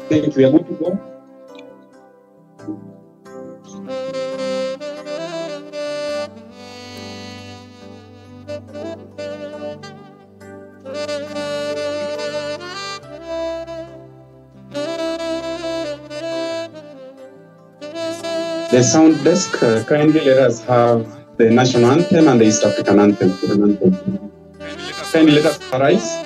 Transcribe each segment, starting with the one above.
think we are good to go. The sound desk, kindly let us have the national anthem and the East African anthem. Kindly let us arise.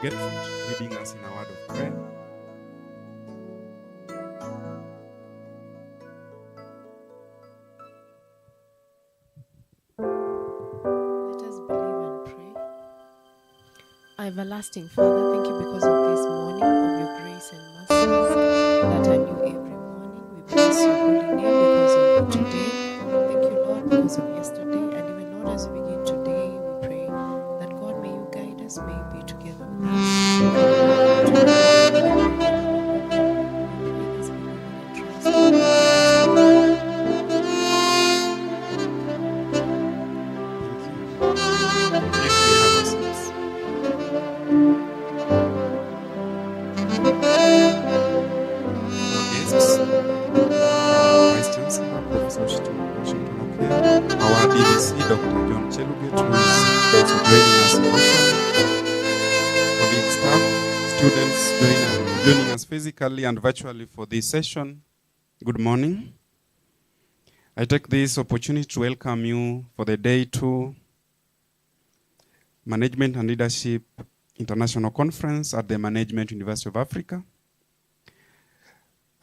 Leading us in a word of prayer. Let us believe and pray. Our everlasting Father, thank you because of this morning, of your grace and mercies that are new every morning. We bless your holy name because of today. Thank you, Lord, because of yesterday. And even, Lord, as we begin today, we pray that, God, may you guide us, may you be together with us. Our DVC, Dr. John Cheluget, who is also joining us virtually. Colleague, staff, students joining us physically and virtually for this session. Good morning. I take this opportunity to welcome you for the Day 2 Management and Leadership International Conference at the Management University of Africa.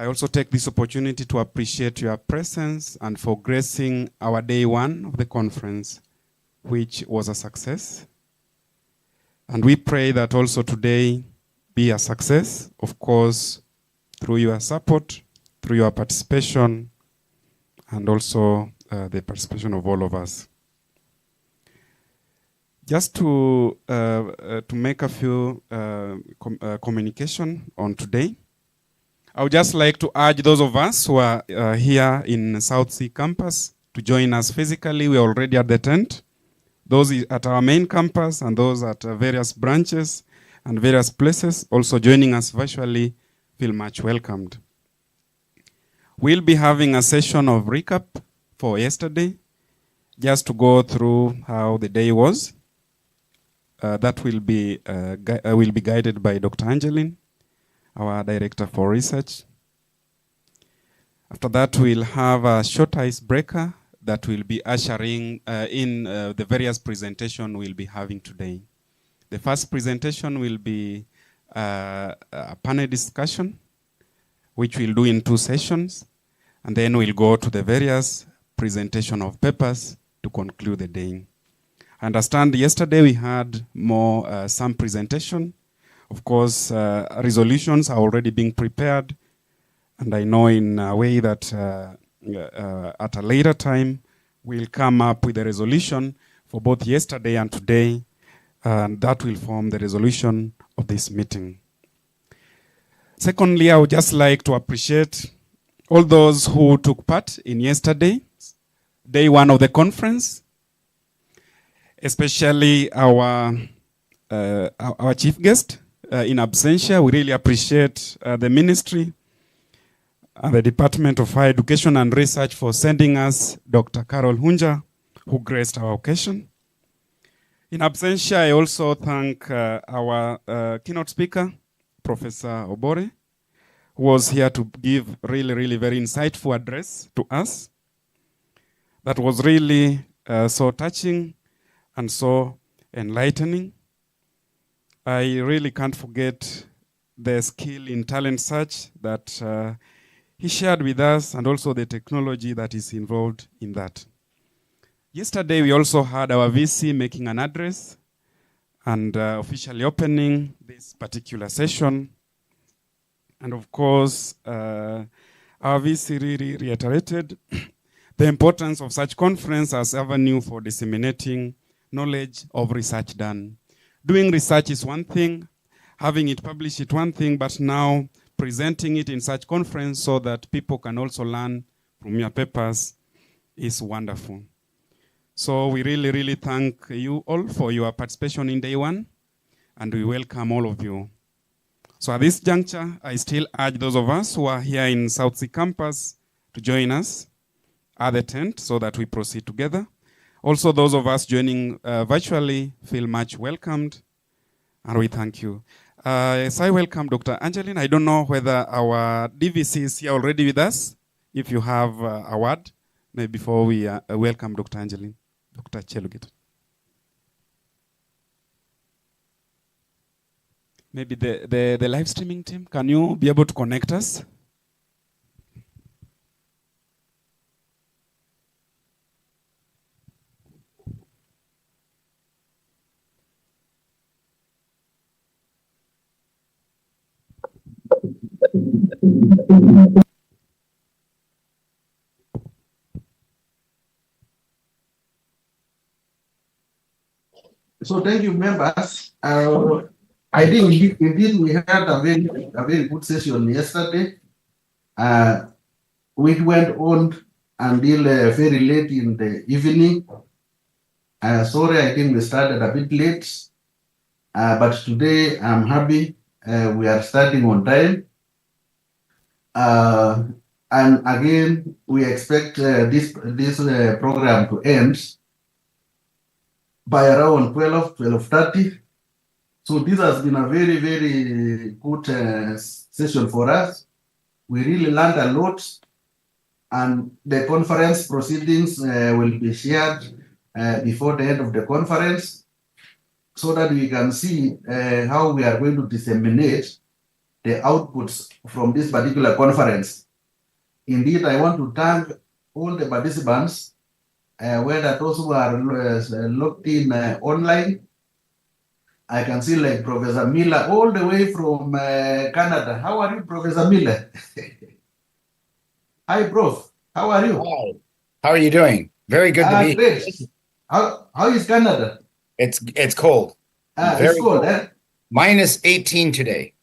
I also take this opportunity to appreciate your presence and for gracing our day 1 of the conference, which was a success. And we pray that also today be a success, of course, through your support, through your participation, and also the participation of all of us. Just to make a few communication on today, I would just like to urge those of us who are here in South Sea campus to join us physically. We are already at the tent. Those at our main campus and those at various branches and various places also joining us virtually feel much welcomed. We'll be having a session of recap for yesterday, just to go through how the day was. That will be guided by Dr. Angeline, our Director for Research. After that, we'll have a short icebreaker that will be ushering in the various presentations we'll be having today. The first presentation will be a panel discussion, which we'll do in 2 sessions, and then we'll go to the various presentation of papers to conclude the day. I understand yesterday we had some presentation. Of course, resolutions are already being prepared, and I know in a way that at a later time, we'll come up with a resolution for both yesterday and today, and that will form the resolution of this meeting. Secondly, I would just like to appreciate all those who took part in yesterday's day 1 of the conference, especially our chief guest in absentia. We really appreciate the ministry and the Department of Higher Education and Research for sending us Dr. Carol Hunja, who graced our occasion. In absentia, I also thank our keynote speaker, Professor Obore, who was here to give really very insightful address to us. That was really so touching and so enlightening. I really can't forget the skill in talent search that he shared with us, and also the technology that is involved in that. Yesterday, we also had our VC making an address and officially opening this particular session. And of course, our VC really reiterated the importance of such conference as avenue for disseminating knowledge of research done. Doing research is one thing, having it published is one thing, but now presenting it in such conference so that people can also learn from your papers is wonderful. So we really thank you all for your participation in day 1, and we welcome all of you. So at this juncture, I still urge those of us who are here in South Sea campus to join us at the tent so that we proceed together. Also, those of us joining virtually feel much welcomed, and we thank you. Yes, I welcome Dr. Angeline. I don't know whether our DVC is here already with us. If you have a word, maybe before we welcome Dr. Angeline, Dr. Chelugit. Maybe the live streaming team, can you be able to connect us? So thank you, members. I think indeed we had a very good session yesterday. We went on until very late in the evening. Sorry, I think we started a bit late, but today I'm happy we are starting on time. And again, we expect this program to end by around 12:30. So this has been a very good session for us. We really learned a lot, and the conference proceedings will be shared before the end of the conference, so that we can see how we are going to disseminate the outputs from this particular conference. Indeed, I want to thank all the participants, whether those who are logged in online. I can see like Professor Miller all the way from Canada. How are you, Professor Miller? Hi, Prof. How are you? Hi. How are you doing? Very good to be great. here. How is Canada? It's cold. Very it's cold. Minus 18 today.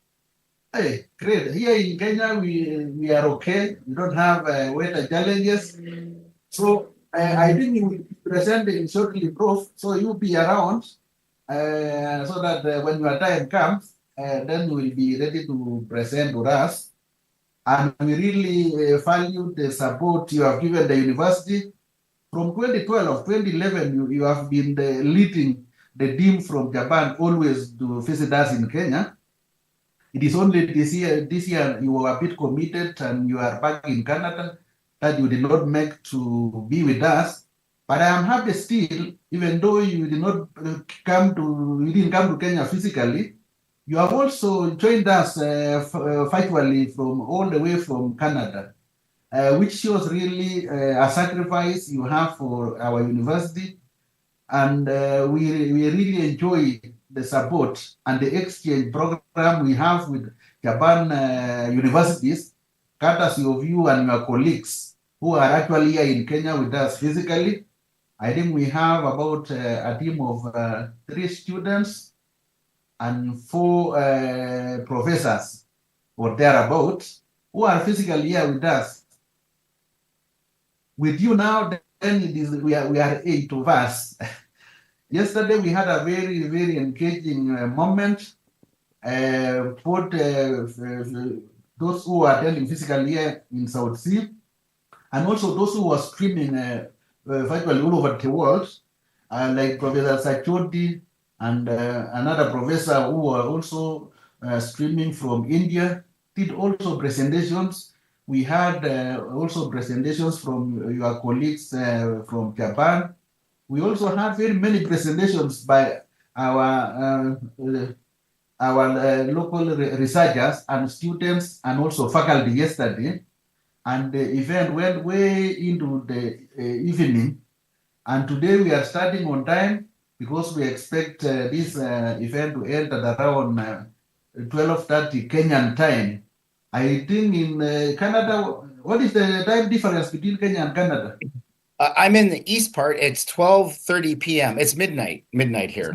Hey, great. Here in Kenya, we are okay. We don't have weather challenges. So I think you will present it shortly, Prof. So you'll be around so that when your time comes, then we'll be ready to present with us. And we really value the support you have given the university. From 2012, 2011, you have been leading the team from Japan always to visit us in Kenya. It is only this year you were a bit committed and you are back in Canada that you did not make to be with us. But I am happy still, even though you did not you didn't come to Kenya physically, you have also joined us virtually from all the way from Canada, which shows really a sacrifice you have for our university. And we really enjoy the support and the exchange program we have with Japan universities, courtesy of you and your colleagues who are actually here in Kenya with us physically. I think we have about a team of 3 students and 4 professors or thereabouts who are physically here with us. With you now, then we are 8 of us. Yesterday we had a very, very engaging moment. Both those who are attending physically here in South Sea, and also those who are streaming virtually all over the world, like Professor Sachodi and another professor who are also streaming from India, did also presentations. We had also presentations from your colleagues from Japan. We also had very many presentations by our local researchers and students and also faculty yesterday. And the event went way into the evening. And today we are starting on time because we expect this event to end at around 12:30 Kenyan time. I think in Canada, what is the time difference between Kenya and Canada? I'm in the east part. It's 12:30 p.m. It's midnight here.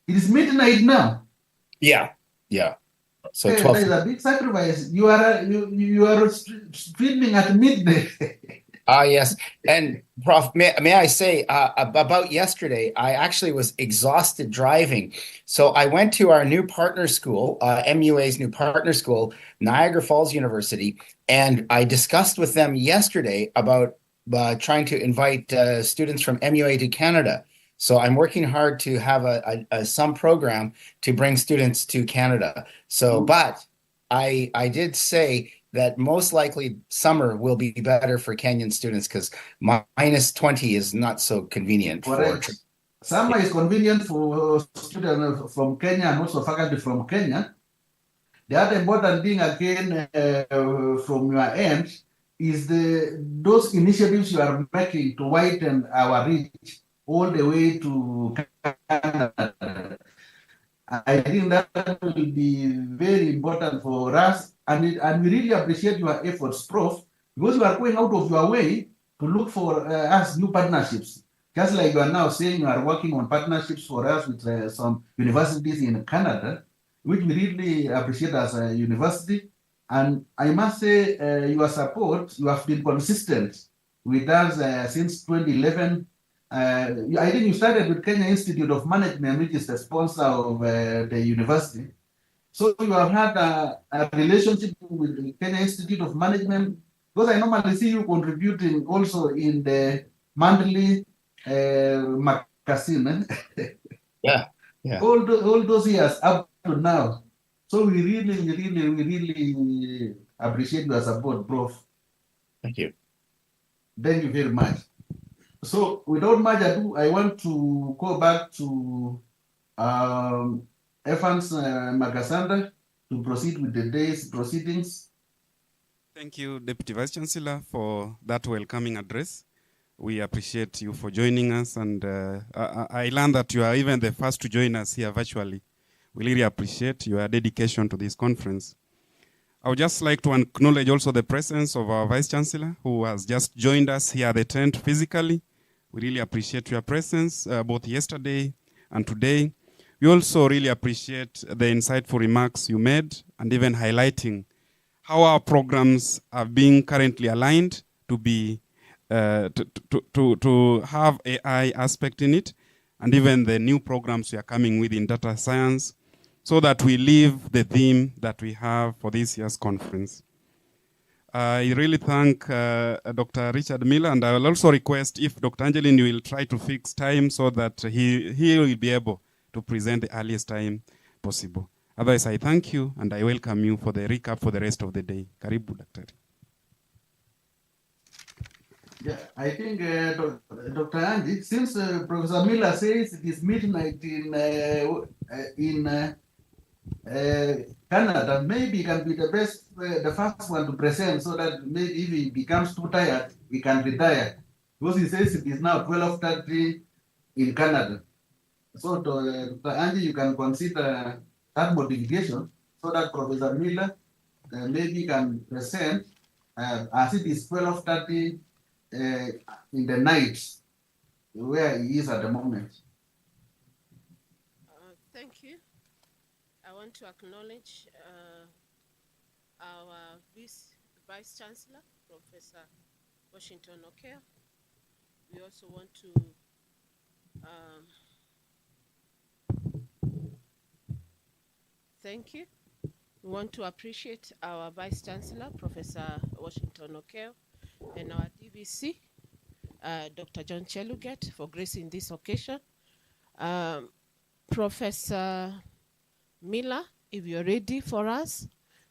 It is midnight now. Yeah. So Hey, 12. that is a big sacrifice. You are streaming at midnight. Yes. And Prof, may I say about yesterday, I actually was exhausted driving. So I went to our new partner school, MUA's new partner school, Niagara Falls University, and I discussed with them yesterday about trying to invite students from MUA to Canada. So I'm working hard to have some program to bring students to Canada. So, but I did say that most likely summer will be better for Kenyan students because minus 20 is not so convenient. Correct. Summer is convenient for students from Kenya and also faculty from Kenya. The other important thing again from your end is those initiatives you are making to widen our reach all the way to Canada. I think that will be very important for us, and we really appreciate your efforts, Prof, because you are going out of your way to look for us new partnerships. Just like you are now saying you are working on partnerships for us with some universities in Canada, which we really appreciate as a university. And I must say your support, you have been consistent with us since 2011. I think you started with Kenya Institute of Management, which is the sponsor of the university. So you have had a relationship with the Kenya Institute of Management, because I normally see you contributing also in the monthly magazine. Yeah. All those years up to now. So we really appreciate your support, Prof. Thank you. Thank you very much. So without much ado, I want to go back to Evans Magasanda to proceed with the day's proceedings. Thank you, Deputy Vice Chancellor, for that welcoming address. We appreciate you for joining us, and I learned that you are even the first to join us here virtually. We really appreciate your dedication to this conference. I would just like to acknowledge also the presence of our Vice Chancellor, who has just joined us here at the tent physically. We really appreciate your presence both yesterday and today. We also really appreciate the insightful remarks you made and even highlighting how our programs are being currently aligned to be to have AI aspect in it, and even the new programs we are coming with in data science, so that we live the theme that we have for this year's conference. I really thank Dr. Richard Miller, and I will also request if Dr. Angeline will try to fix time so that he will be able to present the earliest time possible. Otherwise, I thank you and I welcome you for the recap for the rest of the day. Karibu, Daktari. Yeah, I think Dr. Andy, since Professor Miller says it is midnight in Canada, maybe he can be the first one to present, so that maybe if he becomes too tired, he can retire. Because he says it is now 12:30 in Canada. So, Dr. Andy, you can consider that modification so that Professor Miller maybe can present as it is 12:30 in the night where he is at the moment. Thank you. I want to acknowledge our Vice Chancellor, Professor Washington Okeah. We also want to thank you. We want to appreciate our Vice Chancellor, Professor Washington Okeah, and our DVC, Dr. John Cheluget, for gracing this occasion. Professor Miller, if you're ready for us,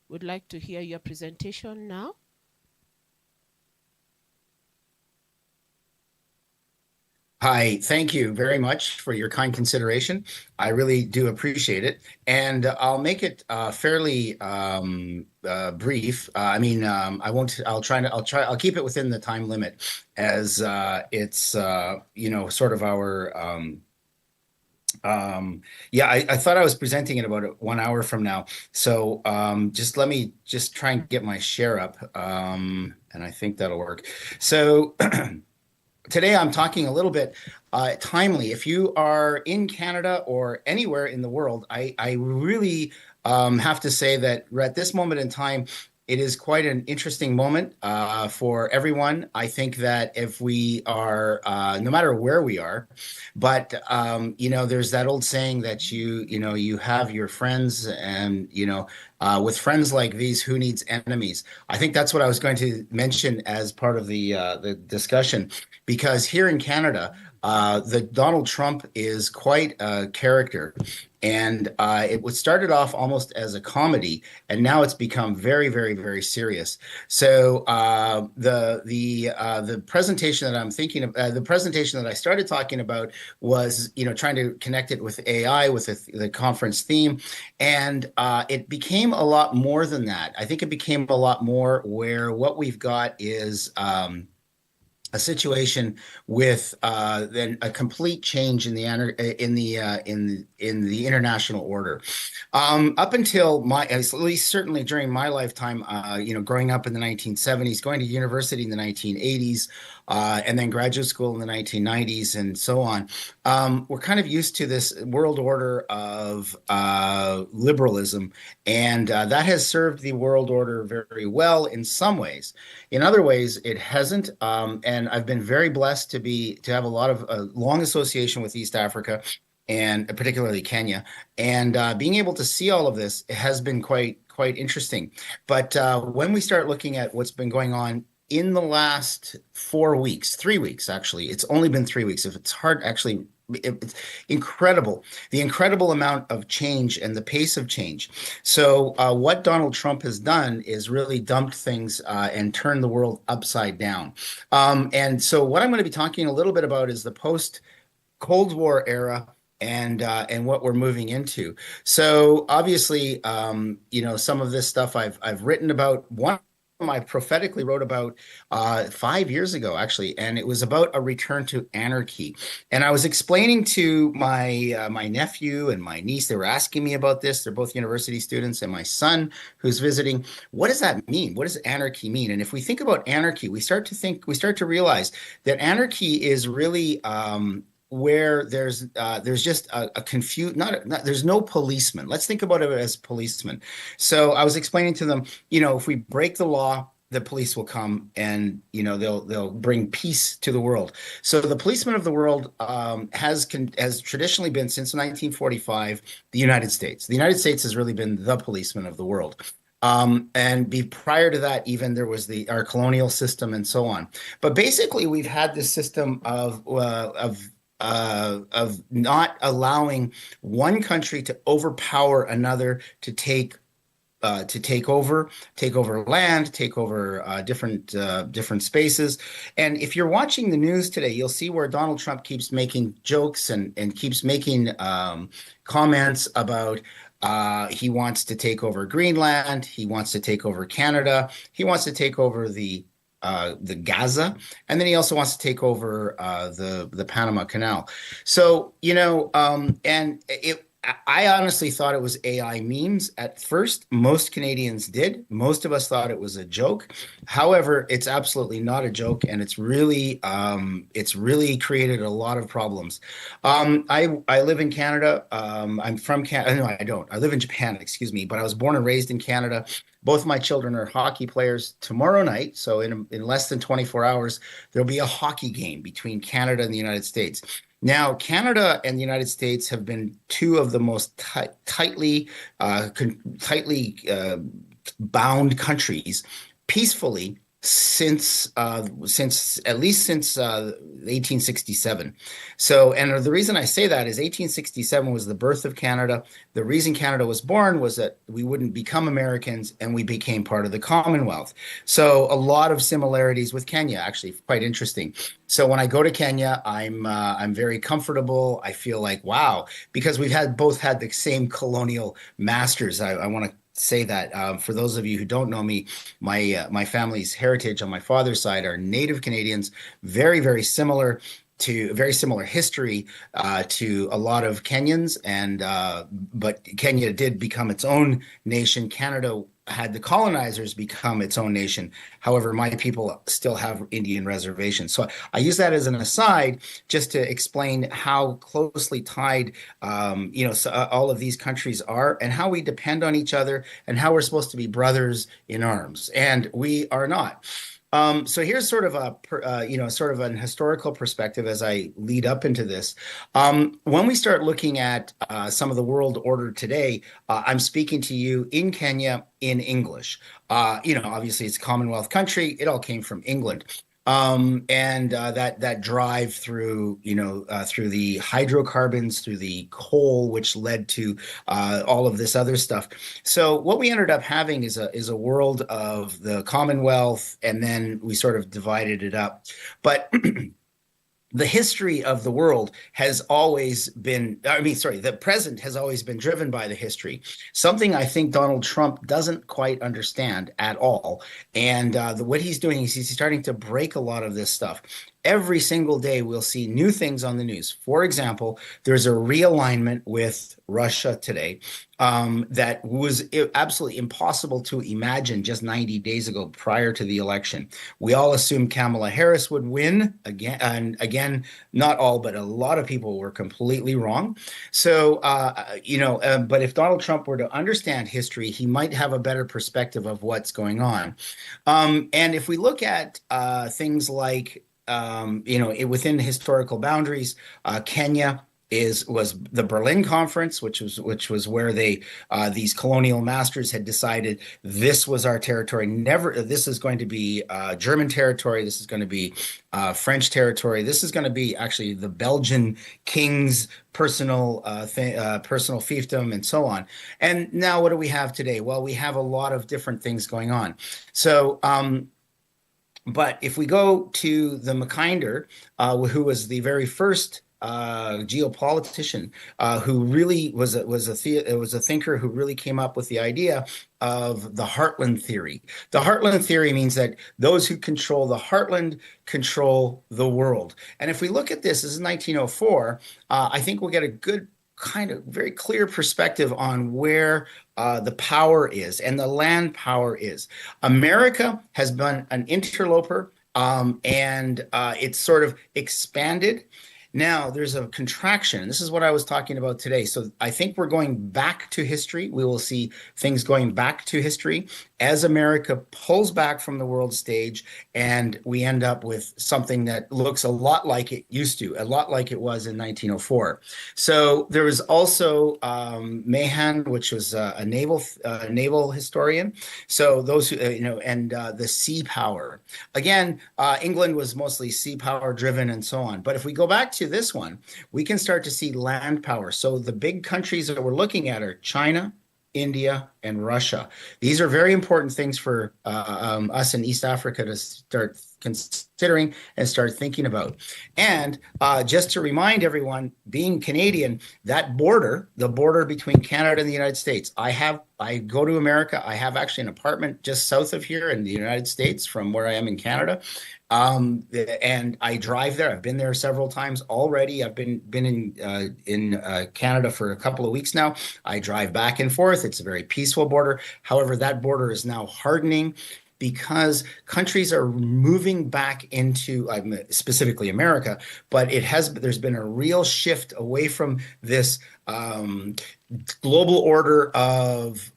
we'd like to hear your presentation now. Hi, thank you very much for your kind consideration. I really do appreciate it. And I'll make it fairly brief. I mean, I'll keep it within the time limit as it's, you know, sort of our, yeah, I thought I was presenting in about 1 hour from now. So just let me just try and get my share up. And I think that'll work. So today I'm talking a little bit timely. If you are in Canada or anywhere in the world, I really have to say that at this moment in time, it is quite an interesting moment for everyone. I think that if we are, no matter where we are, but you know, there's that old saying that you have your friends, and with friends like these, who needs enemies? I think that's what I was going to mention as part of the discussion, because here in Canada, the Donald Trump is quite a character. And it was started off almost as a comedy, and now it's become very, very, very serious. So the presentation that I'm thinking of, the presentation that I started talking about was, trying to connect it with AI, with the conference theme, and it became a lot more than that. I think it became a lot more where what we've got is a situation with then a complete change in the international order. Up until at least certainly during my lifetime, growing up in the 1970s, going to university in the 1980s, and then graduate school in the 1990s, and so on, we're kind of used to this world order of liberalism, and that has served the world order very well in some ways. In other ways, it hasn't, and I've been very blessed to have a lot of long association with East Africa, and particularly Kenya, and being able to see all of this has been quite interesting. But when we start looking at what's been going on in the last 3 weeks, actually, it's only been 3 weeks. If it's hard, actually, it's incredible, the incredible amount of change and the pace of change. So what Donald Trump has done is really dumped things and turned the world upside down. And so what I'm going to be talking a little bit about is the post-Cold War era and what we're moving into. So obviously, some of this stuff I've written about. One I prophetically wrote about 5 years ago, actually, and it was about a return to anarchy. And I was explaining to my my nephew and my niece. They were asking me about this. They're both university students, and my son, who's visiting, what does that mean? What does anarchy mean? And if we think about anarchy, we start to realize that anarchy is really where there's just there's no policeman. Let's think about it as policemen. So I was explaining to them, if we break the law, the police will come and they'll bring peace to the world. So the policeman of the world has traditionally been, since 1945, the United States. The United States has really been the policeman of the world. And prior to that, even there was our colonial system and so on. But basically, we've had this system of of not allowing one country to overpower another to take over land, take over different spaces. And if you're watching the news today, you'll see where Donald Trump keeps making jokes and keeps making comments about he wants to take over Greenland, he wants to take over Canada, he wants to take over the Gaza, and then he also wants to take over the Panama Canal. So, I honestly thought it was AI memes at first. Most Canadians did. Most of us thought it was a joke. However, it's absolutely not a joke, and it's really created a lot of problems. I live in Canada. I'm from Canada. No, I don't. I live in Japan, excuse me, but I was born and raised in Canada. Both my children are hockey players. Tomorrow night, so in less than 24 hours, there'll be a hockey game between Canada and the United States. Now, Canada and the United States have been two of the most tightly bound countries peacefully since 1867. So, and the reason I say that is 1867 was the birth of Canada. The reason Canada was born was that we wouldn't become Americans and we became part of the Commonwealth. So a lot of similarities with Kenya, actually quite interesting. So when I go to Kenya, I'm very comfortable. I feel like, wow, because we've both had the same colonial masters. I want to say that for those of you who don't know me, my family's heritage on my father's side are Native Canadians, very, very similar history to a lot of Kenyans, but Kenya did become its own nation. Canada had the colonizers become its own nation. However, my people still have Indian reservations. So I use that as an aside just to explain how closely tied, all of these countries are, and how we depend on each other, and how we're supposed to be brothers in arms, and we are not. So here's sort of an historical perspective as I lead up into this. When we start looking at some of the world order today, I'm speaking to you in Kenya in English. Obviously it's a Commonwealth country. It all came from England. That drive through the hydrocarbons, through the coal, which led to all of this other stuff. So what we ended up having is a world of the Commonwealth, and then we sort of divided it up. But the history of the world has always been, the present has always been driven by the history. Something I think Donald Trump doesn't quite understand at all. And what he's doing is he's starting to break a lot of this stuff. Every single day, we'll see new things on the news. For example, there's a realignment with Russia today that was absolutely impossible to imagine just 90 days ago prior to the election. We all assumed Kamala Harris would win again, and again, not all, but a lot of people were completely wrong. So, but if Donald Trump were to understand history, he might have a better perspective of what's going on. And if we look at things like within historical boundaries, Kenya was the Berlin Conference, which was where these colonial masters had decided this was our territory. This is going to be German territory. This is going to be French territory. This is going to be actually the Belgian king's personal fiefdom, and so on. And now what do we have today? Well, we have a lot of different things going on. So, but if we go to the Mackinder, who was the very first geopolitician, who really was a thinker who really came up with the idea of the heartland theory. The heartland theory means that those who control the heartland control the world. And if we look at this is 1904, I think we'll get a good kind of very clear perspective on where the power is and the land power is. America has been an interloper, and it's sort of expanded. Now there's a contraction. This is what I was talking about today. So I think we're going back to history. We will see things going back to history. as America pulls back from the world stage and we end up with something that looks a lot like it used to, a lot like it was in 1904. So there was also Mahan, which was a naval historian. So those who, and the sea power. Again, England was mostly sea power driven and so on. But if we go back to this one, we can start to see land power. So the big countries that we're looking at are China, India, and Russia. These are very important things for us in East Africa to start considering and start thinking about. And just to remind everyone, being Canadian, that border, the border between Canada and the United States, I go to America. I have actually an apartment just south of here in the United States from where I am in Canada. And I drive there. I've been there several times already. I've been in Canada for a couple of weeks now. I drive back and forth. It's a very peaceful border. However, that border is now hardening because countries are moving back into, specifically America, but there's been a real shift away from this global order of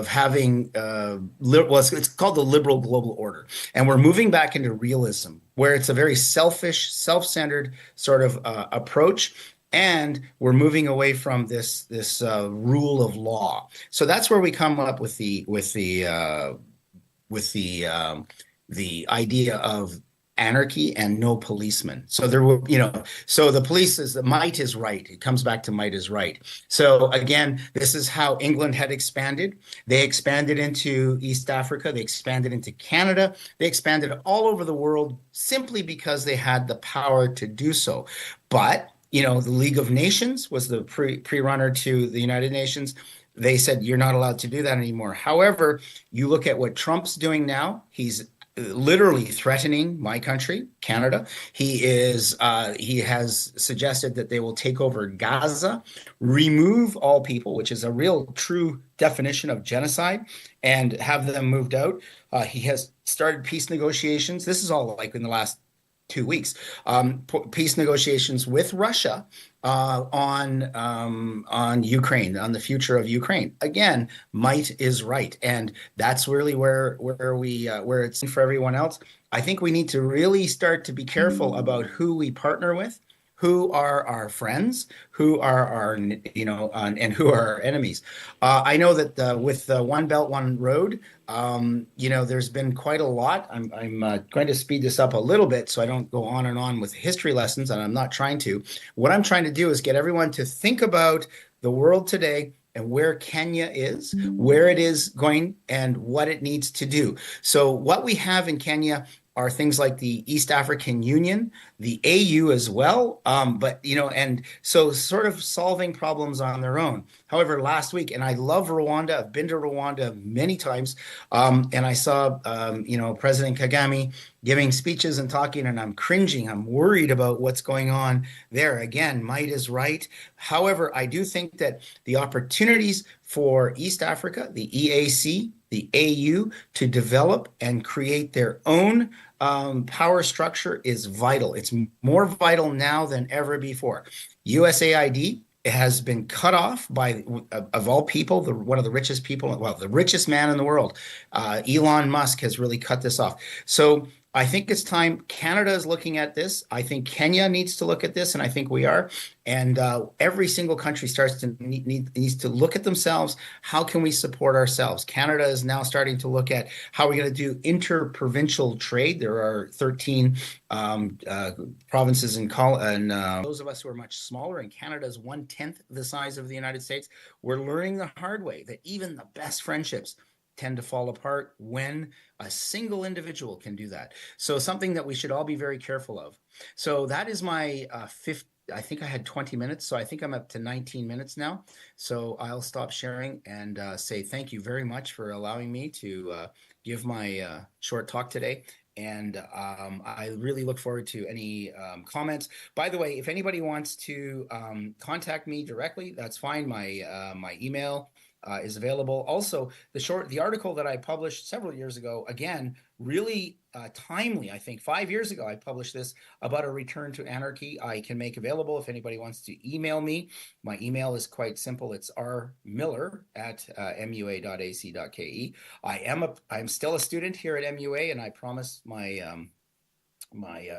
having it's called the liberal global order, and we're moving back into realism, where it's a very selfish, self-centered sort of approach. And we're moving away from this rule of law. So that's where we come up with the idea of anarchy and no policemen. So there were, so the police is the might is right. It comes back to might is right. So again, this is how England had expanded. They expanded into East Africa. They expanded into Canada. They expanded all over the world simply because they had the power to do so. But, the League of Nations was the pre-runner to the United Nations. They said, you're not allowed to do that anymore. However, you look at what Trump's doing now. He's literally threatening my country, Canada. He has suggested that they will take over Gaza, remove all people, which is a real true definition of genocide, and have them moved out. He has started peace negotiations. This is all like in the last 2 weeks, peace negotiations with Russia on Ukraine, on the future of Ukraine. Again, might is right, and that's really where it's for everyone else. I think we need to really start to be careful about who we partner with, who are our friends, who are our, and who are our enemies. I know that with the One Belt, One Road, there's been quite a lot. I'm going to speed this up a little bit so I don't go on and on with history lessons, and I'm not trying to. What I'm trying to do is get everyone to think about the world today and where Kenya is, where it is going, and what it needs to do. So what we have in Kenya are things like the East African Union, the AU as well, and so sort of solving problems on their own. However, last week, and I love Rwanda, I've been to Rwanda many times, and I saw, President Kagame giving speeches and talking, and I'm cringing. I'm worried about what's going on there. Again, might is right. However, I do think that the opportunities for East Africa, the EAC, the AU, to develop and create their own power structure is vital. It's more vital now than ever before. USAID has been cut off by, of all people, one of the richest people, well, the richest man in the world. Elon Musk has really cut this off. So I think it's time. Canada is looking at this. I think Kenya needs to look at this, and I think we are. And every single country needs to look at themselves. How can we support ourselves? Canada is now starting to look at how we're going to do interprovincial trade. There are 13 provinces and those of us who are much smaller, and Canada is 1/10 the size of the United States. We're learning the hard way that even the best friendships tend to fall apart when a single individual can do that. So something that we should all be very careful of. So that is my fifth. I think I had 20 minutes, so I think I'm up to 19 minutes now. So I'll stop sharing and say thank you very much for allowing me to give my short talk today. And I really look forward to any comments. By the way, if anybody wants to contact me directly, that's fine. My email is available. Also, the article that I published several years ago, again, really timely. I think 5 years ago I published this about a return to anarchy. I can make available if anybody wants to email me. My email is quite simple. It's rmiller@mua.ac.ke. I'm still a student here at MUA, and I promise my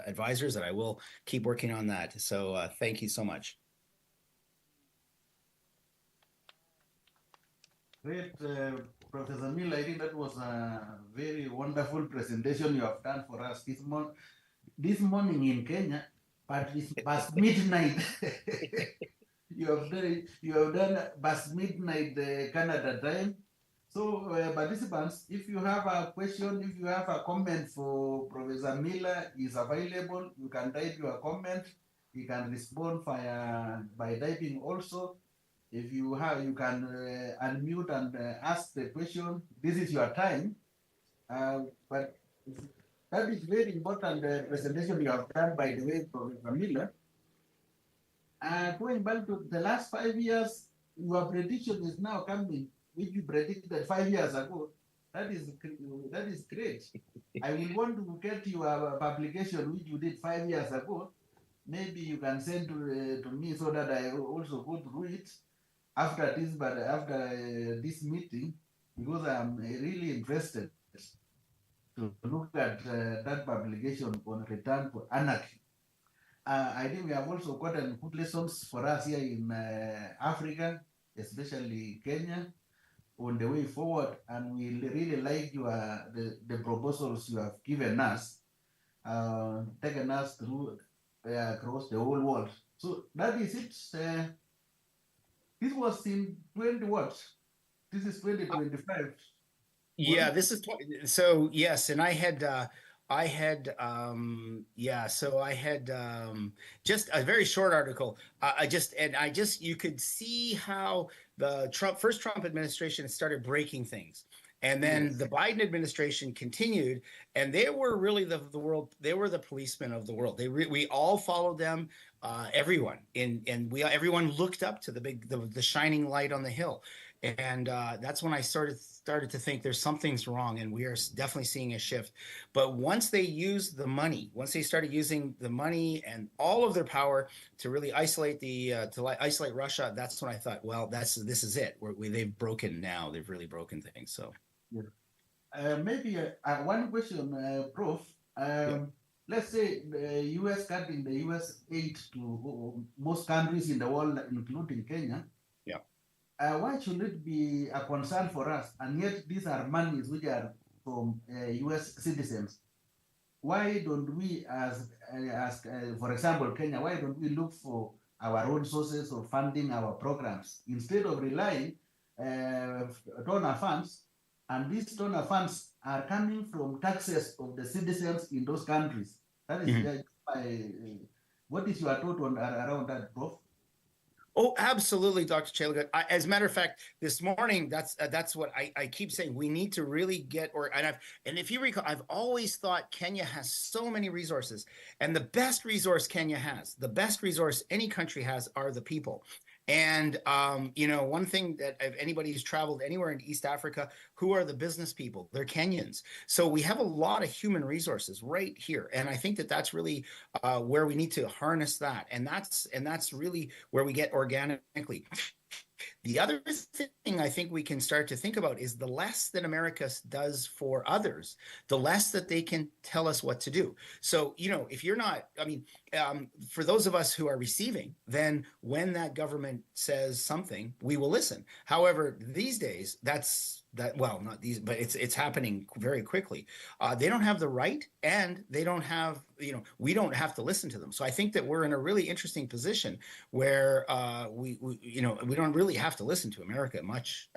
advisors that I will keep working on that. So thank you so much. Great, Professor Miller. I think that was a very wonderful presentation you have done for us this morning in Kenya, but it's past midnight. you have done past midnight Canada time. So, participants, if you have a question, if you have a comment for Professor Miller, is available. You can type your comment. You can respond by typing also. If you have, you can unmute and ask the question. This is your time. But that is very important presentation you have done, by the way, Professor Miller. Going back to the last 5 years, your prediction is now coming, which you predicted 5 years ago. That is great. I will want to get your publication, which you did 5 years ago. Maybe you can send to me so that I also go through it after this meeting, because I'm really interested to look at that publication on return to anarchy. I think we have also gotten good lessons for us here in Africa, especially Kenya, on the way forward, and we really like the proposals you have given us, taken us through across the whole world. So that is it. This was in 20 what? This is 2025. Yeah, this is so yes, and I had just a very short article. You could see how the first Trump administration started breaking things. And then the Biden administration continued, and they were really the world. They were the policemen of the world. We all followed them, everyone, everyone looked up to the shining light on the hill, and that's when I started to think there's something's wrong, and we are definitely seeing a shift. But once they started using the money and all of their power to really isolate isolate Russia, that's when I thought, well, this is it. They've broken now. They've really broken things. So. Yeah. Maybe one question, Prof. Let's say the U.S. cutting the U.S. aid to most countries in the world, including Kenya. Yeah. Why should it be a concern for us? And yet these are monies which are from U.S. citizens. Why don't we, as for example, Kenya, why don't we look for our own sources of funding our programs instead of relying donor funds? And these donor funds are coming from taxes of the citizens in those countries. That is what is your thought around that, Prof? Oh, absolutely, Dr. Chelagat. As a matter of fact, this morning, that's what I keep saying. We need to really and if you recall, I've always thought Kenya has so many resources, and the best resource Kenya has, the best resource any country has, are the people. And, one thing that if anybody who's traveled anywhere in East Africa, who are the business people? They're Kenyans. So we have a lot of human resources right here. And I think that that's really where we need to harness that. And that's really where we get organically. The other thing I think we can start to think about is the less that America does for others, the less that they can tell us what to do. So, if you're not, for those of us who are receiving, then when that government says something, we will listen. However, these days, not these, but it's happening very quickly. They don't have the right, and they don't have, we don't have to listen to them. So I think that we're in a really interesting position where we don't really have to listen to America much.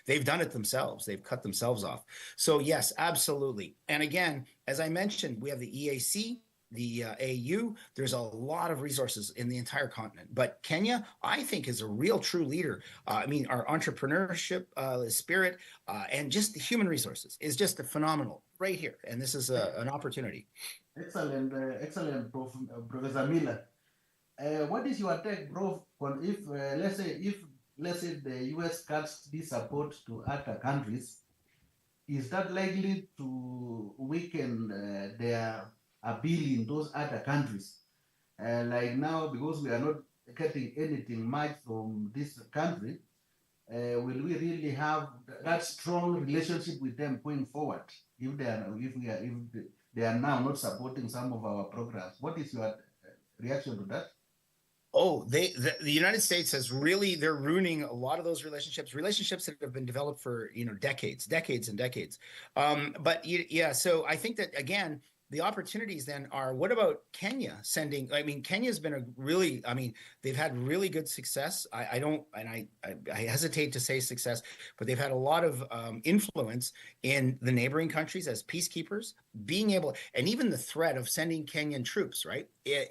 They've done it themselves. They've cut themselves off. So yes, absolutely. And again, as I mentioned, we have the EAC, the AU. There's a lot of resources in the entire continent. But Kenya, I think, is a real true leader. Our entrepreneurship spirit and just the human resources is just phenomenal right here. And this is an opportunity. Excellent, Professor Miller. What is your take, Prof, on if let's say the U.S. cuts this support to other countries, is that likely to weaken their appeal in those other countries? Like now, because we are not getting anything much from this country, will we really have that strong relationship with them going forward if they are now not supporting some of our programs? What is your reaction to that? Oh, the United States has really, they're ruining a lot of those relationships that have been developed for, decades and decades. But yeah, so I think that again, the opportunities then are, what about Kenya sending? I mean, Kenya's been they've had really good success. I hesitate to say success, but they've had a lot of influence in the neighboring countries as peacekeepers, being able, and even the threat of sending Kenyan troops, right?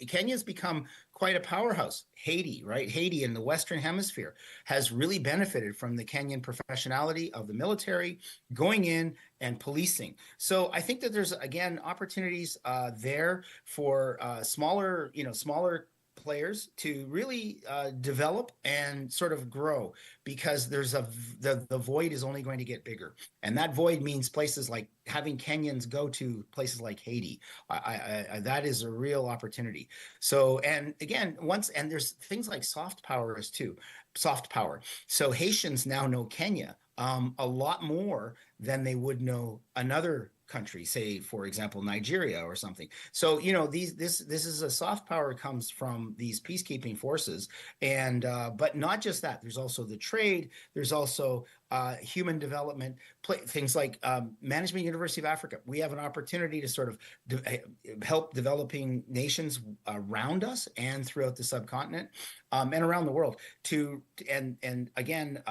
Kenya's become quite a powerhouse. Haiti, right? Haiti in the Western Hemisphere has really benefited from the Kenyan professionality of the military going in and policing. So I think that there's, again, opportunities there for smaller players to really develop and sort of grow, because there's the void is only going to get bigger, and that void means places like having Kenyans go to places like Haiti. That is a real opportunity. So, and again, and there's things like soft power. So Haitians now know Kenya a lot more than they would know another country, say, for example, Nigeria or something. So, this is a soft power comes from these peacekeeping forces. And, but not just that, there's also the trade, there's also human development, things like Management University of Africa. We have an opportunity to sort of help developing nations around us and throughout the subcontinent and around the world and again,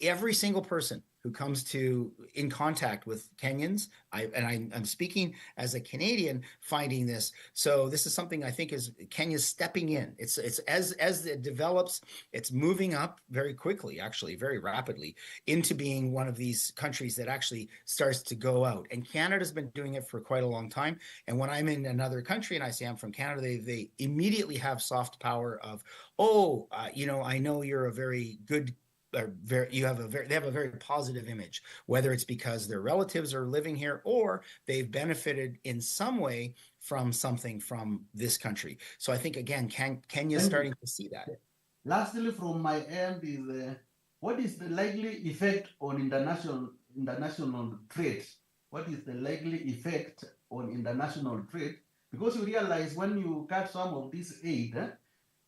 every single person who comes in contact with Kenyans, I'm speaking as a Canadian finding this. So this is something I think is Kenya's stepping in. It's as it develops, it's moving up very quickly, actually very rapidly, into being one of these countries that actually starts to go out. And Canada's been doing it for quite a long time. And when I'm in another country and I say I'm from Canada, they immediately have soft power of, I know you're a very good. They have a very positive image, whether it's because their relatives are living here or they've benefited in some way from something from this country. So I think, again, Kenya's starting to see that. Lastly, from my end is what is the likely effect on international trade? What is the likely effect on international trade? Because you realize when you cut some of this aid,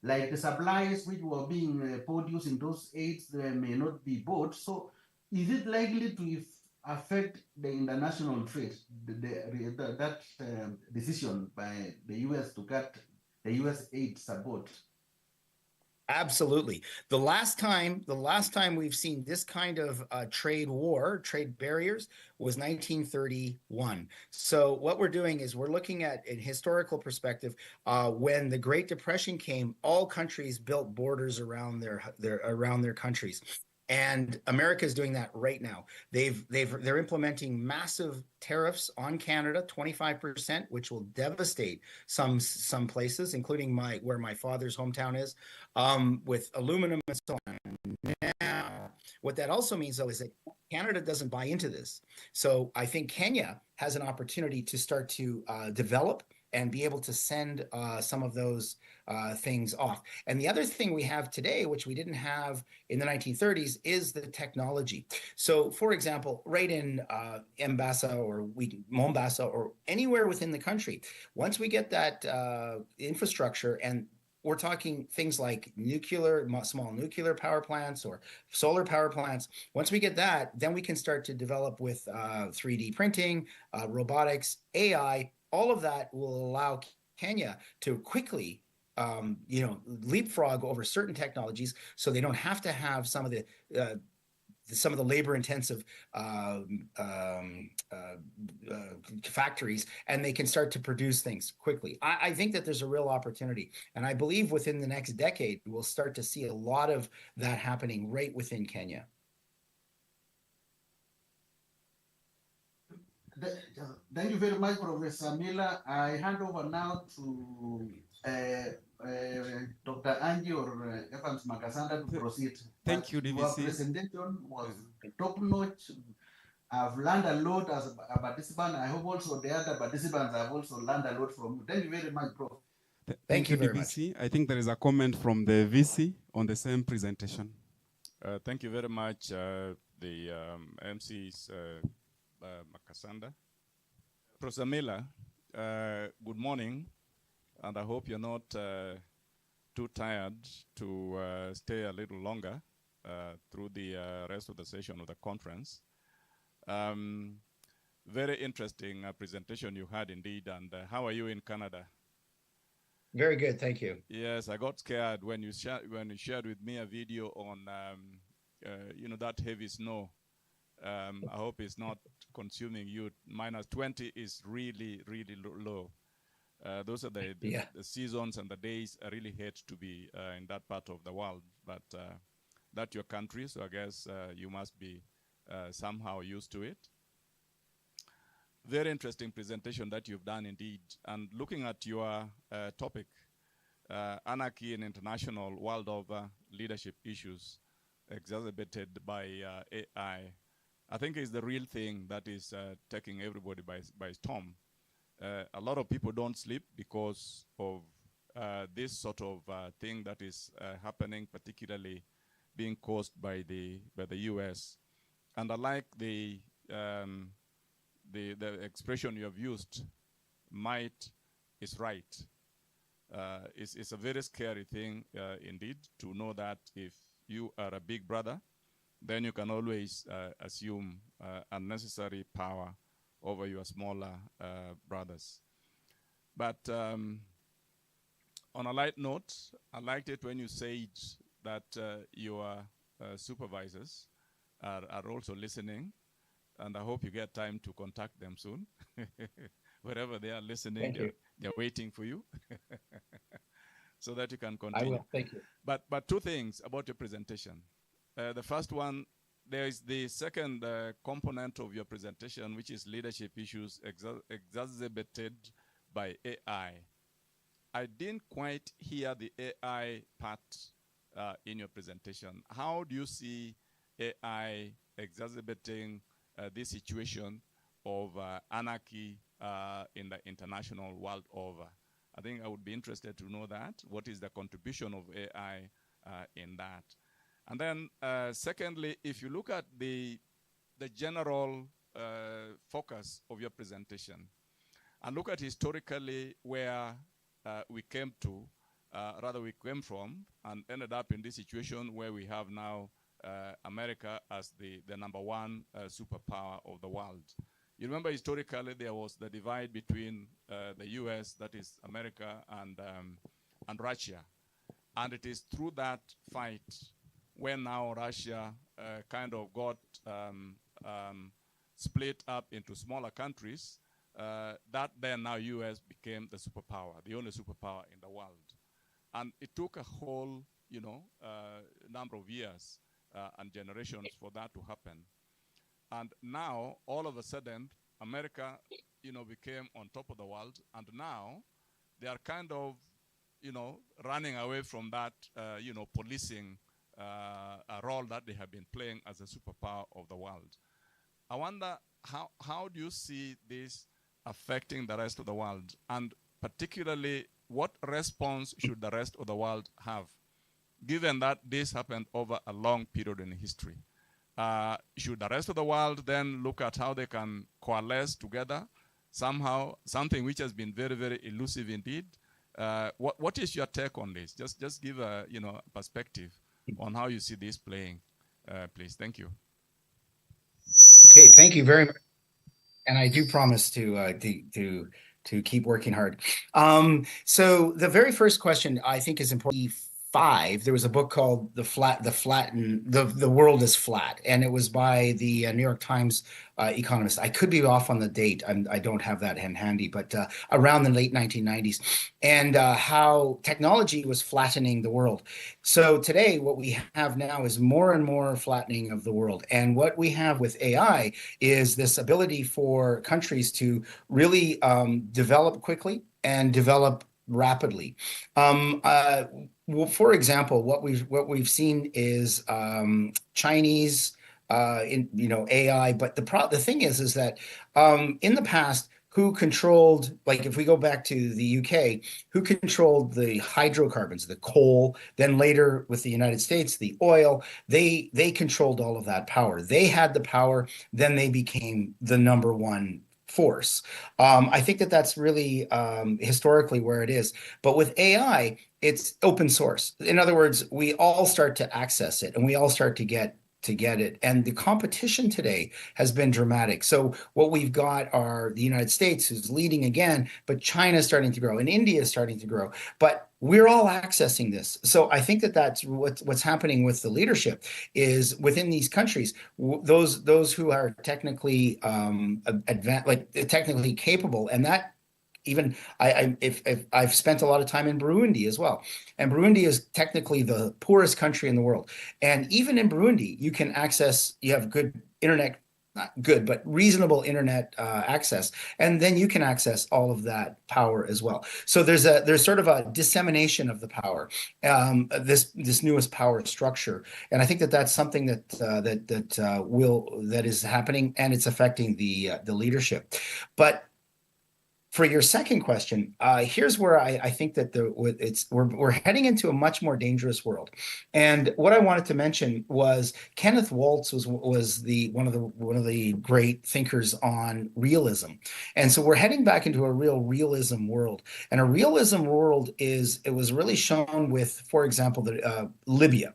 like the supplies which were being produced in those aids, they may not be bought. So is it likely to affect the international trade, that decision by the US to cut the US aid support? Absolutely. The last time we've seen this kind of trade barriers was 1931. So what we're doing is we're looking at a historical perspective. When the Great Depression came, all countries built borders around their countries. And America is doing that right now. They're implementing massive tariffs on Canada, 25%, which will devastate some places, including where my father's hometown is, with aluminum and so on. Now, what that also means, though, is that Canada doesn't buy into this. So I think Kenya has an opportunity to start to develop and be able to send some of those things off. And the other thing we have today, which we didn't have in the 1930s, is the technology. So, for example, right in Mombasa or anywhere within the country, once we get that infrastructure, and we're talking things like small nuclear power plants or solar power plants. Once we get that, then we can start to develop with 3D printing, robotics, AI. All of that will allow Kenya to quickly, leapfrog over certain technologies, so they don't have to have some of the labor-intensive factories, and they can start to produce things quickly. I think that there's a real opportunity, and I believe within the next decade we'll start to see a lot of that happening right within Kenya. Thank you very much, Professor Miller. I hand over now to Dr. Angie or Evans Makasanda to proceed. Thank you, DVC. Your presentation was top-notch, I've learned a lot as a participant. I hope also the other participants have also learned a lot from you. Thank you very much, Prof. Thank you very much. DVC. I think there is a comment from the VC on the same presentation. Thank you very much, the MCs, Makasanda. Professor Miller, good morning, and I hope you're not too tired to stay a little longer through the rest of the session of the conference. Very interesting presentation you had indeed, and how are you in Canada? Very good, thank you. Yes, I got scared when you shared with me a video on that heavy snow. I hope it's not consuming you. -20 is really, really low. Those are the seasons and the days I really hate to be in that part of the world. But that's your country, so I guess you must be somehow used to it. Very interesting presentation that you've done indeed. And looking at your topic, anarchy in international world over leadership issues exacerbated by AI, I think is the real thing that is taking everybody by storm. A lot of people don't sleep because of this sort of thing that is happening, particularly being caused by the US. And I like the expression you have used, might is right. It's a very scary thing indeed to know that if you are a big brother, then you can always assume unnecessary power over your smaller brothers. But on a light note, I liked it when you said that your supervisors are also listening, and I hope you get time to contact them soon. Wherever they are listening, they're waiting for you so that you can continue. I will, thank you. But two things about your presentation. The first one, there is the second component of your presentation, which is leadership issues exacerbated by AI. I didn't quite hear the AI part in your presentation. How do you see AI exacerbating this situation of anarchy in the international world over? I think I would be interested to know that. What is the contribution of AI in that? And then secondly, if you look at the general focus of your presentation and look at historically where we came from and ended up in this situation where we have now America as the #1 superpower of the world. You remember historically there was the divide between the US, that is America, and Russia. And it is through that fight when now Russia kind of got split up into smaller countries, that then now US became the superpower, the only superpower in the world. And it took a whole, number of years and generations for that to happen. And now, all of a sudden, America, became on top of the world. And now they are kind of, running away from that, policing a role that they have been playing as a superpower of the world. I wonder, how do you see this affecting the rest of the world? And particularly, what response should the rest of the world have, given that this happened over a long period in history? Should the rest of the world then look at how they can coalesce together somehow, something which has been very, very elusive indeed? What is your take on this? Just give a perspective on how you see this playing, please. Thank you. Okay, thank you very much. And I do promise to keep working hard. So the very first question I think is important. There was a book called The World is Flat, and it was by the New York Times economist. I could be off on the date. I don't have that handy, but around the late 1990s, and how technology was flattening the world. So today, what we have now is more and more flattening of the world. And what we have with AI is this ability for countries to really develop quickly and develop rapidly. Well, for example, what we've seen is Chinese in AI. But the thing is that in the past, who controlled, like if we go back to the UK, who controlled the hydrocarbons, the coal, then later with the United States, the oil, they controlled all of that power. They had the power, then they became the number one force. I think that that's really historically where it is. But with AI, it's open source. In other words, we all start to access it and we all start to get it. And the competition today has been dramatic. So what we've got are the United States, who's leading again, but China is starting to grow and India is starting to grow. But we're all accessing this. So I think that that's what's happening with the leadership is within these countries, those who are technically advanced, like technically capable, and that even if I've spent a lot of time in Burundi as well, and Burundi is technically the poorest country in the world, and even in Burundi you have good internet, not good, but reasonable internet access, and then you can access all of that power as well. So there's sort of a dissemination of the power, this newest power structure, and I think that that's something that is happening, and it's affecting the leadership, but. For your second question, here's where I think that we're heading into a much more dangerous world. And what I wanted to mention was Kenneth Waltz was one of the great thinkers on realism. And so we're heading back into a real realism world. And a realism world it was really shown with, for example, Libya,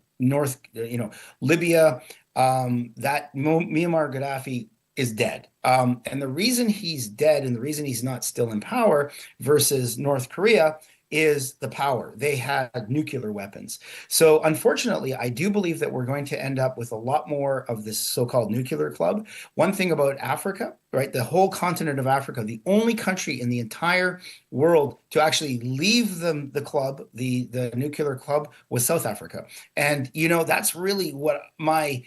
Libya, that Muammar Gaddafi is dead. And the reason he's dead and the reason he's not still in power versus North Korea is the power. They had nuclear weapons. So unfortunately, I do believe that we're going to end up with a lot more of this so-called nuclear club. One thing about Africa, right? The whole continent of Africa, the only country in the entire world to actually leave the club, the nuclear club, was South Africa. And, that's really what my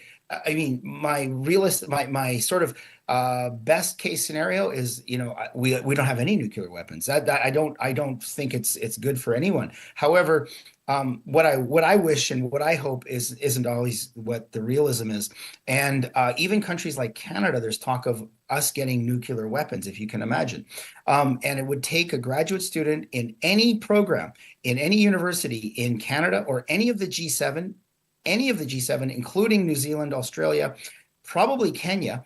sort of best case scenario is, we don't have any nuclear weapons. I don't think it's good for anyone. However, what I wish and what I hope isn't always what the realism is. And even countries like Canada, there's talk of us getting nuclear weapons, if you can imagine. And it would take a graduate student in any program, in any university in Canada or any of the G7, including New Zealand, Australia, probably Kenya,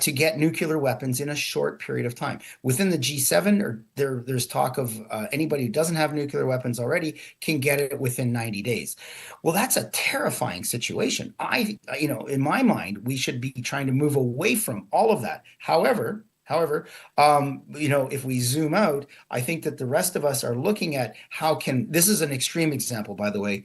to get nuclear weapons in a short period of time. Within the G7, there's talk of anybody who doesn't have nuclear weapons already can get it within 90 days. Well, that's a terrifying situation. In my mind, we should be trying to move away from all of that. However, if we zoom out, I think that the rest of us are looking at this is an extreme example, by the way,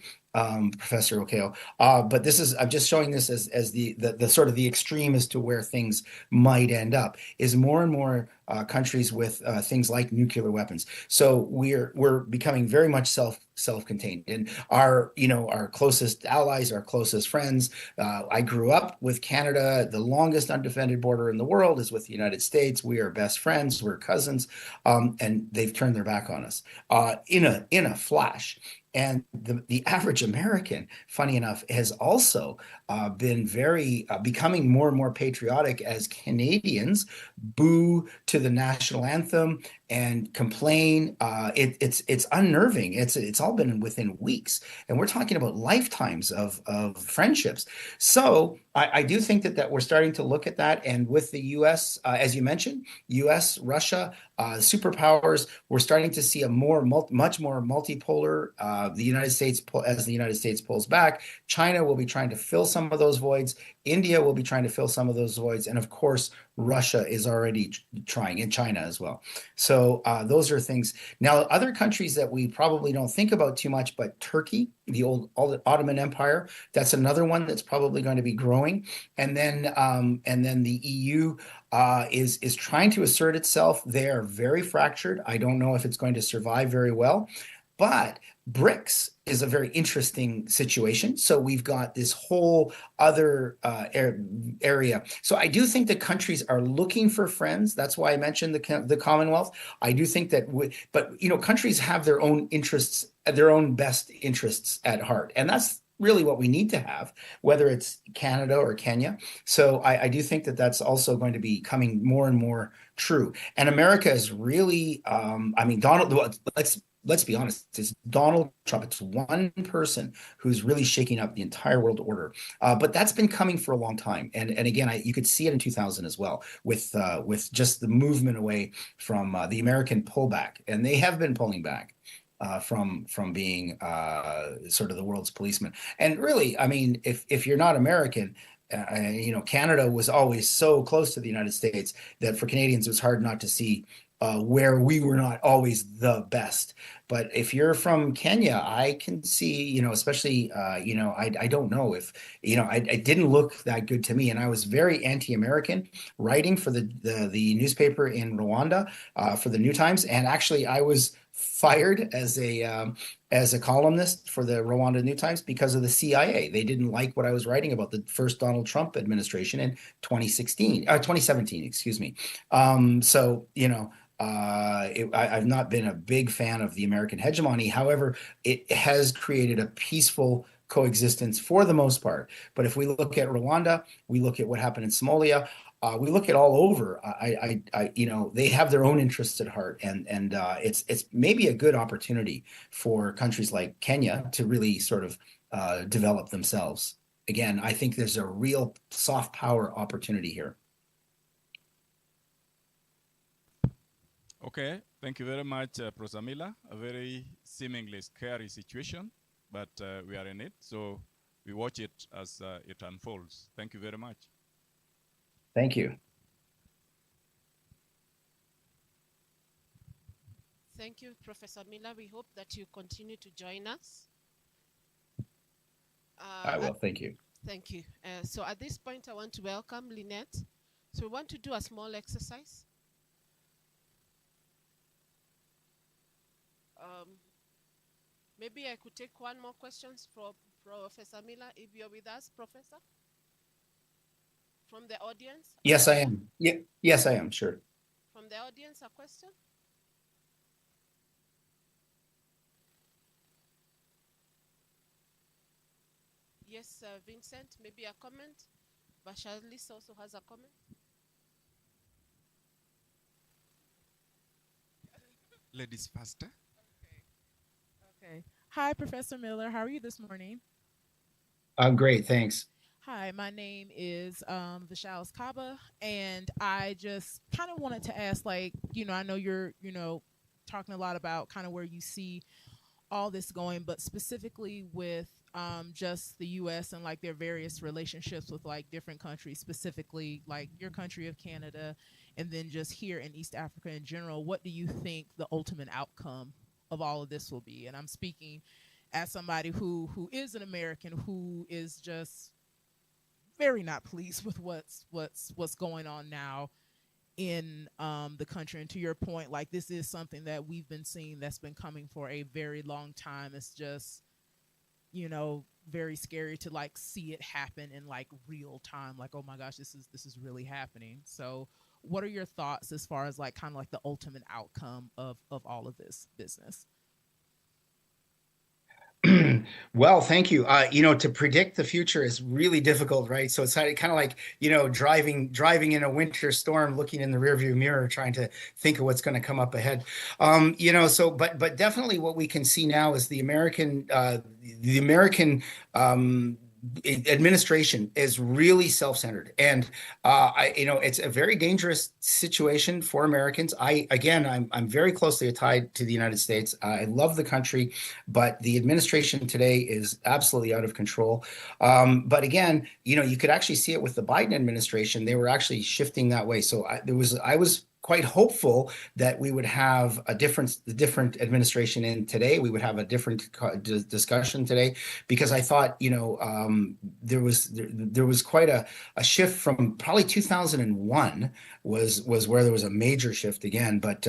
Professor Okeo, but I'm just showing this as the sort of the extreme as to where things might end up, is more and more countries with things like nuclear weapons. So we're becoming very much self-contained, and our closest allies, our closest friends. I grew up with Canada. The longest undefended border in the world is with the United States. We are best friends. We're cousins, and they've turned their back on us in a flash. And the average American, funny enough, has also been becoming more and more patriotic as Canadians boo to the national anthem and complain. It's unnerving. It's all been within weeks, and we're talking about lifetimes of friendships. So I do think that we're starting to look at that, and with the U.S., as you mentioned, U.S., Russia, superpowers, we're starting to see a much more multipolar. The United States, as the United States pulls back, China will be trying to fill some of those voids. India will be trying to fill some of those voids, and of course, Russia is already trying, and China as well. So those are things. Now, other countries that we probably don't think about too much, but Turkey, the old Ottoman Empire, that's another one that's probably going to be growing. And then the EU is trying to assert itself. They are very fractured. I don't know if it's going to survive very well. But BRICS is a very interesting situation. So we've got this whole other area. So I do think that countries are looking for friends. That's why I mentioned the Commonwealth. I do think that, countries have their own interests, their own best interests at heart, and that's really what we need to have, whether it's Canada or Kenya. So I do think that that's also going to be coming more and more true. And America is really, I mean, let's be honest, it's Donald Trump. It's one person who's really shaking up the entire world order. But that's been coming for a long time. And again, you could see it in 2000 as well with just the movement away from the American pullback. And they have been pulling back. From being sort of the world's policeman. And really, I mean, if you're not American, you know, Canada was always so close to the United States that for Canadians, it was hard not to see where we were not always the best. But if you're from Kenya, I can see, you know, especially, you know, I don't know if, you know, it didn't look that good to me. And I was very anti-American writing for the newspaper in Rwanda for the New Times. And actually, I was fired as a columnist for the Rwanda New Times because of the CIA. They didn't like what I was writing about the first Donald Trump administration in 2017, excuse me. So, you know, I've not been a big fan of the American hegemony. However, it has created a peaceful coexistence for the most part. But if we look at Rwanda, we look at what happened in Somalia, we look at all over. You know, they have their own interests at heart, and it's maybe a good opportunity for countries like Kenya to really sort of develop themselves. Again, I think there's a real soft power opportunity here. Okay, thank you very much, Prosamila. A very seemingly scary situation, but we are in it, so we watch it as it unfolds. Thank you very much. Thank you. Thank you, Professor Miller. We hope that you continue to join us. I will. Thank you. Thank you. So at this point, I want to welcome Lynette. So we want to do a small exercise. Maybe I could take one more questions for Professor Miller, if you're with us, Professor? From the audience? Yes, I am. Yeah, yes, I am. Sure. From the audience, a question? Yes, Vincent, maybe a comment. Bashalis also has a comment. Ladies first. Okay. Hi, Professor Miller. How are you this morning? I'm great. Thanks. Hi, my name is Vishalis Kaba, and I just kind of wanted to ask, like, you know, I know you're, you know, talking a lot about kind of where you see all this going, but specifically with just the U.S. and like their various relationships with like different countries, specifically like your country of Canada, and then just here in East Africa in general. What do you think the ultimate outcome of all of this will be? And I'm speaking as somebody who is an American who is just very not pleased with what's going on now in the country. And to your point, like, this is something that we've been seeing that's been coming for a very long time. It's just, you know, very scary to like see it happen in like real time. Like, oh my gosh, this is really happening. So what are your thoughts as far as like kind of like the ultimate outcome of all of this business? Well, thank you. You know, to predict the future is really difficult, right? So it's kind of like, you know, driving in a winter storm, looking in the rearview mirror, trying to think of what's going to come up ahead. You know, so but definitely what we can see now is the American administration is really self-centered, and you know, it's a very dangerous situation for Americans. I'm very closely tied to the United States. I love the country, but the administration today is absolutely out of control. But again, you know, you could actually see it with the Biden administration. They were actually shifting that way. So I was quite hopeful that we would have a different administration in today. We would have a different discussion today, because I thought, you know, there was quite a shift from probably 2001 was where there was a major shift again. But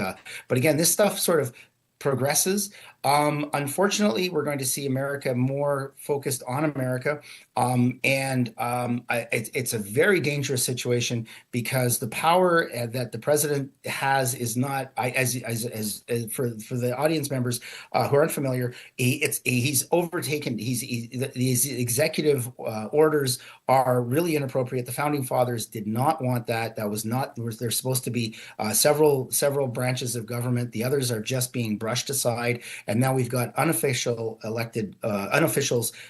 again, this stuff sort of progresses. Unfortunately, we're going to see America more focused on America. It's a very dangerous situation because the power that the president has is not, for the audience members who aren't familiar, he's overtaken. These executive orders are really inappropriate. The founding fathers did not want that. That was not. There's supposed to be several branches of government. The others are just being brushed aside, and now we've got unofficials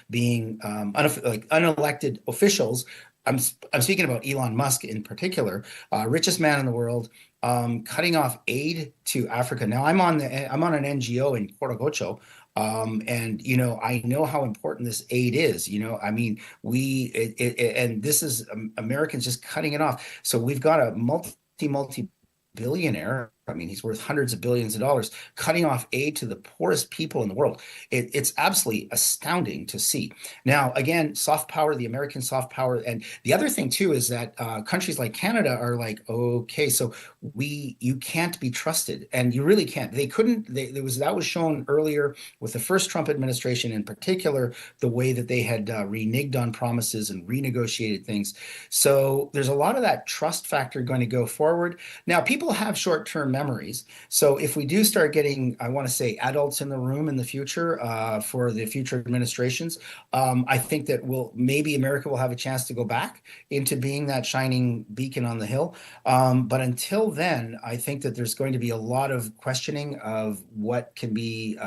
being unelected officials. I'm speaking about Elon Musk in particular, richest man in the world, cutting off aid to Africa. Now I'm on an NGO in Corogocho. And I know how important this aid is. I mean, and this is Americans just cutting it off. So we've got a multi-billionaire. I mean, he's worth hundreds of billions of dollars, cutting off aid to the poorest people in the world. It's absolutely astounding to see. Now, again, soft power, the American soft power. And the other thing, too, is that countries like Canada are like, okay, so you can't be trusted. And you really can't. They couldn't. That was shown earlier with the first Trump administration, in particular, the way that they had reneged on promises and renegotiated things. So there's a lot of that trust factor going to go forward. Now, people have short-term memories. So if we do start getting, I want to say, adults in the room in the future for the future administrations, I think that maybe America will have a chance to go back into being that shining beacon on the hill. But until then, I think that there's going to be a lot of questioning of what can we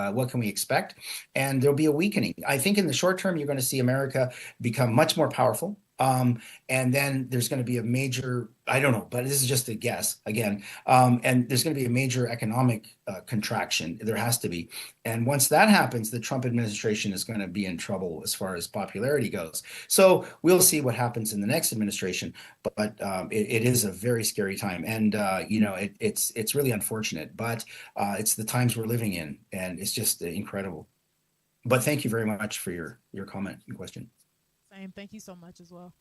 expect, and there'll be a weakening. I think in the short term, you're going to see America become much more powerful. And then there's going to be a major, I don't know, but this is just a guess again. And there's going to be a major economic contraction. There has to be. And once that happens, the Trump administration is going to be in trouble as far as popularity goes. So we'll see what happens in the next administration. But it is a very scary time. And, it's really unfortunate, but it's the times we're living in. And it's just incredible. But thank you very much for your comment and question. Same. Thank you so much as well.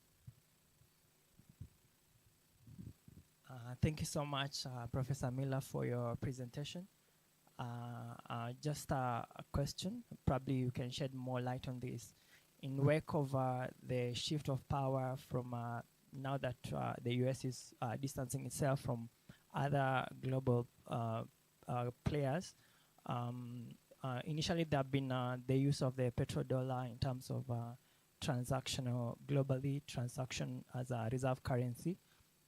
Thank you so much, Professor Miller, for your presentation. Just a question, probably you can shed more light on this. In wake of the shift of power from now that the US is distancing itself from other global players, initially there have been the use of the petrodollar in terms of transactional, globally transaction as a reserve currency.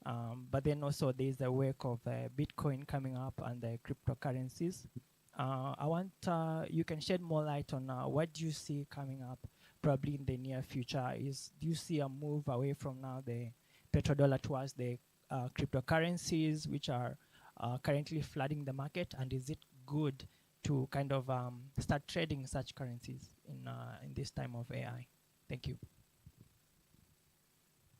But then also there's the wake of Bitcoin coming up and the cryptocurrencies. I want you can shed more light on what do you see coming up probably in the near future. Do you see a move away from now the petrodollar towards the cryptocurrencies, which are currently flooding the market? And is it good to kind of start trading such currencies in this time of AI? Thank you.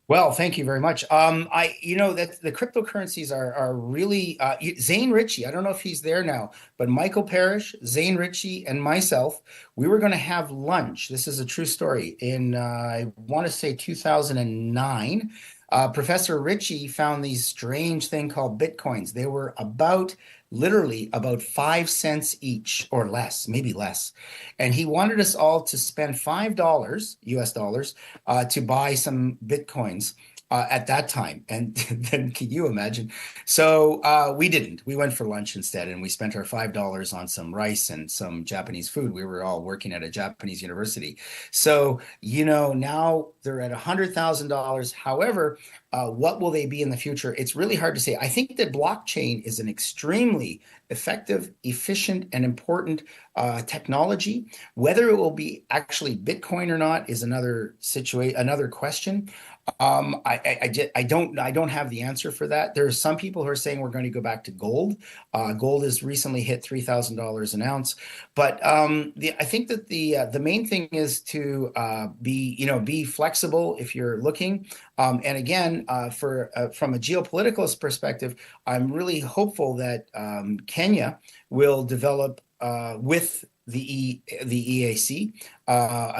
Well, thank you very much. That the cryptocurrencies are really Zane Ritchie. I don't know if he's there now, but Michael Parrish, Zane Ritchie, and myself, we were going to have lunch. This is a true story. In I want to say 2009, Professor Ritchie found these strange thing called Bitcoins. They were literally about 5 cents each or less, maybe less. And he wanted us all to spend $5 US dollars to buy some Bitcoins at that time. And then can you imagine? So we didn't. We went for lunch instead, and we spent our $5 on some rice and some Japanese food. We were all working at a Japanese university. So, now they're at $100,000. However, what will they be in the future? It's really hard to say. I think that blockchain is an extremely effective, efficient, and important technology. Whether it will be actually Bitcoin or not is another question. I don't have the answer for that. There are some people who are saying we're going to go back to gold. Gold has recently hit $3,000 an ounce. But I think that the main thing is to be flexible if you're looking. And again, from a geopolitical perspective, I'm really hopeful that Kenya will develop with the EAC,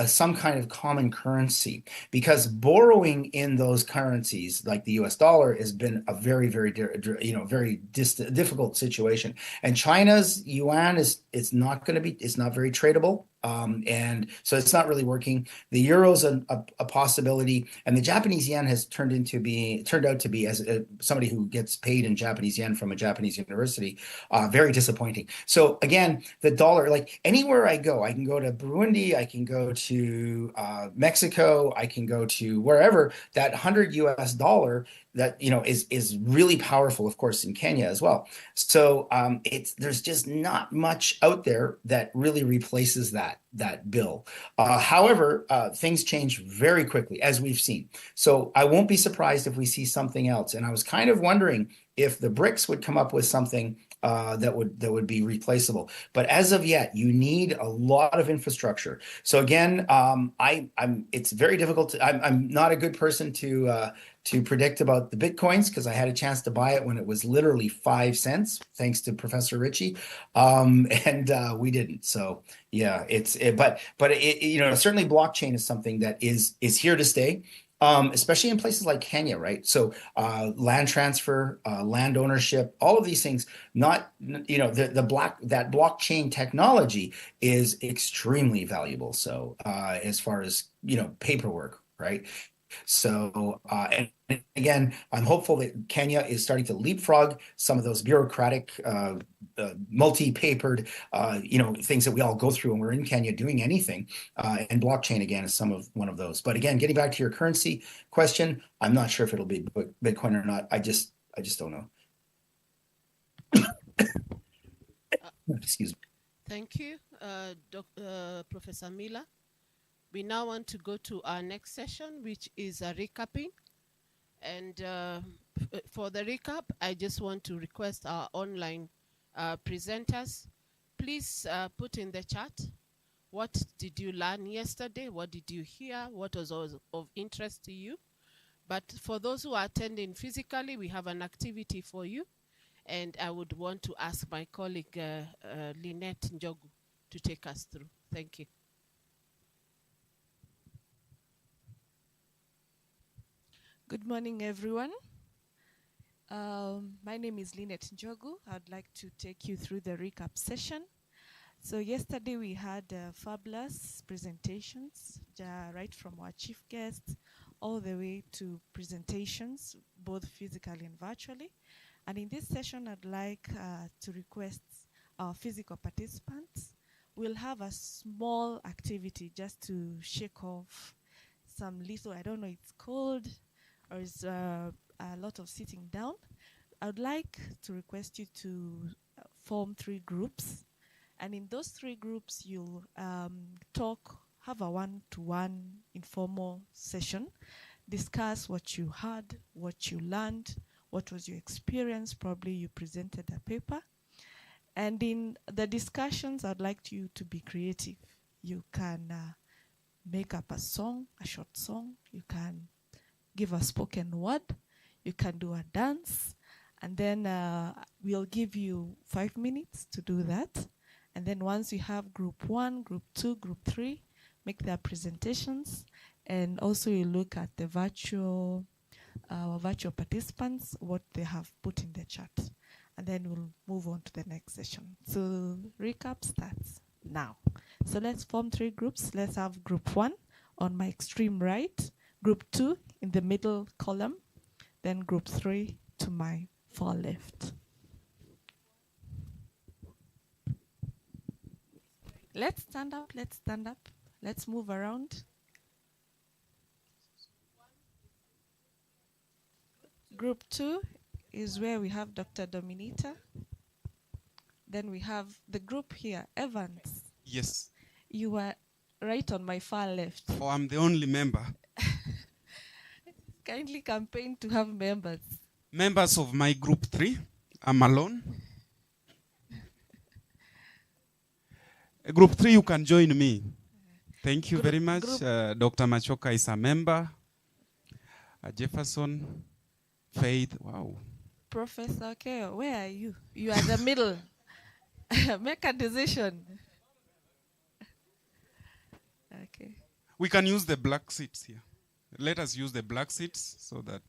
some kind of common currency, because borrowing in those currencies, like the US dollar, has been a very, very, very difficult situation. And China's yuan it's not very tradable. And so it's not really working. The euro's a possibility, and the Japanese yen has turned out to be, as somebody who gets paid in Japanese yen from a Japanese university, very disappointing. So again, the dollar, like anywhere I go, I can go to Burundi, I can go to Mexico, I can go to wherever. That $100 US that is really powerful, of course, in Kenya as well. So there's just not much out there that really replaces that bill. However, things change very quickly, as we've seen. So I won't be surprised if we see something else. And I was kind of wondering if the BRICS would come up with something that would be replaceable. But as of yet, you need a lot of infrastructure. So again, it's very difficult. I'm not a good person to predict about the Bitcoins, because I had a chance to buy it when it was literally 5 cents, thanks to Professor Ritchie, and we didn't. So yeah, but certainly blockchain is something that is here to stay. Especially in places like Kenya, right? So land transfer, land ownership, all of these things, that blockchain technology is extremely valuable. So as far as, paperwork, right? So, and again, I'm hopeful that Kenya is starting to leapfrog some of those bureaucratic, multi-papered, things that we all go through when we're in Kenya doing anything. And blockchain, again, is one of those. But again, getting back to your currency question, I'm not sure if it'll be Bitcoin or not. I just don't know. Excuse me. Thank you, Professor Miller. We now want to go to our next session, which is a recapping. And for the recap, I just want to request our online presenters, please put in the chat, what did you learn yesterday? What did you hear? What was of interest to you? But for those who are attending physically, we have an activity for you. And I would want to ask my colleague, Lynette Njogu, to take us through. Thank you. Good morning, everyone. My name is Lynette Njogu. I'd like to take you through the recap session. So yesterday we had fabulous presentations, right from our chief guests all the way to presentations, both physically and virtually. And in this session, I'd like to request our physical participants. We'll have a small activity just to shake off some little, I don't know, it's cold, or is a lot of sitting down. I would like to request you to form 3 groups. And in those 3 groups, you'll talk, have a one-to-one informal session, discuss what you heard, what you learned, what was your experience. Probably you presented a paper. And in the discussions, I'd like you to be creative. You can make up a song, a short song. You can give a spoken word, you can do a dance, and then we'll give you 5 minutes to do that. And then once you have group 1, group 2, group 3, make their presentations, and also you look at the virtual participants, what they have put in the chat, and then we'll move on to the next session. So recap starts now. So let's form 3 groups. Let's have group 1 on my extreme right, group 2 in the middle column, then group 3 to my far left. Let's stand up, let's move around. Group 2 is where we have Dr. Dominita. Then we have the group here, Evans. Yes. You are right on my far left. Oh, I'm the only member. Kindly campaign to have members. Members of my group 3, I'm alone. Group 3, you can join me. Thank you very much. Dr. Machoka is a member. Jefferson, Faith, wow. Professor Keo, where are you? You are the middle. Make a decision. We can use the black seats here. Let us use the black seats so that...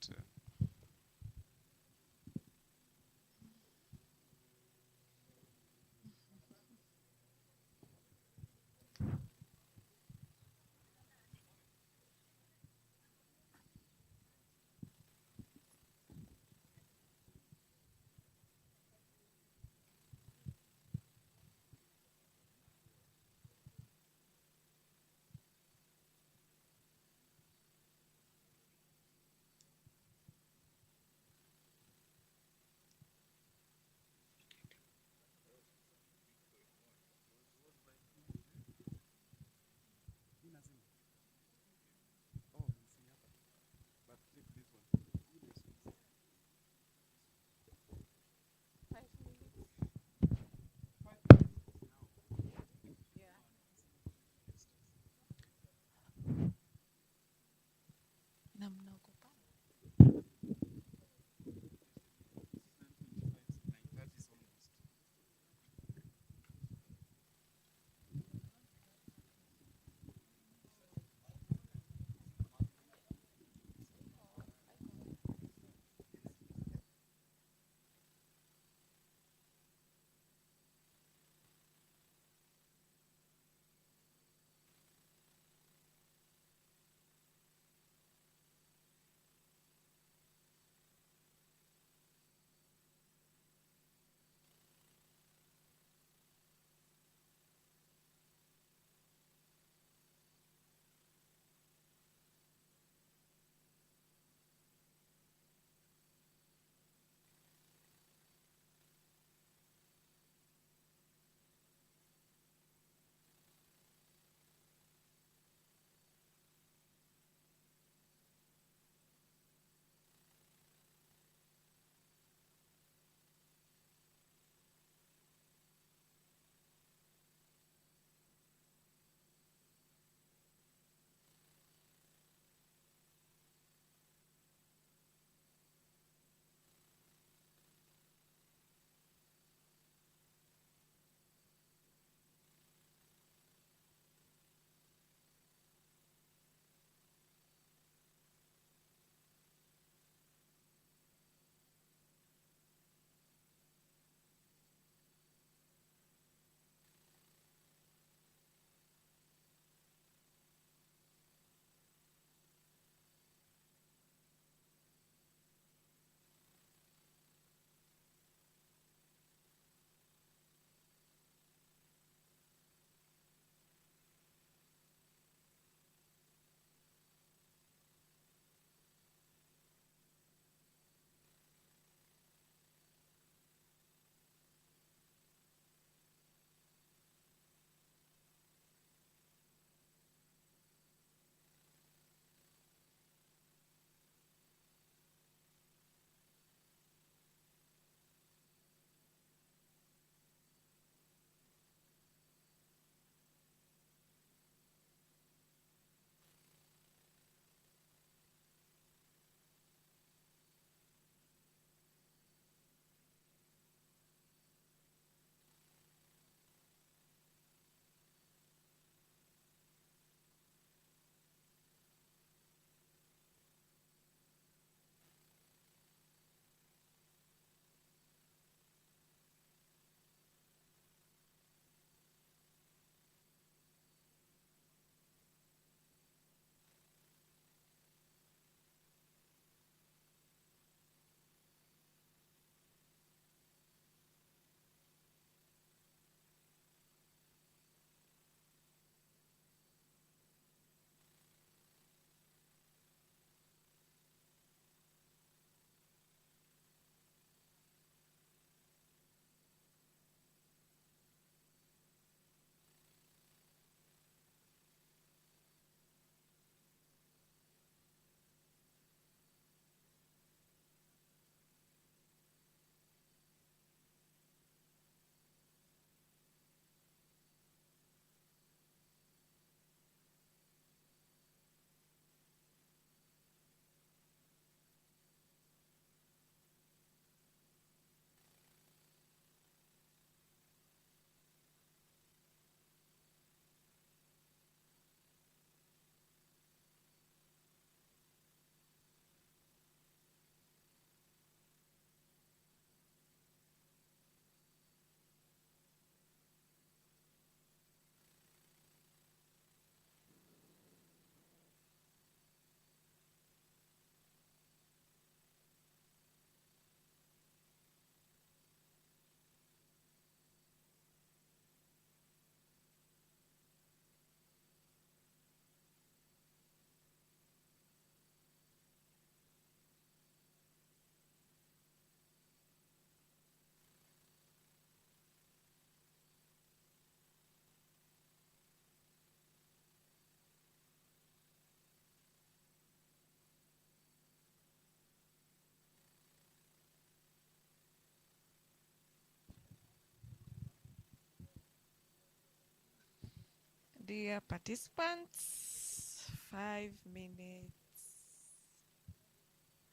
Dear participants, 5 minutes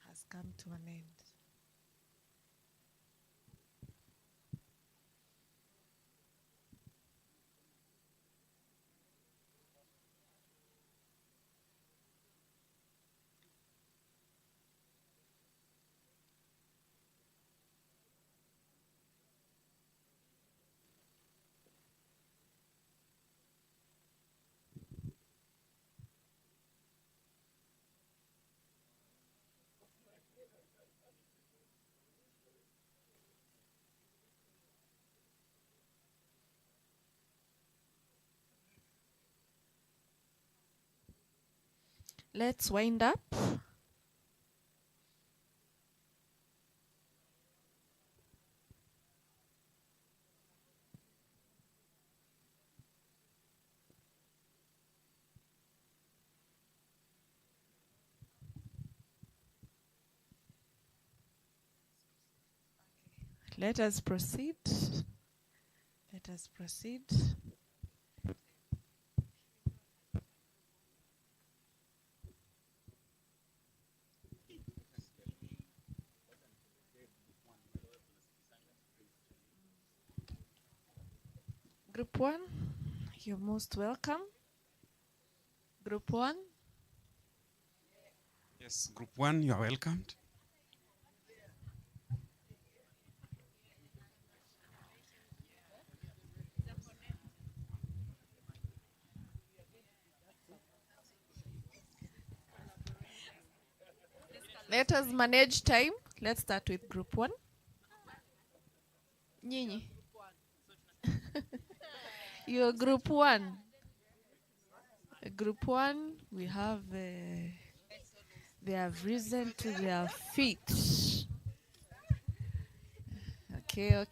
has come to an end. Let's wind up. Let us proceed. Let us proceed. Group 1, you're most welcome. Group 1. Yes, Group 1, you are welcomed. Let us manage time. Let's start with Group 1. Nyinyi. You're Group 1. Group 1, we have, they have risen to their feet. Okay.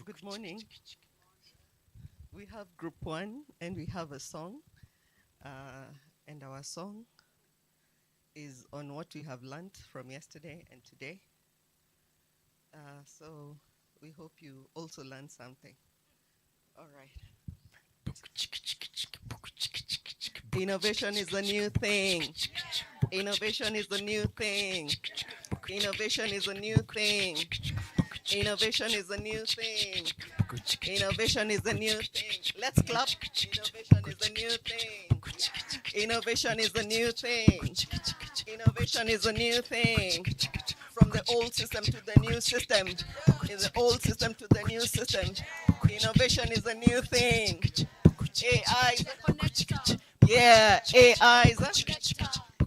Good morning. We have Group 1 and we have a song, and our song is on what we have learned from yesterday and today. So we hope you also learn something. All right. Innovation is a new thing. Innovation is a new thing. Innovation is a new thing. Innovation is a new thing. Innovation is a new thing. Let's clap. Innovation is a new thing. Innovation is a new thing. Innovation is a new thing. From the old system to the new system. In the old system to the new system. Innovation is a new thing. AI. Yeah, AI.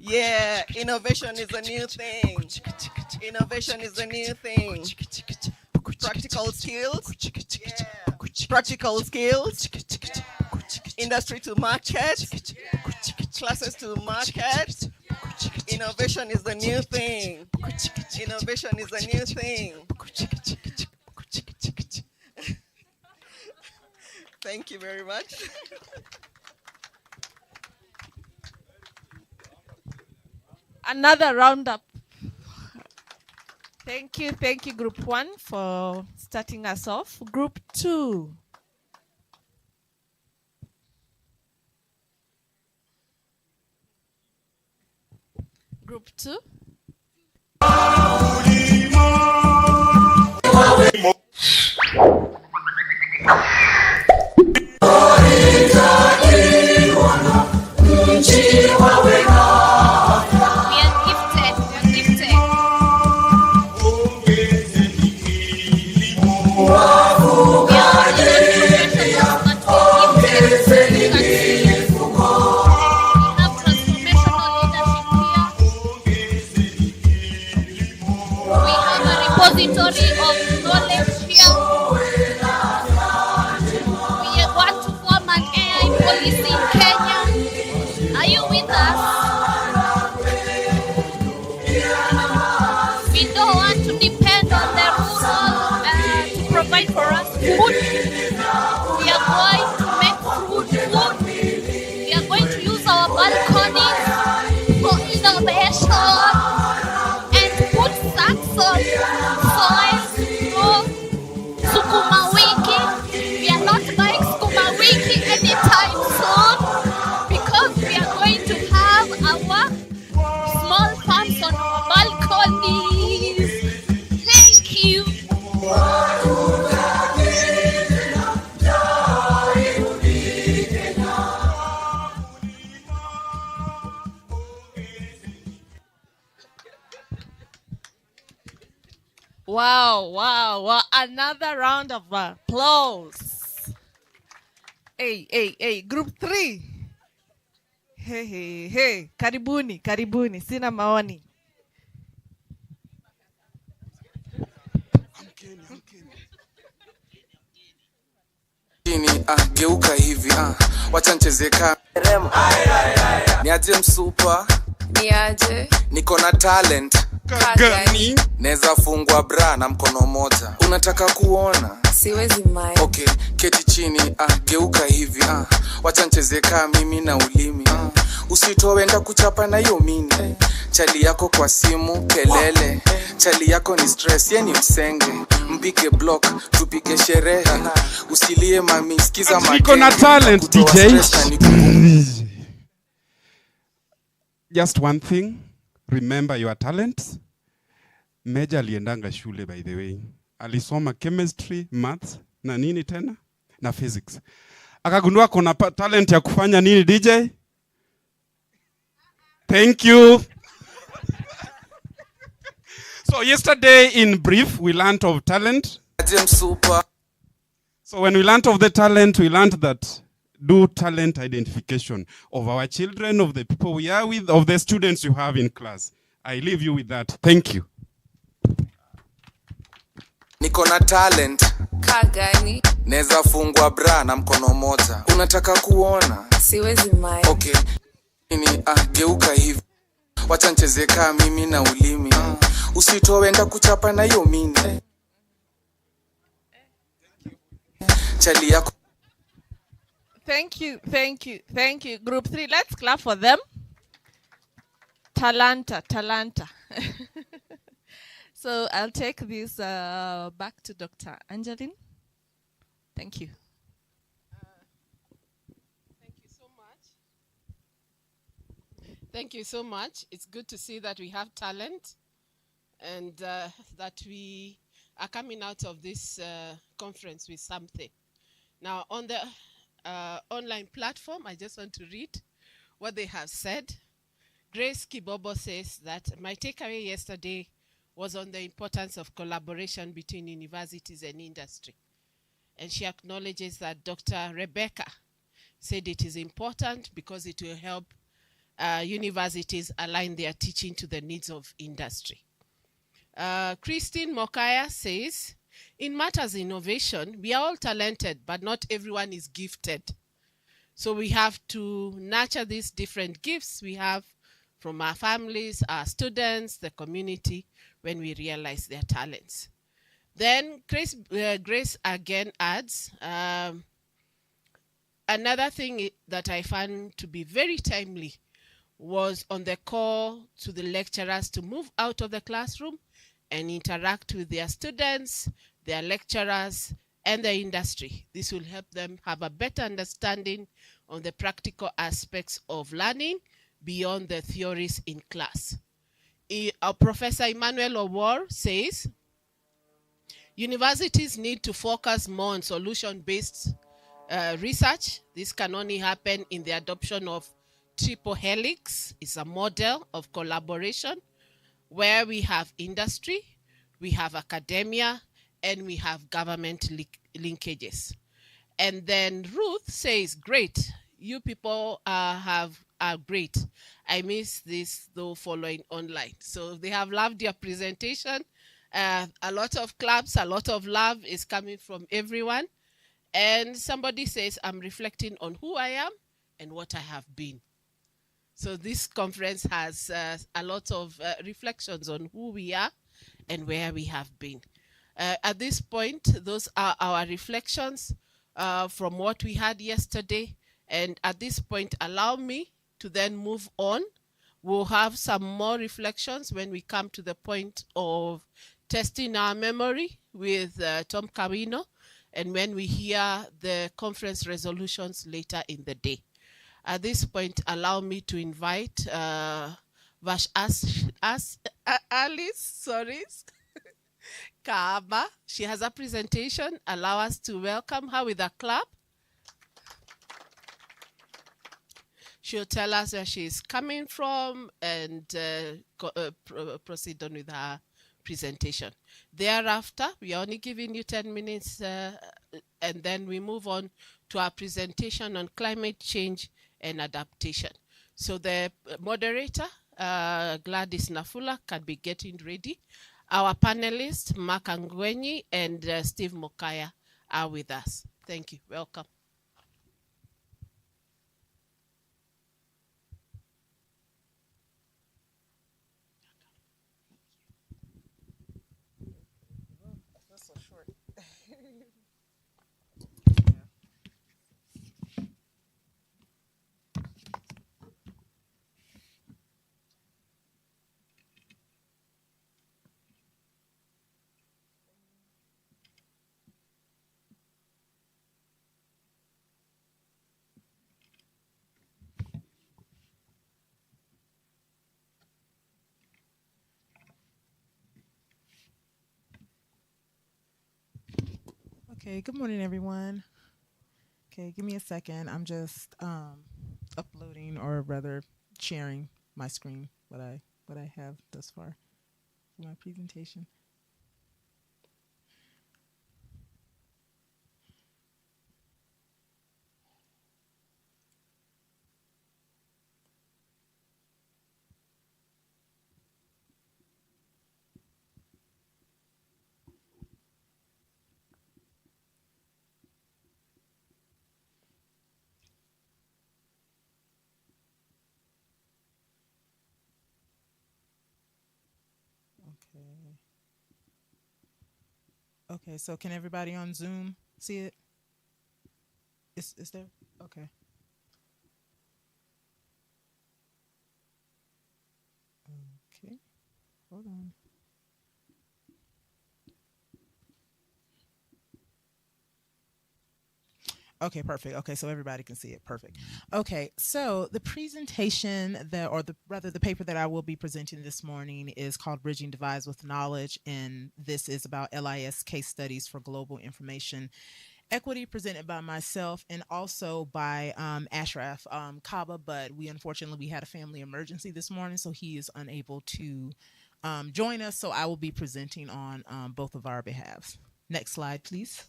Yeah, innovation is a new thing. Innovation is a new thing. Practical skills. Yeah. Practical skills. Industry to market. Classes to market. Innovation is a new thing. Innovation is a new thing. Thank you very much. Another roundup. Thank you, Group 1, for starting us off. Group 2. Group 2. repository of knowledge here. We want to form an AI policy in Kenya. Are you with us? We don't want to depend on the rural to provide for us food. We are going to make food. We are going to use our balconies for innovation and put sacks of soil for Sukuma Wiki. We are not buying Sukuma Wiki anytime soon because we are going to have our small farms on our balconies. Thank you. Wow, wow, wow. Another round of applause. Hey, group 3. Hey. Karibuni. Sina maoni. Geuka hivi wacha nicheze niaje msupa Niaje. niko na talent Gani? Neza fungwa bra na mkono moja. Unataka kuona? Siwezi mai. Okay, keti chini geuka hivi wacha nicheze mimi na ulimi usitoe enda kuchapa na hiyo mini. Chali yako kwa simu kelele. Chali yako ni stress yeni msenge. Mpike block tupike sherehe. Usilie mami sikiza mageni. Niko na talent DJ. Just one thing, remember your talents. Meja aliendanga shule by the way. Alisoma chemistry, maths na nini tena? Na physics. Akagundua kuna talent ya kufanya nini DJ? Thank you. So yesterday in brief we learned of talent. So when we learned of the talent, we learned that do talent identification of our children, of the people we are with, of the students you have in class. I leave you with that. Thank you. Niko na talent. Kagani? Neza fungwa bra na mkono moja. Unataka kuona? Siwezi mai. Okay. Geuka hivi. Wacha nicheze mimi na ulimi. Usitoe enda kuchapa na hiyo mini. Chali yako. Thank you. Group 3, let's clap for them. Talanta. So I'll take this back to Dr. Angeline. Thank you. Thank you so much. It's good to see that we have talent and that we are coming out of this conference with something. Now, on the online platform, I just want to read what they have said. Grace Kibobo says that my takeaway yesterday was on the importance of collaboration between universities and industry. And she acknowledges that Dr. Rebecca said it is important because it will help universities align their teaching to the needs of industry. Christine Mokaya says, in matters innovation, we are all talented, but not everyone is gifted. So we have to nurture these different gifts we have from our families, our students, the community, when we realize their talents. Then Grace again adds, another thing that I found to be very timely was on the call to the lecturers to move out of the classroom and interact with their students, their lecturers, and the industry. This will help them have a better understanding on the practical aspects of learning beyond the theories in class. Professor Emmanuel Owor says, universities need to focus more on solution-based research. This can only happen in the adoption of triple helix. It's a model of collaboration where we have industry, we have academia, and we have government linkages. And then Ruth says, great, you people are great. I miss this though following online. So they have loved your presentation A lot of claps, a lot of love is coming from everyone. And somebody says, I'm reflecting on who I am and what I have been. So this conference has a lot of reflections on who we are and where we have been. At this point, those are our reflections from what we had yesterday. And at this point, allow me to then move on. We'll have some more reflections when we come to the point of testing our memory with Tom Kawino, and when we hear the conference resolutions later in the day. At this point, allow me to invite Alice Kaaba. She has a presentation. Allow us to welcome her with a clap. She'll tell us where she's coming from and proceed on with her presentation. Thereafter, we are only giving you 10 minutes and then we move on to our presentation on climate change and adaptation. So the moderator, Gladys Nafula, can be getting ready. Our panelists, Mark Angwenyi and Steve Mokaya, are with us. Thank you. Welcome. Okay, good morning, everyone. Okay, give me a second. I'm just uploading, or rather sharing my screen, what I have thus far for my presentation. Okay, so can everybody on Zoom see it? Is there? Okay. Okay, hold on. Okay, perfect. Okay, so everybody can see it. Perfect. Okay, so the presentation the paper that I will be presenting this morning is called Bridging Divides with Knowledge, and this is about LIS case studies for global information equity, presented by myself and also by Ashraf Kaba, but we had a family emergency this morning, so he is unable to join us, so I will be presenting on both of our behalves. Next slide, please.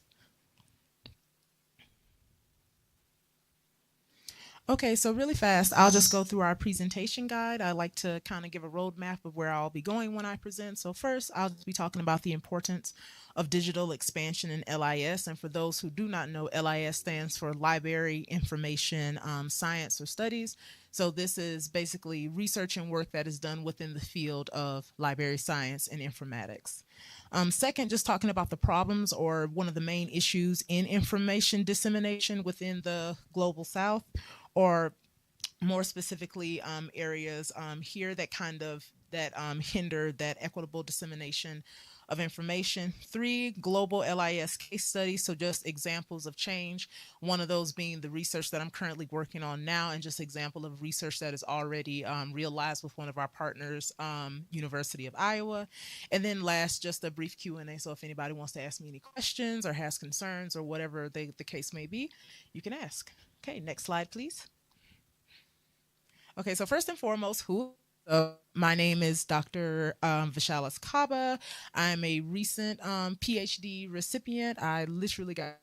Okay, so really fast, I'll just go through our presentation guide. I like to kind of give a roadmap of where I'll be going when I present. So first, I'll be talking about the importance of digital expansion in LIS. And for those who do not know, LIS stands for Library Information Science or Studies. So this is basically research and work that is done within the field of library science and informatics. Second, just talking about the problems or one of the main issues in information dissemination within the Global South, or more specifically areas here that hinder that equitable dissemination of information. 3, global LIS case studies, so just examples of change. One of those being the research that I'm currently working on now, and just example of research that is already realized with one of our partners, University of Iowa. And then last, just a brief Q&A, so if anybody wants to ask me any questions or has concerns or whatever the case may be, you can ask. Okay, next slide, please. Okay, so first and foremost, my name is Dr. Vishalas Kaba. I'm a recent PhD recipient. I literally got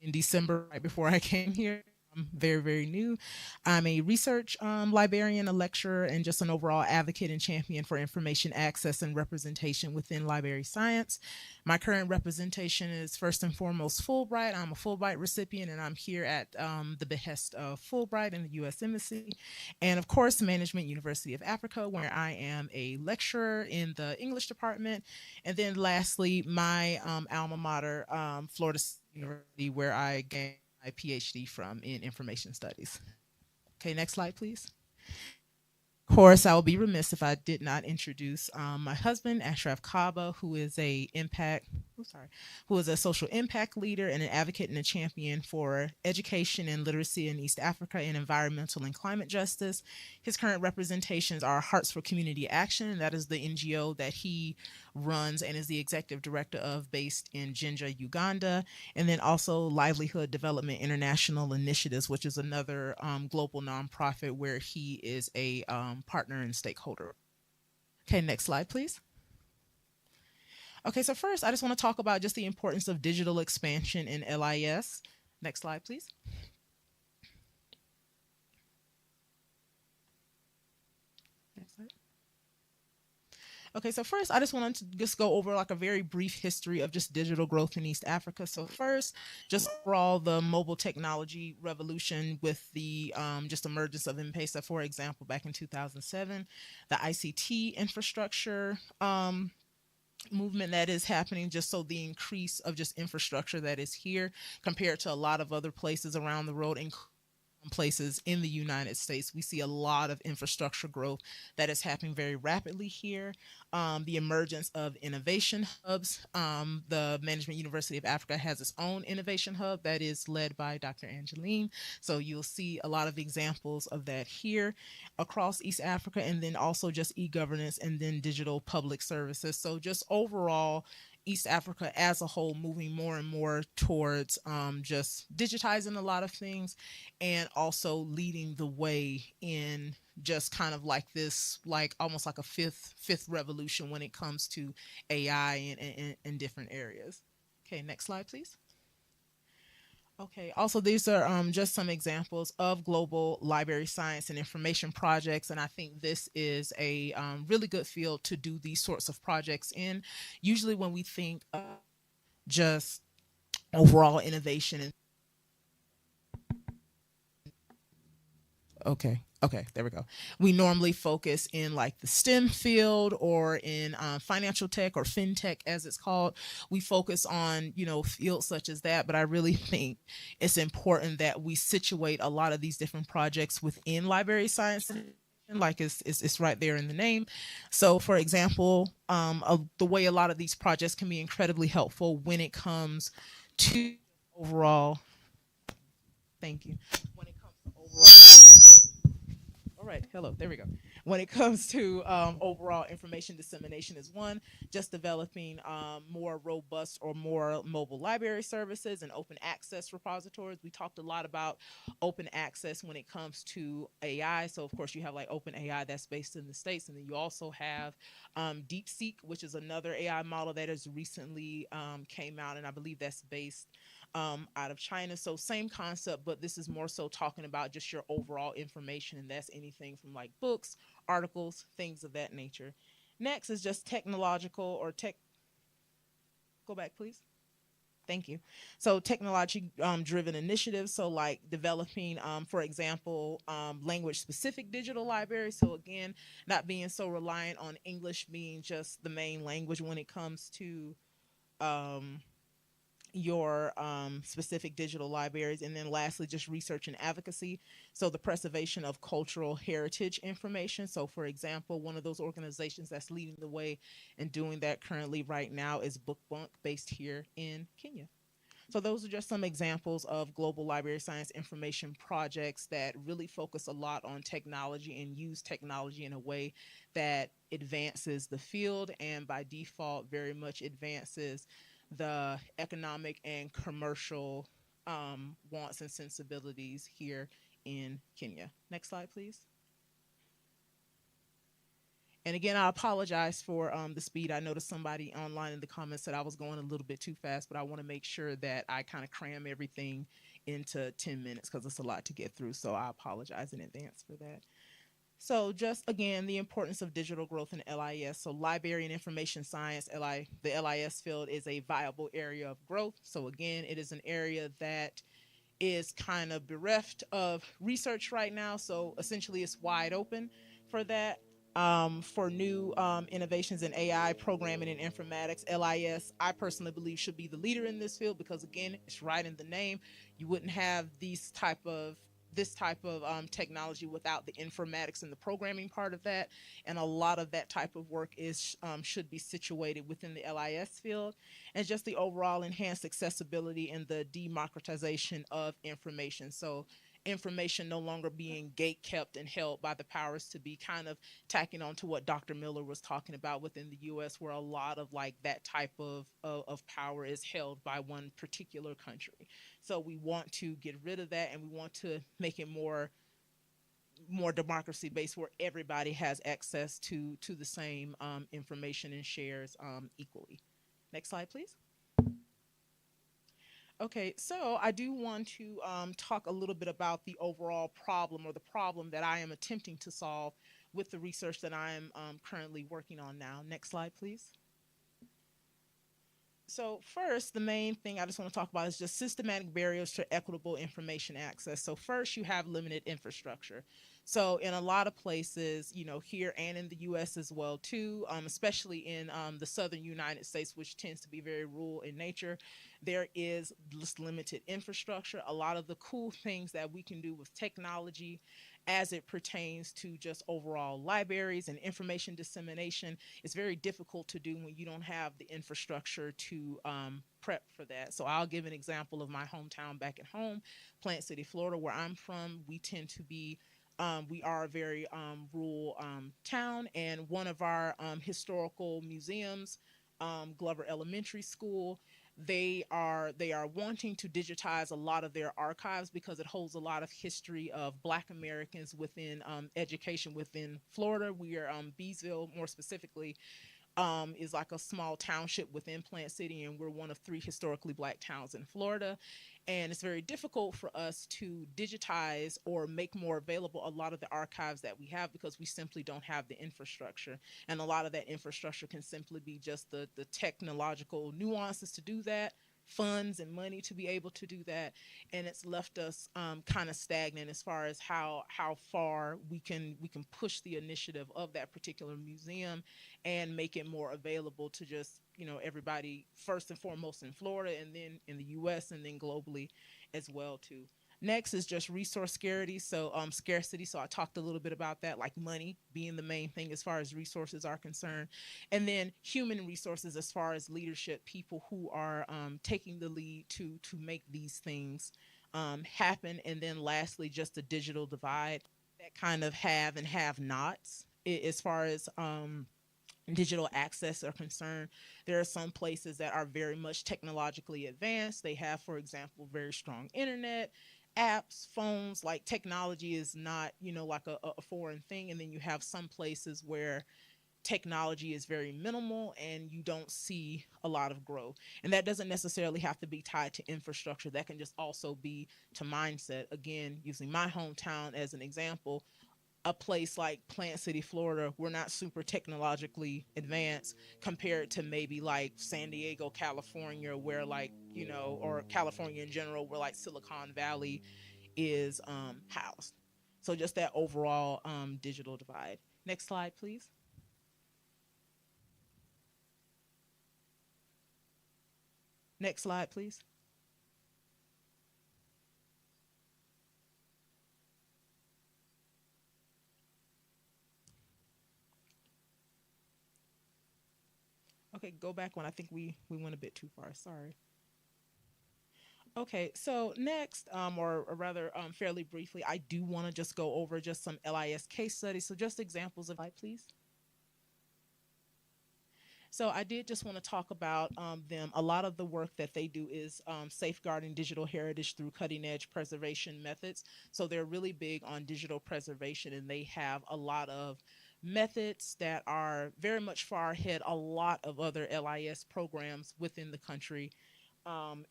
in December, right before I came here. very, very new. I'm a research librarian, a lecturer, and just an overall advocate and champion for information access and representation within library science. My current representation is first and foremost Fulbright. I'm a Fulbright recipient, and I'm here at the behest of Fulbright and the U.S. Embassy. And of course, Management University of Africa, where I am a lecturer in the English department. And then lastly, my alma mater, Florida State University, where I gained my PhD from in information studies. Okay, next slide, please. Of course, I will be remiss if I did not introduce my husband, Ashraf Kaba, who is a social impact leader and an advocate and a champion for education and literacy in East Africa and environmental and climate justice. His current representations are Hearts for Community Action. That is the NGO that he runs and is the executive director of, based in Jinja, Uganda. And then also Livelihood Development International Initiatives, which is another global nonprofit where he is a partner and stakeholder. Okay, next slide, please. Okay, so first, I just want to talk about just the importance of digital expansion in LIS. Next slide, please. Next slide. Okay, so first, I just wanted to just go over like a very brief history of just digital growth in East Africa. So first, just overall the mobile technology revolution with the just emergence of M-Pesa, for example, back in 2007, the ICT infrastructure movement that is happening, just so the increase of just infrastructure that is here compared to a lot of other places around the world, including places in the United States. We see a lot of infrastructure growth that is happening very rapidly here. The emergence of innovation hubs. The Management University of Africa has its own innovation hub that is led by Dr. Angeline. So you'll see a lot of examples of that here across East Africa, and then also just e-governance and then digital public services. So just overall, East Africa as a whole moving more and more towards just digitizing a lot of things, and also leading the way in just kind of like this, like almost like a fifth revolution when it comes to AI in different areas. Okay, next slide, please. Okay, also these are just some examples of global library science and information projects, and I think this is a really good field to do these sorts of projects in. Usually when we think of just overall innovation and Okay, there we go. We normally focus in like the STEM field or in financial tech or fintech as it's called. We focus on, you know, fields such as that, but I really think it's important that we situate a lot of these different projects within library science, like it's right there in the name. So for example, the way a lot of these projects can be incredibly helpful when it comes to overall, thank you, when it comes to overall, all right, hello, there we go. When it comes to overall information dissemination is one, just developing more robust or more mobile library services and open access repositories. We talked a lot about open access when it comes to AI. So of course you have like OpenAI that's based in the States, and then you also have DeepSeek, which is another AI model that has recently came out, and I believe that's based out of China. So same concept, but this is more so talking about just your overall information, and that's anything from like books, articles, things of that nature. Next is just technological or go back please. Thank you. So technology driven initiatives, so like developing, for example, language specific digital libraries. So again, not being so reliant on English being just the main language when it comes to your specific digital libraries. And then lastly, just research and advocacy. So the preservation of cultural heritage information. So for example, one of those organizations that's leading the way and doing that currently right now is BookBunk, based here in Kenya. So those are just some examples of global library science information projects that really focus a lot on technology and use technology in a way that advances the field, and by default very much advances the economic and commercial wants and sensibilities here in Kenya. Next slide, please. And again, I apologize for the speed. I noticed somebody online in the comments said I was going a little bit too fast, but I want to make sure that I kind of cram everything into 10 minutes because it's a lot to get through. So I apologize in advance for that. So just again, the importance of digital growth in LIS. So library and information science, the LIS field is a viable area of growth. So again, it is an area that is kind of bereft of research right now. So essentially it's wide open for that. For new innovations in AI, programming, and informatics, LIS, I personally believe, should be the leader in this field because, again, it's right in the name. You wouldn't have this type of technology without the informatics and the programming part of that. And a lot of that type of work is should be situated within the LIS field. And just the overall enhanced accessibility and the democratization of information. So information no longer being gate kept and held by the powers to be, kind of tacking on to what Dr. Miller was talking about within the US, where a lot of like that type of power is held by one particular country. So we want to get rid of that, and we want to make it more democracy based, where everybody has access to the same information and shares equally. Next slide, please. Okay, so I do want to talk a little bit about the overall problem, or the problem that I am attempting to solve with the research that I am currently working on now. Next slide, please. So first, the main thing I just want to talk about is just systematic barriers to equitable information access. So first, you have limited infrastructure. So in a lot of places, you know, here and in the US as well too, especially in the southern United States, which tends to be very rural in nature, there is just limited infrastructure. A lot of the cool things that we can do with technology as it pertains to just overall libraries and information dissemination is very difficult to do when you don't have the infrastructure to prep for that. So I'll give an example of my hometown back at home, Plant City, Florida, where I'm from. We tend to be we are a very rural town, and one of our historical museums, Glover Elementary School, they are wanting to digitize a lot of their archives because it holds a lot of history of Black Americans within education within Florida. We are Beesville, more specifically, is like a small township within Plant City, and we're one of 3 historically Black towns in Florida. And it's very difficult for us to digitize or make more available a lot of the archives that we have because we simply don't have the infrastructure. And a lot of that infrastructure can simply be just the technological nuances to do that, funds and money to be able to do that, and it's left us kind of stagnant as far as how far we can push the initiative of that particular museum and make it more available to just, you know, everybody, first and foremost in Florida, and then in the US, and then globally as well too. Next is just resource scarcity. So scarcity. So I talked a little bit about that, like money being the main thing as far as resources are concerned. And then human resources as far as leadership, people who are taking the lead to make these things happen. And then lastly, just the digital divide, that kind of have and have nots as far as digital access are concerned. There are some places that are very much technologically advanced. They have, for example, very strong internet, apps, phones. Like technology is not, you know, like a foreign thing. And then you have some places where technology is very minimal and you don't see a lot of growth. And that doesn't necessarily have to be tied to infrastructure. That can just also be to mindset. Again, using my hometown as an example, a place like Plant City, Florida, we're not super technologically advanced compared to maybe like San Diego, California, where like, you know, or California in general, where like Silicon Valley is housed. So just that overall digital divide. Next slide, please. Next slide, please. Okay, go back one. I think we went a bit too far. Sorry. Okay, so next, or rather fairly briefly, I do want to just go over just some LIS case studies. So just examples of, please. So I did just want to talk about them. A lot of the work that they do is safeguarding digital heritage through cutting edge preservation methods. So they're really big on digital preservation, and they have a lot of methods that are very much far ahead a lot of other LIS programs within the country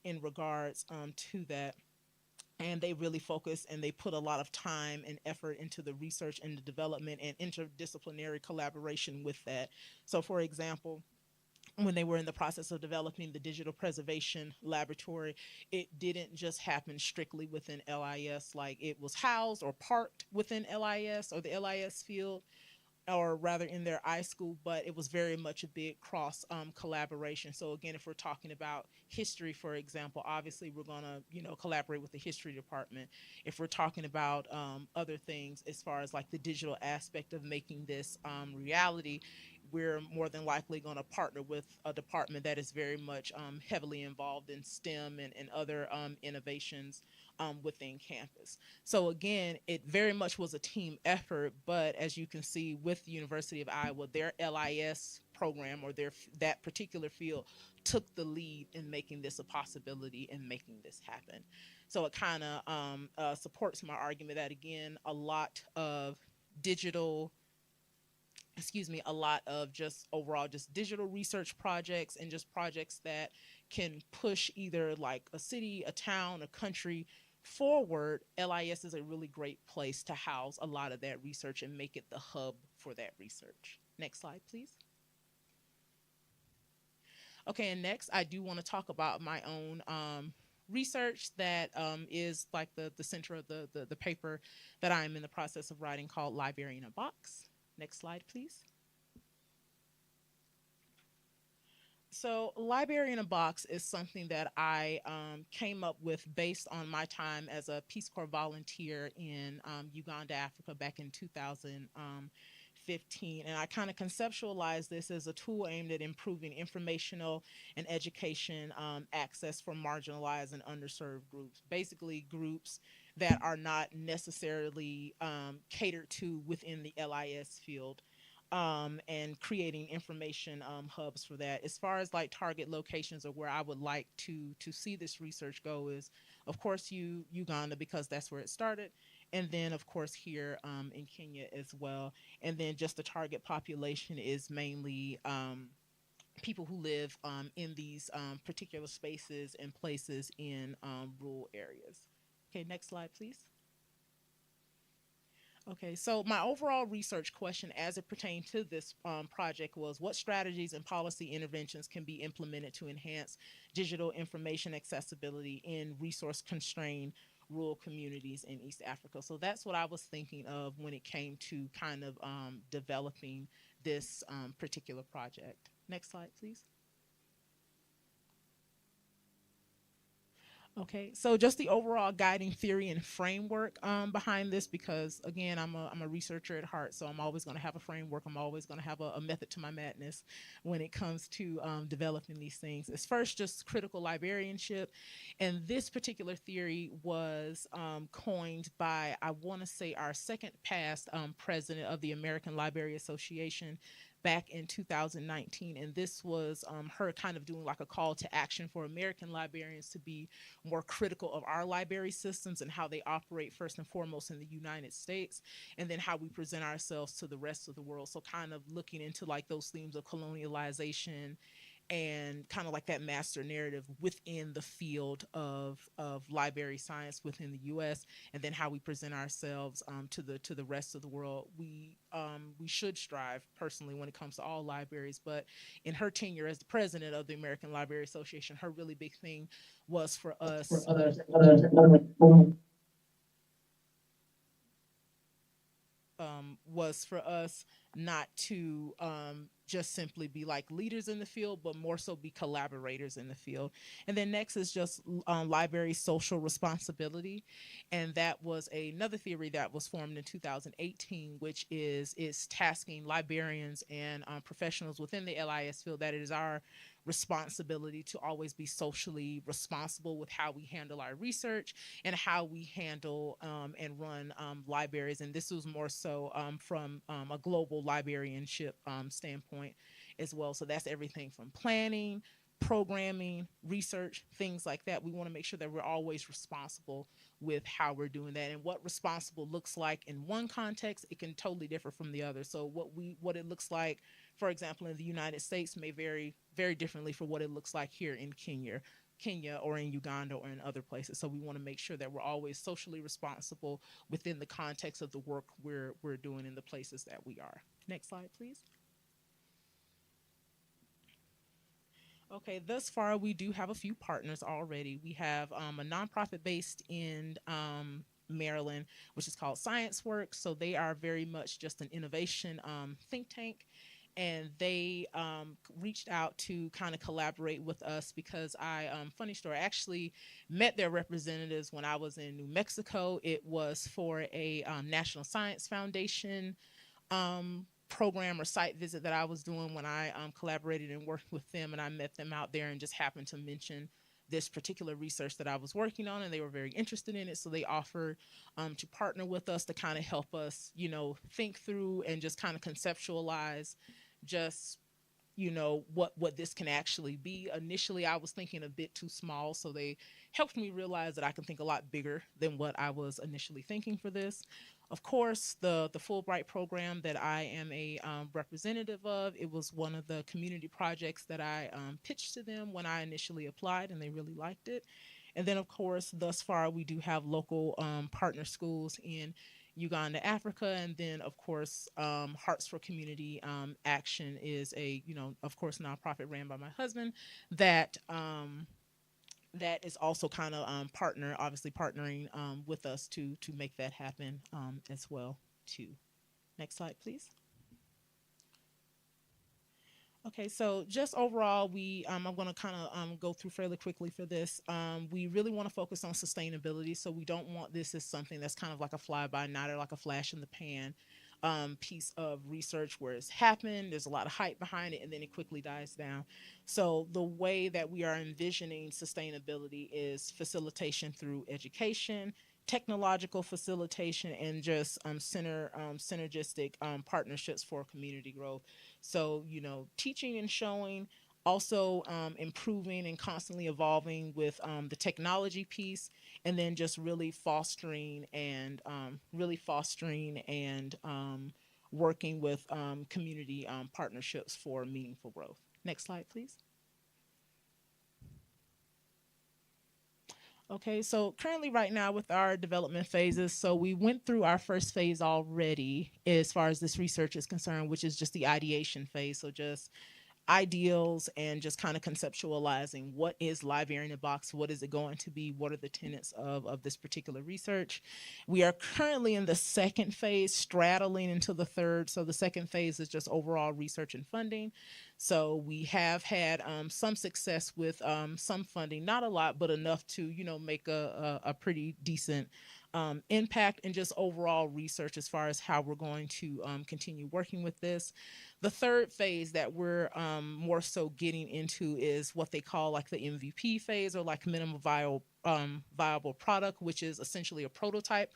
in regards to that. And they really focus and they put a lot of time and effort into the research and the development and interdisciplinary collaboration with that. So, for example, when they were in the process of developing the digital preservation laboratory, it didn't just happen strictly within LIS, like it was housed or parked within LIS or the LIS field, or rather in their iSchool, but it was very much a big cross collaboration. So again, if we're talking about history, for example, obviously we're gonna, collaborate with the history department. If we're talking about other things as far as like the digital aspect of making this reality, we're more than likely going to partner with a department that is very much heavily involved in STEM and other innovations within campus. So again, it very much was a team effort, but as you can see with the University of Iowa, their LIS program or that particular field took the lead in making this a possibility and making this happen. So it kind of supports my argument that again, a lot of just overall just digital research projects and just projects that can push either like a city, a town, a country forward. LIS is a really great place to house a lot of that research and make it the hub for that research. Next slide, please. Okay, and next I do want to talk about my own research that is like the center of the paper that I'm in the process of writing called Library in a Box. Next slide, please. So Library in a Box is something that I came up with based on my time as a Peace Corps volunteer in Uganda, Africa, back in 2015. And I kind of conceptualized this as a tool aimed at improving informational and education access for marginalized and underserved groups, basically groups that are not necessarily catered to within the LIS field. And creating information hubs for that. As far as like target locations or where I would like to see this research go is, of course, Uganda, because that's where it started, and then of course here in Kenya as well. And then just the target population is mainly people who live in these particular spaces and places in rural areas. Okay, next slide, please. Okay, so my overall research question as it pertained to this project was what strategies and policy interventions can be implemented to enhance digital information accessibility in resource-constrained rural communities in East Africa. So that's what I was thinking of when it came to kind of developing this particular project. Next slide, please. Okay, so just the overall guiding theory and framework behind this, because again, I'm a researcher at heart, so I'm always going to have a framework. I'm always going to have a method to my madness when it comes to developing these things. It's first just critical librarianship, and this particular theory was coined by, I want to say, our second past president of the American Library Association, back in 2019, and this was her kind of doing like a call to action for American librarians to be more critical of our library systems and how they operate first and foremost in the United States, and then how we present ourselves to the rest of the world. So kind of looking into like those themes of colonialization and kind of like that master narrative within the field of library science within the U.S., and then how we present ourselves to the rest of the world. We should strive personally when it comes to all libraries, but in her tenure as the president of the American Library Association, her really big thing was for us not to just simply be like leaders in the field, but more so be collaborators in the field. And then next is just library social responsibility. And that was another theory that was formed in 2018, which is tasking librarians and professionals within the LIS field that it is our responsibility to always be socially responsible with how we handle our research and how we handle and run libraries. And this was more so from a global librarianship standpoint as well. So that's everything from planning, programming, research, things like that. We want to make sure that we're always responsible with how we're doing that, and what responsible looks like in one context, it can totally differ from the other. So what it looks like, for example, in the United States may vary very differently for what it looks like here in Kenya or in Uganda or in other places. So we want to make sure that we're always socially responsible within the context of the work we're doing in the places that we are. Next slide, please. Okay, thus far we do have a few partners already. We have a nonprofit based in Maryland, which is called ScienceWorks. So they are very much just an innovation think tank. And they reached out to kind of collaborate with us because funny story, I actually met their representatives when I was in New Mexico. It was for a National Science Foundation program or site visit that I was doing when I collaborated and worked with them, and I met them out there and just happened to mention this particular research that I was working on, and they were very interested in it. So they offered to partner with us to kind of help us, think through and just kind of conceptualize just, what this can actually be. Initially, I was thinking a bit too small, so they helped me realize that I can think a lot bigger than what I was initially thinking for this. Of course, the Fulbright program that I am a representative of, it was one of the community projects that I pitched to them when I initially applied, and they really liked it. And then, of course, thus far, we do have local partner schools in Uganda, Africa, and then, of course, Hearts for Community Action is a, of course, nonprofit ran by my husband that that is also kind of obviously partnering with us to make that happen as well too. Next slide, please. Okay, so just overall, I'm going to kind of go through fairly quickly for this. We really want to focus on sustainability, so we don't want this as something that's kind of like a fly-by-night or like a flash in the pan piece of research where it's happened, there's a lot of hype behind it, and then it quickly dies down. So the way that we are envisioning sustainability is facilitation through education, technological facilitation, and just synergistic partnerships for community growth. So, teaching and showing, also improving and constantly evolving with the technology piece, and then just really fostering and working with community partnerships for meaningful growth. Next slide, please. Okay, so currently right now with our development phases, so we went through our first phase already as far as this research is concerned, which is just the ideation phase. So just ideals and just kind of conceptualizing what is Library in a Box, what is it going to be, what are the tenets of this particular research. We are currently in the second phase, straddling into the third. So the second phase is just overall research and funding. So we have had some success with some funding, not a lot, but enough to, make a pretty decent impact, and just overall research as far as how we're going to continue working with this. The third phase that we're more so getting into is what they call like the MVP phase, or like minimum viable product, which is essentially a prototype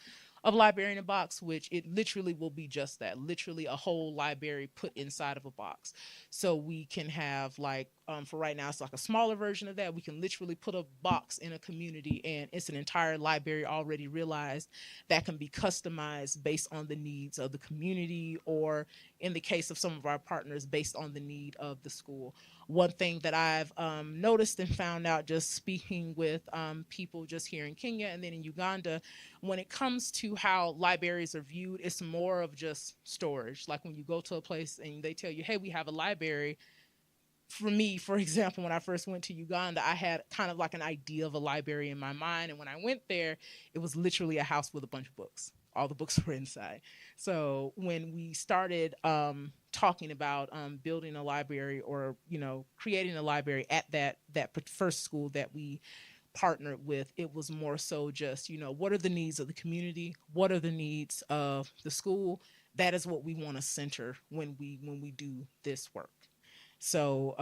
of Library in a Box, which it literally will be just that, literally a whole library put inside of a box. So we can have like, for right now, it's like a smaller version of that. We can literally put a box in a community and it's an entire library already realized that can be customized based on the needs of the community, or in the case of some of our partners, based on the need of the school. One thing that I've noticed and found out just speaking with people just here in Kenya and then in Uganda, when it comes to how libraries are viewed, it's more of just storage. Like when you go to a place and they tell you, hey, we have a library. For me, for example, when I first went to Uganda, I had kind of like an idea of a library in my mind. And when I went there, it was literally a house with a bunch of books. All the books were inside. So when we started talking about building a library, or, creating a library at that first school that we partnered with, it was more so just, what are the needs of the community? What are the needs of the school? That is what we want to center when we do this work. So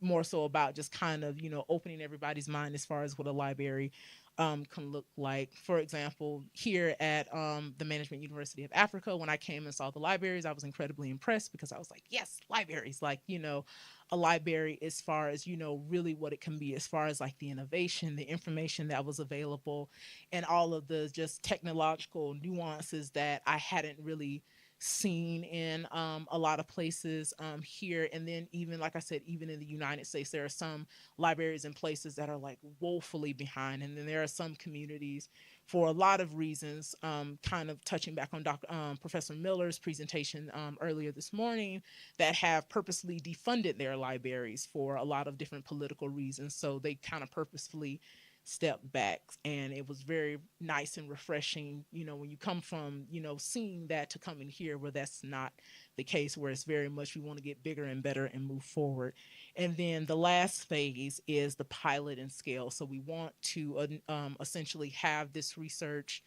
more so about just kind of, opening everybody's mind as far as what a library can look like. For example, here at the Management University of Africa, when I came and saw the libraries, I was incredibly impressed because I was like, yes, libraries, like, a library as far as, really what it can be as far as like the innovation, the information that was available, and all of the just technological nuances that I hadn't really seen in a lot of places here. And then even, like I said, even in the United States, there are some libraries and places that are like woefully behind. And then there are some communities, for a lot of reasons, kind of touching back on Professor Miller's presentation earlier this morning, that have purposely defunded their libraries for a lot of different political reasons. So they kind of purposefully step back, and it was very nice and refreshing, when you come from, seeing that, to come in here where that's not the case, where it's very much we want to get bigger and better and move forward. And then the last phase is the pilot and scale. So we want to essentially have this research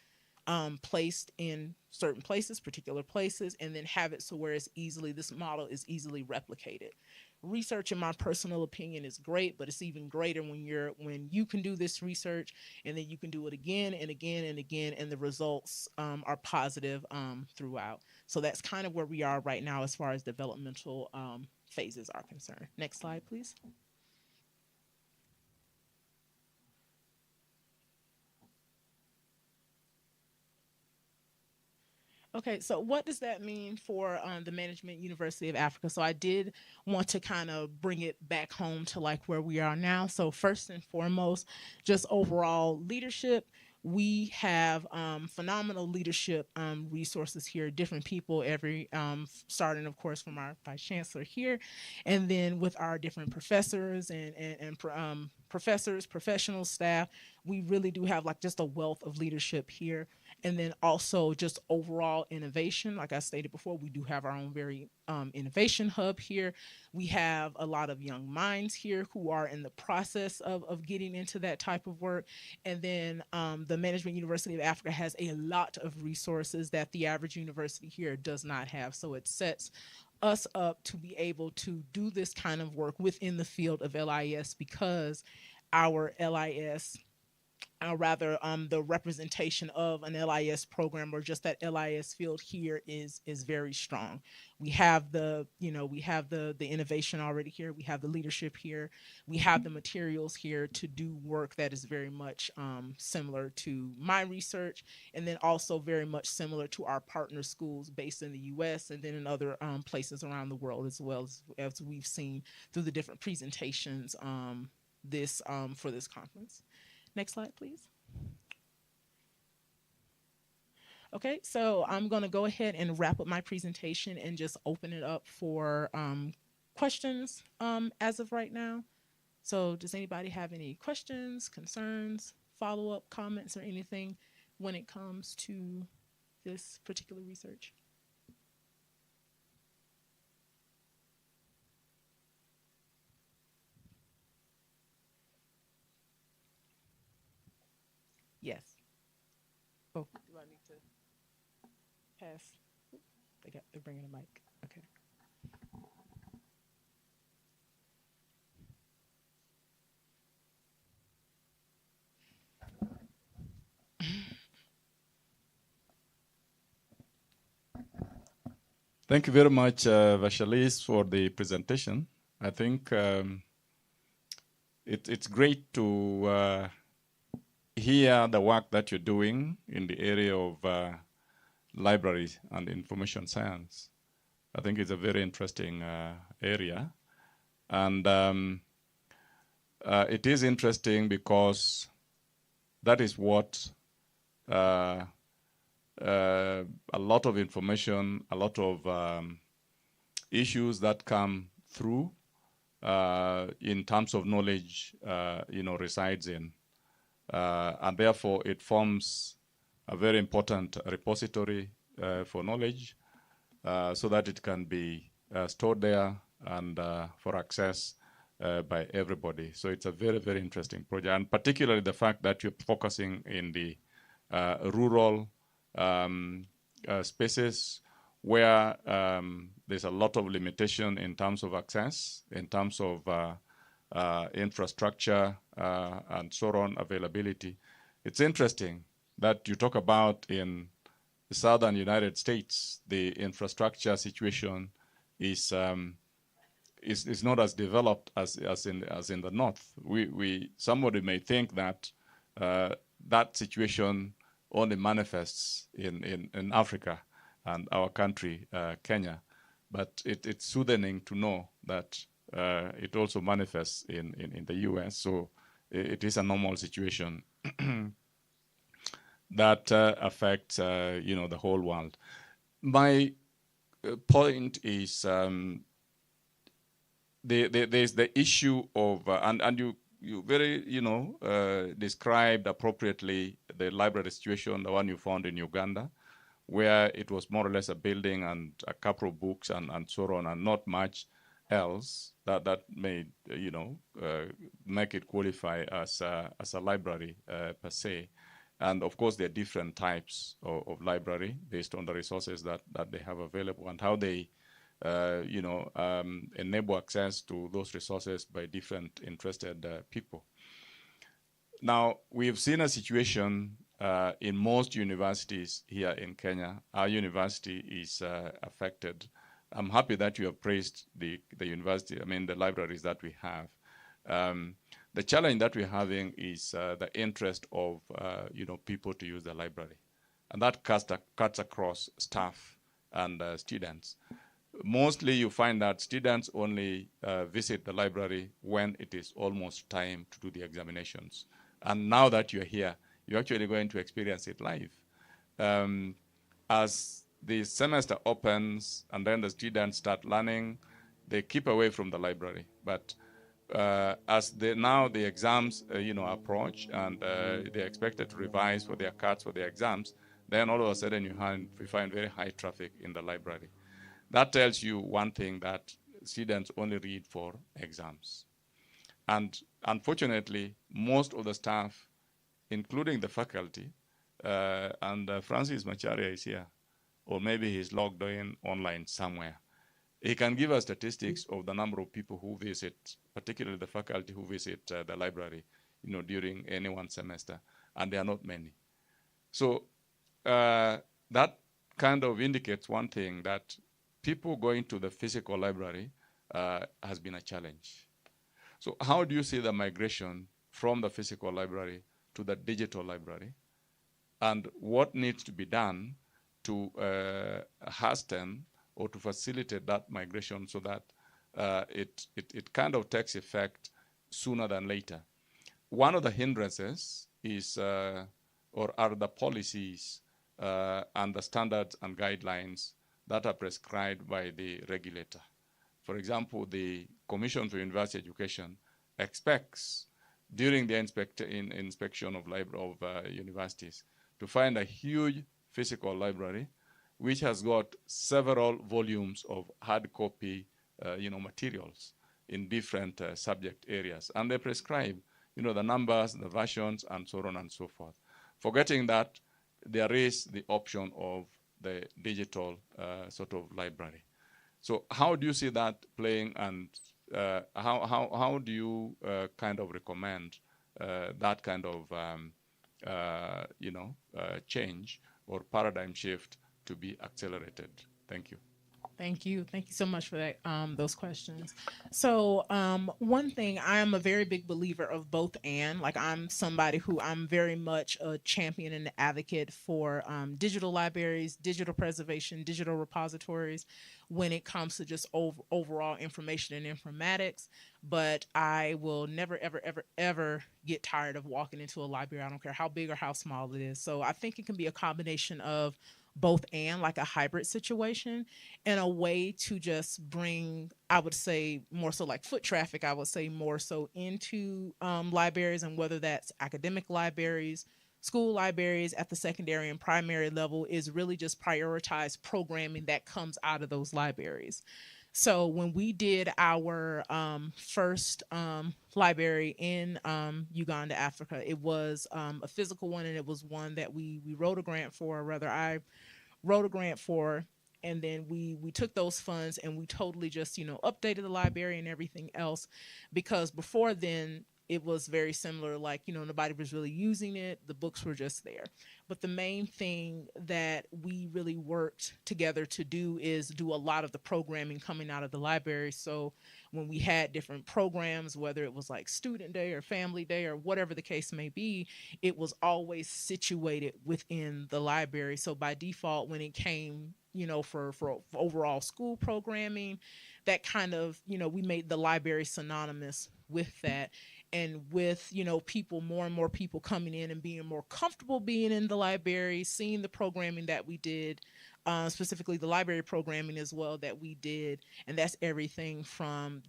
placed in certain places, particular places, and then have it so where this model is easily replicated. Research, in my personal opinion, is great, but it's even greater when you can do this research and then you can do it again and again and again, and the results are positive throughout. So that's kind of where we are right now as far as developmental phases are concerned. Next slide, please. Okay, so what does that mean for the Management University of Africa? So I did want to kind of bring it back home to like where we are now. So first and foremost, just overall leadership. We have phenomenal leadership resources here, different people, starting, of course, from our Vice Chancellor here, and then with our different professors and professors, professional staff. We really do have like just a wealth of leadership here. And then also just overall innovation. Like I stated before, we do have our own very innovation hub here. We have a lot of young minds here who are in the process of getting into that type of work. And then the Management University of Africa has a lot of resources that the average university here does not have. So it sets us up to be able to do this kind of work within the field of LIS, because our LIS, the representation of an LIS program or just that LIS field here is very strong. We have the innovation already here. We have the leadership here. We have the materials here to do work that is very much similar to my research, and then also very much similar to our partner schools based in the U.S. and then in other places around the world, as well as we've seen through the different presentations for this conference. Next slide, please. Okay, so I'm going to go ahead and wrap up my presentation and just open it up for questions as of right now. So does anybody have any questions, concerns, follow-up comments, or anything when it comes to this particular research? Yes. Oh, do I need to pass? They're bringing a mic. Okay. Thank you very much, Vachalis, for the presentation. I think it's great to hear the work that you're doing in the area of library and information science. I think it's a very interesting area. And it is interesting because that is what a lot of information, a lot of issues that come through in terms of knowledge, resides in. And therefore, it forms a very important repository for knowledge so that it can be stored there and for access by everybody. So it's a very, very interesting project, and particularly the fact that you're focusing in the rural spaces where there's a lot of limitation in terms of access, in terms of infrastructure, and so on, availability. It's interesting that you talk about in the southern United States, the infrastructure situation is not as developed as in the north. Somebody may think that that situation only manifests in Africa and our country, Kenya, but it's soothing to know that it also manifests in the US. So it is a normal situation that affects the whole world. My point is there's the issue of and you very described appropriately the library situation, the one you found in Uganda, where it was more or less a building and a couple of books and so on, and not much else that may make it qualify as a library per se. And of course, there are different types of library based on the resources that they have available and how they enable access to those resources by different interested people. Now, we've seen a situation in most universities here in Kenya. Our university is affected. I'm happy that you have praised the university, the libraries that we have. The challenge that we're having is the interest of people to use the library. And that cuts across staff and students. Mostly you find that students only visit the library when it is almost time to do the examinations. And now that you're here, you're actually going to experience it live. As the semester opens and then the students start learning, they keep away from the library. But as now the exams approach and they're expected to revise for their cards for their exams, then all of a sudden you find very high traffic in the library. That tells you one thing, that students only read for exams. And unfortunately, most of the staff, including the faculty, and Francis Macharia is here, or maybe he's logged in online somewhere. He can give us statistics of the number of people who visit, particularly the faculty who visit the library, during any one semester, and there are not many. So that kind of indicates one thing, that people going to the physical library has been a challenge. So how do you see the migration from the physical library to the digital library? And what needs to be done to hasten or to facilitate that migration so that it kind of takes effect sooner than later? One of the hindrances is or are the policies and the standards and guidelines that are prescribed by the regulator. For example, the Commission for University Education expects during the inspection of universities to find a huge physical library which has got several volumes of hard copy materials in different subject areas. And they prescribe the numbers, the versions, and so on and so forth. Forgetting that there is the option of the digital sort of library. So how do you see that playing, and how do you kind of recommend that kind of change or paradigm shift to be accelerated? Thank you. Thank you. Thank you so much for that, those questions. So one thing, I am a very big believer of both and. Like, I'm somebody who I'm very much a champion and advocate for digital libraries, digital preservation, digital repositories when it comes to just overall information and informatics. But I will never, ever, ever, ever get tired of walking into a library. I don't care how big or how small it is. So I think it can be a combination of both and, like a hybrid situation, and a way to just bring, I would say, more so like foot traffic, I would say more so into libraries, and whether that's academic libraries, school libraries at the secondary and primary level, is really just prioritize programming that comes out of those libraries. So when we did our first library in Uganda, Africa, it was a physical one, and it was one that we wrote a grant for, or rather I wrote a grant for, and then we took those funds and we totally just, updated the library and everything else, because before then it was very similar, like, nobody was really using it, the books were just there. But the main thing that we really worked together to do is do a lot of the programming coming out of the library. So when we had different programs, whether it was like student day or family day or whatever the case may be, it was always situated within the library. So by default, when it came, for overall school programming, that kind of, we made the library synonymous with that. And with, more and more people coming in and being more comfortable being in the library, seeing the programming that we did, specifically the library programming as well that we did. And that's everything from,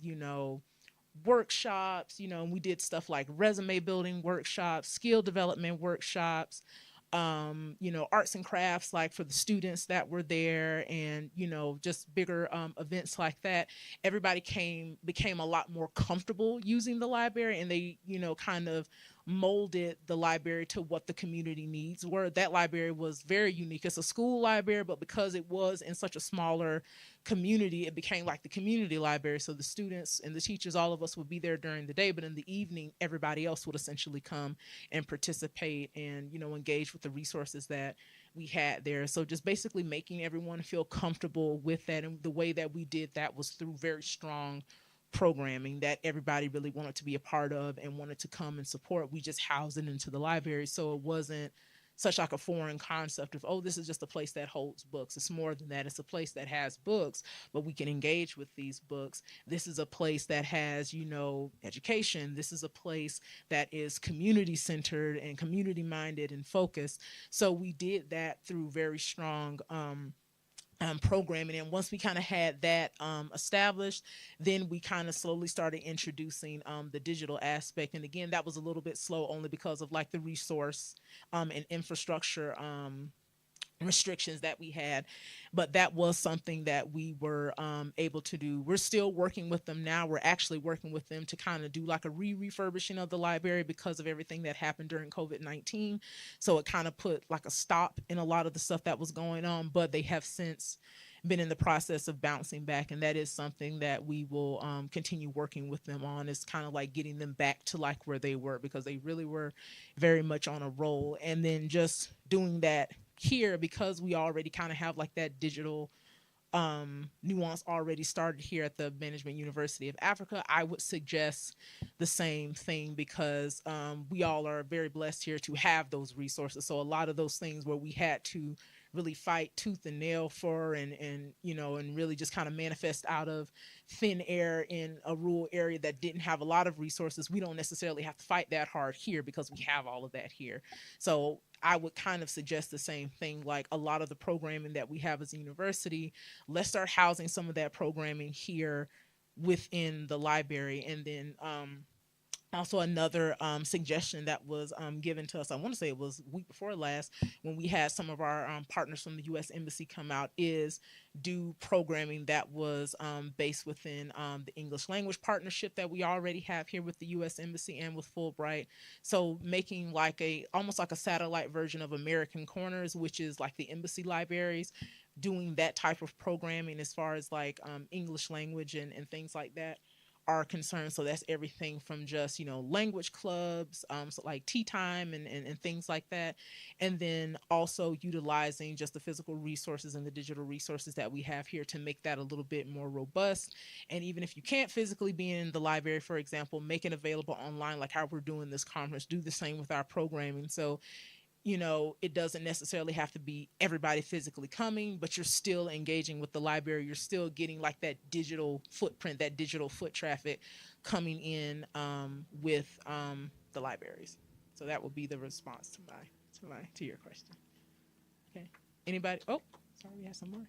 workshops, and we did stuff like resume building workshops, skill development workshops, arts and crafts, like for the students that were there, and, just bigger events like that. Everybody became a lot more comfortable using the library, and they, kind of molded the library to what the community needs were. That library was very unique. It's a school library, but because it was in such a smaller community, it became like the community library. So the students and the teachers, all of us would be there during the day, but in the evening, everybody else would essentially come and participate and, engage with the resources that we had there. So just basically making everyone feel comfortable with that. And the way that we did that was through very strong programming that everybody really wanted to be a part of and wanted to come and support. We just housed it into the library. So it wasn't such like a foreign concept of, oh, this is just a place that holds books. It's more than that. It's a place that has books, but we can engage with these books. This is a place that has, education. This is a place that is community centered and community minded and focused. So we did that through very strong programming. And once we kind of had that established, then we kind of slowly started introducing the digital aspect. And again, that was a little bit slow only because of like the resource and infrastructure restrictions that we had, but that was something that we were able to do. We're still working with them now. We're actually working with them to kind of do like a refurbishing of the library because of everything that happened during COVID-19. So it kind of put like a stop in a lot of the stuff that was going on, but they have since been in the process of bouncing back, and that is something that we will continue working with them on. Is kind of like getting them back to like where they were, because they really were very much on a roll. And then just doing that here, because we already kind of have like that digital nuance already started here at the Management University of Africa, I would suggest the same thing, because we all are very blessed here to have those resources. So a lot of those things where we had to really fight tooth and nail for and really just kind of manifest out of thin air in a rural area that didn't have a lot of resources, we don't necessarily have to fight that hard here because we have all of that here. So I would kind of suggest the same thing, like a lot of the programming that we have as a university, let's start housing some of that programming here within the library. And then also another suggestion that was given to us, I want to say it was week before last, when we had some of our partners from the U.S. Embassy come out, is do programming that was based within the English language partnership that we already have here with the U.S. Embassy and with Fulbright. So making like almost like a satellite version of American Corners, which is like the embassy libraries, doing that type of programming as far as like English language and things like that are concerned. So that's everything from just, language clubs, so like tea time and things like that. And then also utilizing just the physical resources and the digital resources that we have here to make that a little bit more robust. And even if you can't physically be in the library, for example, make it available online, like how we're doing this conference, do the same with our programming. So it doesn't necessarily have to be everybody physically coming, but you're still engaging with the library. You're still getting like that digital footprint, that digital foot traffic coming in with the libraries. So that would be the response to your question. Okay. Anybody? Oh, sorry, we have some more.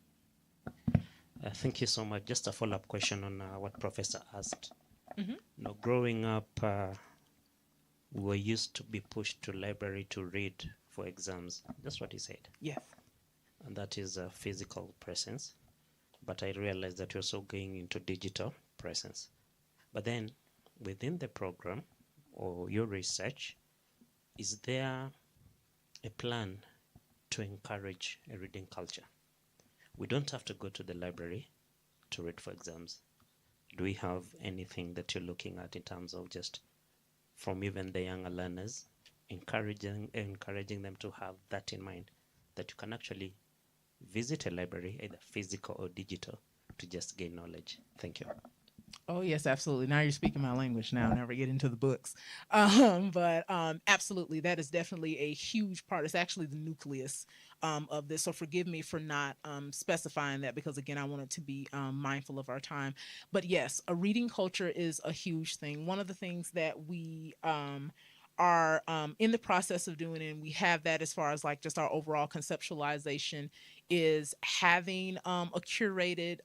Thank you so much. Just a follow-up question on what Professor asked. Mm-hmm. Growing up, we were used to be pushed to library to read for exams. That's what he said. Yes. And that is a physical presence. But I realized that you're also going into digital presence. But then within the program or your research, is there a plan to encourage a reading culture? We don't have to go to the library to read for exams. Do we have anything that you're looking at in terms of just from even the younger learners, encouraging them to have that in mind, that you can actually visit a library, either physical or digital, to just gain knowledge? Thank you. Oh yes, absolutely. Now you're speaking my language. Now, never get into the books, but absolutely, that is definitely a huge part. It's actually the nucleus of this. So forgive me for not specifying that, because again, I wanted to be mindful of our time. But yes, a reading culture is a huge thing. One of the things that we are in the process of doing, and we have that as far as like just our overall conceptualization, is having a curated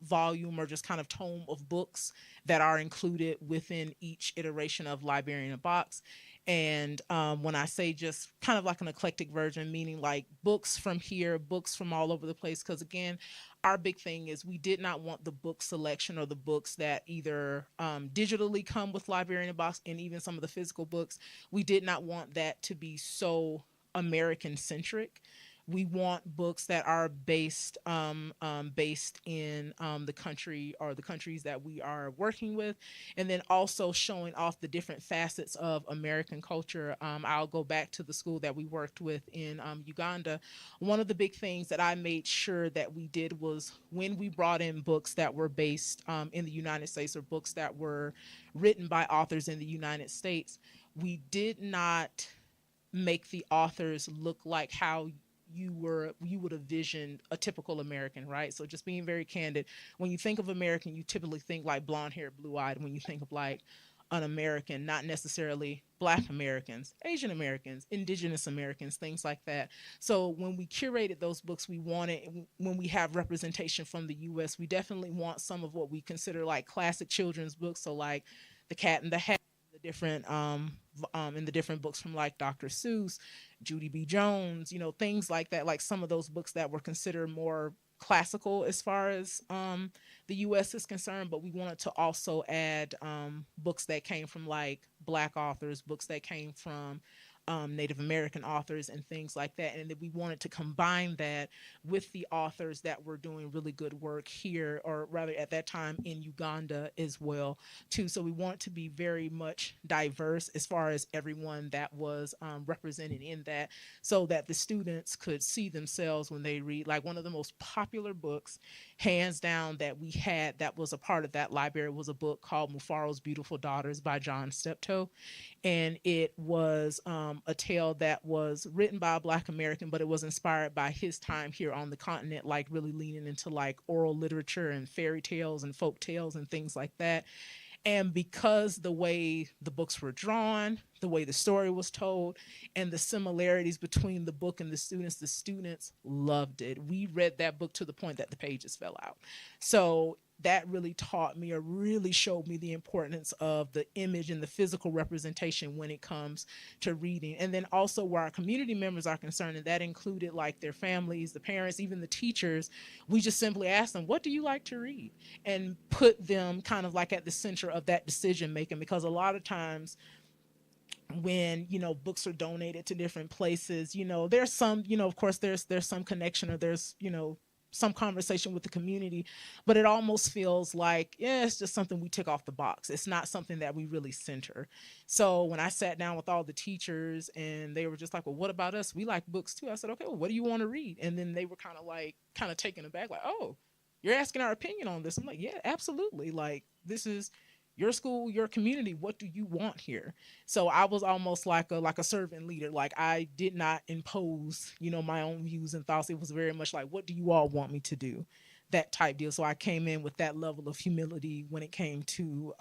volume or just kind of tome of books that are included within each iteration of Library in a Box. And when I say just kind of like an eclectic version, meaning like books from here, books from all over the place, because again, our big thing is we did not want the book selection or the books that either digitally come with Library in a Box, and even some of the physical books, we did not want that to be so American centric. We want books that are based in the country or the countries that we are working with, and then also showing off the different facets of American culture. I'll go back to the school that we worked with in Uganda. One of the big things that I made sure that we did was when we brought in books that were based in the United States, or books that were written by authors in the United States, we did not make the authors look like how you would have visioned a typical American, right? So just being very candid, when you think of American, you typically think like blonde hair, blue eyed. When you think of like an American, not necessarily Black Americans, Asian Americans, Indigenous Americans, things like that. So when we curated those books, we wanted, when we have representation from the US, we definitely want some of what we consider like classic children's books. So like The Cat in the Hat, the different in the different books from like Dr. Seuss, Judy B. Jones, things like that, like some of those books that were considered more classical as far as the US is concerned. But we wanted to also add books that came from like Black authors, books that came from Native American authors and things like that. And that we wanted to combine that with the authors that were doing really good work here, or rather at that time in Uganda as well too. So we want to be very much diverse as far as everyone that was represented in that, so that the students could see themselves when they read. Like one of the most popular books, hands down, that we had that was a part of that library was a book called Mufaro's Beautiful Daughters by John Steptoe. And it was a tale that was written by a Black American, but it was inspired by his time here on the continent, like really leaning into like oral literature and fairy tales and folk tales and things like that. And because the way the books were drawn, the way the story was told, and the similarities between the book and the students loved it. We read that book to the point that the pages fell out. So that really taught me, or really showed me, the importance of the image and the physical representation when it comes to reading. And then also where our community members are concerned, and that included like their families, the parents, even the teachers, we just simply asked them, what do you like to read? And put them kind of like at the center of that decision making, because a lot of times when books are donated to different places, there's some, of course there's some connection, or there's some conversation with the community, but it almost feels like, yeah, it's just something we tick off the box. It's not something that we really center. So when I sat down with all the teachers, and they were just like, well, what about us? We like books too. I said, okay, well, what do you want to read? And then they were kind of taken aback, like, oh, you're asking our opinion on this. I'm like, yeah, absolutely. Like, this is your school, your community. What do you want here? So I was almost like a servant leader. Like, I did not impose, my own views and thoughts. It was very much like, what do you all want me to do? That type deal. So I came in with that level of humility when it came to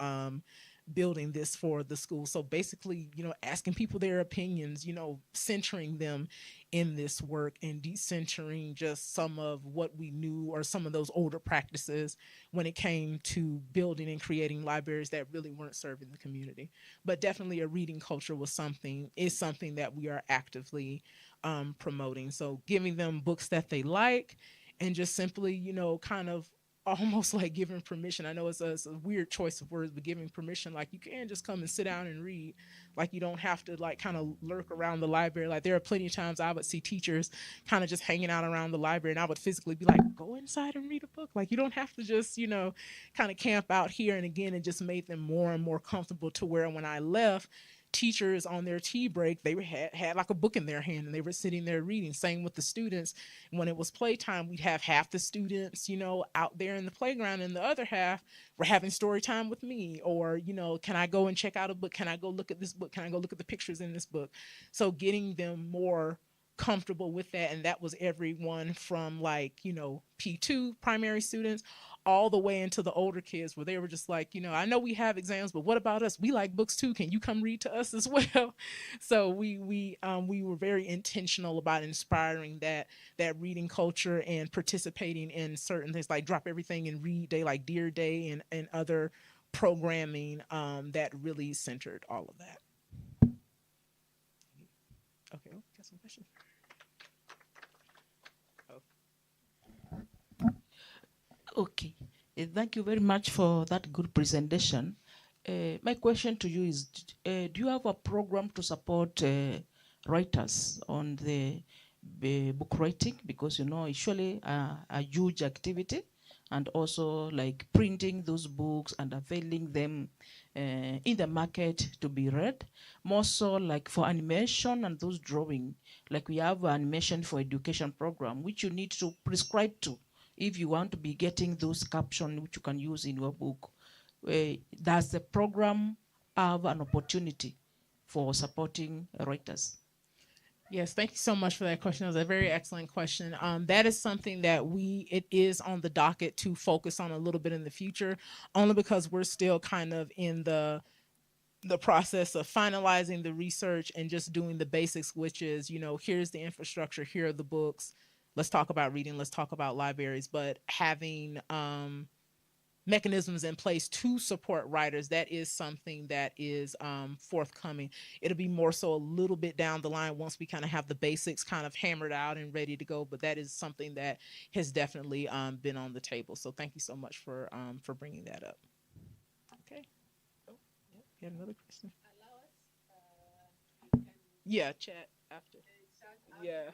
building this for the school. So basically, asking people their opinions, centering them in this work, and decentering just some of what we knew, or some of those older practices when it came to building and creating libraries that really weren't serving the community. But definitely a reading culture is something that we are actively promoting. So giving them books that they like, and just simply, kind of almost like giving permission. I know it's a weird choice of words, but giving permission, like you can just come and sit down and read. Like you don't have to like kind of lurk around the library. Like there are plenty of times I would see teachers kind of just hanging out around the library, and I would physically be like, go inside and read a book. Like you don't have to just, kind of camp out here. And again, it just made them more and more comfortable to where when I left, teachers on their tea break, they had like a book in their hand and they were sitting there reading. Same with the students. When it was playtime, we'd have half the students, out there in the playground, and the other half were having story time with me. Or, can I go and check out a book? Can I go look at this book? Can I go look at the pictures in this book? So getting them more comfortable with that. And that was everyone from like, P2 primary students all the way into the older kids, where they were just like, I know we have exams, but what about us? We like books too. Can you come read to us as well? So we were very intentional about inspiring that reading culture and participating in certain things like Drop Everything and Read Day, like Dear Day, and other programming that really centered all of that. Okay, got some questions. Okay, thank you very much for that good presentation. My question to you is, do you have a program to support writers on the book writing? Because, it's surely a huge activity, and also like printing those books and availing them in the market to be read. More so like for animation and those drawing, like we have an animation for education program, which you need to prescribe to if you want to be getting those captions which you can use in your book. Does the program have an opportunity for supporting writers? Yes, thank you so much for that question. That was a very excellent question. That is something that it is on the docket to focus on a little bit in the future, only because we're still kind of in the process of finalizing the research and just doing the basics, which is, here's the infrastructure, here are the books. Let's talk about reading, let's talk about libraries, but having mechanisms in place to support writers, that is something that is forthcoming. It'll be more so a little bit down the line once we kind of have the basics kind of hammered out and ready to go, but that is something that has definitely been on the table. So thank you so much for bringing that up. Okay. Oh, yeah, you had another question? Yeah, chat after. Yeah.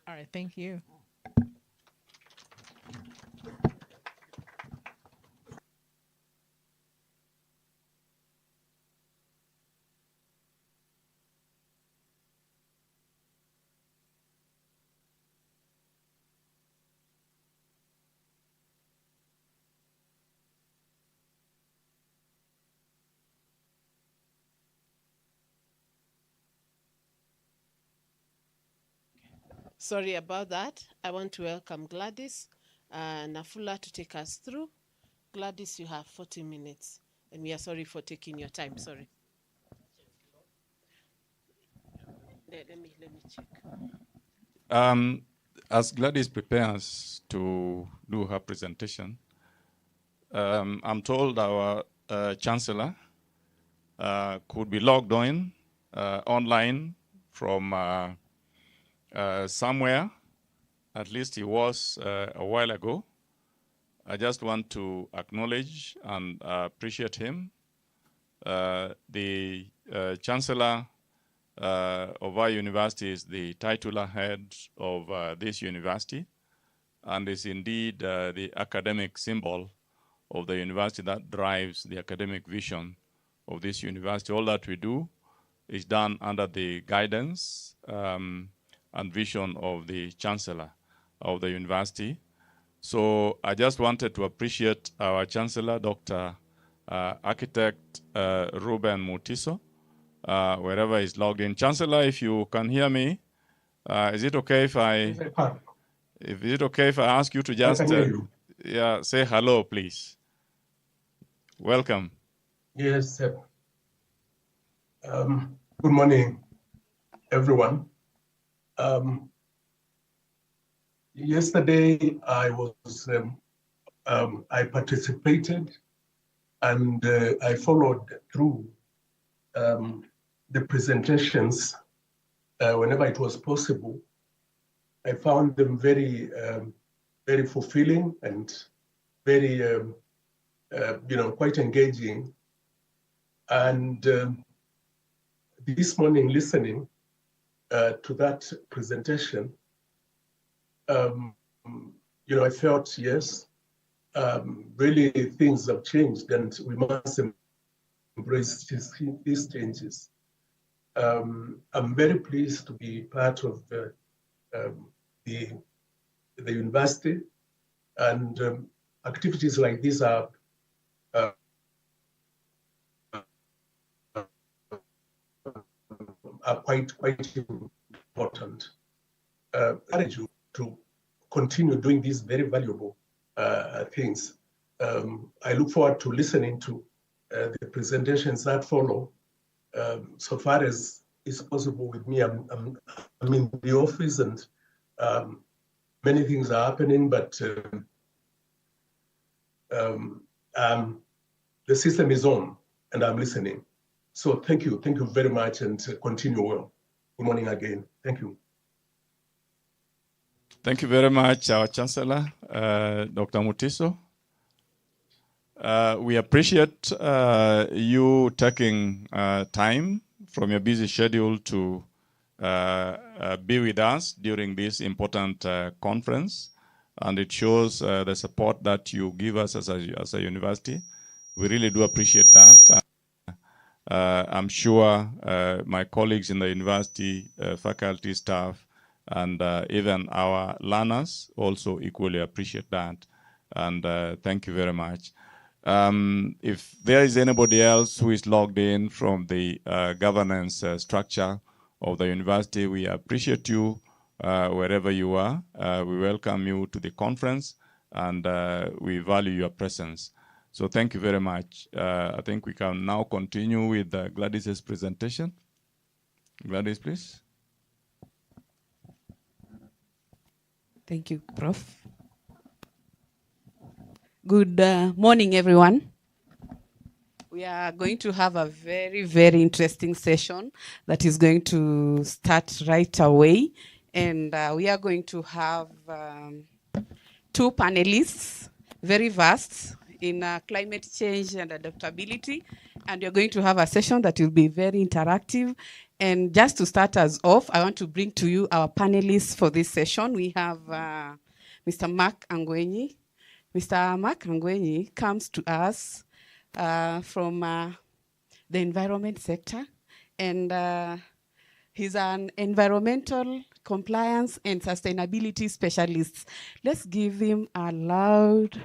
All right, thank you. Sorry about that. I want to welcome Gladys Nafula to take us through. Gladys, you have 40 minutes, and we are sorry for taking your time. Sorry. Let me check. As Gladys prepares to do her presentation, I'm told our Chancellor could be logged on online from somewhere. At least he was a while ago. I just want to acknowledge and appreciate him. The Chancellor of our university is the titular head of this university, and is indeed the academic symbol of the university that drives the academic vision of this university. All that we do is done under the guidance and vision of the Chancellor of the university. So I just wanted to appreciate our Chancellor, Dr. Architect Ruben Mutiso, wherever he's logged in. Chancellor, if you can hear me, is it okay if I ask you to just say hello, please? Welcome. Yes, sir. Good morning, everyone. Yesterday, I participated, and I followed through the presentations whenever it was possible. I found them very, very fulfilling and very, quite engaging. And this morning, listening to that presentation, I felt, yes, really things have changed and we must embrace these changes. I'm very pleased to be part of the university, and activities like these are quite important. I encourage you to continue doing these very valuable things. I look forward to listening to the presentations that follow. So far as is possible with me, I'm in the office and many things are happening, but the system is on and I'm listening. So thank you very much, and continue well. Good morning again. Thank you. Thank you very much, our Chancellor, Dr. Mutiso. We appreciate you taking time from your busy schedule to be with us during this important conference, and it shows the support that you give us as a university. We really do appreciate that. I'm sure my colleagues in the university, faculty, staff, and even our learners also equally appreciate that. And thank you very much. If there is anybody else who is logged in from the governance structure of the university, we appreciate you wherever you are. We welcome you to the conference, and we value your presence. So thank you very much. I think we can now continue with Gladys's presentation. Gladys, please. Thank you, Prof. Good morning, everyone. We are going to have a very, very interesting session that is going to start right away. And we are going to have two panelists, very vast in climate change and adaptability. And you're going to have a session that will be very interactive. And just to start us off, I want to bring to you our panelists for this session. We have Mr. Mark Angwenyi. Mr. Mark Angwenyi comes to us from the environment sector, and he's an environmental compliance and sustainability specialist. Let's give him a loud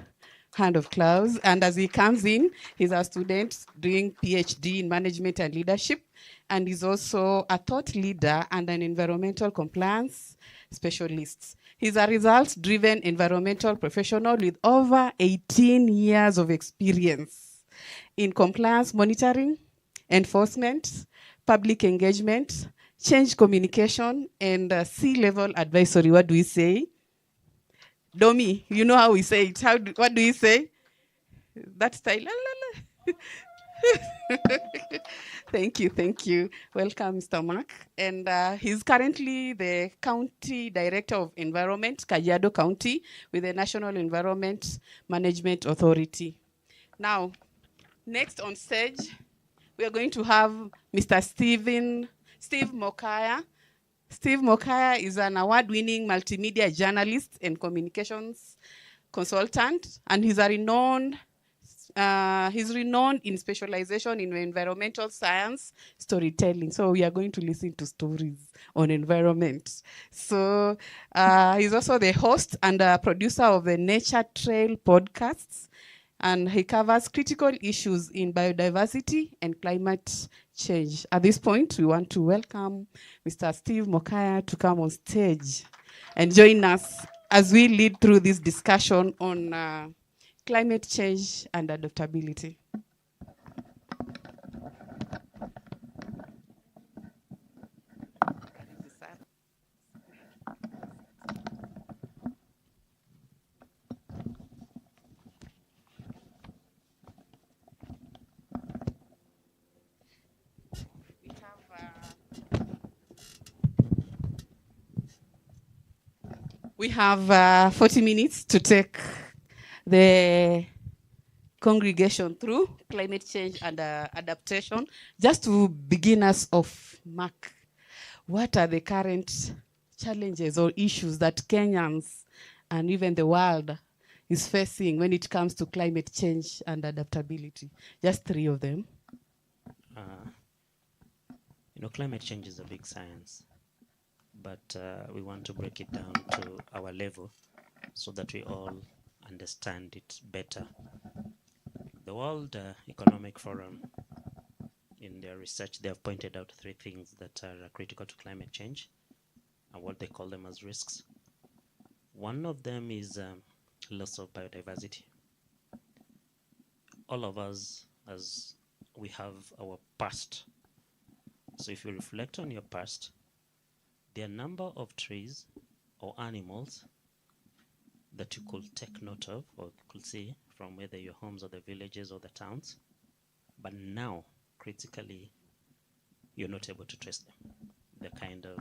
hand of applause. And as he comes in, he's a student doing PhD in management and leadership, and he's also a thought leader and an environmental compliance specialist. He's a results-driven environmental professional with over 18 years of experience in compliance monitoring, enforcement, public engagement, change communication, and C-level advisory. What do we say? Domi, you know how we say it. What do you say? That style. Thank you. Welcome, Mr. Mark. And he's currently the County Director of Environment, Kajiado County, with the National Environment Management Authority. Now, next on stage, we are going to have Mr. Steve Mokaya. Steve Mokaya is an award-winning multimedia journalist and communications consultant, and he's renowned in specialization in environmental science storytelling. So we are going to listen to stories on environment. So he's also the host and producer of the Nature Trail podcasts, and he covers critical issues in biodiversity and climate change. At this point, we want to welcome Mr. Steve Mokaya to come on stage and join us as we lead through this discussion on climate change and adaptability. We have 40 minutes to take the congregation through climate change and adaptation. Just to begin us off, Mark, what are the current challenges or issues that Kenyans and even the world is facing when it comes to climate change and adaptability? Just 3 of them. Climate change is a big science, but we want to break it down to our level so that we all understand it better. The World Economic Forum, in their research, they have pointed out 3 things that are critical to climate change and what they call them as risks. One of them is loss of biodiversity. All of us, as we have our past. So if you reflect on your past, there are a number of trees or animals that you could take note of or could see from whether your homes or the villages or the towns, but now, critically, you're not able to trace them. They're kind of,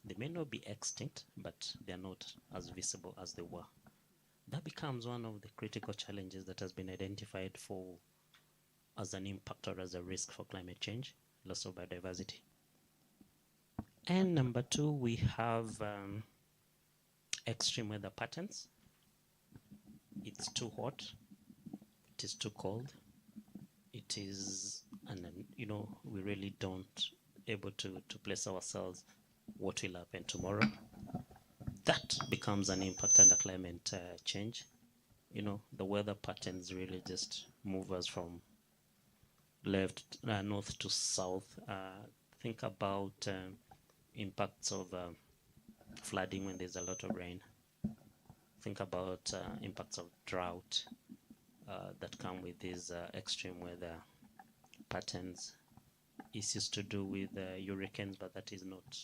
they may not be extinct, but they're not as visible as they were. That becomes one of the critical challenges that has been identified for as an impact or as a risk for climate change, loss of biodiversity. And number 2, we have extreme weather patterns. It's too hot, it is too cold, it is, and then, we really don't able to place ourselves what will happen tomorrow. That becomes an impact under climate change. The weather patterns really just move us from north to south. Think about impacts of flooding when there's a lot of rain. Think about impacts of drought that come with these extreme weather patterns. Issues to do with hurricanes, but that is not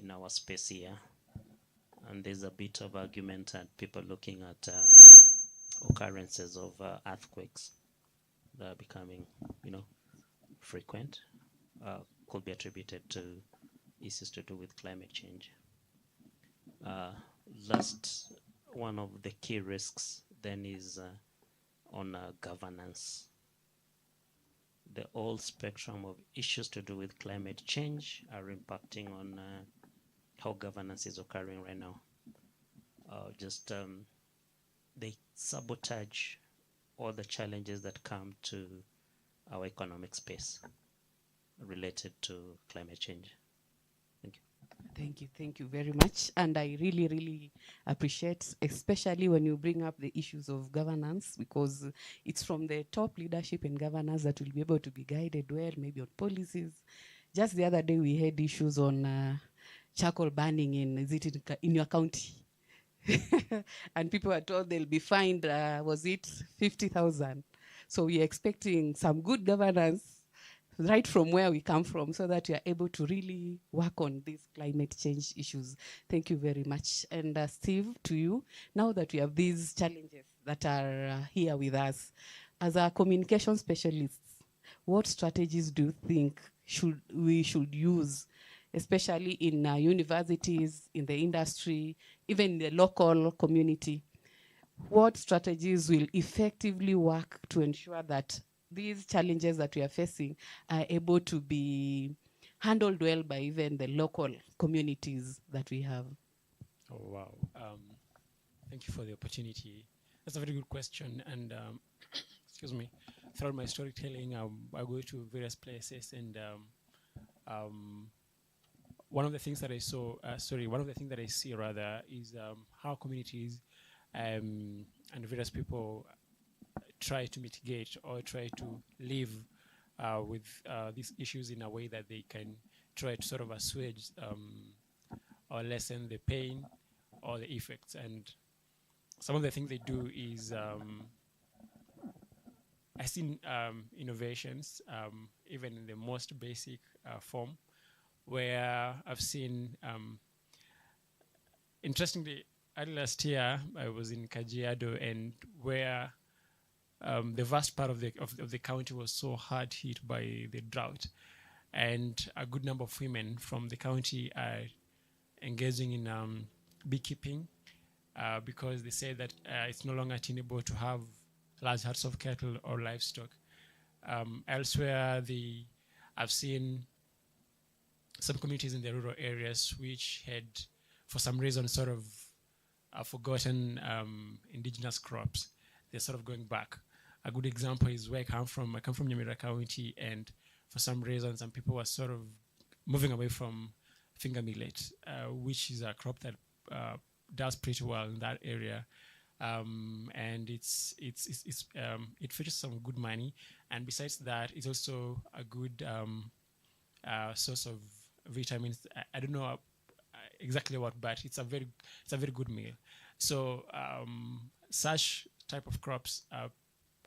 in our space here. And there's a bit of argument and people looking at occurrences of earthquakes that are becoming, frequent, could be attributed to issues to do with climate change. Last, one of the key risks then is on governance. The whole spectrum of issues to do with climate change are impacting on how governance is occurring right now. They sabotage all the challenges that come to our economic space related to climate change. Thank you very much. And I really, really appreciate, especially when you bring up the issues of governance, because it's from the top leadership in governance that will be able to be guided well, maybe on policies. Just the other day, we had issues on charcoal burning in your county? And people were told they'll be fined, was it 50,000? So we're expecting some good governance right from where we come from so that we are able to really work on these climate change issues. Thank you very much. And Steve, to you, now that we have these challenges that are here with us, as a communication specialist, what strategies do you think we should use, especially in universities, in the industry, even in the local community? What strategies will effectively work to ensure that these challenges that we are facing are able to be handled well by even the local communities that we have? Oh, wow. Thank you for the opportunity. That's a very good question. And excuse me, throughout my storytelling, I go to various places, and one of the things that I saw, one of the things that I see rather is how communities and various people try to mitigate or try to live with these issues in a way that they can try to sort of assuage or lessen the pain or the effects. And some of the things they do is I've seen innovations, even in the most basic form, where I've seen, interestingly, early last year I was in Kajiado, and where the vast part of the county was so hard hit by the drought, and a good number of women from the county are engaging in beekeeping, because they say that it's no longer tenable to have large herds of cattle or livestock. Elsewhere, I've seen some communities in the rural areas which had, for some reason, sort of forgotten indigenous crops. They're sort of going back. A good example is where I come from. I come from Nyamira County, and for some reason, some people were sort of moving away from finger millet, which is a crop that does pretty well in that area. And it fetches some good money, and besides that, it's also a good source of vitamins. I don't know exactly what, but it's a very good meal. So such type of crops,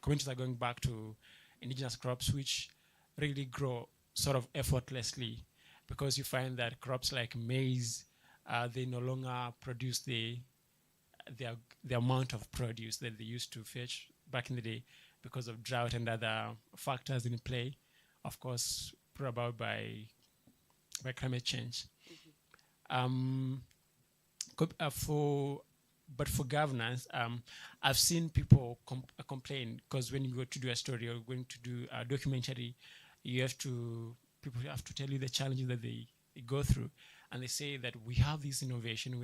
communities are going back to indigenous crops, which really grow sort of effortlessly, because you find that crops like maize, they no longer produce the amount of produce that they used to fetch back in the day because of drought and other factors in play, of course, brought about by climate change. But for governance, I've seen people complain, because when you go to do a story or going to do a documentary, people have to tell you the challenges that they go through, and they say that we have this innovation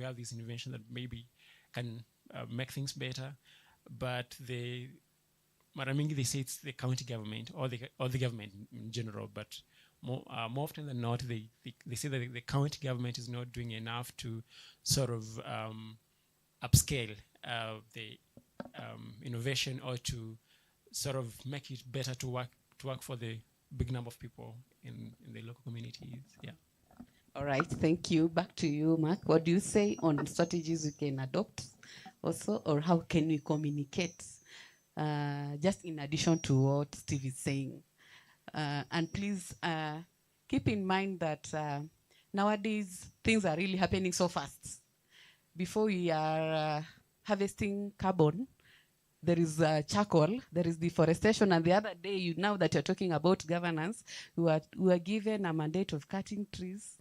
that maybe can make things better, but Maramingi, they say it's the county government or the government in general, but more often than not, they say that the county government is not doing enough to sort of upscale the innovation, or to sort of make it better to work for the big number of people in the local communities. Yeah. All right, thank you. Back to you, Mark. What do you say on strategies we can adopt also, or how can we communicate? Just in addition to what Steve is saying. And please keep in mind that nowadays things are really happening so fast. Before we are harvesting carbon, there is charcoal, there is deforestation, and the other day, now that you're talking about governance, we are given a mandate of cutting trees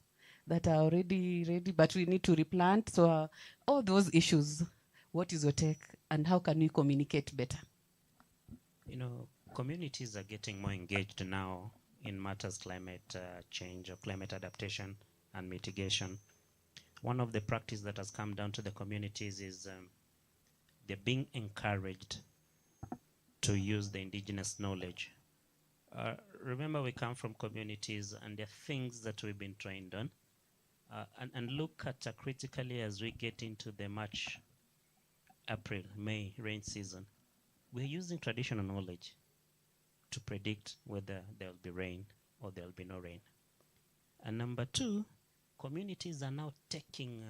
that are already ready, but we need to replant. So all those issues, what is your take, and how can we communicate better? Communities are getting more engaged now in matters climate change or climate adaptation and mitigation. One of the practices that has come down to the communities is they're being encouraged to use the indigenous knowledge. Remember, we come from communities, and there are things that we've been trained on. And look at critically as we get into the March, April, May rain season. We're using traditional knowledge to predict whether there will be rain or there will be no rain. And number two, communities are now taking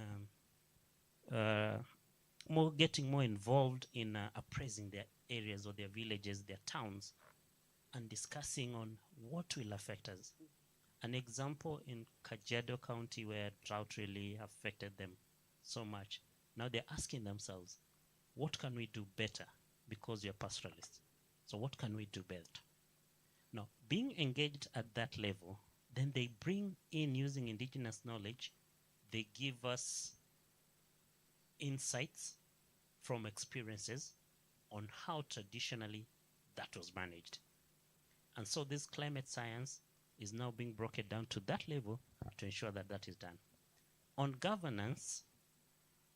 getting more involved in appraising their areas or their villages, their towns, and discussing on what will affect us. An example in Kajiado County, where drought really affected them so much. Now they're asking themselves, what can we do better? Because you're pastoralists. So what can we do better? Now, being engaged at that level, then they bring in, using indigenous knowledge, they give us insights from experiences on how traditionally that was managed. And so this climate science is now being broken down to that level to ensure that that is done. On governance,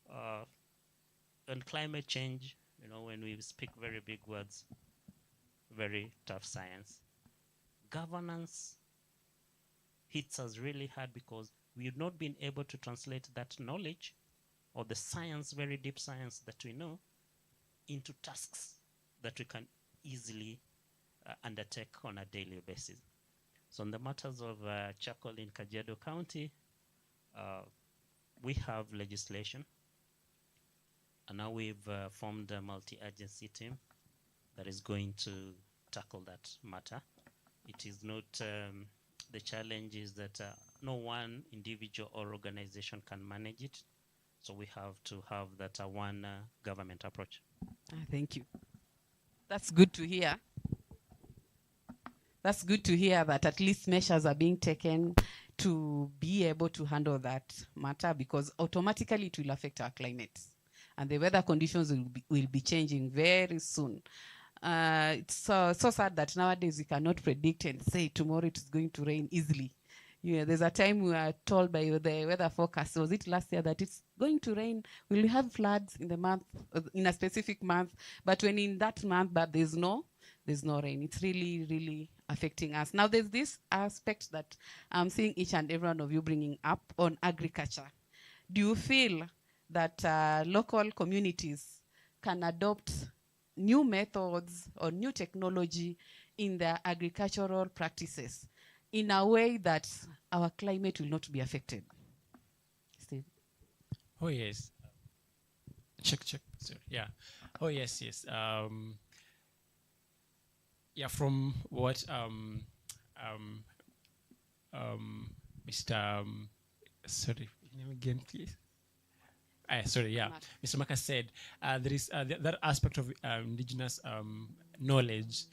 on climate change, when we speak very big words, very tough science, governance hits us really hard because we have not been able to translate that knowledge or the science, very deep science that we know, into tasks that we can easily undertake on a daily basis. So on the matters of charcoal in Kajiado County, we have legislation, and now we've formed a multi-agency team that is going to tackle that matter. It is not, the challenge is that no one individual or organization can manage it. So we have to have that one government approach. Thank you. That's good to hear. That's good to hear that at least measures are being taken to be able to handle that matter, because automatically it will affect our climate and the weather conditions will be changing very soon. It's so sad that nowadays we cannot predict and say tomorrow it is going to rain easily. Yeah, there's a time we were told by the weather forecast, was it last year, that it's going to rain, we'll have floods in the month, in a specific month, but when in that month, but there's no rain. It's really, really affecting us. Now there's this aspect that I'm seeing each and every one of you bringing up on agriculture. Do you feel that local communities can adopt new methods or new technology in their agricultural practices in a way that our climate will not be affected? Steve? Oh, yes. Check. Sorry. Yeah. Oh, yes. Yeah, from what Mr. Sorry, name again, please. Sorry, yeah. Mr. Maka said there is that aspect of indigenous knowledge.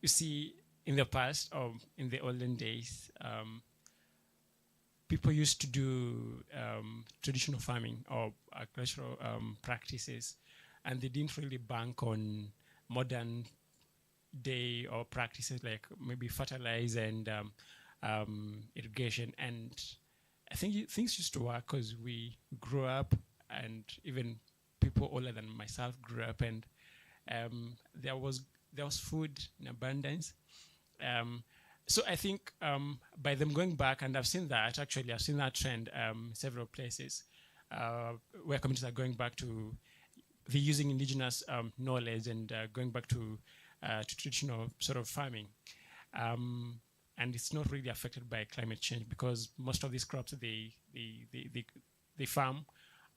You see, in the past, in the olden days, people used to do traditional farming or agricultural practices, and they didn't really bank on modern day or practices like maybe fertilizer and irrigation. And I think things used to work because we grew up, and even people older than myself grew up, and there was food in abundance. So I think by them going back, and I've seen that trend several places where communities are going back to using indigenous knowledge and going back to traditional sort of farming. And it's not really affected by climate change because most of these crops they farm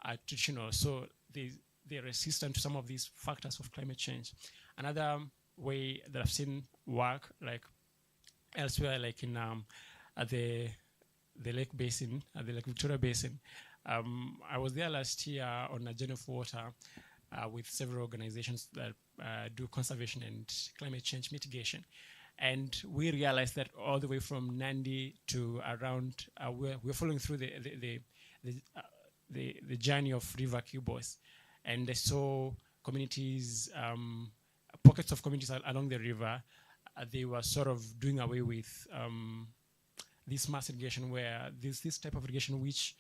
are traditional, so they're resistant to some of these factors of climate change. Another way that I've seen work, like elsewhere, like in the Lake Basin, the Lake Victoria Basin, I was there last year on a journey of water with several organizations that do conservation and climate change mitigation. And we realized that all the way from Nandi to around, we're following through the journey of River Kibos, and I saw communities, pockets of communities along the river. They were sort of doing away with this mass irrigation, where there's this type of irrigation which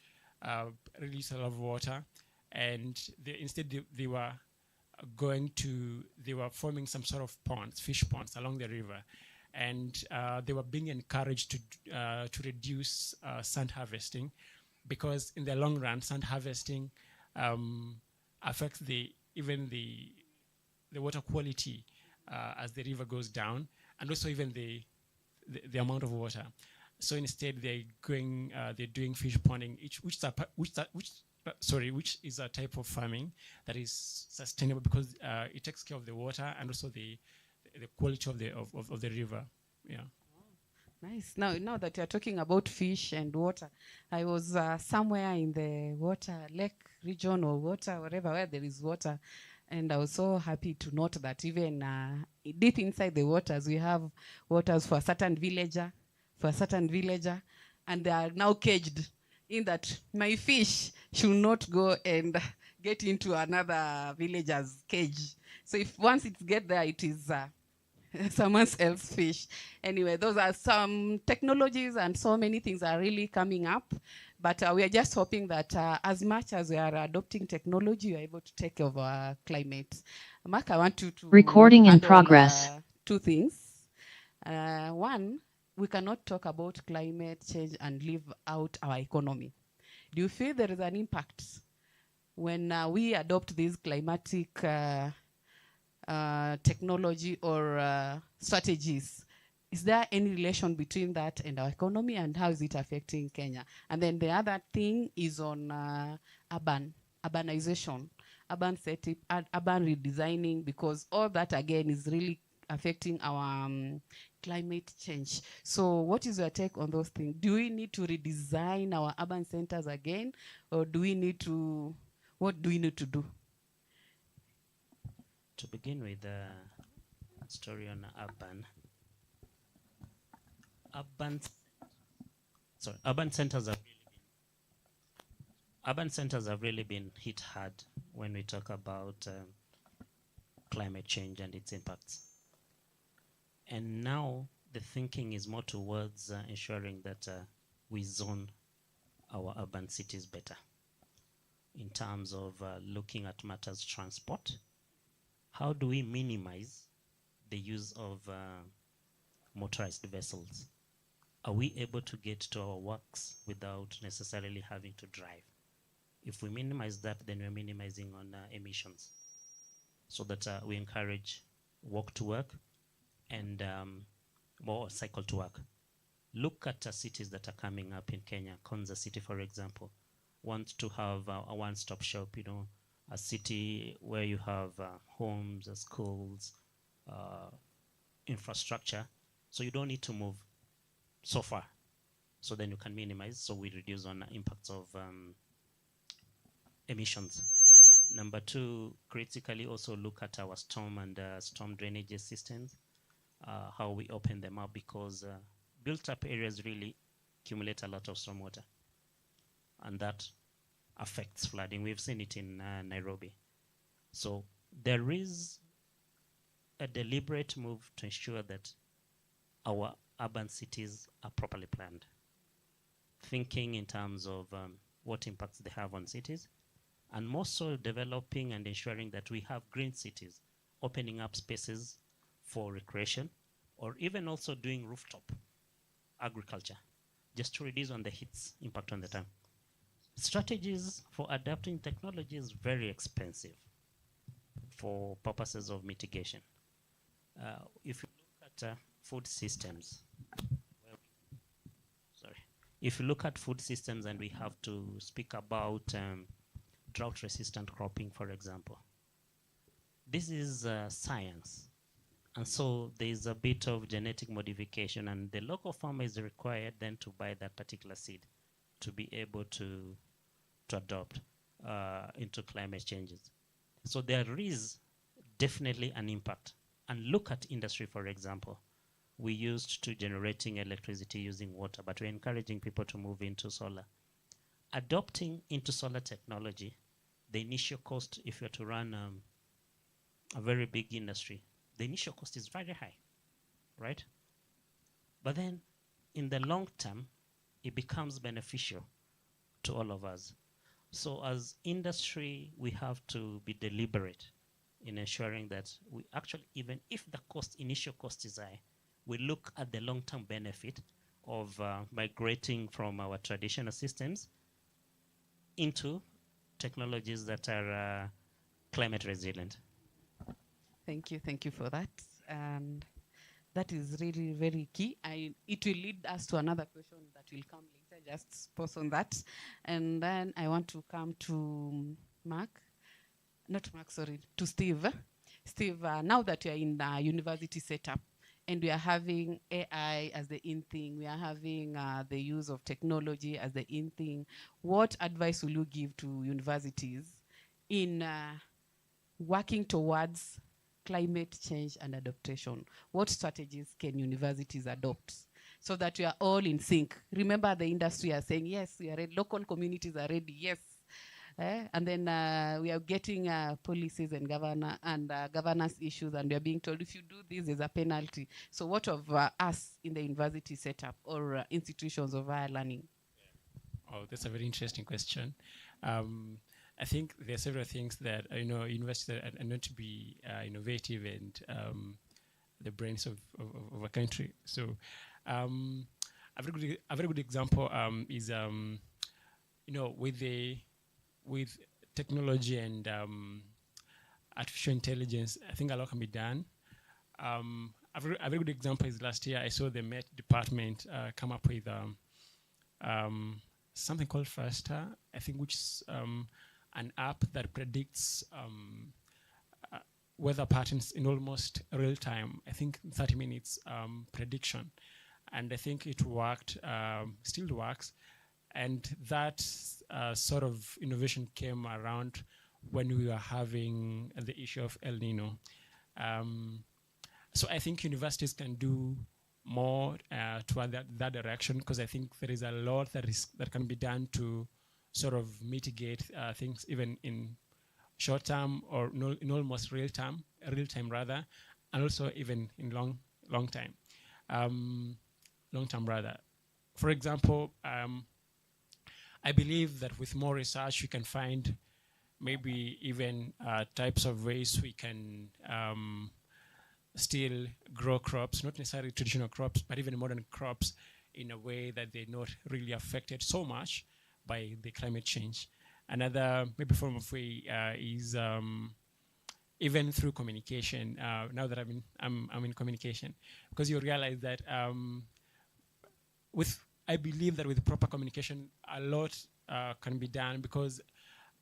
releases a lot of water, and instead they were forming some sort of ponds, fish ponds along the river, and they were being encouraged to reduce sand harvesting, because in the long run, sand harvesting affects even the water quality as the river goes down, and also even the amount of water. So instead, they're doing fish ponding, which is a type of farming that is sustainable because it takes care of the water and also the quality of the river. Yeah. Nice. Now that you're talking about fish and water, I was somewhere in the lake region or wherever where there is water, and I was so happy to note that even deep inside the waters, we have waters for a certain villager, and they are now caged in that my fish should not go and get into another villager's cage. So if once it gets there, it is someone else's fish. Anyway, those are some technologies, and so many things are really coming up. But we are just hoping that as much as we are adopting technology, we are able to take care of our climate. Mark, I want you to Recording in handle, progress. Two things. One, we cannot talk about climate change and leave out our economy. Do you feel there is an impact when we adopt these climatic technology or strategies? Is there any relation between that and our economy, and how is it affecting Kenya? And then the other thing is on urbanization, urban setting, urban redesigning, because all that again is really affecting our climate change. So what is your take on those things? Do we need to redesign our urban centers again, or what do we need to do? To begin with, the story on urban, urban centers have really been hit hard when we talk about climate change and its impacts. And now the thinking is more towards ensuring that we zone our urban cities better in terms of looking at matters transport. How do we minimize the use of motorized vessels? Are we able to get to our works without necessarily having to drive? If we minimize that, then we're minimizing on emissions, so that we encourage walk to work and more cycle to work. Look at cities that are coming up in Kenya. Konza City, for example, wants to have a one-stop shop, you know, a city where you have homes, schools, infrastructure, so you don't need to move so far. So then you can minimize, so we reduce on impacts of emissions. Number two, critically also look at our storm and storm drainage systems, how we open them up, because built up areas really accumulate a lot of stormwater, and that affects flooding. We've seen it in Nairobi. So there is a deliberate move to ensure that our urban cities are properly planned, thinking in terms of what impacts they have on cities, and more so developing and ensuring that we have green cities, opening up spaces for recreation, or even also doing rooftop agriculture, just to reduce on the heat's impact on the town. Strategies for adapting technology is very expensive for purposes of mitigation. If you look at food systems, if you look at food systems and we have to speak about drought-resistant cropping, for example, this is science. And so there is a bit of genetic modification, and the local farmer is required then to buy that particular seed to be able to adopt into climate changes. So there is definitely an impact. And look at industry, for example. We used to generating electricity using water, but we're encouraging people to move into solar. Adopting into solar technology, the initial cost, if you're to run a very big industry, the initial cost is very high, right? But then in the long term, it becomes beneficial to all of us. So as industry, we have to be deliberate in ensuring that we actually, even if the initial cost is high, we look at the long-term benefit of migrating from our traditional systems into technologies that are climate resilient. Thank you for that. And that is really very key. It will lead us to another question that will come later. Just pause on that. And then I want to come to to Steve. Steve, now that you're in the university setup and we are having AI as the in thing, we are having the use of technology as the in thing, what advice will you give to universities in working towards climate change and adaptation? What strategies can universities adopt so that we are all in sync? Remember, the industry are saying, yes, we are ready. Local communities are ready, yes. And then we are getting policies and governance issues, and we are being told if you do this, there's a penalty. So what of us in the university setup or institutions of higher learning? Oh, that's a very interesting question. I think there are several things that universities are known to be innovative and the brains of a country. So a very good example is with technology and artificial intelligence, I think a lot can be done. A very good example is last year I saw the Met Department come up with something called FASTA, I think, which is an app that predicts weather patterns in almost real time. I think 30 minutes prediction. And I think it worked, still works. And that sort of innovation came around when we were having the issue of El Nino. So I think universities can do more toward that direction, because I think there is a lot that can be done to sort of mitigate things even in short term or in almost real time rather, and also even in long term rather. For example, I believe that with more research we can find maybe even types of ways we can still grow crops, not necessarily traditional crops, but even modern crops, in a way that they're not really affected so much by the climate change. Another maybe form of way is even through communication. Now that I'm in communication, because you realize that I believe that with proper communication, a lot can be done, because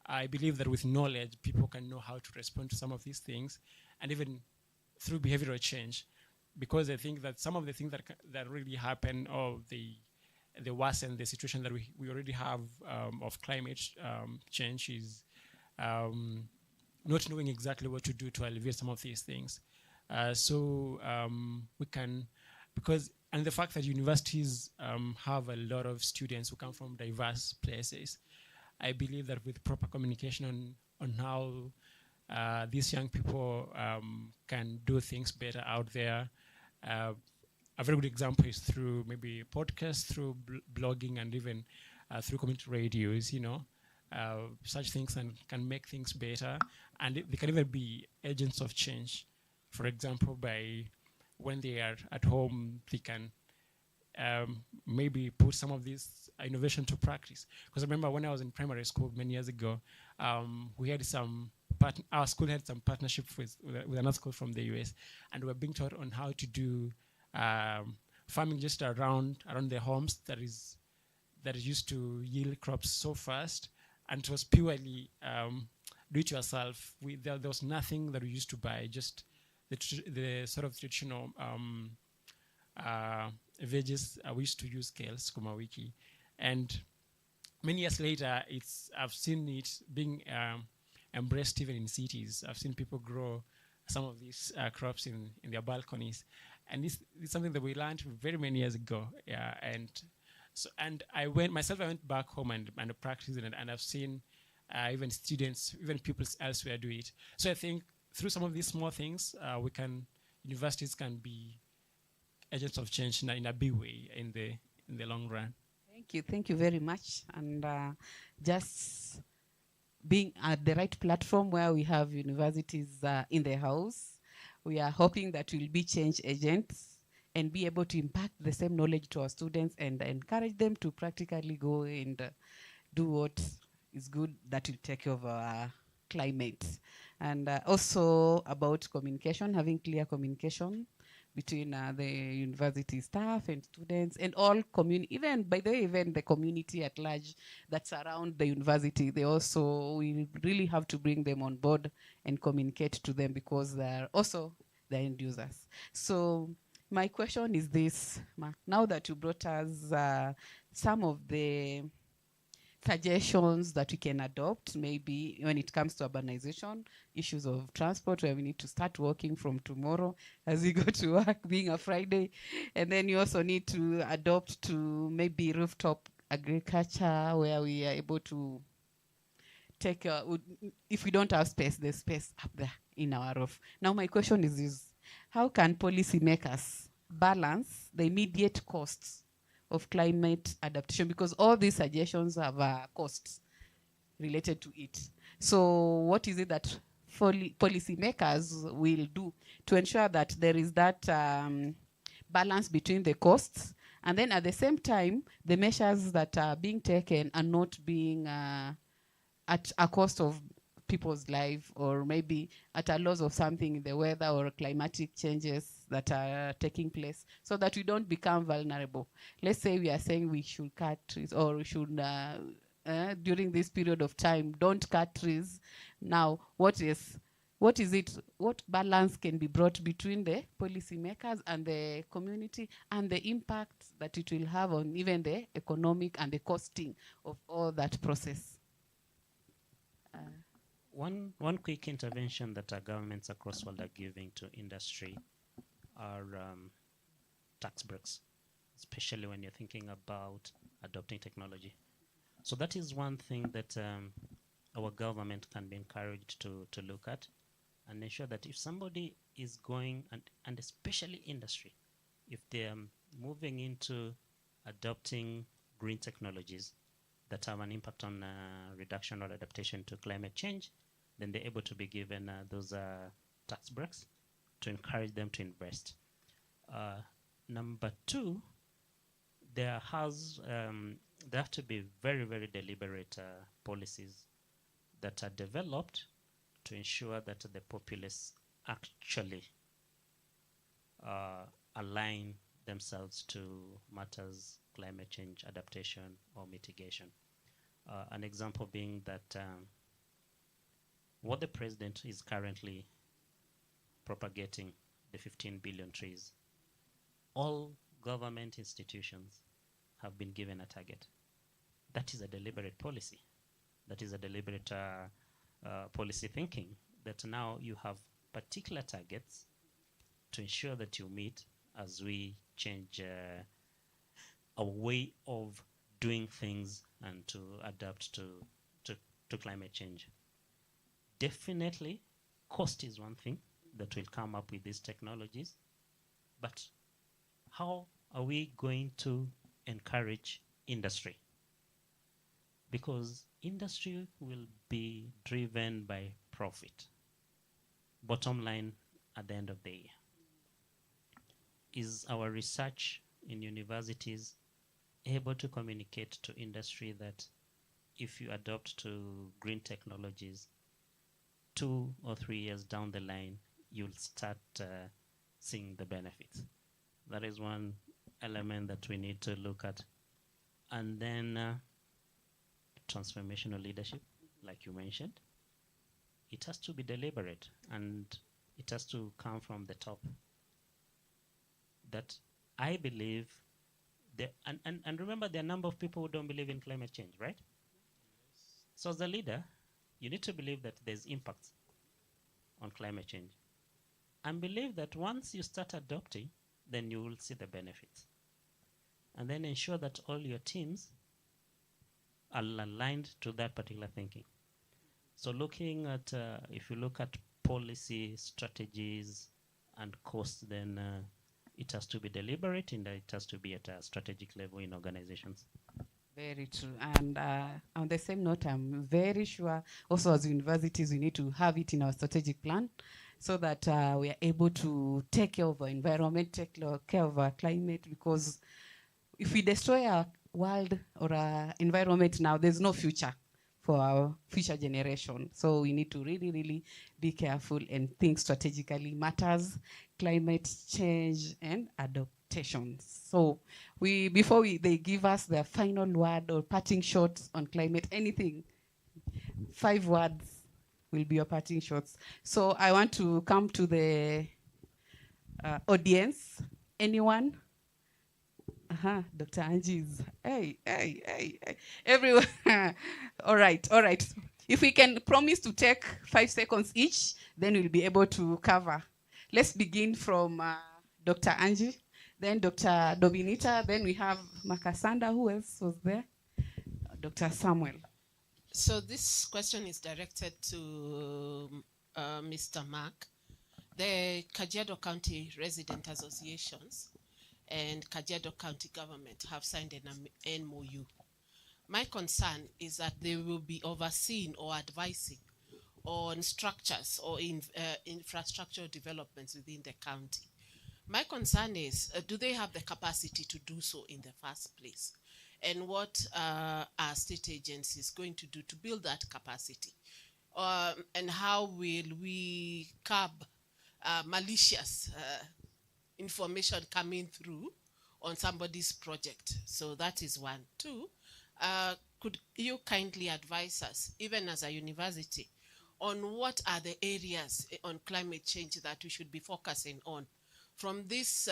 I believe that with knowledge, people can know how to respond to some of these things, and even through behavioral change, because I think that some of the things that really happen, or the worsen the situation that we already have of climate change, is not knowing exactly what to do to alleviate some of these things. So we can, and the fact that universities have a lot of students who come from diverse places, I believe that with proper communication on how these young people can do things better out there. A very good example is through maybe podcasts, through blogging, and even through community radios, such things can make things better, and they can even be agents of change. For example, when they are at home, they can maybe put some of this innovation to practice. Because I remember when I was in primary school many years ago, we had our school had some partnership with another school from the US, and we were being taught on how to do farming just around their homes that is used to yield crops so fast, and it was purely do it yourself. There was nothing that we used to buy, just the sort of traditional veggies. We used to use kale, sukuma wiki, and many years later, I've seen it being embraced even in cities. I've seen people grow some of these crops in their balconies, and this is something that we learned very many years ago. Yeah, and I went back home and practiced it, and I've seen even students, even people elsewhere do it. So I think through some of these small things, universities can be agents of change in a big way in the long run. Thank you very much. And just being at the right platform where we have universities in the house, we are hoping that we'll be change agents and be able to impact the same knowledge to our students and encourage them to practically go and do what is good that will take care of our climate. And also about communication, having clear communication between the university staff and students and all even the community at large that's around the university. We really have to bring them on board and communicate to them, because they're also the end users. So my question is this, now that you brought us some of the suggestions that we can adopt, maybe when it comes to urbanization, issues of transport, where we need to start working from tomorrow as we go to work, being a Friday. And then you also need to adopt to maybe rooftop agriculture, where we are able to take, if we don't have space, there's space up there in our roof. Now my question is this: how can policymakers balance the immediate costs of climate adaptation, because all these suggestions have costs related to it? So what is it that policymakers will do to ensure that there is that balance between the costs, and then at the same time the measures that are being taken are not being at a cost of people's life, or maybe at a loss of something in the weather or climatic changes that are taking place, so that we don't become vulnerable? Let's say we are saying we should cut trees, or we should, during this period of time, don't cut trees. Now, what balance can be brought between the policymakers and the community, and the impact that it will have on even the economic and the costing of all that process? One quick intervention that our governments across the world are giving to industry are tax breaks, especially when you're thinking about adopting technology. So that is one thing that our government can be encouraged to look at and ensure that if somebody is going, and especially industry, if they're moving into adopting green technologies that have an impact on reduction or adaptation to climate change, then they're able to be given those tax breaks to encourage them to invest. Number two, there have to be very, very deliberate policies that are developed to ensure that the populace actually align themselves to matters climate change, adaptation, or mitigation. An example being that what the president is currently propagating, the 15 billion trees, all government institutions have been given a target. That is a deliberate policy. That is a deliberate policy thinking, that now you have particular targets to ensure that you meet as we change our way of doing things and to adapt to climate change. Definitely, cost is one thing that will come up with these technologies, but how are we going to encourage industry? Because industry will be driven by profit. Bottom line at the end of the year. Is our research in universities able to communicate to industry that if you adopt to green technologies, 2 or 3 years down the line, you'll start seeing the benefits? That is one element that we need to look at. And then transformational leadership, like you mentioned, it has to be deliberate and it has to come from the top. That I believe, and remember, there are a number of people who don't believe in climate change, right? So as a leader, you need to believe that there's impact on climate change. And believe that once you start adopting, then you will see the benefits. And then ensure that all your teams are aligned to that particular thinking. So looking at, if you look at policy, strategies, and costs, then it has to be deliberate and it has to be at a strategic level in organizations. Very true. And on the same note, I'm very sure also as universities, we need to have it in our strategic plan so that we are able to take care of our environment, take care of our climate, because if we destroy our world or our environment now, there's no future for our future generation. So we need to really, really be careful and think strategically. Matters, climate change, and adaptation. So before they give us the final word or parting shots on climate, anything, 5 words will be your parting shots. So I want to come to the audience. Anyone? Dr. Angie's. Hey. Everyone. All right. If we can promise to take 5 seconds each, then we'll be able to cover. Let's begin from Dr. Angie, then Dr. Dominita, then we have Makasanda. Who else was there? Dr. Samuel. So this question is directed to Mr. Mark. The Kajiado County Resident Associations and Kajiado County government have signed an MOU. My concern is that they will be overseeing or advising on structures or infrastructure developments within the county. My concern is, do they have the capacity to do so in the first place? And what are state agencies going to do to build that capacity? And how will we curb malicious information coming through on somebody's project? So that is 1. 2, could you kindly advise us, even as a university, on what are the areas on climate change that we should be focusing on? From this,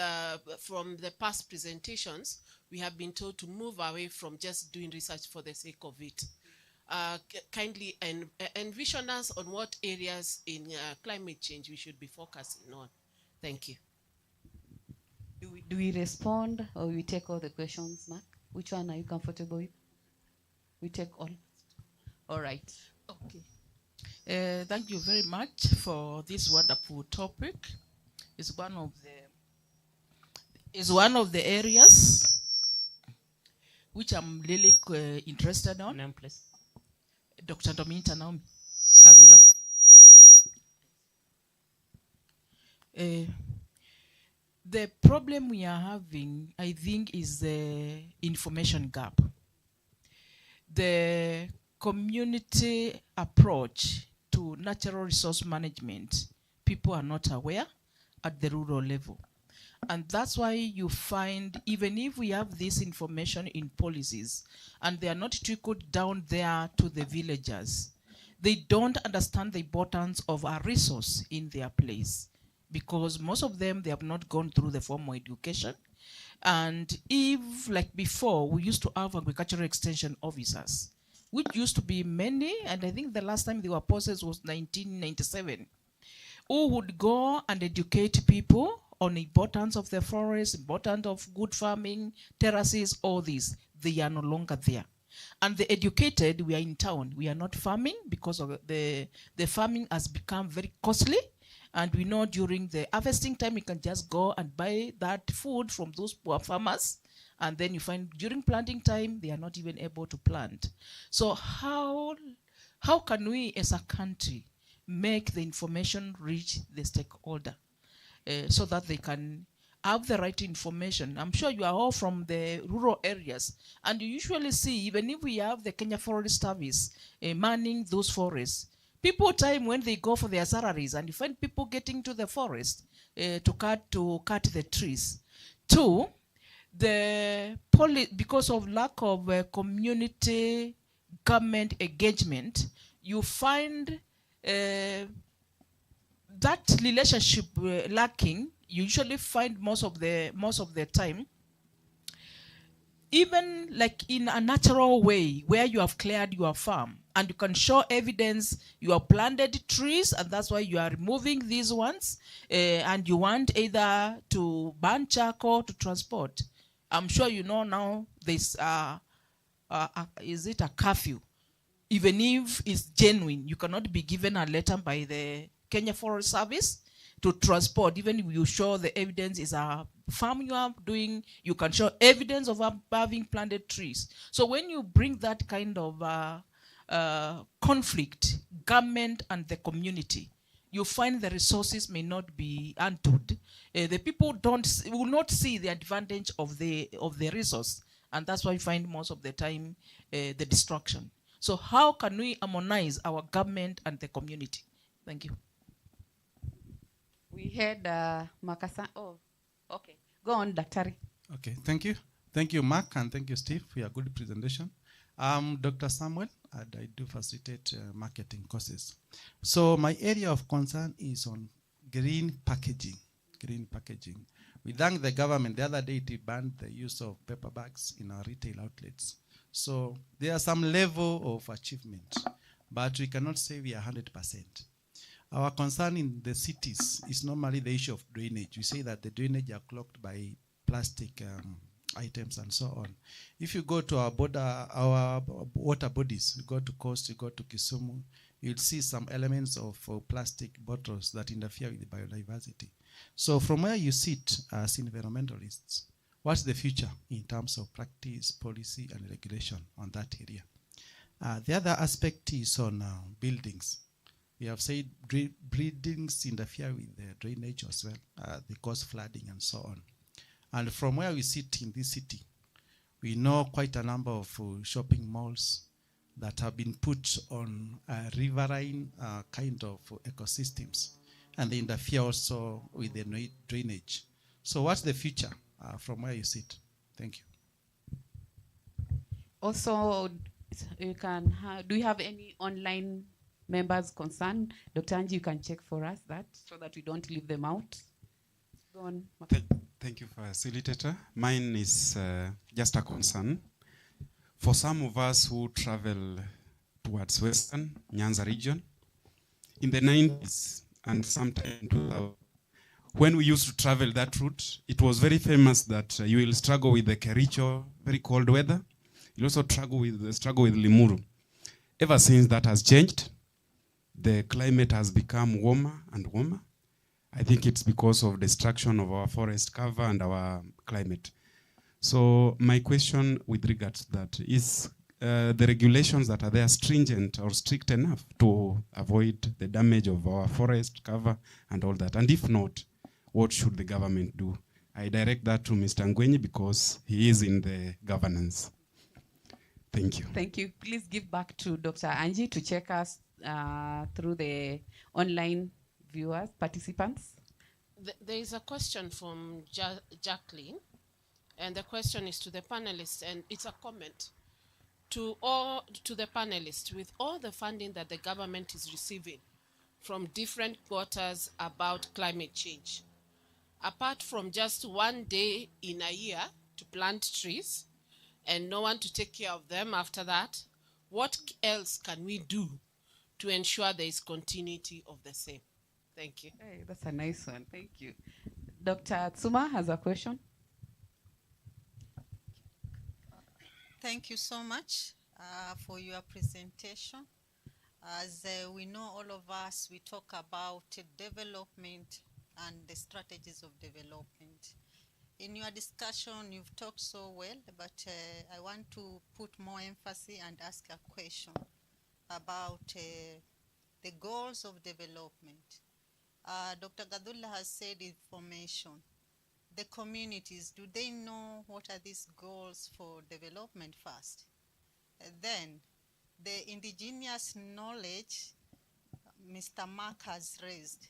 from the past presentations, we have been told to move away from just doing research for the sake of it. Kindly envision us on what areas in climate change we should be focusing on. Thank you. Do we respond or we take all the questions, Mark? Which one are you comfortable with? We take all. All right. Okay. Thank you very much for this wonderful topic. It's one of the areas which I'm really interested on. Name, please. Dr. Dominita Naomi Kadula. The problem we are having, I think, is the information gap. The community approach to natural resource management, people are not aware at the rural level. And that's why you find, even if we have this information in policies, and they are not trickled down there to the villagers, they don't understand the importance of a resource in their place, because most of them, they have not gone through the formal education. And if, like before, we used to have agricultural extension officers, which used to be many, and I think the last time they were posted was 1997, who would go and educate people on the importance of the forest, importance of good farming, terraces, all these. They are no longer there. And the educated, we are in town. We are not farming because of the farming has become very costly. And we know during the harvesting time, you can just go and buy that food from those poor farmers. And then you find during planting time, they are not even able to plant. So how can we as a country make the information reach the stakeholder so that they can have the right information? I'm sure you are all from the rural areas, and you usually see, even if we have the Kenya Forest Service manning those forests, people time when they go for their salaries, and you find people getting to the forest to cut the trees. Two, because of lack of community government engagement, you find that relationship lacking. You usually find most of the time, even like in a natural way, where you have cleared your farm and you can show evidence you have planted trees, and that's why you are removing these ones, and you want either to burn charcoal to transport. I'm sure you know now this is it a curfew? Even if it's genuine, you cannot be given a letter by the Kenya Forest Service to transport. Even if you show the evidence is a farm you are doing, you can show evidence of having planted trees. So when you bring that kind of conflict, government and the community, you find the resources may not be understood. The people will not see the advantage of the resource, and that's why you find most of the time the destruction. So how can we harmonize our government and the community? Thank you. We had Makasa. Oh, okay. Go on, Daktari. Okay, thank you. Thank you, Mark, and thank you, Steve, for your good presentation. I'm Dr. Samuel, and I do facilitate marketing courses. So my area of concern is on green packaging. Green packaging. We thank the government. The other day, it banned the use of paper bags in our retail outlets. So there are some level of achievement, but we cannot say we are 100%. Our concern in the cities is normally the issue of drainage. We say that the drainage are clogged by plastic items and so on. If you go to our water bodies, you go to Coast, you go to Kisumu, you'll see some elements of plastic bottles that interfere with the biodiversity. So from where you sit as environmentalists, what's the future in terms of practice, policy, and regulation on that area? The other aspect is on buildings. We have said buildings interfere with the drainage as well. They cause flooding and so on. And from where we sit in this city, we know quite a number of shopping malls that have been put on riverine kind of ecosystems, and they interfere also with the drainage. So what's the future from where you sit? Thank you. Also, you can do you have any online members concerned? Dr. Angie, you can check for us that so that we don't leave them out. Go on. Thank you, facilitator. Mine is just a concern. For some of us who travel towards Western Nyanza region, in the 90s and sometime in 2000, when we used to travel that route, it was very famous that you will struggle with the Kericho, very cold weather. You also struggle with Limuru. Ever since that has changed, the climate has become warmer and warmer. I think it's because of destruction of our forest cover and our climate. So my question with regards to that is, the regulations that are there stringent or strict enough to avoid the damage of our forest cover and all that? And if not, what should the government do? I direct that to Mr. Ngwenyi because he is in the governance. Thank you. Thank you. Please give back to Dr. Angie to check us through the online viewers, participants. There is a question from Jacqueline, and the question is to the panelists, and it's a comment to the panelists. With all the funding that the government is receiving from different quarters about climate change, apart from just one day in a year to plant trees and no one to take care of them after that, what else can we do to ensure there is continuity of the same? Thank you. Hey, that's a nice one. Thank you. Dr. Tsuma has a question. Thank you so much for your presentation. As we know, all of us, we talk about development and the strategies of development. In your discussion, you've talked so well, but I want to put more emphasis and ask a question about the goals of development. Dr. Gadula has said information. The communities, do they know what are these goals for development first? Then, the indigenous knowledge Mr. Mark has raised.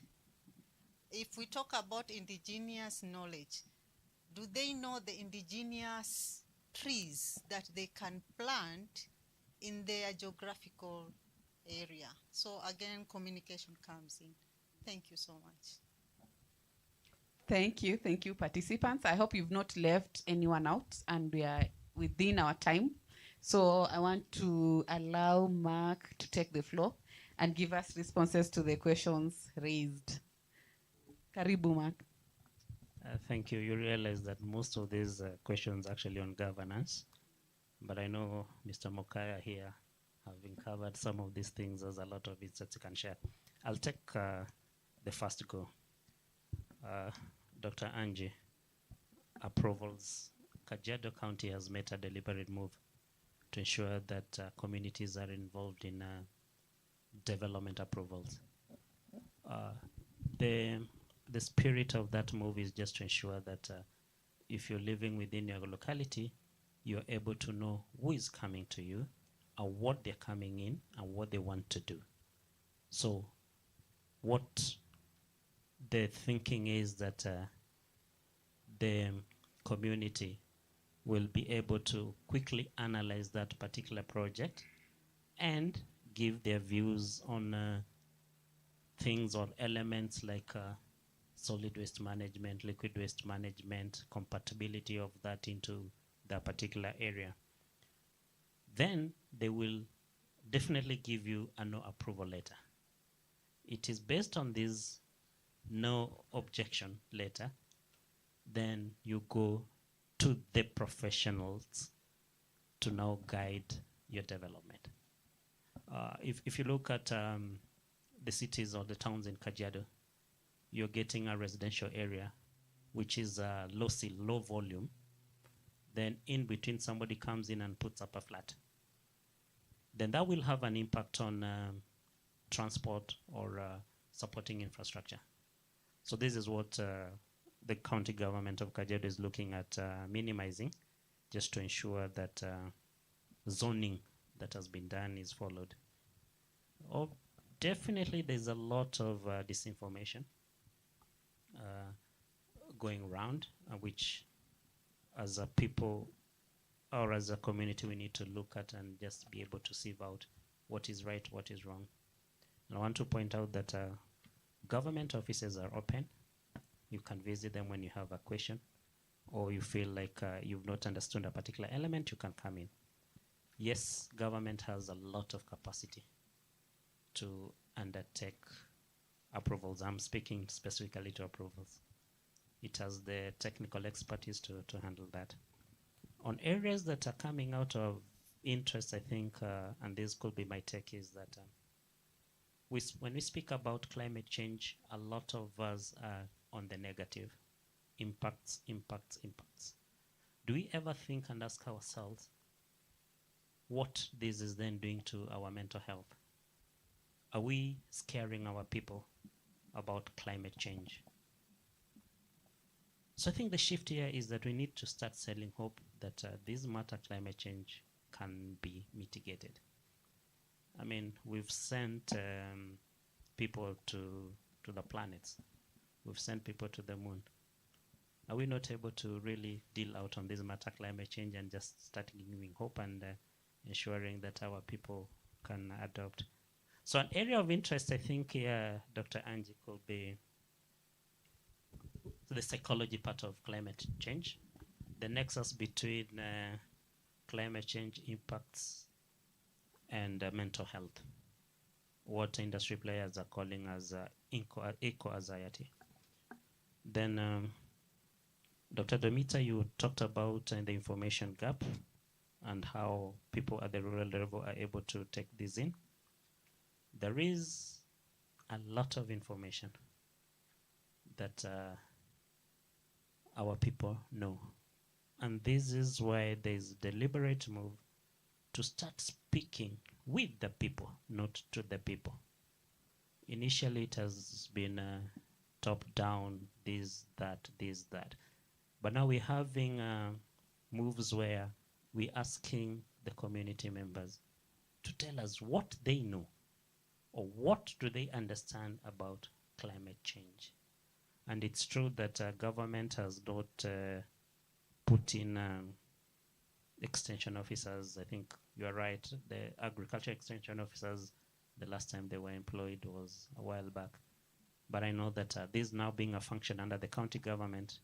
If we talk about indigenous knowledge, do they know the indigenous trees that they can plant in their geographical area? So again, communication comes in. Thank you so much. Thank you, participants. I hope you've not left anyone out and we are within our time. So I want to allow Mark to take the floor and give us responses to the questions raised. Karibu, Mark. Thank you. You realize that most of these questions actually on governance, but I know Mr. Mokaya here, having covered some of these things, there's a lot of it that you can share. I'll take the first go. Dr. Angie, approvals. Kajiado County has made a deliberate move to ensure that communities are involved in development approvals. The spirit of that move is just to ensure that if you're living within your locality, you're able to know who is coming to you and what they're coming in and what they want to do. So what the thinking is that the community will be able to quickly analyze that particular project and give their views on things or elements like solid waste management, liquid waste management, compatibility of that into that particular area. Then they will definitely give you a no approval letter. It is based on this no objection letter, then you go to the professionals to now guide your development. If you look at the cities or the towns in Kajiado, you're getting a residential area, which is low volume. Then in between, somebody comes in and puts up a flat. Then that will have an impact on transport or supporting infrastructure. So this is what the county government of Kajiado is looking at minimizing, just to ensure that zoning that has been done is followed. Oh, definitely there's a lot of disinformation going around, which as a people or as a community we need to look at and just be able to sieve out what is right, what is wrong. And I want to point out that government offices are open. You can visit them when you have a question or you feel like you've not understood a particular element, you can come in. Yes, government has a lot of capacity to undertake approvals. I'm speaking specifically to approvals. it has the technical expertise to handle that. On areas that are coming out of interest, I think, and this could be my take, is that when we speak about climate change, a lot of us are on the negative. Impacts, impacts, impacts. Do we ever think and ask ourselves what this is then doing to our mental health? Are we scaring our people about climate change? So I think the shift here is that we need to start selling hope that this matter, climate change, can be mitigated. I mean, we've sent people to the planets. We've sent people to the moon. Are we not able to really deal out on this matter, climate change, and just start giving hope and ensuring that our people can adopt? So an area of interest, I think, here, Dr. Angie, could be the psychology part of climate change, the nexus between climate change impacts and mental health, what industry players are calling as eco-anxiety. Then Dr. Domita, you talked about the information gap and how people at the rural level are able to take this in. There is a lot of information that our people know. And this is why there's a deliberate move to start speaking with the people, not to the people. Initially, it has been top-down, this, that. But now we're having moves where we're asking the community members to tell us what they know or what do they understand about climate change. And it's true that government has not put in extension officers. I think you're right. The agriculture extension officers, the last time they were employed was a while back. But I know that this now being a function under the county government,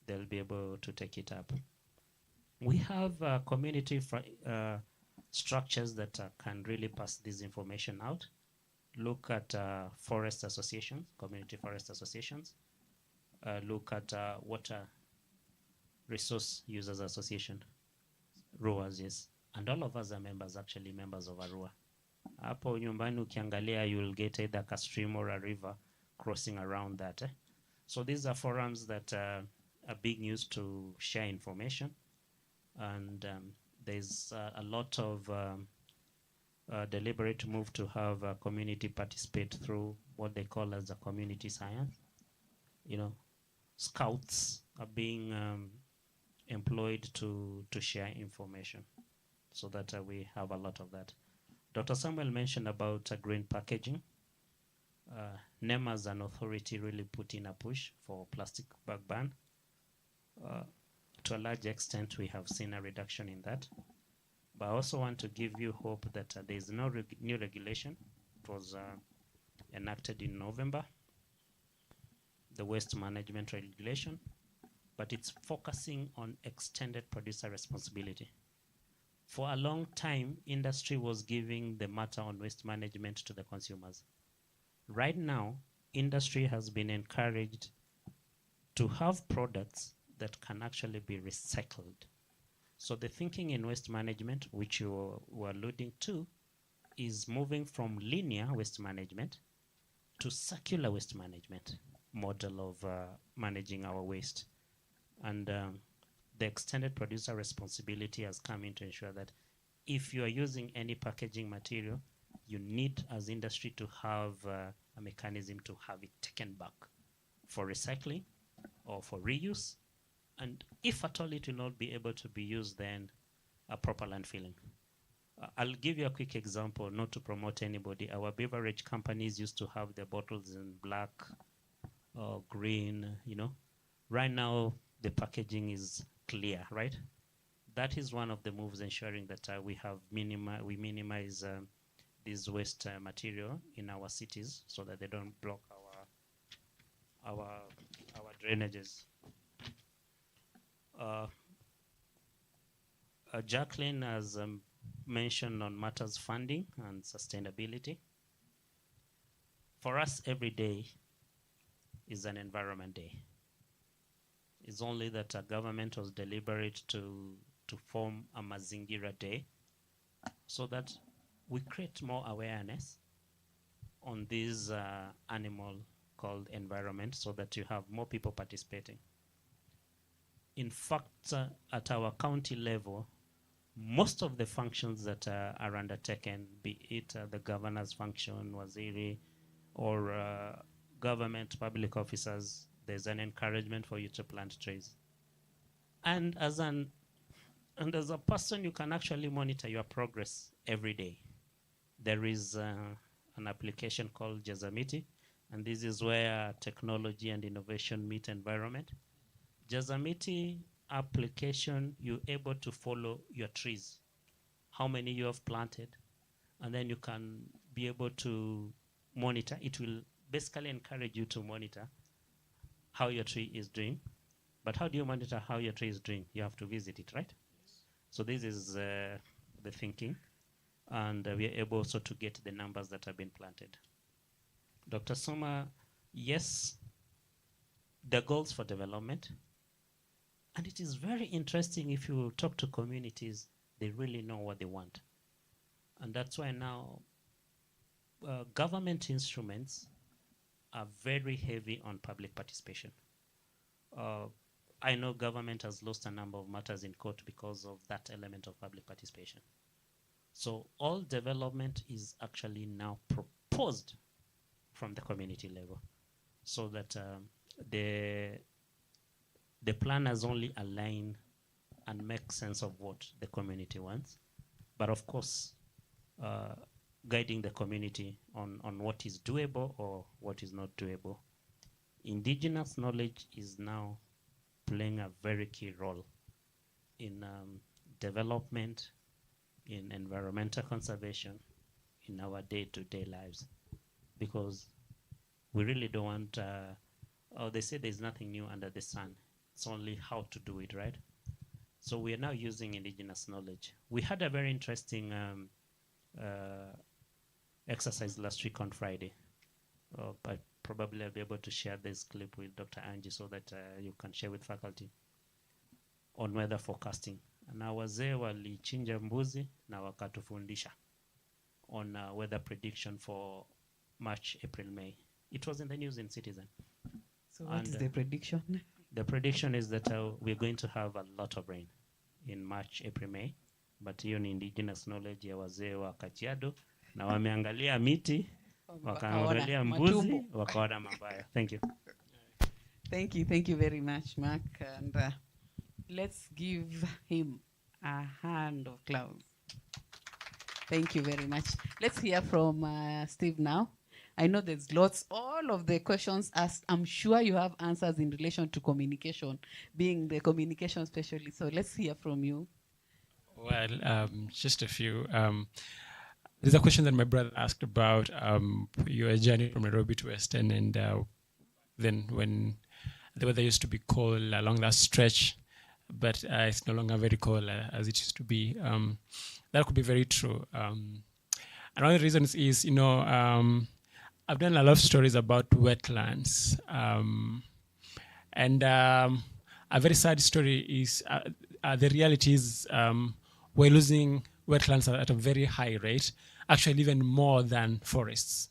they'll be able to take it up. We have community structures that can really pass this information out. Look at forest associations, community forest associations. Look at water resource users association, RUAs, yes. And all of us are members, actually members of ARUA. Hapo nyumbani ukiangalia, you'll get either a stream or a river crossing around that. So these are forums that are being used to share information. And there's a lot of deliberate move to have a community participate through what they call as a community science. You know, scouts are being employed to share information so that we have a lot of that. Dr. Samuel mentioned about green packaging. NEMA as an authority really put in a push for plastic bag ban. To a large extent, we have seen a reduction in that. But I also want to give you hope that there is no new regulation. It was enacted in November, the waste management regulation, but it's focusing on extended producer responsibility. For a long time, industry was giving the matter on waste management to the consumers. Right now, industry has been encouraged to have products that can actually be recycled. So the thinking in waste management, which you were alluding to, is moving from linear waste management to circular waste management model of managing our waste. And the extended producer responsibility has come in to ensure that if you are using any packaging material, you need as industry to have a mechanism to have it taken back for recycling or for reuse. And if at all it will not be able to be used, then a proper landfilling. I'll give you a quick example, not to promote anybody. Our beverage companies used to have their bottles in black or green, you know. Right now, the packaging is clear, right? That is one of the moves ensuring that we minimize this waste material in our cities so that they don't block our drainages. Jacqueline has mentioned on matters funding and sustainability. For us, every day is an environment day. It's only that a government was deliberate to form a Mazingira Day so that we create more awareness on this animal called environment so that you have more people participating. In fact, at our county level, most of the functions that are undertaken, be it the governor's function, waziri, or government public officers, there's an encouragement for you to plant trees. And as a person, you can actually monitor your progress every day. There is an application called Jazamiti, and this is where technology and innovation meet environment. Jazamiti application, you're able to follow your trees, how many you have planted, and then you can be able to monitor. It will basically encourage you to monitor how your tree is doing. But how do you monitor how your tree is doing? You have to visit it, right? Yes. So this is the thinking, and we are able also to get the numbers that have been planted. Dr. Soma, yes, the goals for development. And it is very interesting if you talk to communities, they really know what they want. And that's why now government instruments are very heavy on public participation. I know government has lost a number of matters in court because of that element of public participation. So all development is actually now proposed from the community level so that the planners only align and make sense of what the community wants. But of course, guiding the community on what is doable or what is not doable. Indigenous knowledge is now playing a very key role in development, in environmental conservation, in our day-to-day lives. Because we really don't want, they say there's nothing new under the sun. It's only how to do it, right? So we are now using indigenous knowledge. We had a very interesting exercise last week on Friday. But probably I'll be able to share this clip with Dr. Angie so that you can share with faculty on weather forecasting. Na wazee walichinja mbuzi na wakatufundisha on weather prediction for March, April, May. It was in the news in Citizen. So what is the prediction? The prediction is that we're going to have a lot of rain in March, April, May. But hiyo ni indigenous knowledge ya wazee wa Kajiado na wameangalia miti, wakaangalia mbuzi, wakaona mabaya. Thank you. Thank you very much, Mark. And let's give him a hand of applause. Thank you very much. Let's hear from Steve now. I know there's lots, all of the questions asked, I'm sure you have answers in relation to communication, being the communication specialist. So let's hear from you. Well, just a few. There's a question that my brother asked about your journey from Nairobi to Western, and then when the weather used to be cold along that stretch, but it's no longer very cold as it used to be. That could be very true. And one of the reasons is, I've done a lot of stories about wetlands. And a very sad story is the reality is we're losing wetlands at a very high rate, actually even more than forests.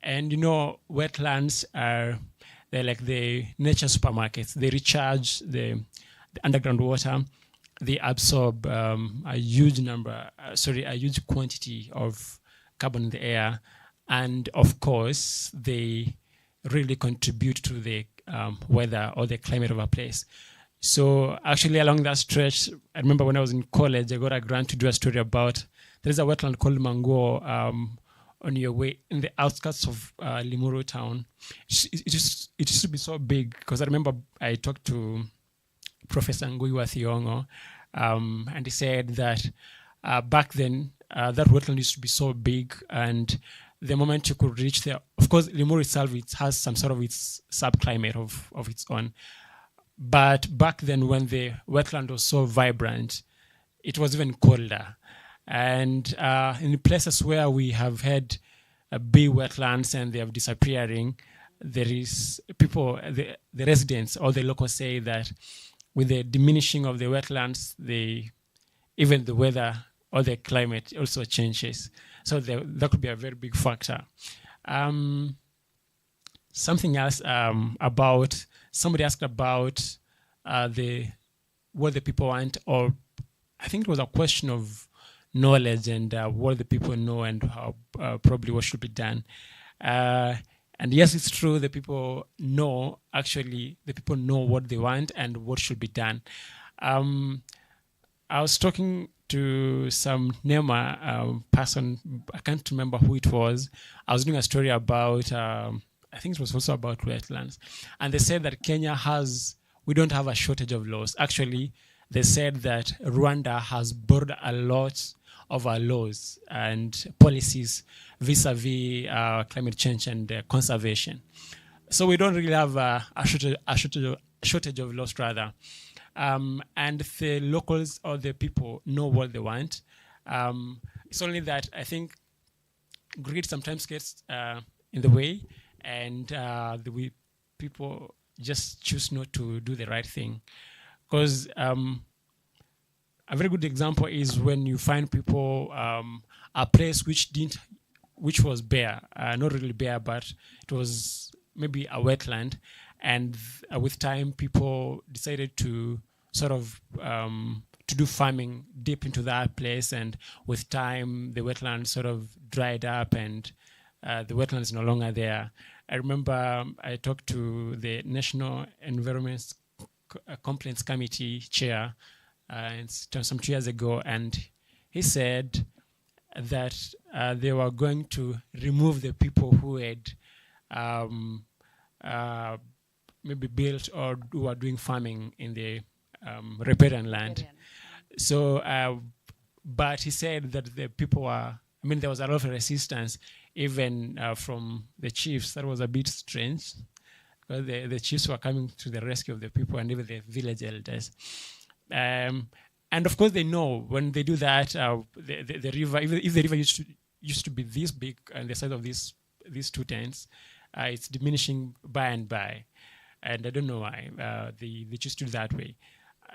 And wetlands they're like the nature supermarkets. They recharge the underground water. They absorb a huge quantity of carbon in the air. And of course, they really contribute to the weather or the climate of a place. So actually along that stretch, I remember when I was in college, I got a grant to do a story about, there's a wetland called Manguo on your way in the outskirts of Limuru town. It used to be so big because I remember I talked to Professor Nguiwa Thiongo, and he said that back then that wetland used to be so big, and the moment you could reach there, of course, Limuru itself, it has some sort of its subclimate of its own. But back then, when the wetland was so vibrant, it was even colder. And in places where we have had big wetlands and they are disappearing, there is people, the residents or the locals say that with the diminishing of the wetlands, even the weather or the climate also changes. So that could be a very big factor. Something else about, somebody asked about what the people want, or I think it was a question of knowledge and what the people know and how probably what should be done. And yes, it's true, the people know, actually, the people know what they want and what should be done. I was talking to some NEMA person, I can't remember who it was. I was doing a story about, I think it was also about wetlands. And they said that Kenya we don't have a shortage of laws. Actually, they said that Rwanda has borrowed a lot of our laws and policies vis-a-vis climate change and conservation. So we don't really have a shortage of laws, rather. And the locals or the people know what they want. It's only that I think greed sometimes gets in the way, and people just choose not to do the right thing. Because a very good example is when you find people a place which was bare, not really bare, but it was maybe a wetland, and with time people decided to sort of to do farming deep into that place, and with time the wetland sort of dried up and the wetland is no longer there. I remember I talked to the National Environment Complaints Committee chair some 2 years ago, and he said that they were going to remove the people who had maybe built or who were doing farming in the riparian land. So, but he said that the people were, there was a lot of resistance, even from the chiefs. That was a bit strange, because the chiefs were coming to the rescue of the people, and even the village elders. And of course, they know when they do that, the river, if the river used to be this big and the size of these two tents, it's diminishing by and by. And I don't know why they choose to do that way.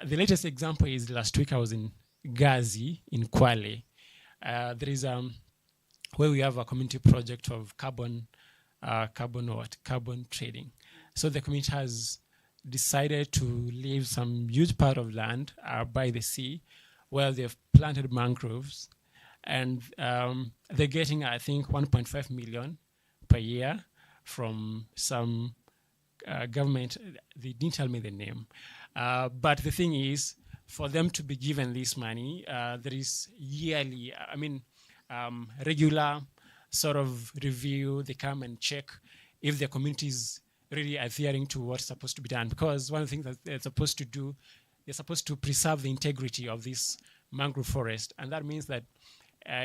The latest example is last week I was in Gazi in Kwale. There is where we have a community project of carbon trading. So the community has decided to leave some huge part of land by the sea where they've planted mangroves, and they're getting, I think, 1.5 million per year from some government. They didn't tell me the name. But the thing is, for them to be given this money, there is yearly, regular sort of review. They come and check if the community is really adhering to what's supposed to be done. Because one of the things that they're supposed to do, they're supposed to preserve the integrity of this mangrove forest. And that means that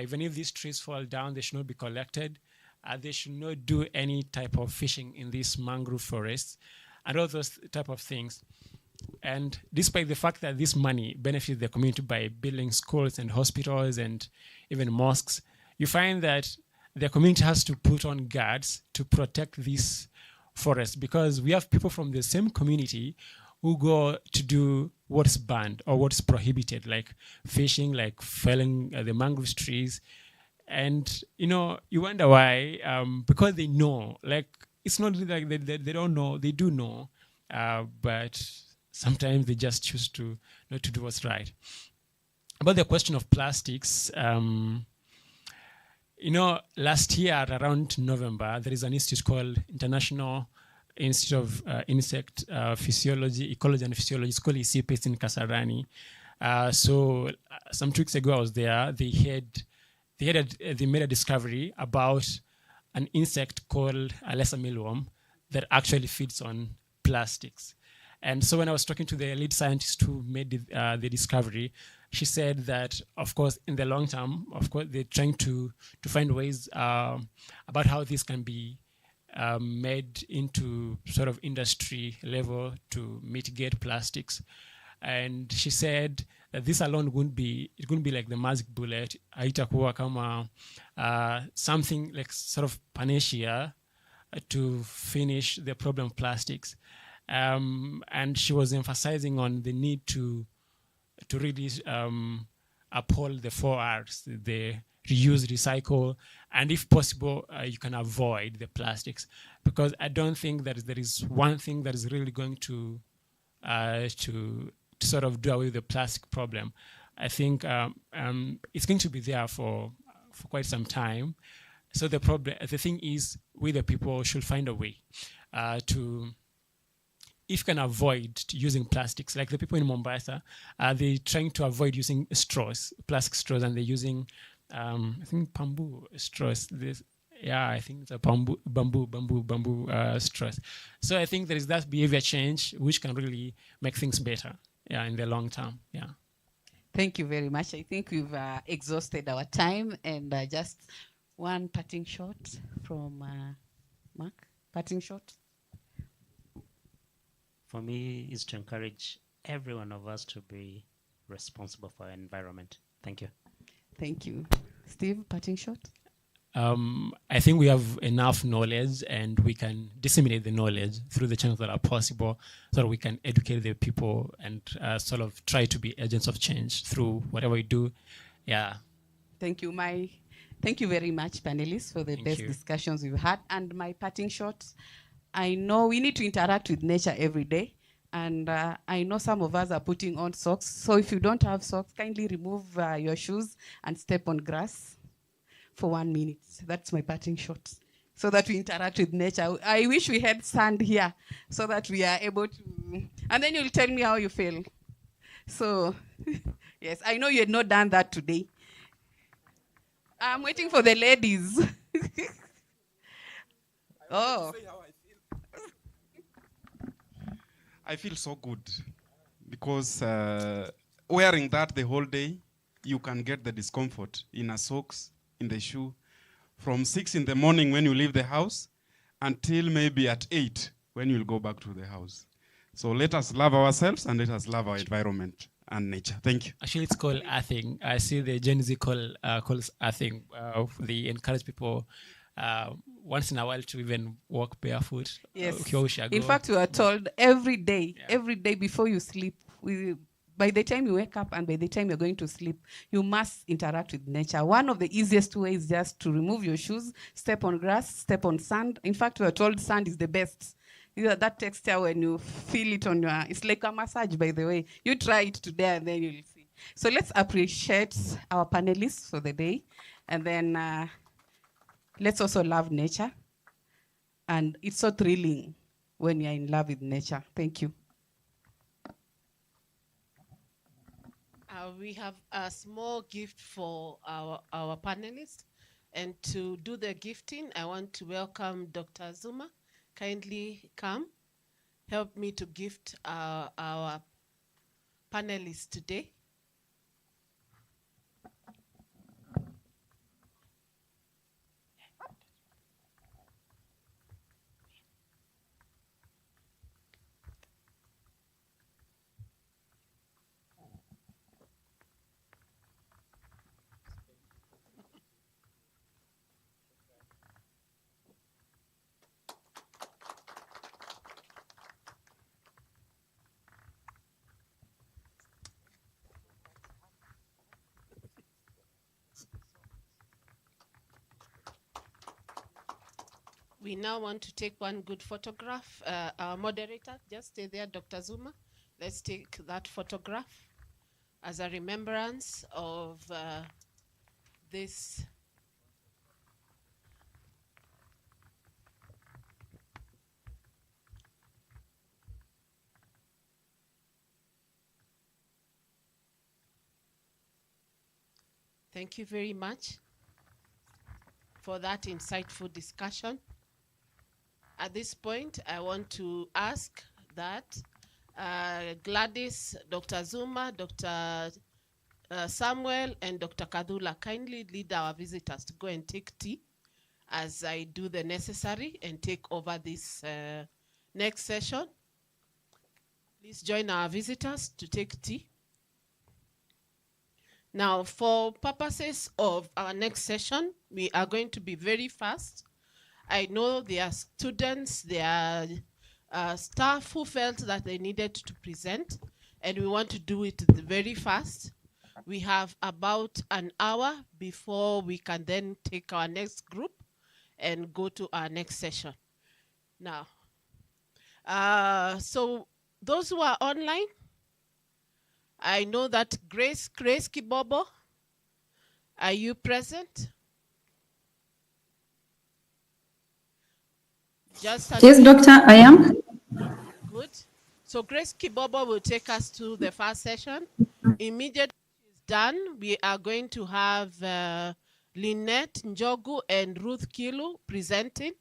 even if these trees fall down, they should not be collected. They should not do any type of fishing in these mangrove forests and all those type of things. And despite the fact that this money benefits the community by building schools and hospitals and even mosques, you find that the community has to put on guards to protect these forests, because we have people from the same community who go to do what's banned or what's prohibited, like fishing, like felling the mangrove trees. And, you wonder why, because they know, like, it's not like they don't know, they do know, but sometimes they just choose to not to do what's right. About the question of plastics, last year around November, there is an institute called International Institute of Insect Physiology, Ecology and Physiology. It's called ICIPE. It's in Kasarani. So some 2 weeks ago, I was there. They made a discovery about an insect called Alessa mealworm that actually feeds on plastics. And so when I was talking to the lead scientist who made the discovery, she said that, of course, in the long term, of course, they're trying to find ways about how this can be made into sort of industry level to mitigate plastics. And she said that this alone wouldn't be like the magic bullet. Haitakuwa kama something like sort of panacea to finish the problem of plastics. And she was emphasizing on the need to really uphold the 4 Rs, the reuse, recycle, and if possible, you can avoid the plastics, because I don't think that there is one thing that is really going to sort of do away with the plastic problem. I think it's going to be there for quite some time. So the thing is, we the people should find a way to, if you can avoid using plastics, like the people in Mombasa, they're trying to avoid using straws, plastic straws, and they're using, I think, bamboo straws. I think it's a bamboo straws. So I think there is that behavior change which can really make things better, in the long term. Yeah. Thank you very much. I think we've exhausted our time, and just one parting shot from Mark. Parting shot. For me, is to encourage every one of us to be responsible for our environment. Thank you. Thank you. Steve, parting shot? I think we have enough knowledge, and we can disseminate the knowledge through the channels that are possible, so that we can educate the people and sort of try to be agents of change through whatever we do. Yeah. Thank you. Thank you very much, panelists, for the best discussions we've had. And my parting shot, I know we need to interact with nature every day. And I know some of us are putting on socks. So if you don't have socks, kindly remove your shoes and step on grass for 1 minute. That's my parting shot, so that we interact with nature. I wish we had sand here so that we are able to, and then you'll tell me how you feel. So, yes, I know you had not done that today. I'm waiting for the ladies. Oh. I feel so good because wearing that the whole day, you can get the discomfort in a socks, in the shoe, from 6 in the morning when you leave the house until maybe at 8 when you'll go back to the house. So let us love ourselves and let us love our environment and nature. Thank you. Actually, it's called earthing. I see the Gen Z calls earthing. They encourage people once in a while to even walk barefoot. Yes. In fact, we are told every day before you sleep, by the time you wake up and by the time you're going to sleep, you must interact with nature. One of the easiest ways is just to remove your shoes, step on grass, step on sand. In fact, we are told sand is the best. That texture, when you feel it on your, it's like a massage, by the way. You try it today and then you'll see. So let's appreciate our panelists for the day. And then let's also love nature. And it's so thrilling when you're in love with nature. Thank you. We have a small gift for our panelists. And to do the gifting, I want to welcome Dr. Zuma. Kindly come. Help me to gift our panelists today. We now want to take one good photograph. Our moderator, just stay there, Dr. Zuma. Let's take that photograph as a remembrance of this. Thank you very much for that insightful discussion. At this point, I want to ask that Gladys, Dr. Zuma, Dr. Samuel, and Dr. Kadula kindly lead our visitors to go and take tea as I do the necessary and take over this next session. Please join our visitors to take tea. Now, for purposes of our next session, we are going to be very fast. I know there are students, there are staff who felt that they needed to present, and we want to do it very fast. We have about an hour before we can then take our next group and go to our next session. Now, so those who are online, I know that Grace Kibobo, are you present? Yes, Doctor, I am. Good. So Grace Kibobo will take us to the first session. Immediately she's done, we are going to have Lynette Njogu and Ruth Kilu presenting.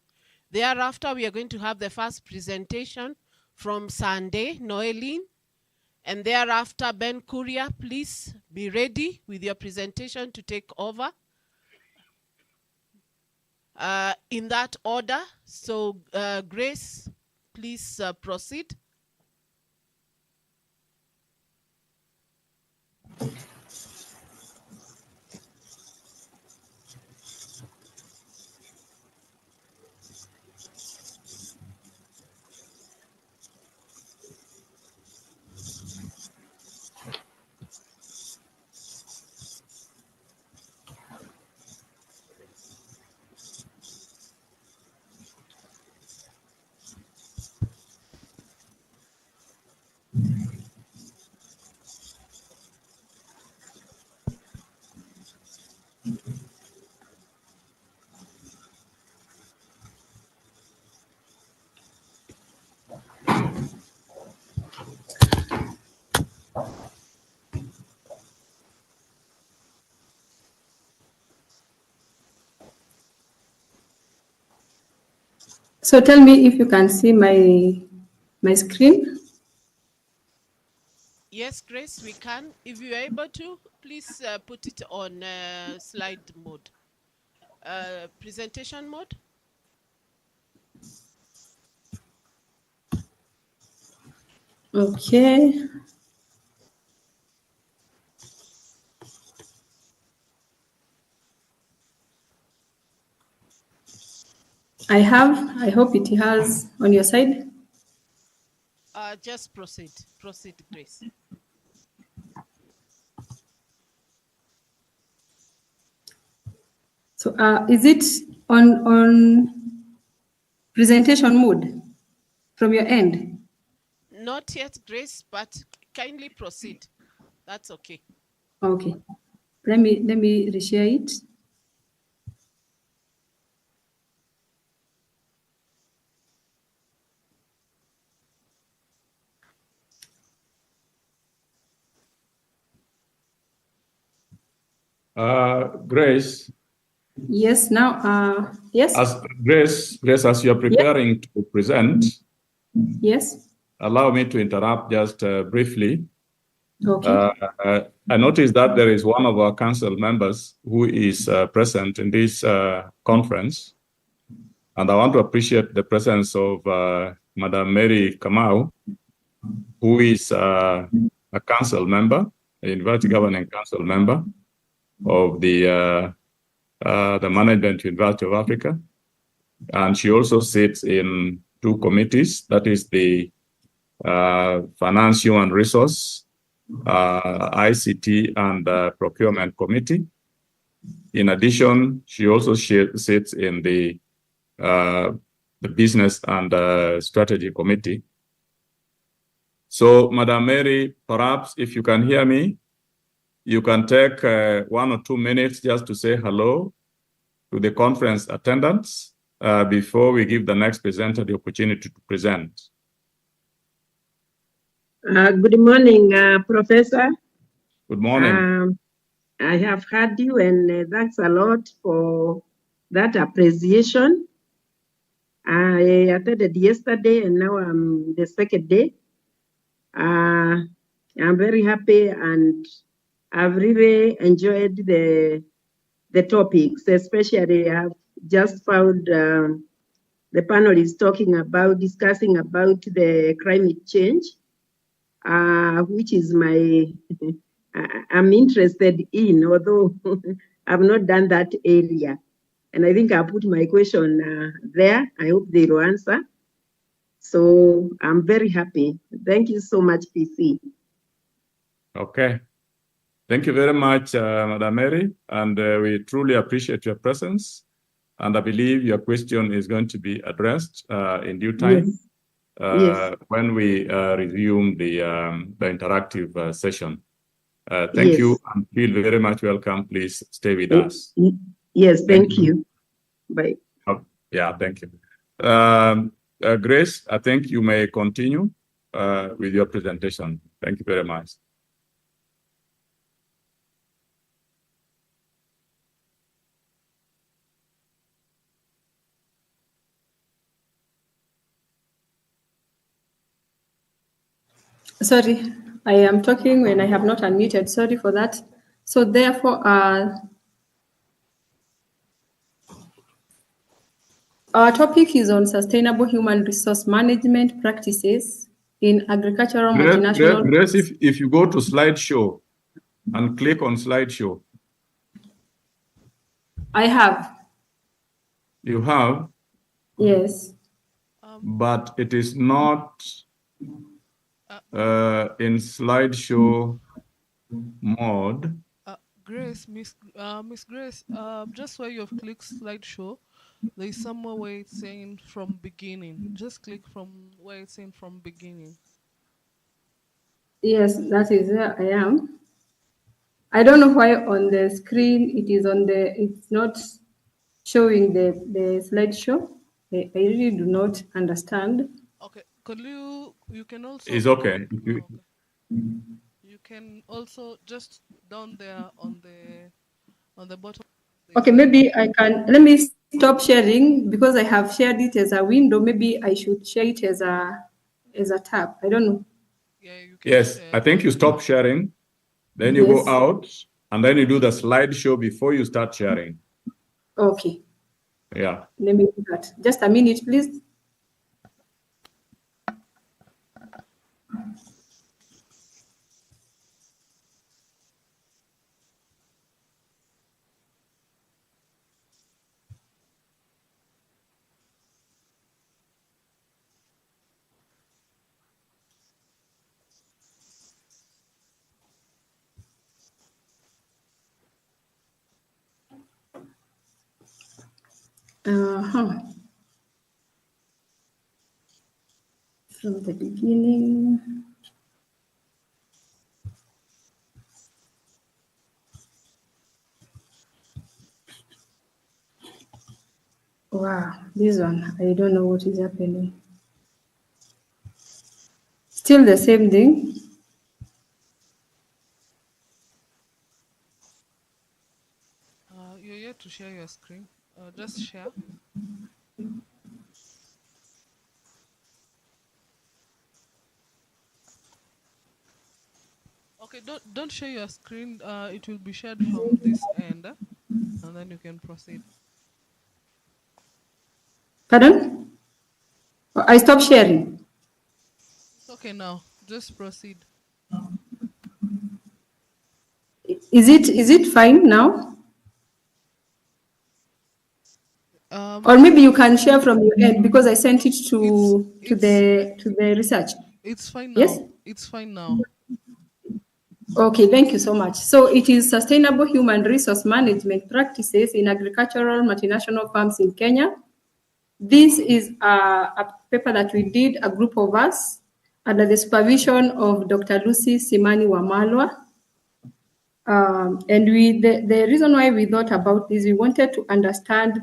Thereafter, we are going to have the first presentation from Sunday, Noeline. And thereafter, Ben Kuria, please be ready with your presentation to take over. In that order. So Grace, please proceed. So tell me if you can see my screen. Yes, Grace, we can. If you are able to, please put it on slide mode. Presentation mode. Okay. I hope it has on your side. Just proceed. Proceed, Grace. So is it on presentation mode from your end? Not yet, Grace, but kindly proceed. That's okay. Okay. Let me reshare it. Grace. Yes, now, yes. Grace, as you're preparing to present, yes. Allow me to interrupt just briefly. Okay. I noticed that there is one of our council members who is present in this conference, and I want to appreciate the presence of Madam Mary Kamau, who is a council member, a University Governing Council member of the Management University of Africa. And she also sits in two committees, that is the Finance, Human Resource, ICT, and Procurement Committee. In addition, she also sits in the Business and Strategy Committee. So, Madam Mary, perhaps if you can hear me, you can take 1 or 2 minutes just to say hello to the conference attendants before we give the next presenter the opportunity to present. Good morning, Professor. Good morning. I have heard you, and thanks a lot for that appreciation. I attended yesterday, and now I'm the second day. I'm very happy, and I've really enjoyed the topics, especially I've just found the panel is discussing about the climate change, which is I'm interested in, although I've not done that area. And I think I put my question there. I hope they will answer. So I'm very happy. Thank you so much, PC. Okay. Thank you very much, Madam Mary, and we truly appreciate your presence. And I believe your question is going to be addressed in due time when we resume the interactive session. Thank you, and feel very much welcome. Please stay with us. Yes, thank you. Bye. Yeah, thank you. Grace, I think you may continue with your presentation. Thank you very much. Sorry, I am talking when I have not unmuted. Sorry for that. So therefore, our topic is on sustainable human resource management practices in agricultural multinational. Grace, if you go to slideshow and click on slideshow. I have. You have? Yes. But it is not in slideshow mode. Grace, Miss Grace, just where you've clicked slideshow, there is somewhere where it's saying from beginning. Just click from where it's saying from beginning. Yes, that is where I am. I don't know why on the screen it's not showing the slideshow. I really do not understand. Okay, could you can also. It's okay. You can also just down there on the bottom. Okay, maybe I can. Let me stop sharing because I have shared it as a window. Maybe I should share it as a tab. I don't know. Yes, I think you stop sharing, then you go out, and then you do the slideshow before you start sharing. Okay. Yeah. Let me do that. Just a minute, please. From the beginning. Wow, this one, I don't know what is happening. Still the same thing. You're yet to share your screen. Just share. Okay, don't share your screen. It will be shared from this end, and then you can proceed. Pardon? I stopped sharing. It's okay now. Just proceed. Is it fine now? Or maybe you can share from your end because I sent it to the research. It's fine now. Yes? It's fine now. Okay, thank you so much. So it is sustainable human resource management practices in agricultural multinational farms in Kenya. This is a paper that we did, a group of us, under the supervision of Dr. Lucy Simani Wamalwa. And the reason why we thought about this, we wanted to understand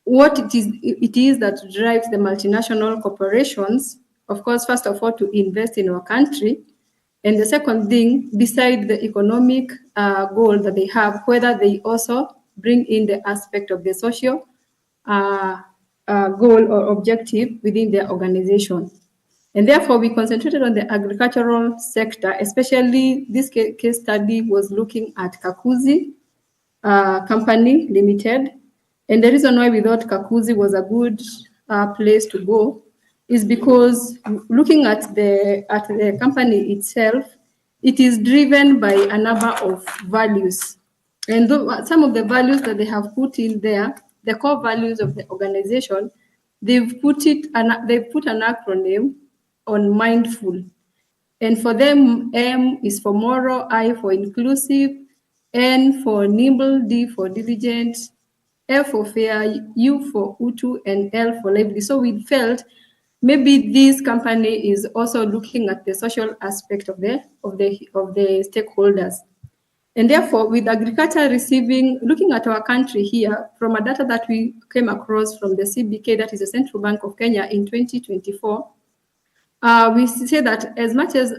what it is that drives the multinational corporations, of course, first of all, to invest in our country. And the second thing, beside the economic goal that they have, whether they also bring in the aspect of the social goal or objective within their organization. And therefore, we concentrated on the agricultural sector, especially this case study was looking at Kakuzi Company Limited. And the reason why we thought Kakuzi was a good place to go is because looking at the company itself, it is driven by a number of values. And some of the values that they have put in there, the core values of the organization, they've put an acronym on mindful. And for them, M is for moral, I for inclusive, N for nimble, D for diligent, F for fair, U for utu, and L for lively. So we felt maybe this company is also looking at the social aspect of the stakeholders. And therefore, with agriculture looking at our country here, from a data that we came across from the CBK, that is the Central Bank of Kenya in 2024, we say that as much as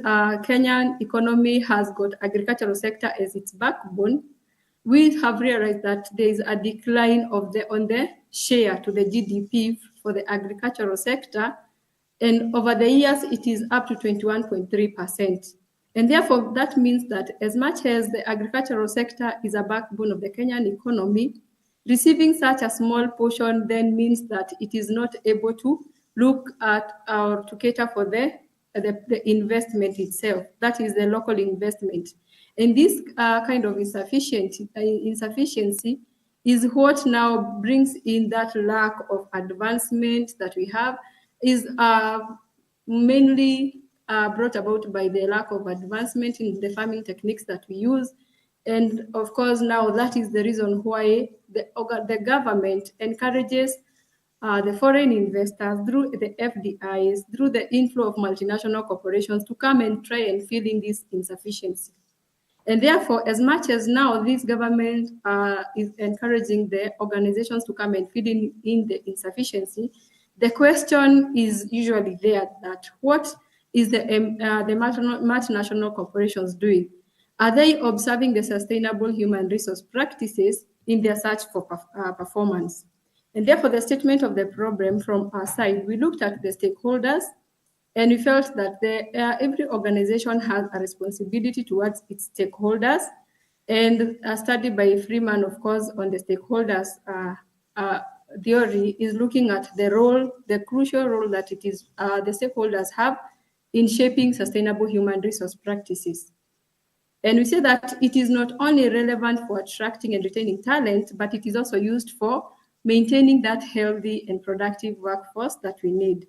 Kenyan economy has got agricultural sector as its backbone, we have realized that there is a decline on the share to the GDP for the agricultural sector. And over the years, it is up to 21.3%. And therefore, that means that as much as the agricultural sector is a backbone of the Kenyan economy, receiving such a small portion then means that it is not able to look at or to cater for the investment itself. That is the local investment. And this kind of insufficiency is what now brings in that lack of advancement that we have, is mainly brought about by the lack of advancement in the farming techniques that we use. And of course, now that is the reason why the government encourages the foreign investors through the FDIs, through the inflow of multinational corporations to come and try and fill in this insufficiency. And therefore, as much as now this government is encouraging the organizations to come and fill in the insufficiency, the question is usually there that what is the multinational corporations doing? Are they observing the sustainable human resource practices in their search for performance? And therefore, the statement of the problem from our side, we looked at the stakeholders and we felt that every organization has a responsibility towards its stakeholders. And a study by Freeman, of course, on the stakeholders theory is looking at the crucial role that it is the stakeholders have in shaping sustainable human resource practices. And we say that it is not only relevant for attracting and retaining talent, but it is also used for maintaining that healthy and productive workforce that we need.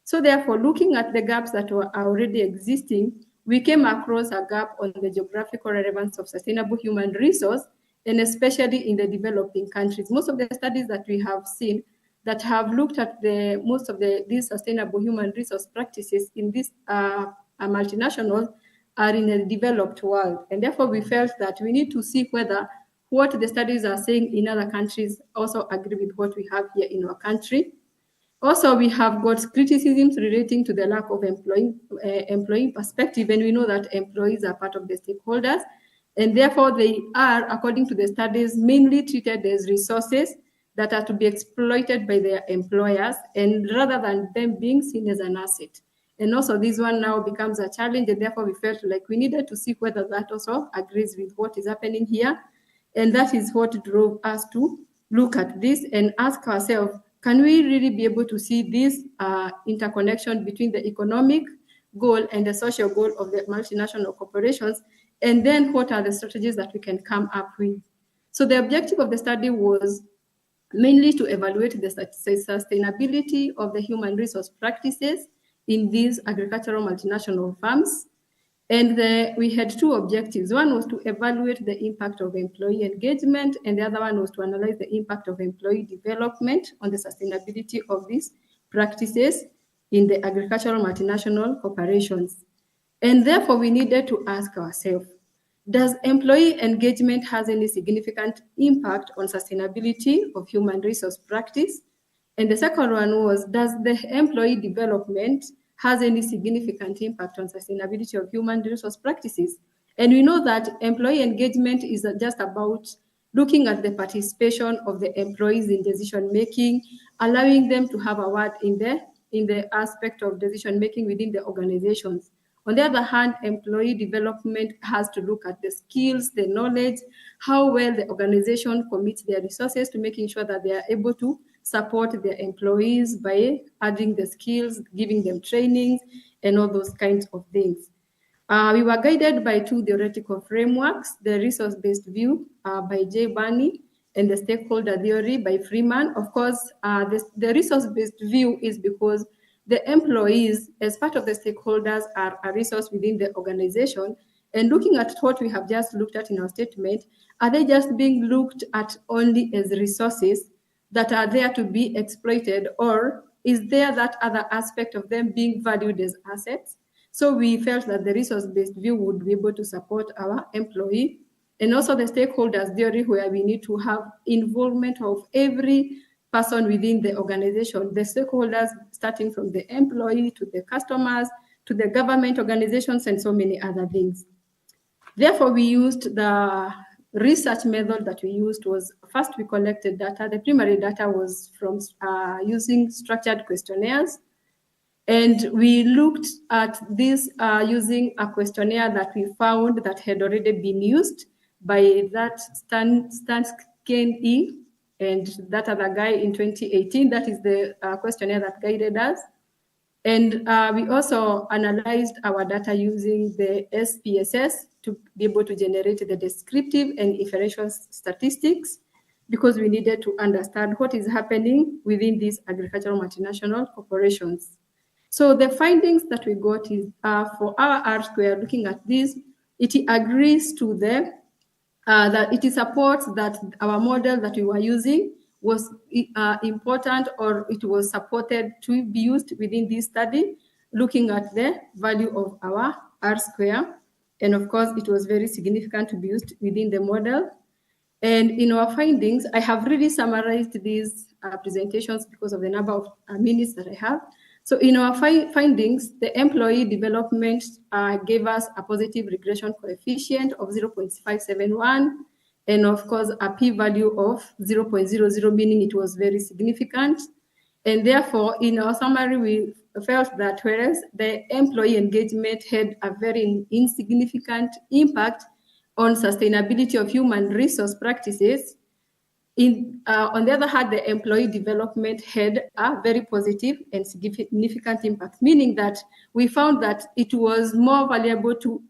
So therefore, looking at the gaps that were already existing, we came across a gap on the geographical relevance of sustainable human resource, and especially in the developing countries. Most of the studies that we have seen that have looked at most of these sustainable human resource practices in these multinationals are in a developed world. And therefore, we felt that we need to see whether what the studies are saying in other countries also agree with what we have here in our country. Also, we have got criticisms relating to the lack of employee perspective, and we know that employees are part of the stakeholders, and therefore they are, according to the studies, mainly treated as resources that are to be exploited by their employers, and rather than them being seen as an asset. And also this one now becomes a challenge, and therefore we felt like we needed to see whether that also agrees with what is happening here. And that is what drove us to look at this and ask ourselves, can we really be able to see this interconnection between the economic goal and the social goal of the multinational corporations? And then what are the strategies that we can come up with? So the objective of the study was mainly to evaluate the sustainability of the human resource practices in these agricultural multinational farms. And we had two objectives. One was to evaluate the impact of employee engagement, and the other one was to analyze the impact of employee development on the sustainability of these practices in the agricultural multinational corporations. And therefore, we needed to ask ourselves, does employee engagement have any significant impact on sustainability of human resource practice? And the second one was, does the employee development has any significant impact on sustainability of human resource practices? And we know that employee engagement is just about looking at the participation of the employees in decision making, allowing them to have a word in the aspect of decision making within the organizations. On the other hand, employee development has to look at the skills, the knowledge, how well the organization commits their resources to making sure that they are able to support their employees by adding the skills, giving them trainings, and all those kinds of things. We were guided by two theoretical frameworks, the resource-based view by J. Barney and the stakeholder theory by Freeman. Of course, the resource-based view is because the employees, as part of the stakeholders, are a resource within the organization. And looking at what we have just looked at in our statement, are they just being looked at only as resources that are there to be exploited, or is there that other aspect of them being valued as assets? So we felt that the resource-based view would be able to support our employee, and also the stakeholders theory, where we need to have involvement of every person within the organization, the stakeholders starting from the employee to the customers, to the government organizations, and so many other things. Therefore, we used the research method that we used was, first we collected data. The primary data was from using structured questionnaires. And we looked at this using a questionnaire that we found that had already been used by that Stan Skene and that other guy in 2018. That is the questionnaire that guided us. And we also analyzed our data using the SPSS to be able to generate the descriptive and inferential statistics, because we needed to understand what is happening within these agricultural multinational corporations. So the findings that we got is for our R-square, looking at this, it agrees to the, that it supports that our model that we were using was important, or it was supported to be used within this study, looking at the value of our R-square. And of course, it was very significant to be used within the model. And in our findings, I have really summarized these presentations because of the number of minutes that I have. So in our findings, the employee development gave us a positive regression coefficient of 0.571, and of course a p-value of 0.00, meaning it was very significant. And therefore, in our summary, we felt that whereas the employee engagement had a very insignificant impact on sustainability of human resource practices, on the other hand, the employee development had a very positive and significant impact, meaning that we found that it was more valuable to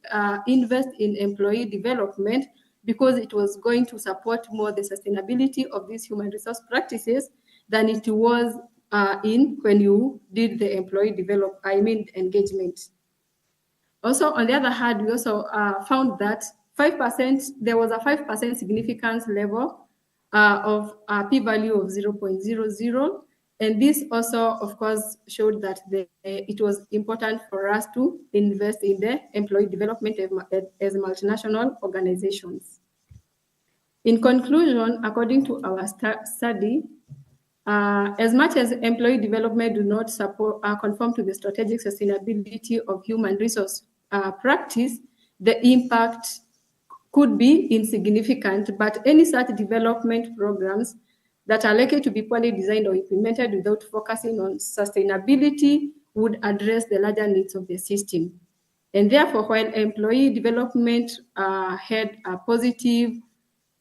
invest in employee development because it was going to support more the sustainability of these human resource practices than it was in when you did the employee engagement. Also, on the other hand, we also found that 5%, there was a 5% significance level of a p-value of 0.00. And this also, of course, showed that it was important for us to invest in the employee development as multinational organizations. In conclusion, according to our study, as much as employee development do not support conform to the strategic sustainability of human resource practice, the impact could be insignificant, but any such development programs that are likely to be poorly designed or implemented without focusing on sustainability would address the larger needs of the system. And therefore, while employee development had a positive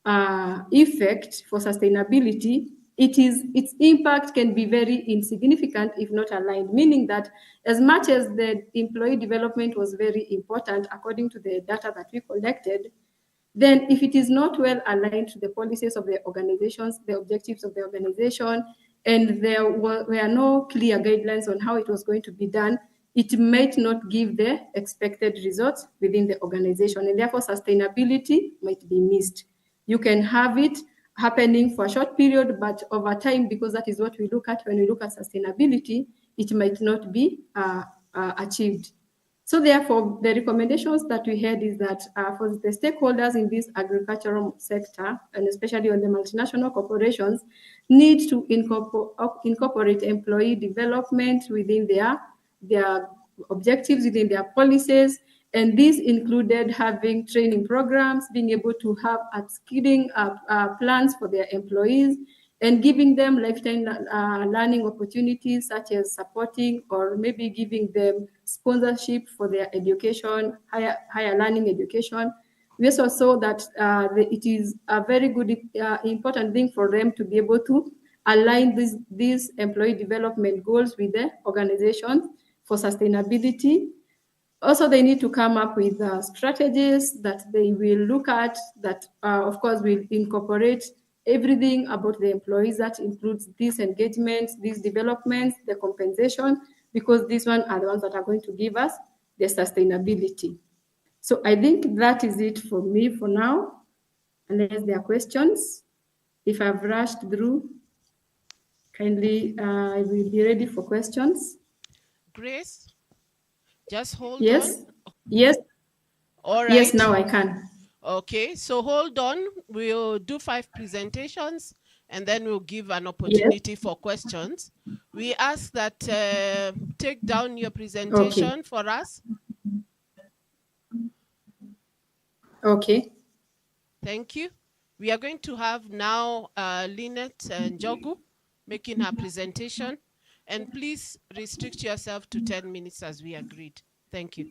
effect for sustainability, its impact can be very insignificant if not aligned, meaning that as much as the employee development was very important according to the data that we collected, then if it is not well aligned to the policies of the organizations, the objectives of the organization, and there were no clear guidelines on how it was going to be done, it might not give the expected results within the organization, and therefore sustainability might be missed. You can have it happening for a short period, but over time, because that is what we look at when we look at sustainability, it might not be achieved. So therefore, the recommendations that we had is that for the stakeholders in this agricultural sector, and especially on the multinational corporations, need to incorporate employee development within their objectives, within their policies. And this included having training programs, being able to have upskilling plans for their employees, and giving them lifetime learning opportunities, such as supporting or maybe giving them sponsorship for their education, higher learning education. We also saw that it is a very good, important thing for them to be able to align these employee development goals with the organization for sustainability. Also, they need to come up with strategies that they will look at that, of course, will incorporate everything about the employees. That includes these engagements, these developments, the compensation, because these ones are the ones that are going to give us the sustainability. So I think that is it for me for now, unless there are questions. If I've rushed through, kindly, I will be ready for questions. Grace, just hold Yes, on. yes. All right. Yes, now I can. Okay, so hold on. We'll do 5 presentations and then we'll give an opportunity for questions. We ask that take down your presentation for us. Okay. Thank you. We are going to have now Lynette Njogu making her presentation. And please restrict yourself to 10 minutes as we agreed. Thank you.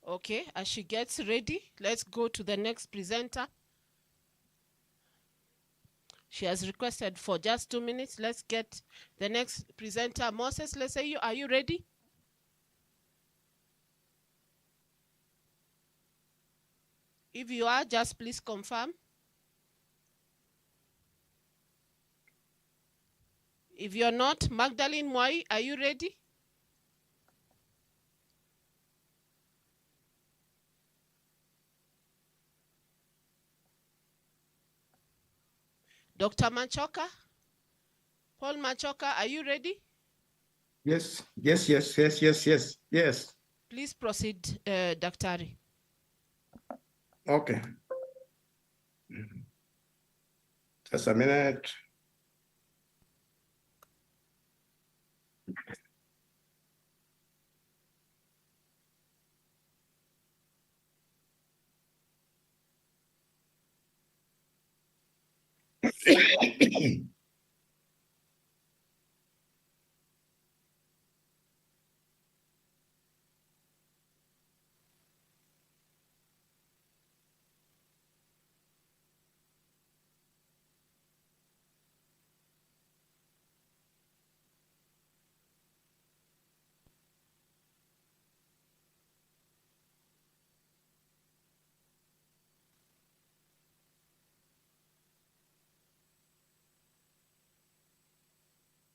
Okay, as she gets ready, let's go to the next presenter. She has requested for just 2 minutes. Let's get the next presenter. Moses, let's say are you ready? If you are, just please confirm. If you're not, Magdalene Mwai, are you ready? Dr. Machoka? Paul Machoka, are you ready? Yes. Please proceed, Daktari. Okay. Just a minute.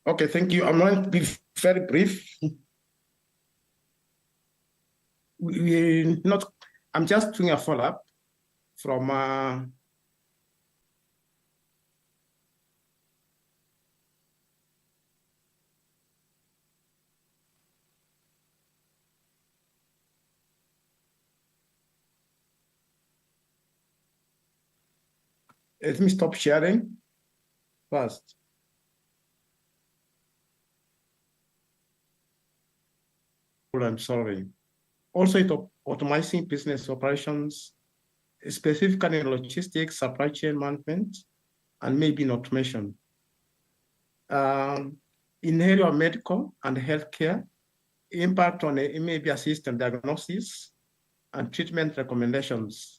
Okay, thank you. I'm going to be very brief. I'm just doing a follow-up from let me stop sharing first. I'm sorry. Also, automizing business operations, specifically in logistics, supply chain management, and maybe in automation. In area of medical and healthcare, impact on maybe assistant diagnosis and treatment recommendations.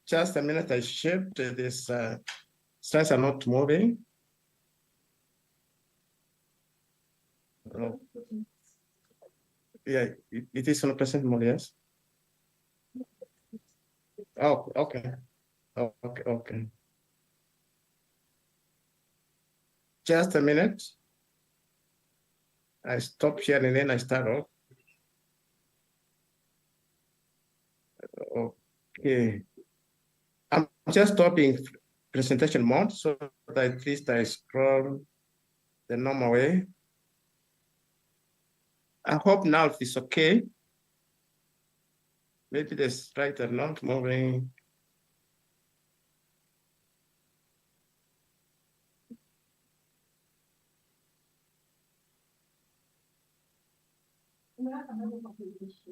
Just a minute, I shipped this. Slides are not moving. Yeah, it is 100% more, yes. Oh, okay. Okay. Just a minute. I stop sharing and then I start off. Okay. I'm just stopping presentation mode so that at least I scroll the normal way. I hope now it's okay. Maybe the slides are not moving.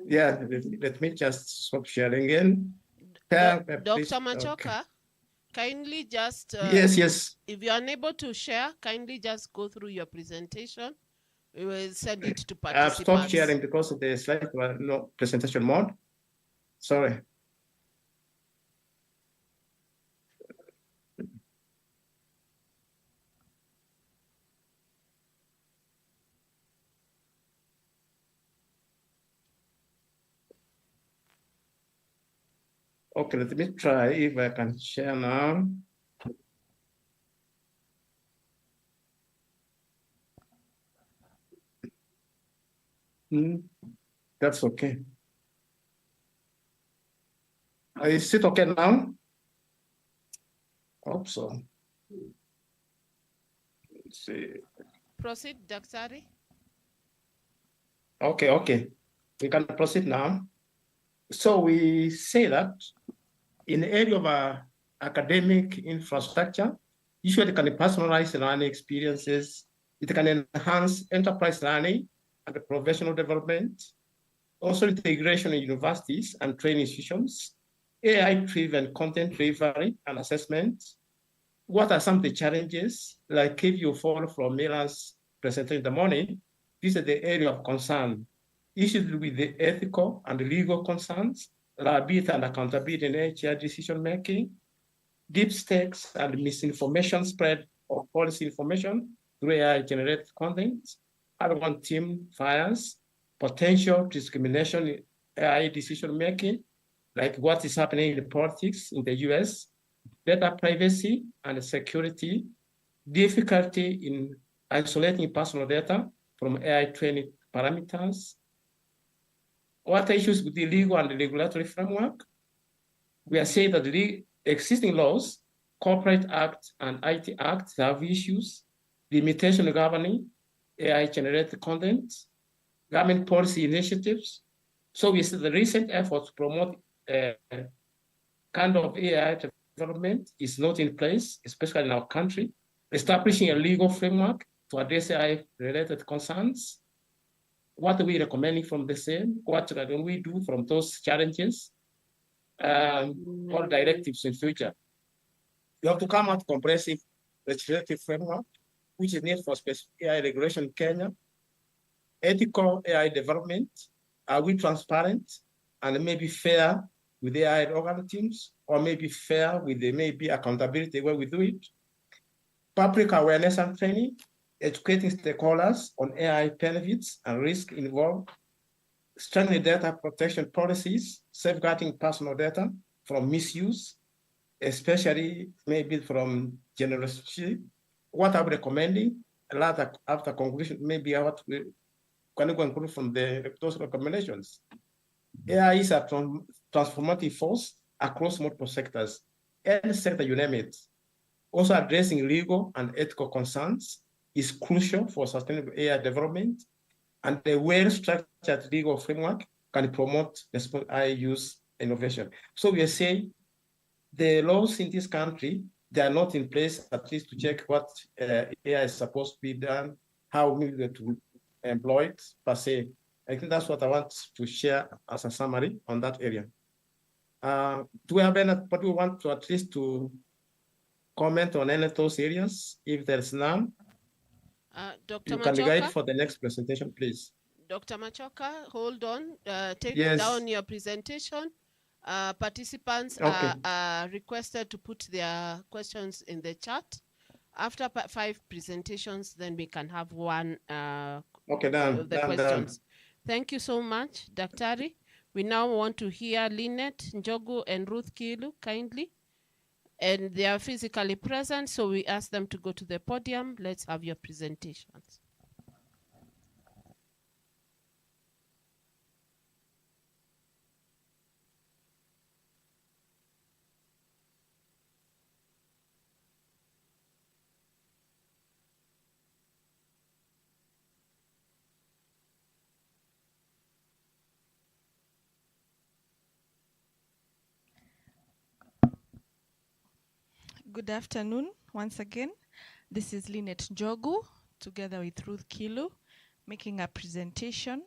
Yeah, let me just stop sharing again. Dr. Machoka, Okay. kindly just... Yes. If you're unable to share, kindly just go through your presentation. We will send it to I've participants. stopped sharing because the slides were no presentation mode. Sorry. Okay, let me try if I can share now. That's okay. Is it okay now? Hope so. Let's see. Proceed, Daktari. Okay. We can proceed now. So we say that in the area of academic infrastructure, usually can personalize learning experiences. It can enhance enterprise learning and professional development. Also integration in universities and training institutions, AI-driven content delivery and assessment. What are some of the challenges? Like if you follow from Mila's presentation in the morning, this is the area of concern. Issues with the ethical and legal concerns, liability and accountability in HR decision-making, deep stakes and misinformation spread of policy information through AI-generated content, one team fires, potential discrimination in AI decision-making, like what is happening in politics in the US, data privacy and security, difficulty in isolating personal data from AI training parameters. What are issues with the legal and the regulatory framework? We are saying that the existing laws, Corporate Act and IT Act have issues, limitation governing AI-generated content, government policy initiatives. So we see the recent efforts to promote kind of AI development is not in place, especially in our country. Establishing a legal framework to address AI-related concerns. What are we recommending from the same? What can we do from those challenges? Or directives in future? We have to come out comprehensive legislative framework, which is needed for specific AI regulation in Kenya. Ethical AI development. Are we transparent and maybe fair with AI algorithms, or maybe fair with the maybe accountability where we do it? Public awareness and training, educating stakeholders on AI benefits and risk involved, strengthening data protection policies, safeguarding personal data from misuse, especially maybe from generosity. What are we recommending? A lot after conclusion, maybe what we can conclude from those recommendations. AI is a transformative force across multiple sectors, any sector you name it. Also addressing legal and ethical concerns is crucial for sustainable AI development, and a well-structured legal framework can promote responsible AI use innovation. So we are saying the laws in this country, they are not in place at least to check what AI is supposed to be done, how we need to employ it per se. I think that's what I want to share as a summary on that area. Do we have anybody who want to at least to comment on any of those areas? If there's none, Dr. you can Machoka? guide for the next presentation, please. Dr. Machoka, hold on. Take Yes. down your presentation. Participants Okay. are requested to put their questions in the chat. After 5 presentations, then we can have one Okay, done, of the done. questions. Thank you so much, Daktari. We now want to hear Lynette Njogu and Ruth Kilu kindly. And they are physically present, so we ask them to go to the podium. Let's have your presentations. Good afternoon once again. This is Lynette Njogu together with Ruth Kilu making a presentation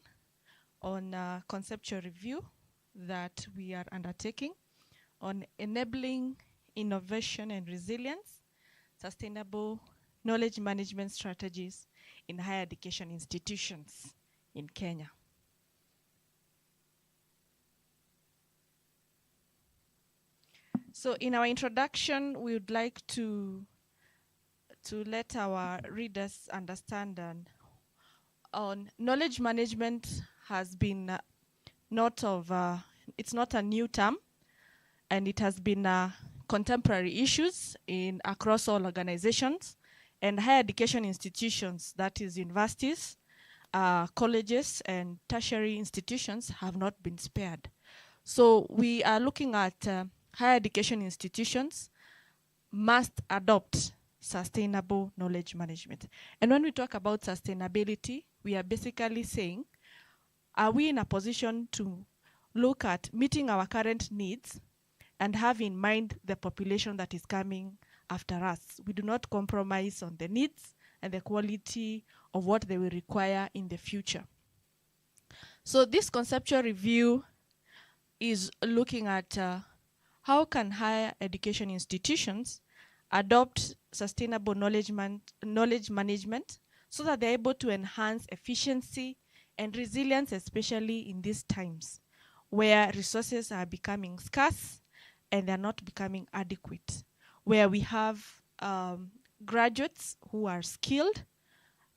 on a conceptual review that we are undertaking on enabling innovation and resilience, sustainable knowledge management strategies in higher education institutions in Kenya. So in our introduction, we would like to let our readers understand on knowledge management has been it's not a new term. and it has been contemporary issues in across all organizations and higher education institutions, that is universities, colleges, and tertiary institutions have not been spared. So we are looking at higher education institutions must adopt sustainable knowledge management. And when we talk about sustainability, we are basically saying, are we in a position to look at meeting our current needs and have in mind the population that is coming after us? We do not compromise on the needs and the quality of what they will require in the future. So this conceptual review is looking at how can higher education institutions adopt sustainable knowledge management so that they're able to enhance efficiency and resilience, especially in these times where resources are becoming scarce and they're not becoming adequate, where we have graduates who are skilled,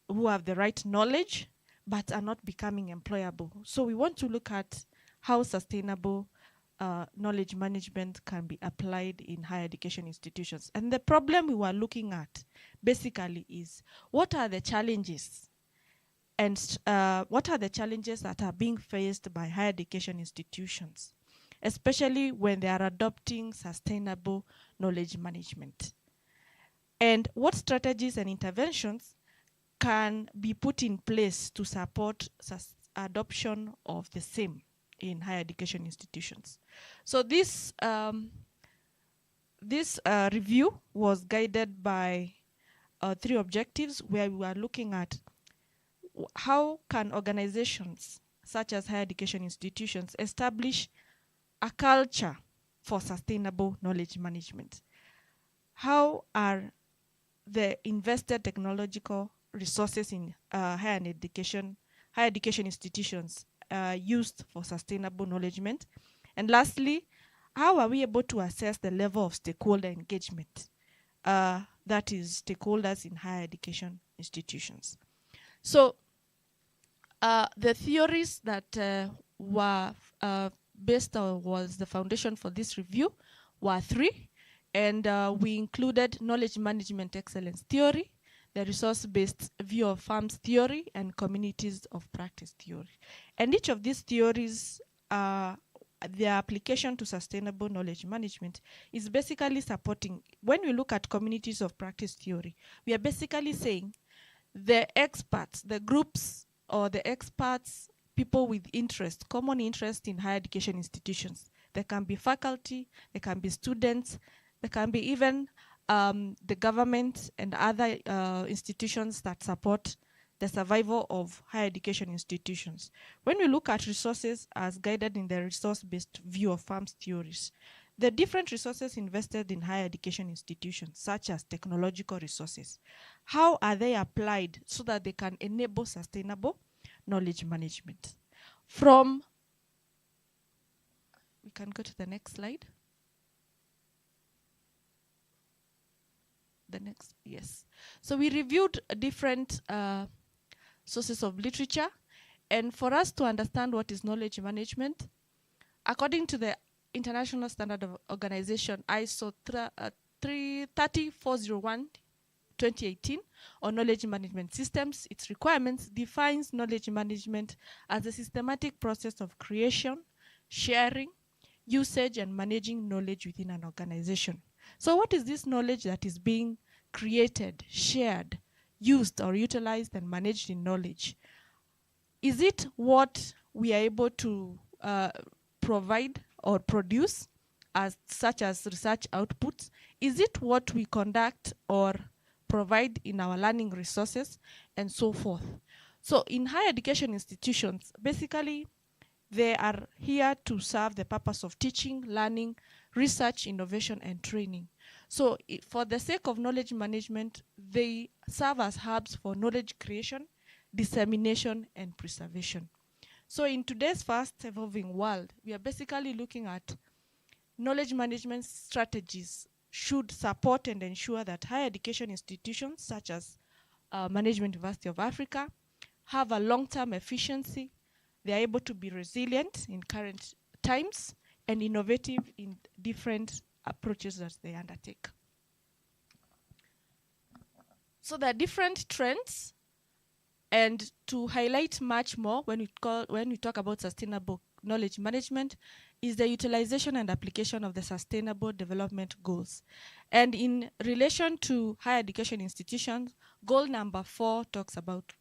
who have the right knowledge, but are not becoming employable. So we want to look at how sustainable knowledge management can be applied in higher education institutions. And the problem we were looking at basically is, what are the challenges and what are the challenges that are being faced by higher education institutions, especially when they are adopting sustainable knowledge management? And what strategies and interventions can be put in place to support adoption of the same in higher education institutions? So this review was guided by 3 objectives, where we are looking at how can organizations such as higher education institutions establish a culture for sustainable knowledge management? How are the invested technological resources in higher education institutions used for sustainable knowledge management? And lastly, how are we able to assess the level of stakeholder engagement, that is stakeholders in higher education institutions? So the theories that were based on was the foundation for this review were 3, and we included knowledge management excellence theory, the resource-based view of firms theory, and communities of practice theory. And each of these theories, their application to sustainable knowledge management is basically supporting. When we look at communities of practice theory, we are basically saying the experts, the groups or the experts, people with interest, common interest in higher education institutions. They can be faculty, they can be students, they can be even the government and other institutions that support the survival of higher education institutions. When we look at resources as guided in the resource-based view of firms theories, the different resources invested in higher education institutions, such as technological resources, how are they applied so that they can enable sustainable knowledge management? We can go to the next slide. The next, yes. So we reviewed different sources of literature, and for us to understand what is knowledge management, according to the International Standard of Organization ISO 30401 2018 on knowledge management systems, its requirements defines knowledge management as a systematic process of creation, sharing, usage, and managing knowledge within an organization. So what is this knowledge that is being created, shared, used, or utilized and managed in knowledge? Is it what we are able to provide or produce such as research outputs? Is it what we conduct or provide in our learning resources and so forth? So in higher education institutions, basically they are here to serve the purpose of teaching, learning, research, innovation, and training. So for the sake of knowledge management, they serve as hubs for knowledge creation, dissemination, and preservation. So in today's fast evolving world, we are basically looking at knowledge management strategies should support and ensure that higher education institutions such as Management University of Africa have a long-term efficiency. They are able to be resilient in current times, and innovative in different approaches that they undertake. So there are different trends, and to highlight much more when we talk about sustainable knowledge management is the utilization and application of the Sustainable Development Goals. And in relation to higher education institutions, goal number 4 talks about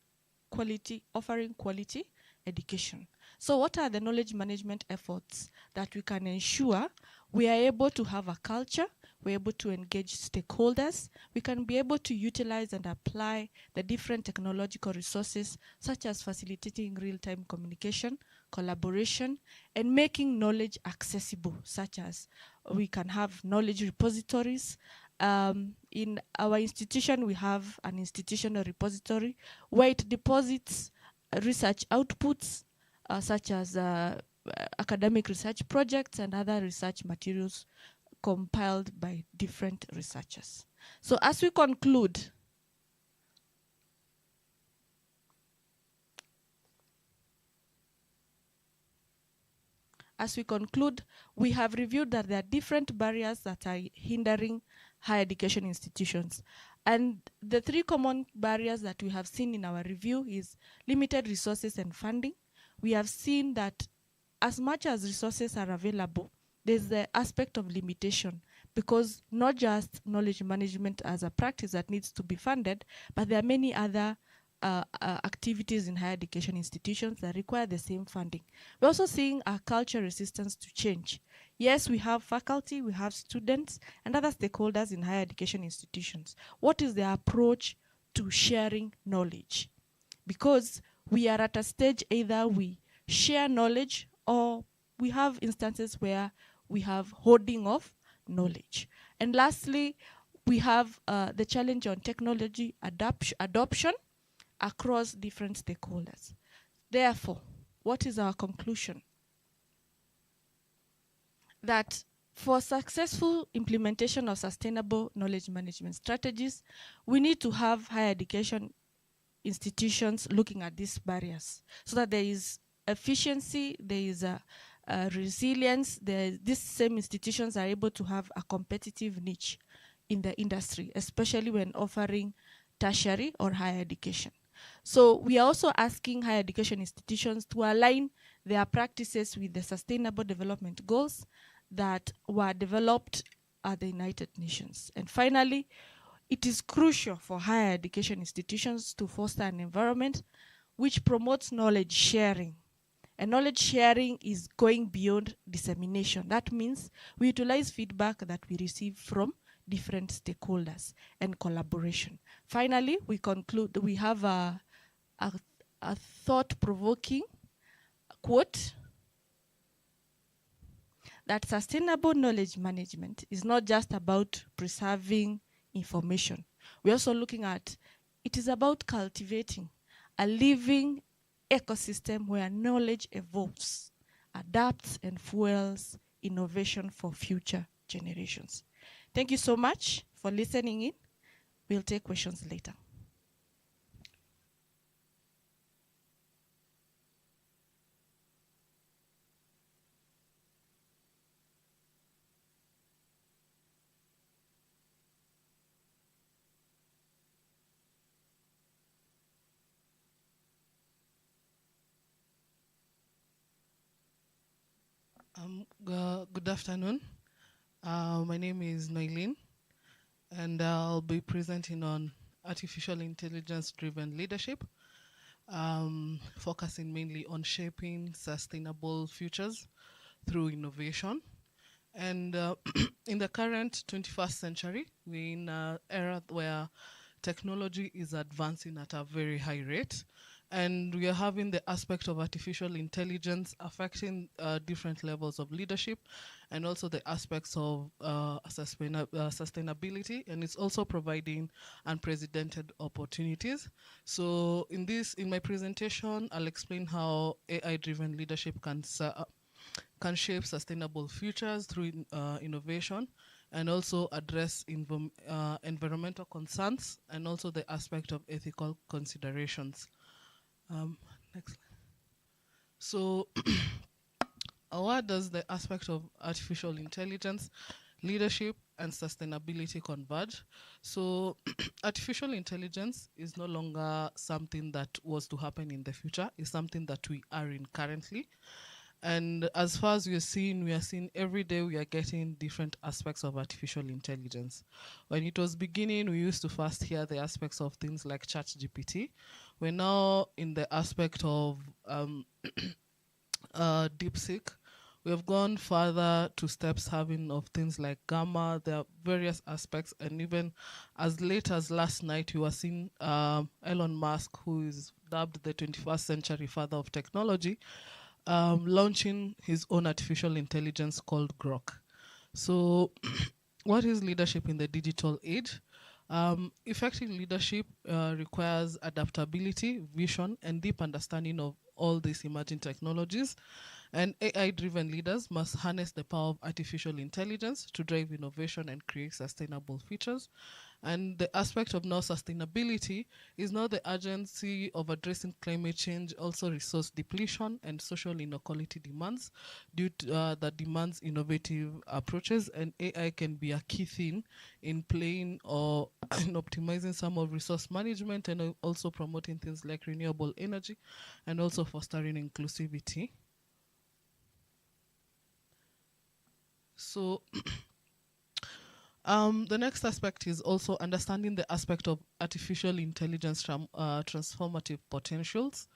offering quality education. So what are the knowledge management efforts that we can ensure we are able to have a culture, we're able to engage stakeholders, we can be able to utilize and apply the different technological resources such as facilitating real-time communication, collaboration, and making knowledge accessible, such as we can have knowledge repositories. In our institution, we have an institutional repository where it deposits research outputs such as academic research projects and other research materials compiled by different researchers. So as we conclude, we have reviewed that there are different barriers that are hindering higher education institutions. And the 3 common barriers that we have seen in our review is limited resources and funding. We have seen that as much as resources are available, there's the aspect of limitation, because not just knowledge management as a practice that needs to be funded, but there are many other activities in higher education institutions that require the same funding. We're also seeing a cultural resistance to change. Yes, we have faculty, we have students, and other stakeholders in higher education institutions. What is their approach to sharing knowledge? Because we are at a stage either we share knowledge or we have instances where we have hoarding of knowledge. And lastly, we have the challenge on technology adoption across different stakeholders. Therefore, what is our conclusion? That for successful implementation of sustainable knowledge management strategies, we need to have higher education institutions looking at these barriers so that there is efficiency, there is a resilience, these same institutions are able to have a competitive niche in the industry, especially when offering tertiary or higher education. So we are also asking higher education institutions to align their practices with the Sustainable Development Goals that were developed at the United Nations. And finally, it is crucial for higher education institutions to foster an environment which promotes knowledge sharing. And knowledge sharing is going beyond dissemination. That means we utilize feedback that we receive from different stakeholders and collaboration. Finally, we conclude, we have a thought-provoking quote that sustainable knowledge management is not just about preserving information. We're also looking at, it is about cultivating a living ecosystem where knowledge evolves, adapts, and fuels innovation for future generations. Thank you so much for listening in. We'll take questions later. Good afternoon. My name is Noilin, and I'll be presenting on artificial intelligence-driven leadership, focusing mainly on shaping sustainable futures through innovation. And in the current 21st century, we're in an era where technology is advancing at a very high rate. And we are having the aspect of artificial intelligence affecting different levels of leadership, and also the aspects of sustainability, and it's also providing unprecedented opportunities. So in my presentation, I'll explain how AI-driven leadership can shape sustainable futures through innovation, and also address environmental concerns, and also the aspect of ethical considerations. Next slide. So Where does the aspect of artificial intelligence, leadership, and sustainability converge? So, artificial intelligence is no longer something that was to happen in the future, it's something that we are in currently. And as far as we are seeing every day we are getting different aspects of artificial intelligence. When it was beginning, we used to first hear the aspects of things like ChatGPT. We're now in the aspect of DeepSeek. We have gone further to steps having of things like Gamma. There are various aspects, and even as late as last night, you were seeing Elon Musk, who is dubbed the 21st century father of technology, launching his own artificial intelligence called Grok. So, what is leadership in the digital age? Effective leadership requires adaptability, vision, and deep understanding of all these emerging technologies. And AI-driven leaders must harness the power of artificial intelligence to drive innovation and create sustainable features. And the aspect of now sustainability is now the urgency of addressing climate change, also resource depletion and social inequality demands due to that demands innovative approaches, and AI can be a key thing in playing or in optimizing some of resource management, and also promoting things like renewable energy and also fostering inclusivity. So the next aspect is also understanding the aspect of artificial intelligence transformative potentials.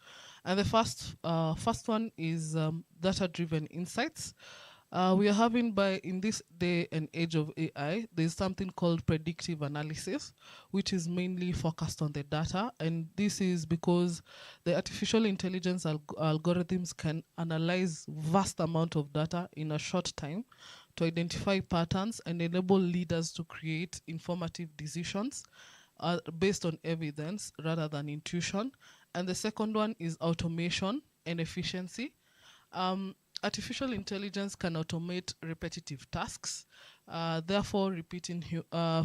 And the first one is data-driven insights. We are having in this day and age of AI, there's something called predictive analysis, which is mainly focused on the data. And this is because the artificial intelligence algorithms can analyze vast amount of data in a short time to identify patterns and enable leaders to create informative decisions based on evidence rather than intuition. And the second one is automation and efficiency. Artificial intelligence can automate repetitive tasks, therefore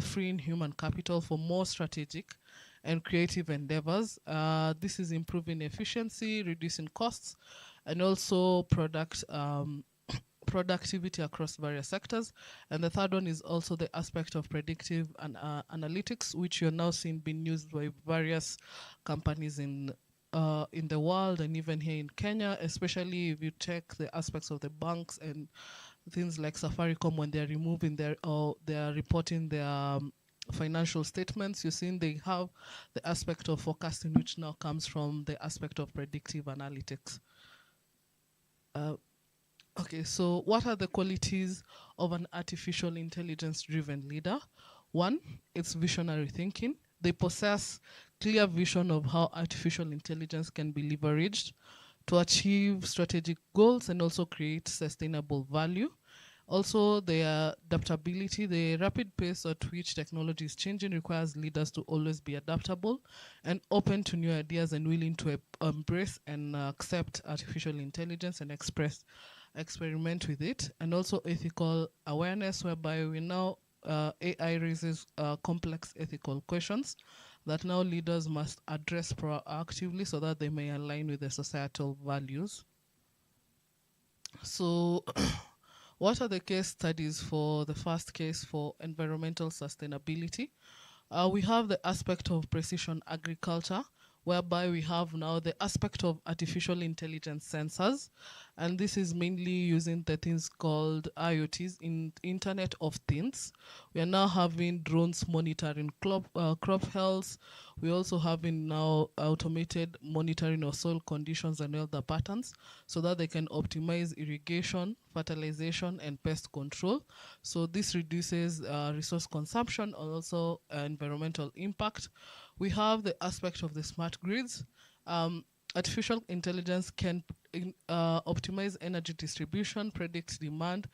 freeing human capital for more strategic and creative endeavors. This is improving efficiency, reducing costs, and also productivity across various sectors. And the third one is also the aspect of predictive and analytics, which you're now seeing being used by various companies in the world and even here in Kenya, especially if you take the aspects of the banks and things like Safaricom when they're removing they're reporting their financial statements. You're seeing they have the aspect of forecasting, which now comes from the aspect of predictive analytics. Okay, so what are the qualities of an artificial intelligence-driven leader? One, it's visionary thinking. They possess clear vision of how artificial intelligence can be leveraged to achieve strategic goals and also create sustainable value. Also, their adaptability, the rapid pace at which technology is changing requires leaders to always be adaptable and open to new ideas and willing to embrace and accept artificial intelligence and experiment with it. And also ethical awareness, whereby we now AI raises complex ethical questions that now leaders must address proactively so that they may align with the societal values. So what are the case studies for the first case for environmental sustainability? We have the aspect of precision agriculture, whereby we have now the aspect of artificial intelligence sensors. And this is mainly using the things called IoTs, in Internet of Things. We are now having drones monitoring crop health. We also having now automated monitoring of soil conditions and weather patterns so that they can optimize irrigation, fertilization, and pest control. So this reduces resource consumption and also environmental impact. We have the aspect of the smart grids. Artificial intelligence can optimize energy distribution, predict demand,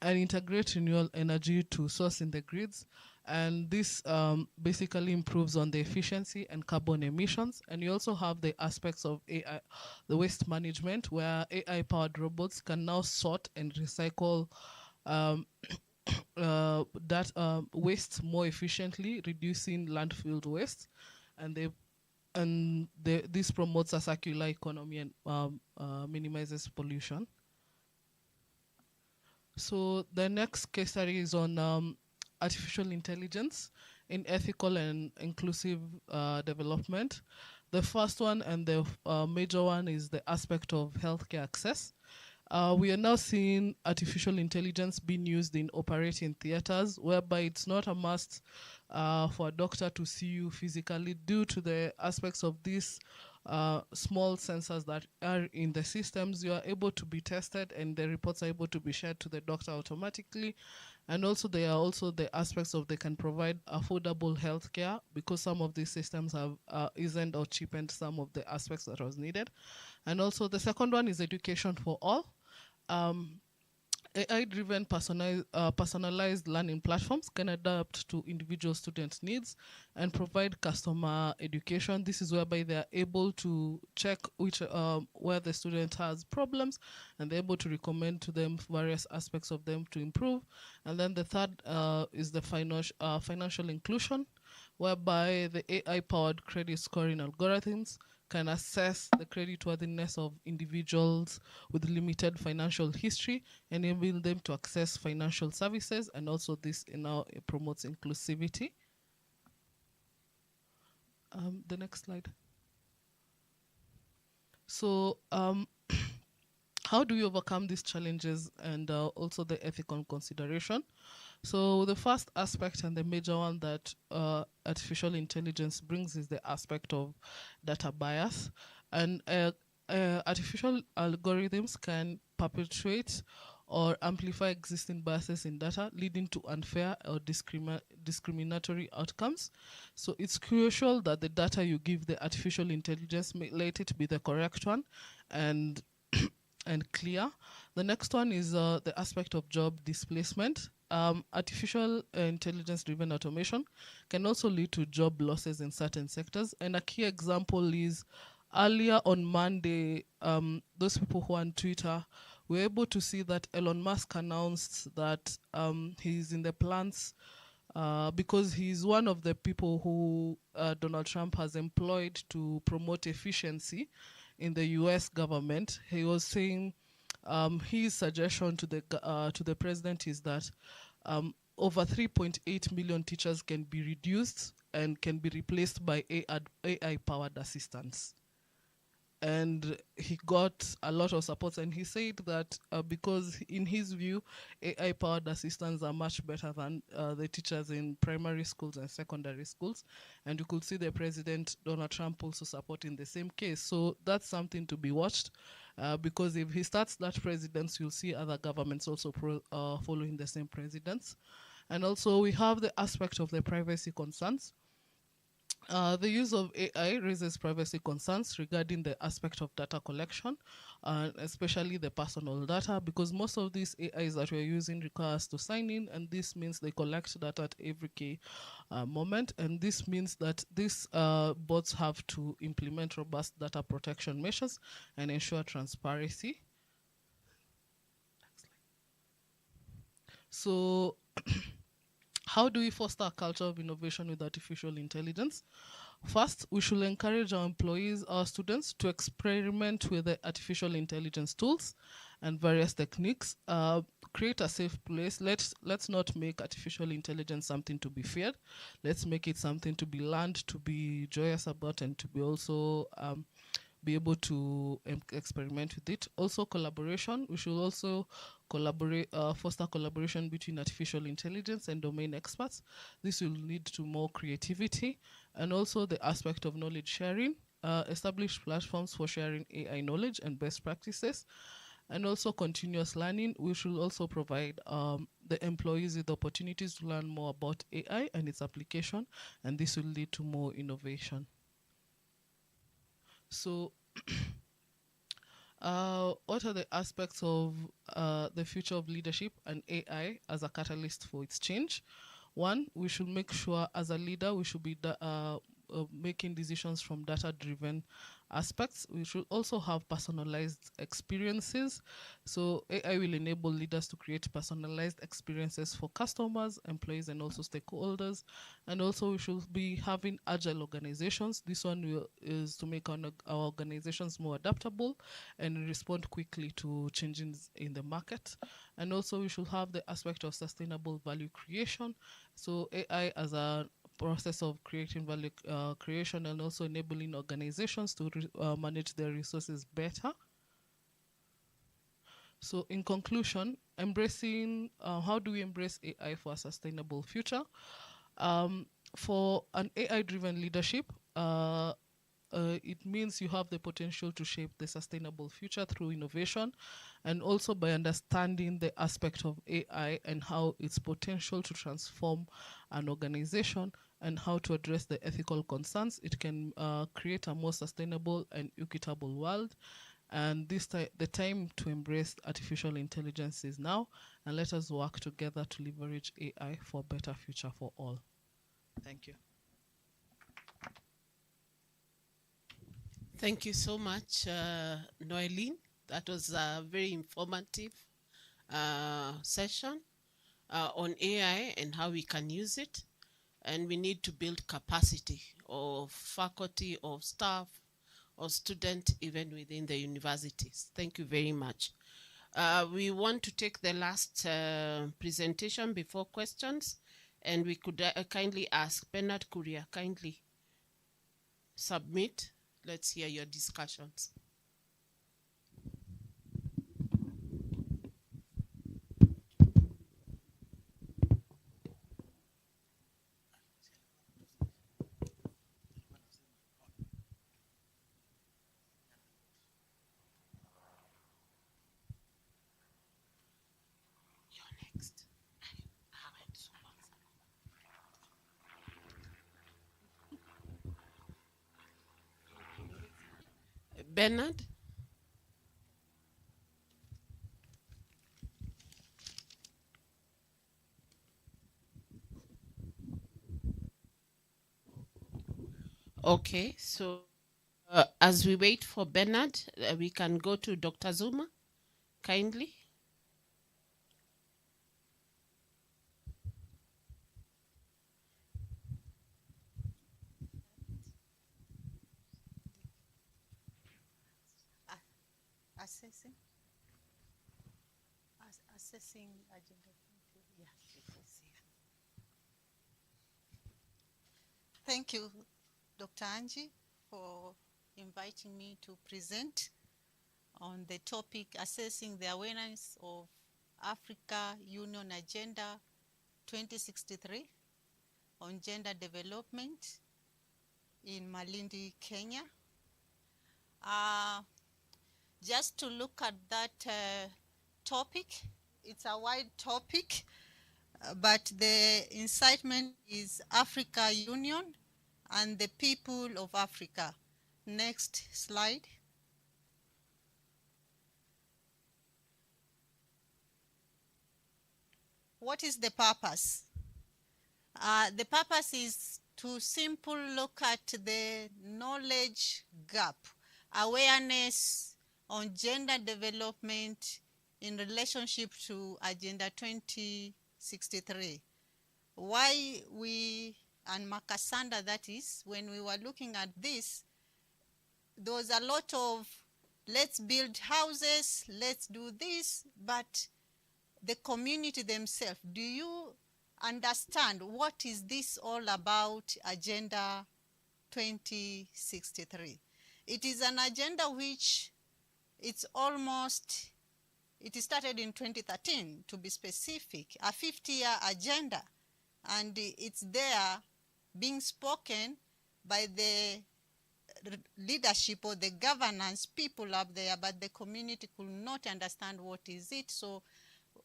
and integrate renewable energy to source in the grids. And this basically improves on the efficiency and carbon emissions. And you also have the aspects of AI, the waste management, where AI-powered robots can now sort and recycle waste more efficiently, reducing landfill waste, and this promotes a circular economy and minimizes pollution. So the next case study is on artificial intelligence in ethical and inclusive development. The first one and the major one is the aspect of healthcare access. We are now seeing artificial intelligence being used in operating theaters, whereby it's not a must for a doctor to see you physically due to the aspects of these small sensors that are in the systems. You are able to be tested and the reports are able to be shared to the doctor automatically. And also there are also the aspects of they can provide affordable healthcare because some of these systems have isn't or cheapened some of the aspects that was needed. And also the second one is education for all. AI-driven personalized learning platforms can adapt to individual students' needs and provide customer education. This is whereby they are able to check which where the student has problems, and they're able to recommend to them various aspects of them to improve. And then the third is the financial inclusion, whereby the AI-powered credit scoring algorithms can assess the creditworthiness of individuals with limited financial history, enabling them to access financial services, and also this now promotes inclusivity. The next slide. So how do we overcome these challenges and also the ethical consideration? So the first aspect and the major one that artificial intelligence brings is the aspect of data bias. And artificial algorithms can perpetuate or amplify existing biases in data, leading to unfair or discriminatory outcomes. So it's crucial that the data you give the artificial intelligence, let it be the correct one and clear. The next one is the aspect of job displacement. Artificial intelligence-driven automation can also lead to job losses in certain sectors. And a key example is earlier on Monday, those people who are on Twitter were able to see that Elon Musk announced that he's in the plans because he's one of the people who Donald Trump has employed to promote efficiency in the US government. He was saying his suggestion to the president is that over 3.8 million teachers can be reduced and can be replaced by AI-powered assistants. And he got a lot of support, and he said that because in his view, AI-powered assistants are much better than the teachers in primary schools and secondary schools. And you could see the president, Donald Trump, also supporting the same case. So that's something to be watched, because if he starts that presidency, you'll see other governments also following the same presidents. And also we have the aspect of the privacy concerns. The use of AI raises privacy concerns regarding the aspect of data collection, especially the personal data, because most of these AIs that we're using require us to sign in, and this means they collect data at every key moment, and this means that these bots have to implement robust data protection measures and ensure transparency. So how do we foster a culture of innovation with artificial intelligence? First, we should encourage our employees, our students, to experiment with the artificial intelligence tools and various techniques. Create a safe place. Let's not make artificial intelligence something to be feared. Let's make it something to be learned, to be joyous about, and to be also be able to experiment with it. Also collaboration. We should also foster collaboration between artificial intelligence and domain experts. This will lead to more creativity, and also the aspect of knowledge sharing. Establish platforms for sharing AI knowledge and best practices, and also continuous learning. We should also provide the employees with opportunities to learn more about AI and its application, and this will lead to more innovation. So what are the aspects of the future of leadership and AI as a catalyst for its change? One, we should make sure as a leader we should be making decisions from data-driven aspects. We should also have personalized experiences. So AI will enable leaders to create personalized experiences for customers, employees, and also stakeholders. And also we should be having agile organizations. This one is to make our organizations more adaptable and respond quickly to changes in the market. And also we should have the aspect of sustainable value creation. So AI as a process of creating value creation and also enabling organizations to manage their resources better. So in conclusion, how do we embrace AI for a sustainable future? For an AI-driven leadership, it means you have the potential to shape the sustainable future through innovation, and also by understanding the aspect of AI and how its potential to transform an organization and how to address the ethical concerns. It can create a more sustainable and equitable world. And the time to embrace artificial intelligence is now, and let us work together to leverage AI for a better future for all. Thank you. Thank you so much, Noeline. That was a very informative session on AI and how we can use it. And we need to build capacity of faculty, of staff, of students, even within the universities. Thank you very much. We want to take the last presentation before questions, and we could kindly ask Bernard Kuria, kindly submit. Let's hear your discussions. Bernard? Okay, so as we wait for Bernard, we can go to Dr. Zuma, kindly. Assessing agenda. Yeah, it is here. Thank you, Dr. Angie, for inviting me to present on the topic assessing the awareness of Africa Union Agenda 2063 on gender development in Malindi, Kenya. Just to look at that topic, it's a wide topic, but the incitement is Africa Union and the people of Africa. Next slide. What is the purpose? The purpose is to simply look at the knowledge gap, awareness on gender development in relationship to Agenda 2063. Why we, and Makasanda that is, when we were looking at this, there was a lot of let's build houses, let's do this, but the community themselves, do you understand what is this all about, Agenda 2063? It is an agenda which it started in 2013 to be specific, a 50-year agenda, and it's there being spoken by the leadership or the governance people up there, but the community could not understand what is it. So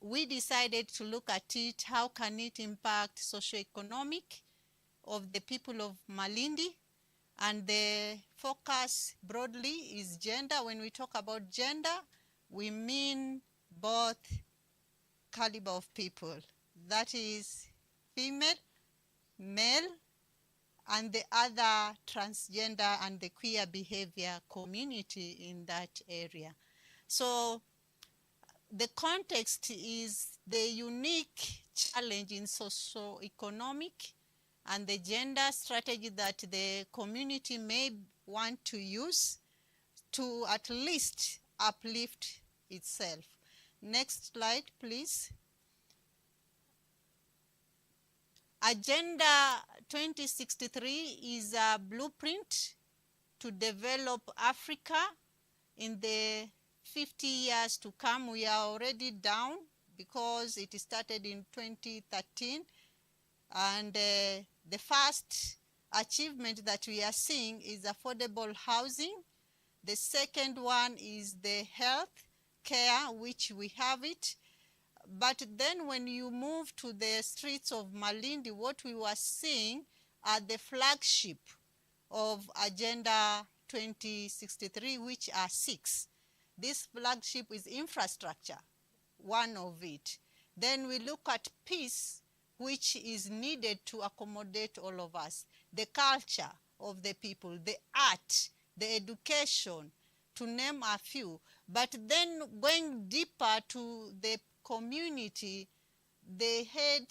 we decided to look at it, how can it impact socioeconomic of the people of Malindi, and the focus broadly is gender. When we talk about gender, we mean both caliber of people, that is female, male, and the other transgender and the queer behavior community in that area. So the context is the unique challenge in socio-economic and the gender strategy that the community may want to use to at least uplift itself. Next slide, please. Agenda 2063 is a blueprint to develop Africa in the 50 years to come. We are already down because it started in 2013, and the first achievement that we are seeing is affordable housing. The second one is the health care, which we have it. But then when you move to the streets of Malindi, what we were seeing are the flagship of Agenda 2063, which are 6. This flagship is infrastructure, one of it. Then we look at peace, which is needed to accommodate all of us. The culture of the people, the art, the education, to name a few. But then going deeper to the community, they had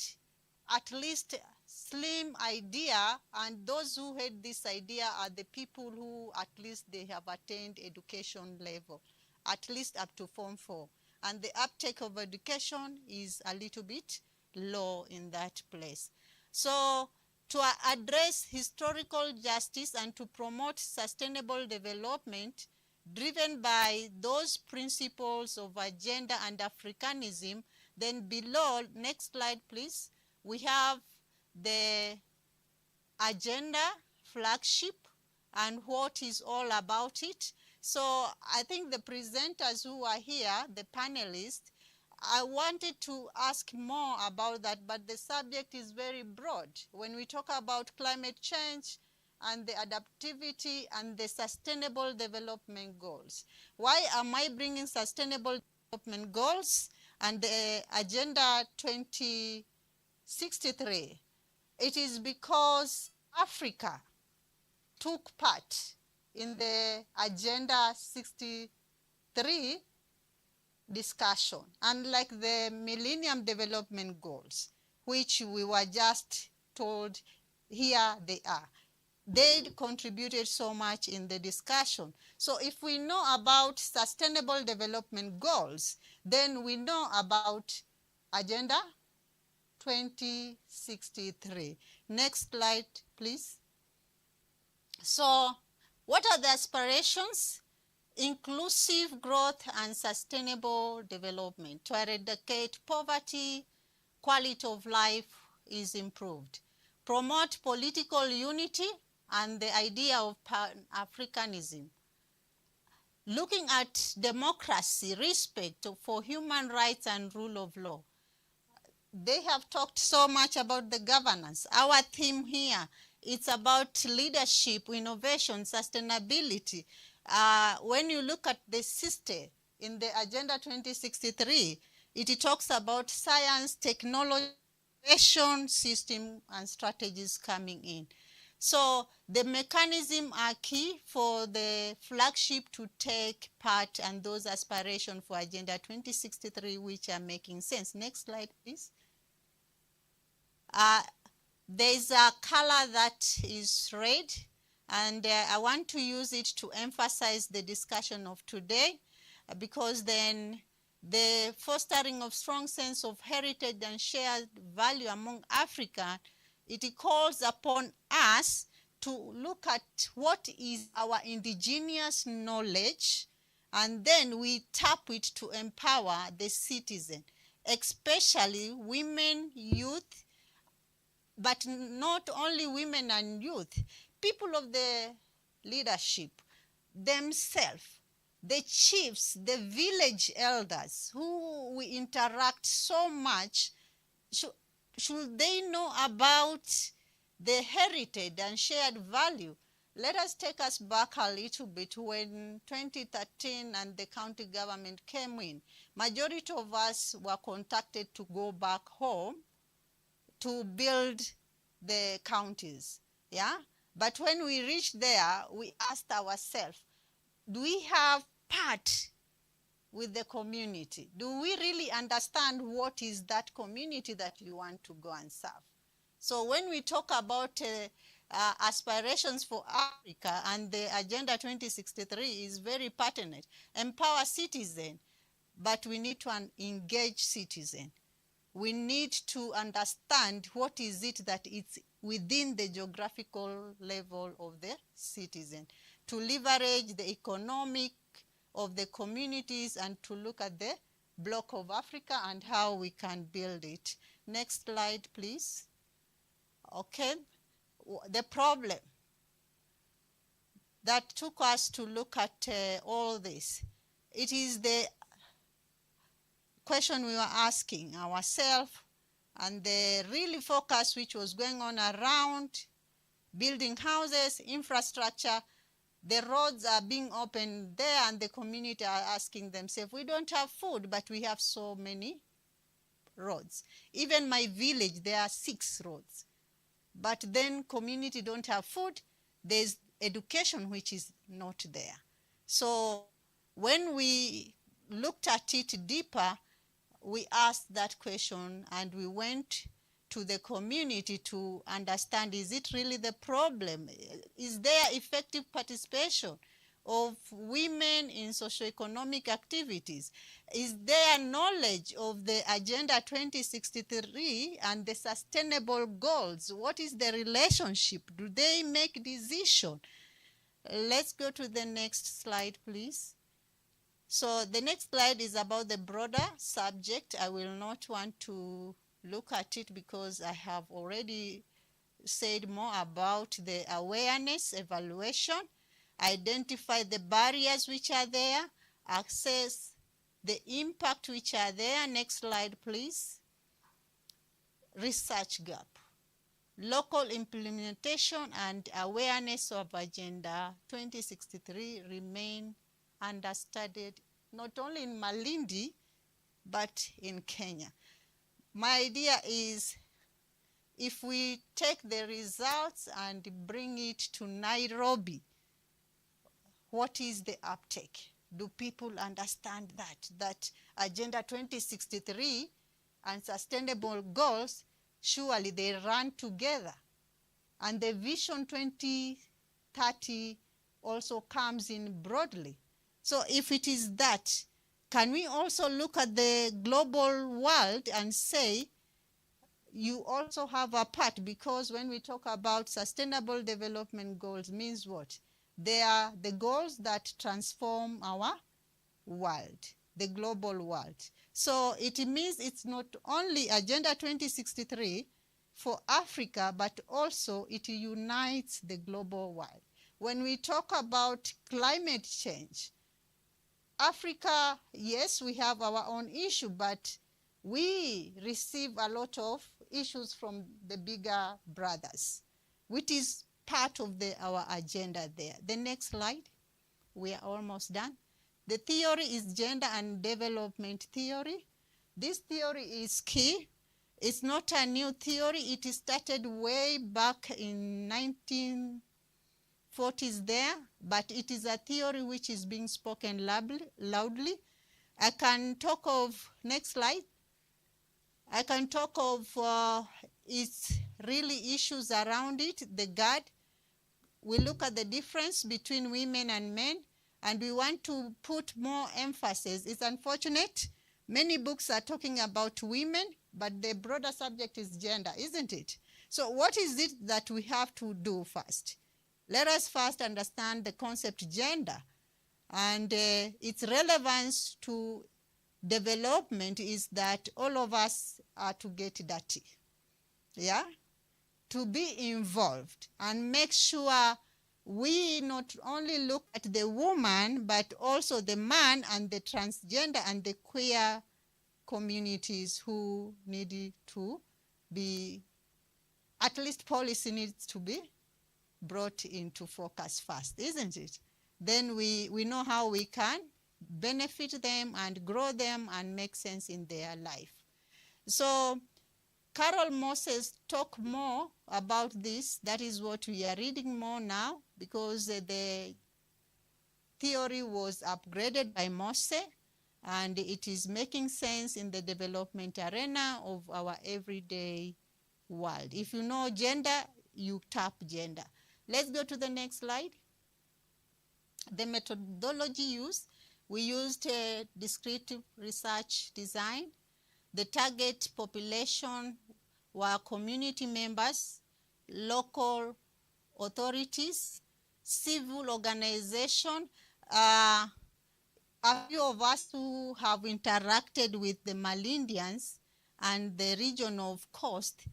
at least slim idea, and those who had this idea are the people who at least they have attained education level, at least up to Form 4. And the uptake of education is a little bit low in that place. So to address historical justice and to promote sustainable development driven by those principles of agenda and Africanism, then below, next slide please, we have the agenda flagship and what is all about it. So I think the presenters who are here, the panelists, I wanted to ask more about that, but the subject is very broad. When we talk about climate change and the adaptivity and the sustainable development goals. Why am I bringing sustainable development goals and the Agenda 2063? It is because Africa took part in the Agenda 63 discussion, unlike the Millennium Development Goals, which we were just told here they are. They contributed so much in the discussion. So if we know about sustainable development goals, then we know about Agenda 2063. Next slide, please. So what are the aspirations? Inclusive growth and sustainable development. To eradicate poverty, quality of life is improved. Promote political unity and the idea of Pan-Africanism. Looking at democracy, respect for human rights and rule of law. They have talked so much about the governance. Our theme here, it's about leadership, innovation, sustainability. When you look at the system in the Agenda 2063, it talks about science, technology, innovation, system, and strategies coming in. So the mechanism are key for the flagship to take part and those aspirations for Agenda 2063, which are making sense. Next slide, please. There's a color that is red, and I want to use it to emphasize the discussion of today, because then the fostering of strong sense of heritage and shared value among Africa, it calls upon us to look at what is our indigenous knowledge, and then we tap it to empower the citizen, especially women, youth, but not only women and youth, people of the leadership themselves, the chiefs, the village elders who we interact so much, should they know about the heritage and shared value? Let us take us back a little bit. When 2013 and the county government came in, majority of us were contacted to go back home to build the counties. Yeah. But when we reached there, we asked ourselves, do we have part with the community? Do we really understand what is that community that we want to go and serve? So when we talk about aspirations for Africa, and the Agenda 2063 is very pertinent, empower citizens, but we need to engage citizens. We need to understand what is it that it's within the geographical level of the citizen, to leverage the economic of the communities and to look at the block of Africa and how we can build it. Next slide, please. Okay, the problem that took us to look at all this, it is the question we were asking ourselves, and the really focus which was going on around building houses, infrastructure. The roads are being opened there, and the community are asking themselves, we don't have food, but we have so many roads. Even my village, there are 6 roads. But then community don't have food, there's education which is not there. So when we looked at it deeper, we asked that question and we went to the community to understand, is it really the problem? Is there effective participation of women in socioeconomic activities? Is there knowledge of the Agenda 2063 and the sustainable goals? What is the relationship? Do they make decision? Let's go to the next slide, please. So the next slide is about the broader subject. I will not want to look at it because I have already said more about the awareness, evaluation, identify the barriers which are there, assess the impact which are there. Next slide, please. Research gap. Local implementation and awareness of Agenda 2063 remain understudied, not only in Malindi, but in Kenya. My idea is, if we take the results and bring it to Nairobi, what is the uptake? Do people understand that Agenda 2063 and sustainable goals, surely they run together? And the Vision 2030 also comes in broadly. So if it is that, can we also look at the global world and say, you also have a part? Because when we talk about sustainable development goals, means what? They are the goals that transform our world, the global world. So it means it's not only Agenda 2063 for Africa, but also it unites the global world. When we talk about climate change, Africa, yes, we have our own issue, but we receive a lot of issues from the bigger brothers, which is part of our agenda there. The next slide. We are almost done. The theory is gender and development theory. This theory is key. It's not a new theory. It started way back in 1940s there, but it is a theory which is being spoken loudly. I can talk of, next slide. I can talk of its really issues around it, the GAD. We look at the difference between women and men, and we want to put more emphasis. It's unfortunate, many books are talking about women, but the broader subject is gender, isn't it? So what is it that we have to do first? Let us first understand the concept gender, and its relevance to development is that all of us are to get dirty, yeah? To be involved and make sure we not only look at the woman, but also the man and the transgender and the queer communities who need to be, at least policy needs to be brought into focus first, isn't it? Then we know how we can benefit them and grow them and make sense in their life. So Carol Moses talk more about this. That is what we are reading more now, because the theory was upgraded by Mose, and it is making sense in the development arena of our everyday world. If you know gender, you tap gender. Let's go to the next slide. The methodology used, we used descriptive research design. The target population were community members, local authorities, civil organization. A few of us who have interacted with the Malindians and the region of Coast,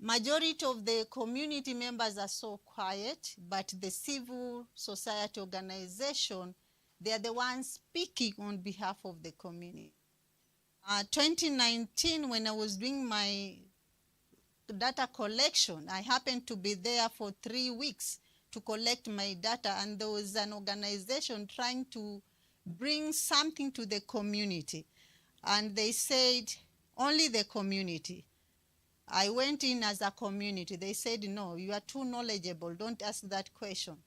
majority of the community members are so quiet, but the civil society organization, they are the ones speaking on behalf of the community. 2019, when I was doing my data collection, I happened to be there for 3 weeks to collect my data, and there was an organization trying to bring something to the community, and they said only the community. I went in as a community. They said, no, you are too knowledgeable, don't ask that question.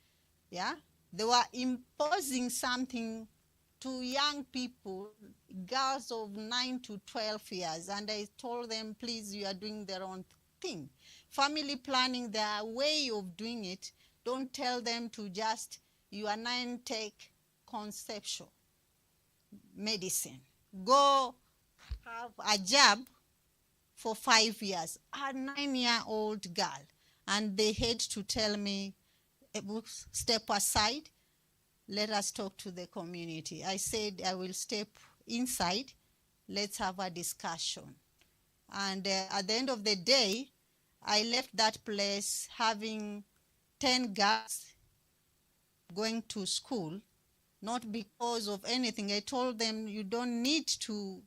Yeah, they were imposing something to young people, girls of 9 to 12 years, and I told them, please, you are doing the wrong thing. Family planning, their way of doing it, don't tell them to just, you are 9, take conceptual medicine. Go have a job for 5 years, a 9-year-old girl. And they had to tell me, step aside, let us talk to the community. I said, I will step inside, let's have a discussion. And at the end of the day, I left that place having 10 girls going to school, not because of anything. I told them, you don't need to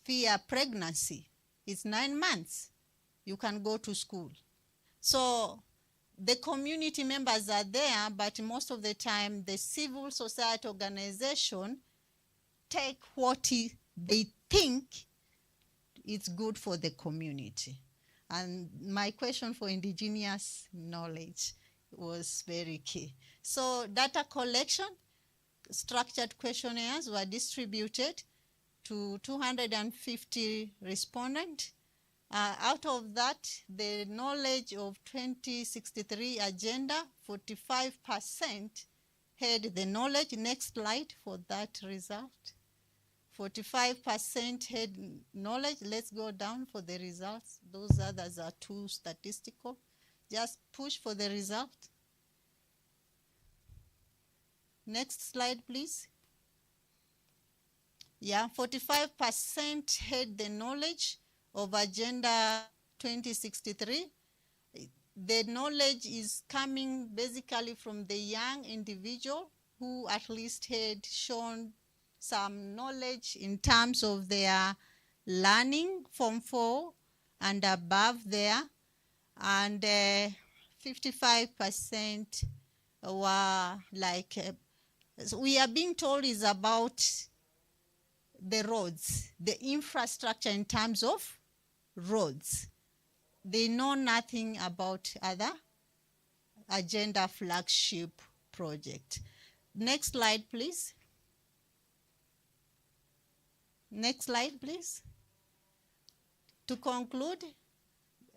fear pregnancy. It's 9 months. You can go to school. So the community members are there, but most of the time the civil society organization take what they think is good for the community. And my question for indigenous knowledge was very key. So data collection, structured questionnaires were distributed to 250 respondents. Out of that, the knowledge of 2063 agenda, 45% had the knowledge. Next slide for that result. 45% had knowledge. Let's go down for the results. Those others are too statistical. Just push for the result. Next slide, please. Yeah, 45% had the knowledge of Agenda 2063. The knowledge is coming basically from the young individual who at least had shown some knowledge in terms of their learning from 4 and above there. And 55% were like, so we are being told is about the roads, the infrastructure in terms of roads. They know nothing about other agenda flagship project. Next slide, please. Next slide, please. To conclude,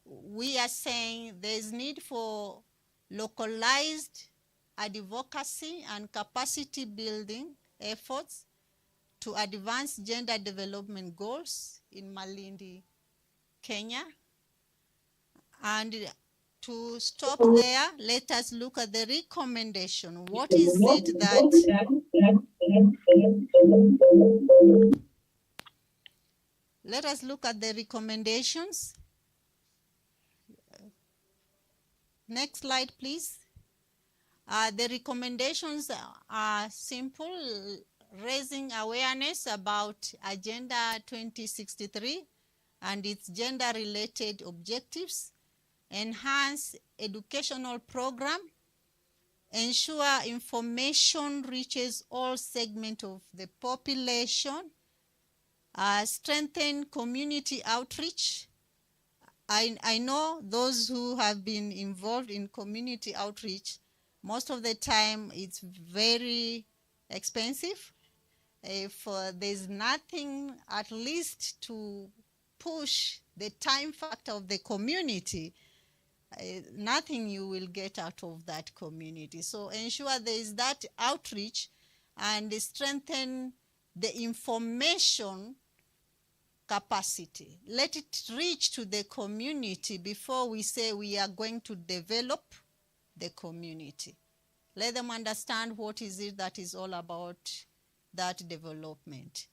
we are saying there is need for localized advocacy and capacity building efforts to advance gender development goals in Malindi, Kenya. And to stop there, let us look at the recommendation. What is it that let us look at the recommendations. Next slide, please. The recommendations are simple: raising awareness about Agenda 2063 and its gender-related objectives, enhance educational program, ensure information reaches all segments of the population, strengthen community outreach, I know those who have been involved in community outreach, most of the time it's very expensive. If there's nothing at least to push the time factor of the community, nothing you will get out of that community. So ensure there is that outreach and strengthen the information capacity. Let it reach to the community before we say we are going to develop the community. Let them understand what is it that is all about that development.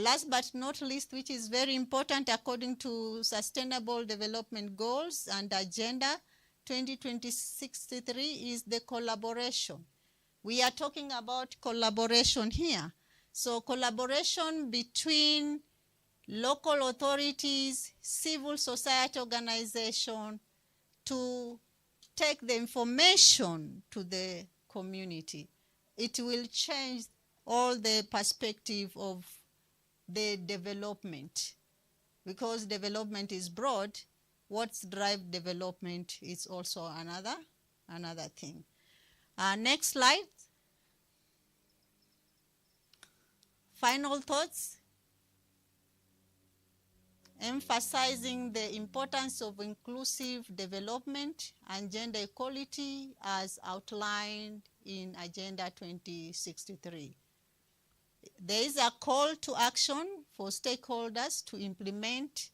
Last but not least, which is very important according to Sustainable Development Goals and Agenda 2063, is the collaboration. We are talking about collaboration here. So collaboration between local authorities, civil society organization, to take the information to the community. It will change all the perspective of the development, because development is broad. What's drive development is also another thing. Next slide. Final thoughts. Emphasizing the importance of inclusive development and gender equality as outlined in Agenda 2063. There is a call to action for stakeholders to implement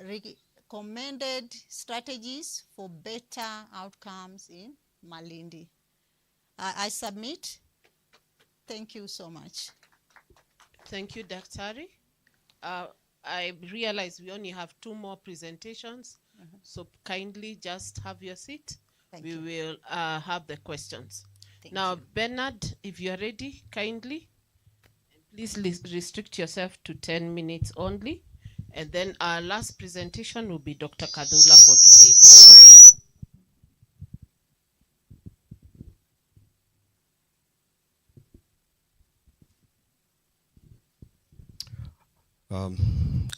recommended strategies for better outcomes in Malindi. I submit. Thank you so much. Thank you, Daktari. I realize we only have 2 more presentations, so kindly just have your seat. We will have the questions. Now, Bernard, if you are ready, kindly, please restrict yourself to 10 minutes only. And then our last presentation will be Dr. Kadula for today.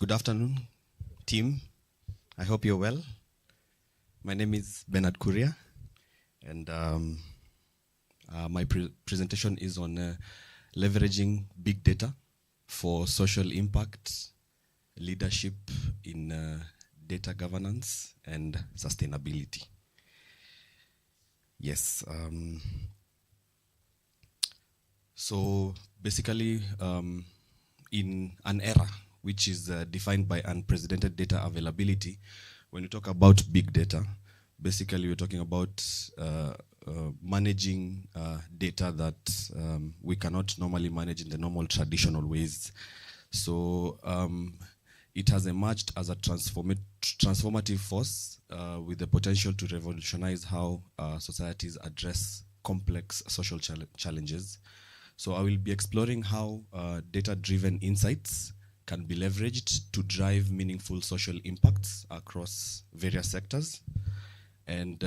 Good afternoon, team. I hope you're well. My name is Bernard Kuria, and my presentation is on leveraging big data for social impact, leadership in data governance, and sustainability. Yes. So basically, in an era which is defined by unprecedented data availability, when you talk about big data, basically we're talking about managing data that we cannot normally manage in the normal traditional ways. So it has emerged as a transformative force with the potential to revolutionize how societies address complex social challenges. So I will be exploring how data-driven insights can be leveraged to drive meaningful social impacts across various sectors. And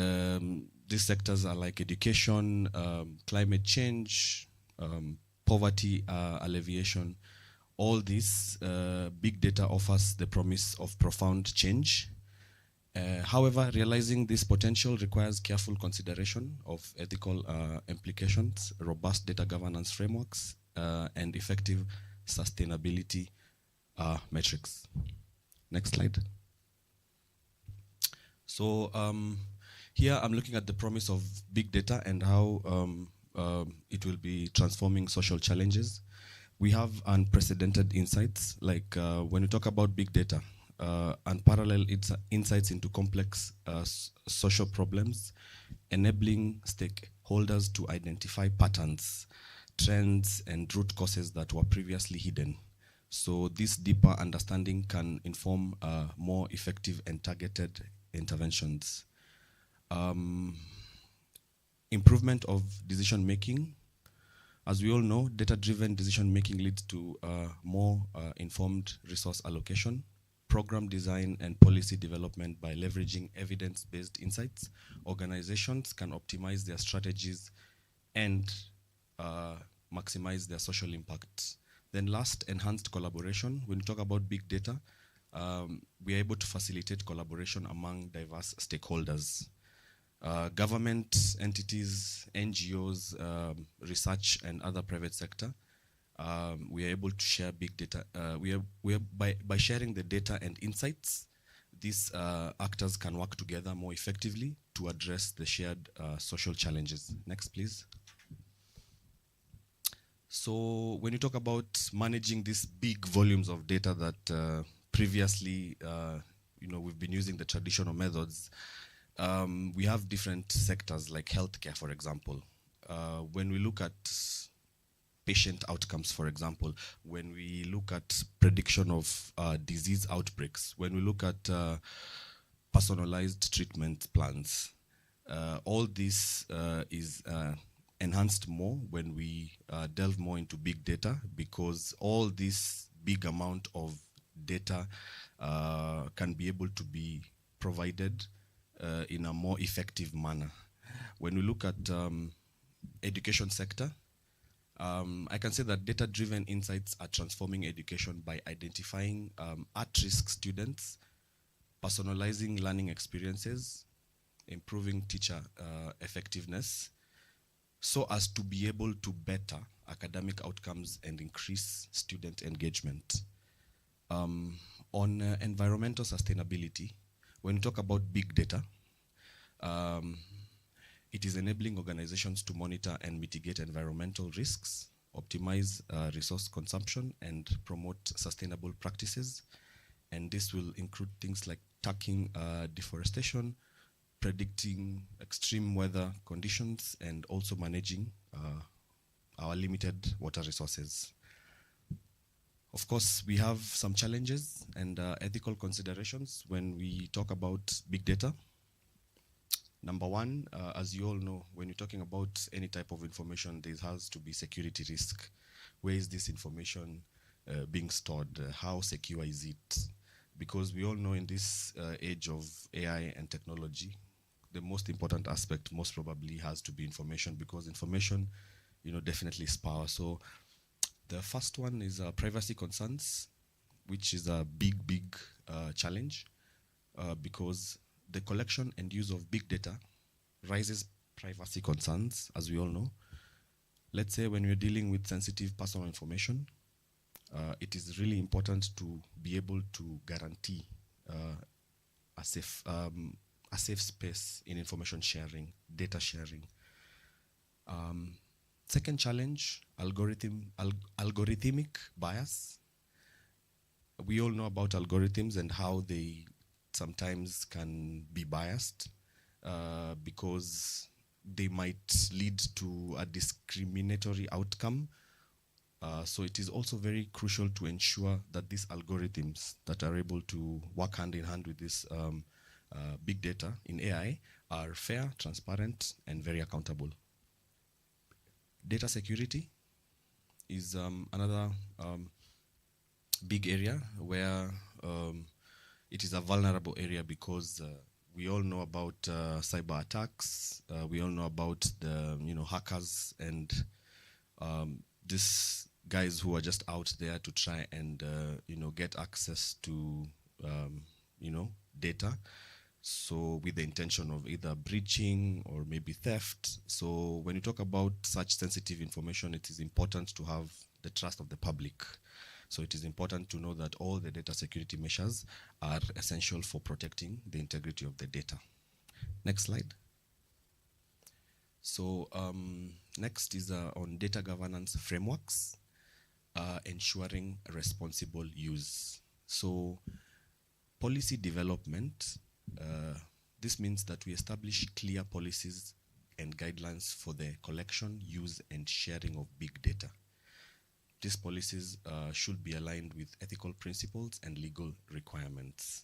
these sectors are like education, climate change, poverty alleviation. All this, big data offers the promise of profound change. However, realizing this potential requires careful consideration of ethical implications, robust data governance frameworks, and effective sustainability metrics. Next slide. So here I'm looking at the promise of big data and how it will be transforming social challenges. We have unprecedented insights, like when we talk about big data, unparalleled insights into complex social problems, enabling stakeholders to identify patterns, trends, and root causes that were previously hidden. So this deeper understanding can inform more effective and targeted interventions. Improvement of decision making. As we all know, data-driven decision making leads to more informed resource allocation, program design, and policy development. By leveraging evidence-based insights, organizations can optimize their strategies and maximize their social impact. Then last, enhanced collaboration. When we talk about big data, we are able to facilitate collaboration among diverse stakeholders. Government entities, NGOs, research, and other private sector. We are able to share big data. By sharing the data and insights, these actors can work together more effectively to address the shared social challenges. Next, please. So when you talk about managing these big volumes of data that previously, we've been using the traditional methods, we have different sectors like healthcare, for example. When we look at patient outcomes, for example, when we look at prediction of disease outbreaks, when we look at personalized treatment plans, all this is enhanced more when we delve more into big data, because all this big amount of data can be able to be provided in a more effective manner. When we look at education sector, I can say that data-driven insights are transforming education by identifying at-risk students, personalizing learning experiences, improving teacher effectiveness, so as to be able to better academic outcomes and increase student engagement. On environmental sustainability, when we talk about big data, it is enabling organizations to monitor and mitigate environmental risks, optimize resource consumption, and promote sustainable practices. And this will include things like tracking deforestation, predicting extreme weather conditions, and also managing our limited water resources. Of course, we have some challenges and ethical considerations when we talk about big data. Number one, as you all know, when you're talking about any type of information, there has to be security risk. Where is this information being stored? How secure is it? Because we all know in this age of AI and technology, the most important aspect most probably has to be information, because information, definitely is power. So the first one is privacy concerns, which is a big challenge, because the collection and use of big data raises privacy concerns, as we all know. Let's say when we're dealing with sensitive personal information, it is really important to be able to guarantee a safe space in information sharing, data sharing. Second challenge, algorithmic bias. We all know about algorithms and how they sometimes can be biased because they might lead to a discriminatory outcome. So it is also very crucial to ensure that these algorithms that are able to work hand in hand with this big data in AI are fair, transparent, and very accountable. Data security is another big area where it is a vulnerable area, because we all know about cyber attacks. We all know about the hackers and these guys who are just out there to try and get access to data. So with the intention of either breaching or maybe theft. So when you talk about such sensitive information, it is important to have the trust of the public. So it is important to know that all the data security measures are essential for protecting the integrity of the data. Next slide. So next is on data governance frameworks, ensuring responsible use. So policy development, this means that we establish clear policies and guidelines for the collection, use, and sharing of big data. These policies should be aligned with ethical principles and legal requirements.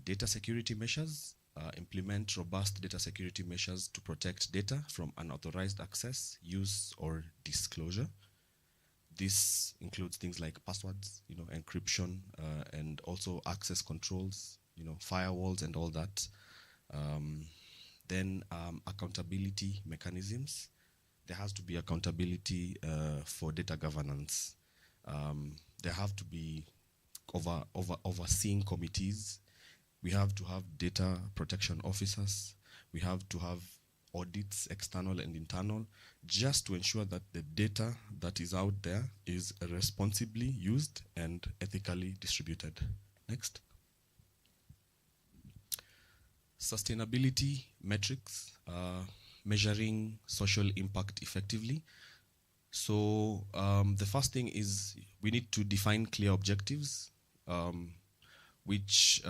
Data security measures, implement robust data security measures to protect data from unauthorized access, use, or disclosure. This includes things like passwords, encryption, and also access controls, firewalls and all that. Then accountability mechanisms. There has to be accountability for data governance. There have to be overseeing committees. We have to have data protection officers. We have to have audits, external and internal, just to ensure that the data that is out there is responsibly used and ethically distributed. Next. Sustainability metrics, measuring social impact effectively. So the first thing is we need to define clear objectives, which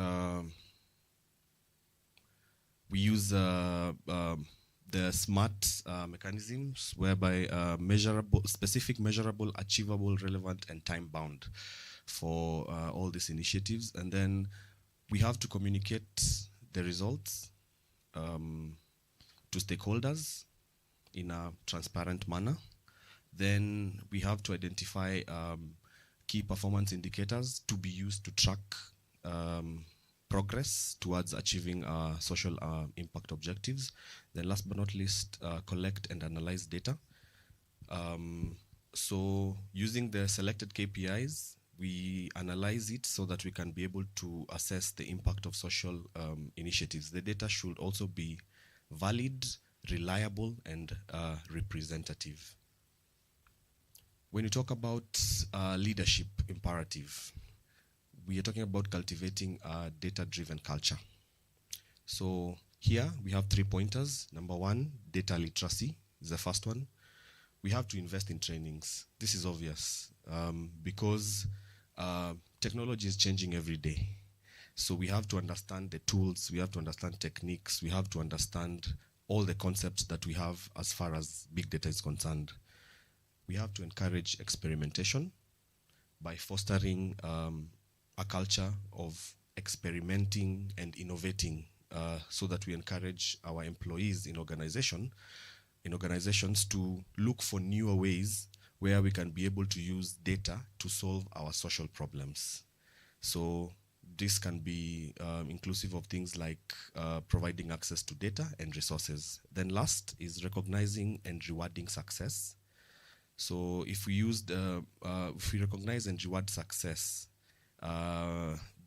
we use the SMART mechanisms, whereby measurable, specific, measurable, achievable, relevant, and time-bound for all these initiatives. And then we have to communicate the results to stakeholders in a transparent manner. Then we have to identify key performance indicators to be used to track progress towards achieving social impact objectives. Then last but not least, collect and analyze data. So using the selected KPIs, we analyze it so that we can be able to assess the impact of social initiatives. The data should also be valid, reliable, and representative. When you talk about leadership imperative, we are talking about cultivating a data-driven culture. So here we have 3 pointers. Number 1, data literacy is the first one. We have to invest in trainings. This is obvious because technology is changing every day. So we have to understand the tools, we have to understand techniques, we have to understand all the concepts that we have as far as big data is concerned. We have to encourage experimentation by fostering a culture of experimenting and innovating so that we encourage our employees in organizations to look for newer ways where we can be able to use data to solve our social problems. So this can be inclusive of things like providing access to data and resources. Then last is recognizing and rewarding success. So if we recognize and reward success,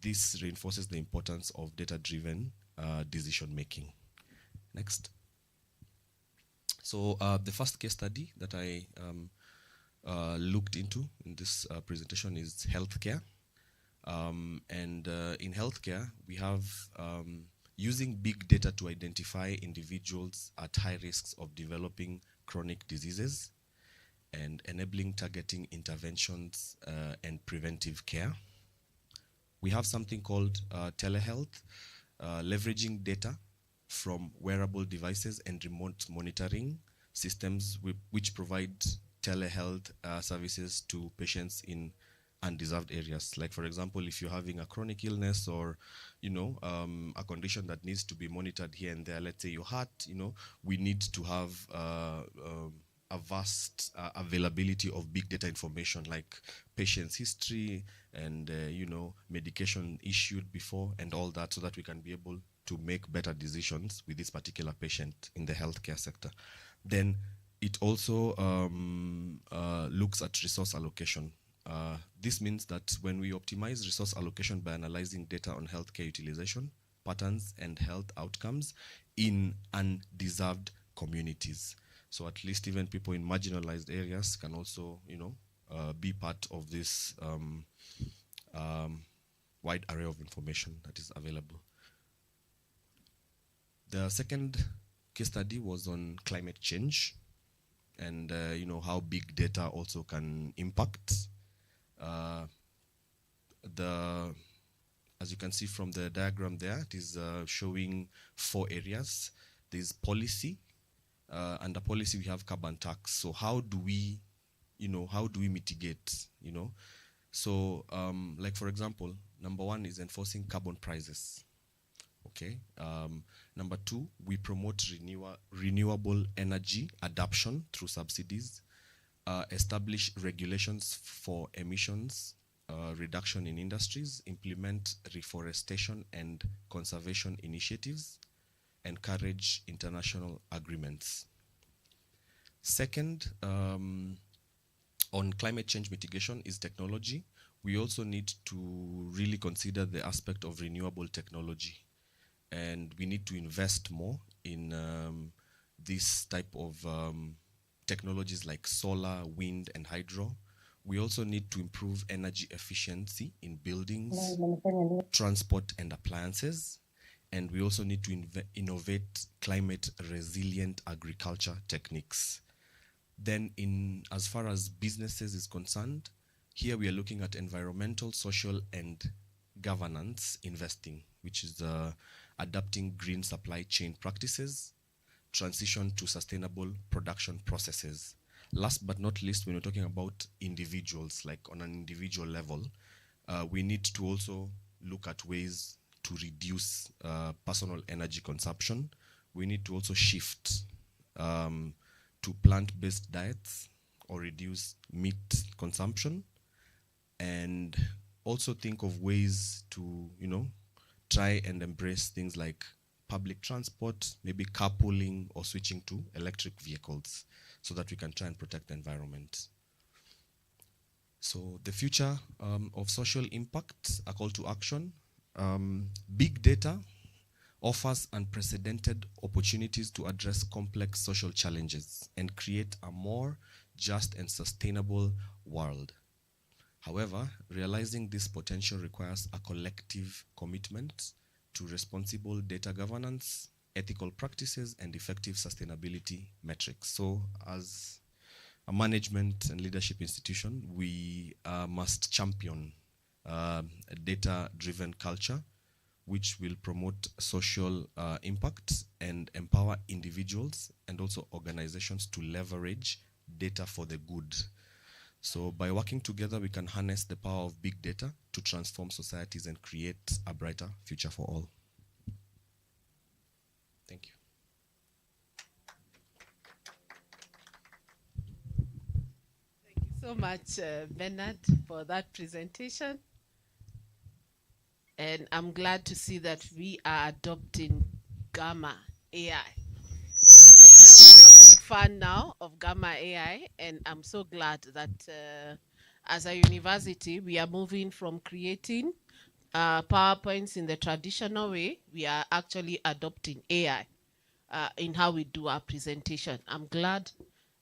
this reinforces the importance of data-driven decision making. Next. So the first case study that I looked into in this presentation is healthcare. And in healthcare, we have using big data to identify individuals at high risks of developing chronic diseases and enabling targeting interventions and preventive care. We have something called telehealth, leveraging data from wearable devices and remote monitoring systems which provide telehealth services to patients in undeserved areas. Like, for example, if you're having a chronic illness or, a condition that needs to be monitored here and there, let's say your heart, we need to have a vast availability of big data information like patient's history and, medication issued before and all that, so that we can be able to make better decisions with this particular patient in the healthcare sector. Then it also looks at resource allocation. This means that when we optimize resource allocation by analyzing data on healthcare utilization, patterns, and health outcomes in undeserved communities. So at least even people in marginalized areas can also, be part of this wide array of information that is available. The second case study was on climate change and, how big data also can impact. As you can see from the diagram there, it is showing 4 areas. There's policy. Under policy, we have carbon tax. So how do we mitigate, So, like, for example, number 1 is enforcing carbon prices. Okay. Number 2, we promote renewable energy adoption through subsidies, establish regulations for emissions reduction in industries, implement reforestation and conservation initiatives, encourage international agreements. Second, on climate change mitigation is technology. we also need to really consider the aspect of renewable technology. And we need to invest more in this type of technologies like solar, wind, and hydro. We also need to improve energy efficiency in buildings, transport, and appliances. And we also need to innovate climate resilient agriculture techniques. Then as far as businesses is concerned, here we are looking at environmental, social, and governance investing, which is adapting green supply chain practices, transition to sustainable production processes. Last but not least, when we're talking about individuals, like on an individual level, we need to also look at ways to reduce personal energy consumption. We need to also shift to plant-based diets or reduce meat consumption, and also think of ways to, try and embrace things like public transport, maybe carpooling or switching to electric vehicles so that we can try and protect the environment. So the future of social impact, a call to action. Big data offers unprecedented opportunities to address complex social challenges and create a more just and sustainable world. However, realizing this potential requires a collective commitment to responsible data governance, ethical practices, and effective sustainability metrics. So as a management and leadership institution, we must champion a data-driven culture which will promote social impact and empower individuals and also organizations to leverage data for the good. So by working together, we can harness the power of big data to transform societies and create a brighter future for all. Thank you. Thank you so much, Bernard, for that presentation. And I'm glad to see that we are adopting Gamma AI. I'm a big fan now of Gamma AI, and I'm so glad that as a university, we are moving from creating PowerPoints in the traditional way. We are actually adopting AI in how we do our presentation. I'm glad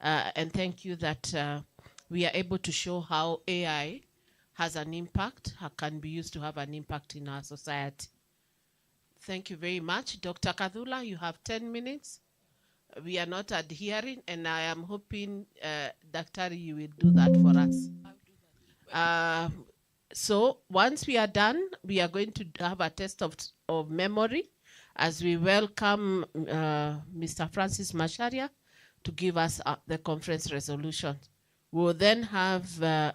and thank you that we are able to show how AI has an impact, can be used to have an impact in our society. Thank you very much. Dr. Kadula, you have 10 minutes. We are not adhering, and I am hoping, Dr. you will do that for us. So once we are done, we are going to have a test of memory as we welcome Mr. Francis Macharia to give us the conference resolution. We'll then have the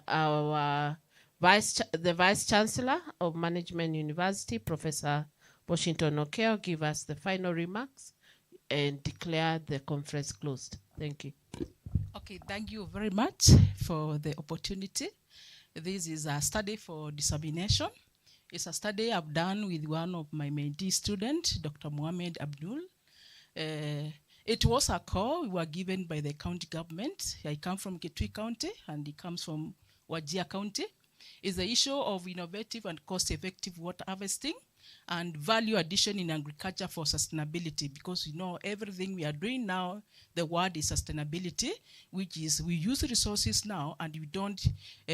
Vice Chancellor of Management University, Professor Washington Okeo, give us the final remarks and declare the conference closed. Thank you. Okay, thank you very much for the opportunity. This is a study for dissemination. It's a study I've done with one of my mentee students, Dr. Mohamed Abdul. It was a call we were given by the county government. I come from Kitui County and he comes from Wajir County. It's the issue of innovative and cost-effective water harvesting and value addition in agriculture for sustainability, because everything we are doing now, the word is sustainability, which is we use resources now and we don't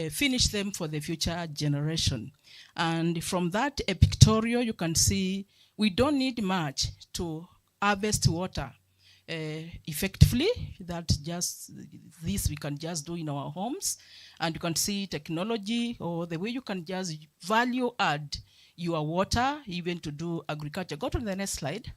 finish them for the future generation. And from that pictorial, you can see we don't need much to harvest water effectively. That just this we can just do in our homes, and you can see technology or the way you can just value add your water even to do agriculture. Go to the next slide.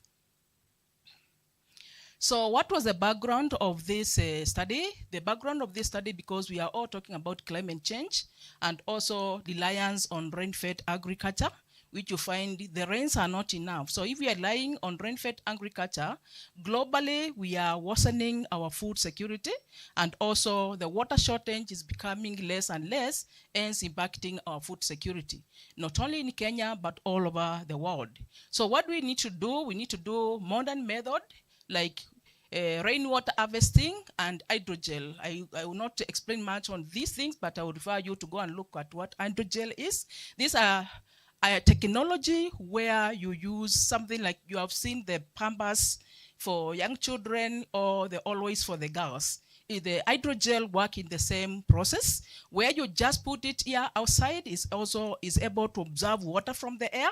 So what was the background of this study? The background of this study, because we are all talking about climate change and also reliance on rain-fed agriculture, which you find the rains are not enough. So if we are relying on rain-fed agriculture, globally we are worsening our food security, and also the water shortage is becoming less and less, hence impacting our food security, not only in Kenya, but all over the world. So what we need to do, we need to do modern method, like rainwater harvesting, and hydrogel. I will not explain much on these things, but I will refer you to go and look at what hydrogel is. These are a technology where you use something like you have seen the Pampers for young children or the Always for the girls. The hydrogel work in the same process where you just put it here outside is able to absorb water from the air.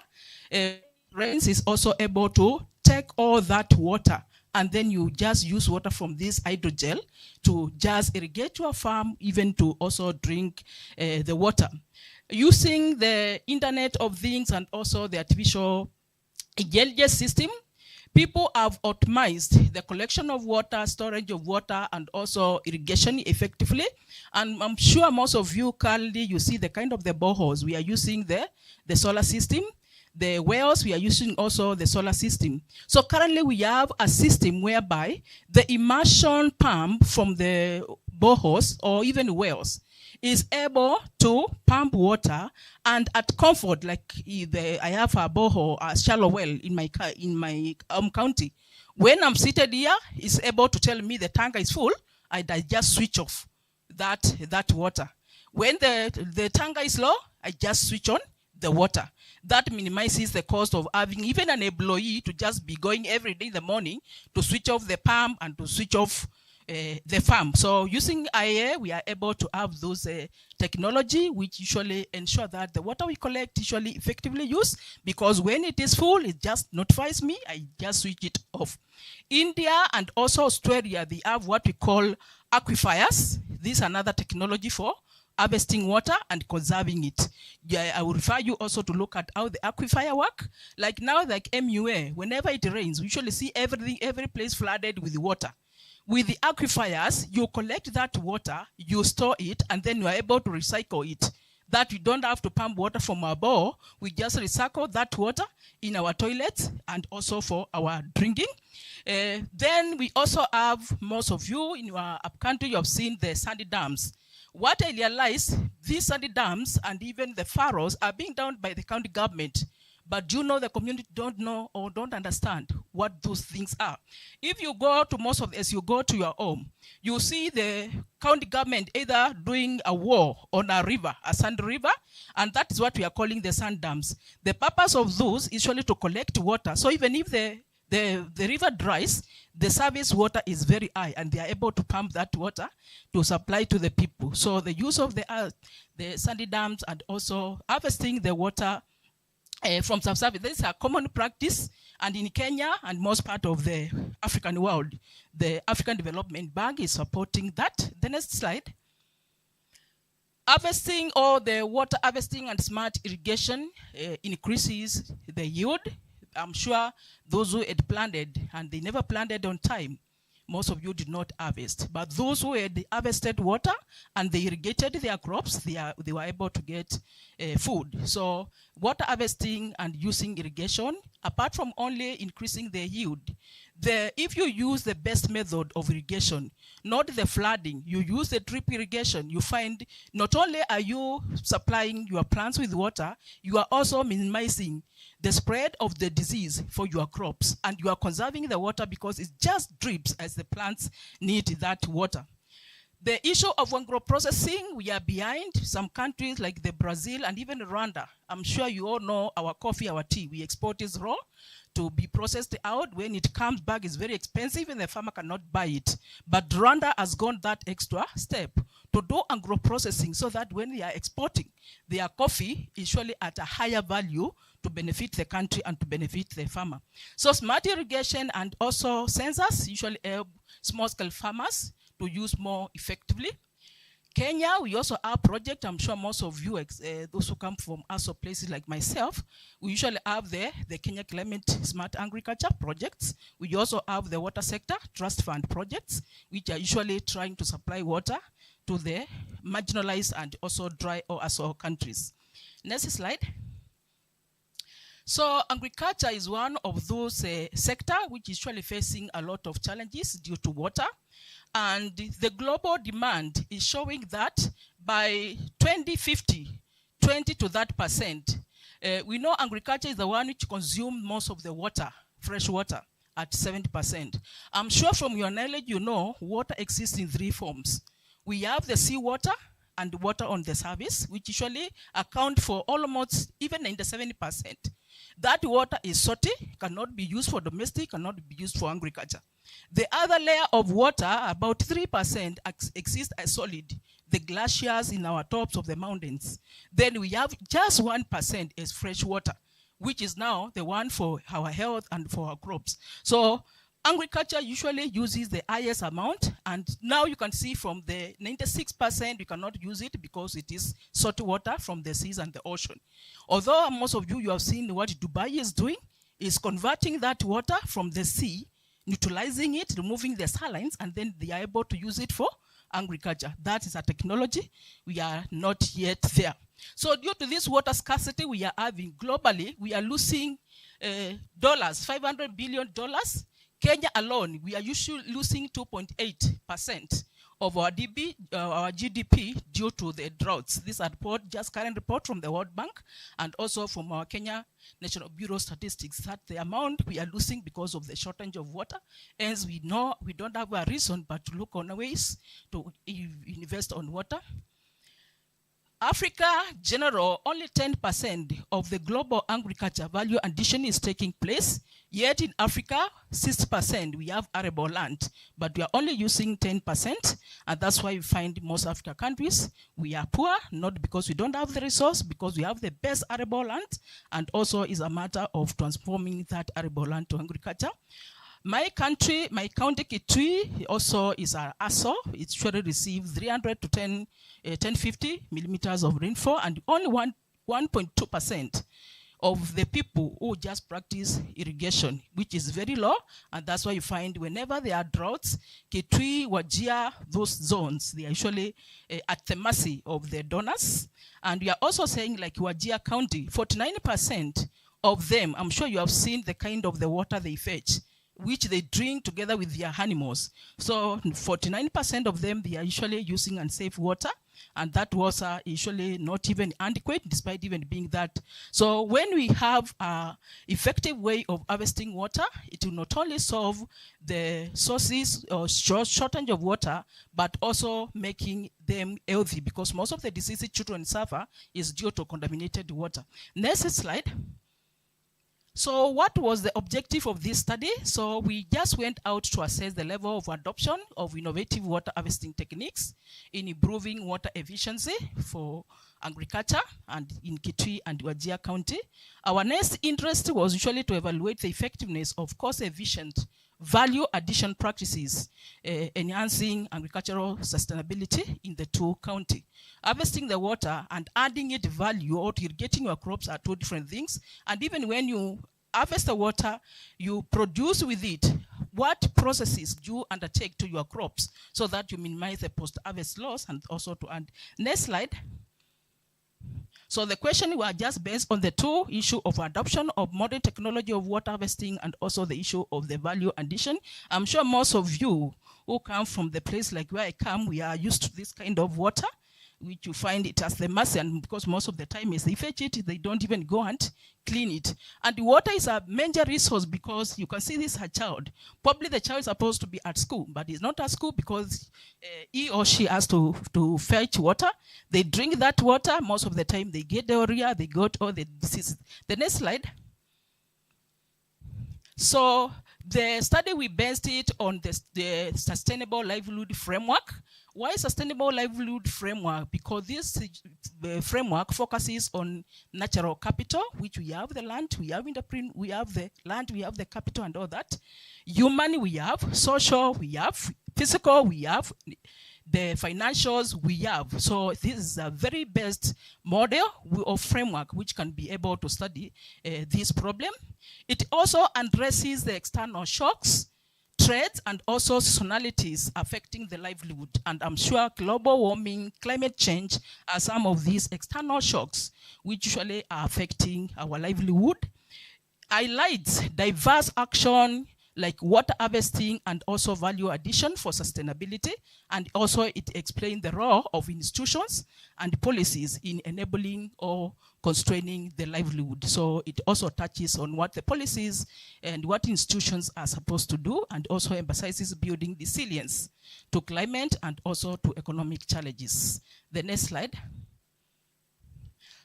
Rains is also able to take all that water, and then you just use water from this hydrogel to just irrigate your farm, even to also drink the water. Using the Internet of Things and also the artificial intelligence system, people have optimized the collection of water, storage of water, and also irrigation effectively. And I'm sure most of you currently, you see the kind of the boreholes. We are using the solar system. The wells, we are using also the solar system. So currently we have a system whereby the immersion pump from the boreholes or even wells is able to pump water and at comfort, like I have a borehole, a shallow well in my county. When I'm seated here, it's able to tell me the tank is full, I just switch off that water. When the tanker is low, I just switch on the water. That minimizes the cost of having even an employee to just be going every day in the morning to switch off the pump and to switch off the farm. So using IA, we are able to have those technology which usually ensure that the water we collect usually effectively used, because when it is full, it just notifies me, I just switch it off. India and also Australia, they have what we call aquifers. This is another technology for harvesting water and conserving it. Yeah, I will refer you also to look at how the aquifer work. Like now, like MUA, whenever it rains, we usually see every place flooded with water. With the aquifers, you collect that water, you store it, and then you are able to recycle it. That we don't have to pump water from our bore. We just recycle that water in our toilets and also for our drinking. Then we also have, most of you in your upcountry, you have seen the sandy dams. What I realized, these sandy dams and even the furrows are being done by the county government. But you know, the community don't know or don't understand what those things are. If you go to most of this, you go to your home, you see the county government either doing a wall on a river, a sand river, and that is what we are calling the sand dams. The purpose of those is usually to collect water. So even if the river dries, the surface water is very high, and they are able to pump that water to supply to the people. So the use of the sandy dams and also harvesting the water from subsurface, this is a common practice, and in Kenya and most part of the African world, the African Development Bank is supporting that. The next slide. Harvesting or the water harvesting and smart irrigation increases the yield. I'm sure those who had planted and they never planted on time, most of you did not harvest. But those who had harvested water and they irrigated their crops, they were able to get food. So water harvesting and using irrigation, apart from only increasing the yield, if you use the best method of irrigation, not the flooding, you use the drip irrigation, you find not only are you supplying your plants with water, you are also minimizing the spread of the disease for your crops, and you are conserving the water because it just drips as the plants need that water. The issue of agro processing, we are behind some countries like the Brazil and even Rwanda. I'm sure you all know our coffee, our tea, we export it raw to be processed out. When it comes back, it's very expensive and the farmer cannot buy it. But Rwanda has gone that extra step to do agro processing so that when they are exporting, their coffee is surely at a higher value to benefit the country and to benefit the farmer. So smart irrigation and also sensors usually help small-scale farmers to use more effectively. Kenya, we also have project. I'm sure most of you, those who come from also places like myself, we usually have the Kenya Climate Smart Agriculture projects. We also have the water sector trust fund projects, which are usually trying to supply water to the marginalized and also dry or also countries. Next slide. So agriculture is one of those sector which is usually facing a lot of challenges due to water. And the global demand is showing that by 2050, 20 to that %, we know agriculture is the one which consumes most of the water, fresh water. at 70%. I'm sure from your knowledge, you know water exists in three forms. We have the seawater and water on the surface, which usually account for almost even in the 70%. That water is salty, cannot be used for domestic, cannot be used for agriculture. The other layer of water, about 3%, exists as solid, the glaciers in our tops of the mountains. Then we have just 1% as fresh water, which is now the one for our health and for our crops. So agriculture usually uses the highest amount, and now you can see from the 96%, you cannot use it because it is salt water from the seas and the ocean. Although most of you have seen what Dubai is doing, is converting that water from the sea, neutralizing it, removing the salines, and then they are able to use it for agriculture. That is a technology. We are not yet there. So due to this water scarcity we are having globally, we are losing dollars, $500 billion. Kenya alone, we are usually losing 2.8% of our GDP due to the droughts. This report, just current report from the World Bank and also from our Kenya National Bureau of Statistics, that the amount we are losing because of the shortage of water. As we know, we don't have a reason but to look on ways to invest on water. Africa, general, only 10% of the global agriculture value addition is taking place. Yet in Africa, 60% we have arable land, but we are only using 10%, and that's why we find most African countries, we are poor, not because we don't have the resource, because we have the best arable land, and also is a matter of transforming that arable land to agriculture. My country, my county Kitui also is an ASO. It usually receives 300 to 1050 millimeters of rainfall, and only 1.2% of the people who just practice irrigation, which is very low, and that's why you find whenever there are droughts, Kitui, Wajir, those zones, they are usually at the mercy of the donors. And we are also saying like Wajir County, 49% of them, I'm sure you have seen the kind of the water they fetch, which they drink together with their animals. So 49% of them, they are usually using unsafe water, and that water is usually not even adequate, despite even being that. So when we have an effective way of harvesting water, it will not only solve the sources or shortage of water, but also making them healthy, because most of the diseases children suffer is due to contaminated water. Next slide. So what was the objective of this study? So we just went out to assess the level of adoption of innovative water harvesting techniques in improving water efficiency for agriculture and in Kitui and Wajir County. Our next interest was usually to evaluate the effectiveness of cost-efficient value addition practices, enhancing agricultural sustainability in the two counties. Harvesting the water and adding it value or irrigating your crops are two different things. And even when you harvest the water, you produce with it, what processes do you undertake to your crops so that you minimize the post-harvest loss, and also to add. Next slide. So the question was just based on the two issue of adoption of modern technology of water harvesting and also the issue of the value addition. I'm sure most of you who come from the place like where I come, we are used to this kind of water, which you find it as the mercy, and because most of the time is they fetch it, they don't even go and clean it. And the water is a major resource because you can see this a child. Probably the child is supposed to be at school, but he's not at school because he or she has to fetch water. They drink that water. Most of the time they get diarrhea, they got all the diseases. The next slide. So the study, we based it on the Sustainable Livelihood Framework. Why Sustainable Livelihood Framework? Because this framework focuses on natural capital, which we have the land, we have we have the land, we have the capital and all that. Human, we have. Social, we have. Physical, we have. The financials we have. So this is a very best model or framework which can be able to study this problem. It also addresses the external shocks, threats, and also seasonalities affecting the livelihood. And I'm sure global warming, climate change are some of these external shocks which usually are affecting our livelihood. Highlights diverse action like water harvesting and also value addition for sustainability. And also it explained the role of institutions and policies in enabling or constraining the livelihood. So it also touches on what the policies and what institutions are supposed to do, and also emphasizes building resilience to climate and also to economic challenges. The next slide.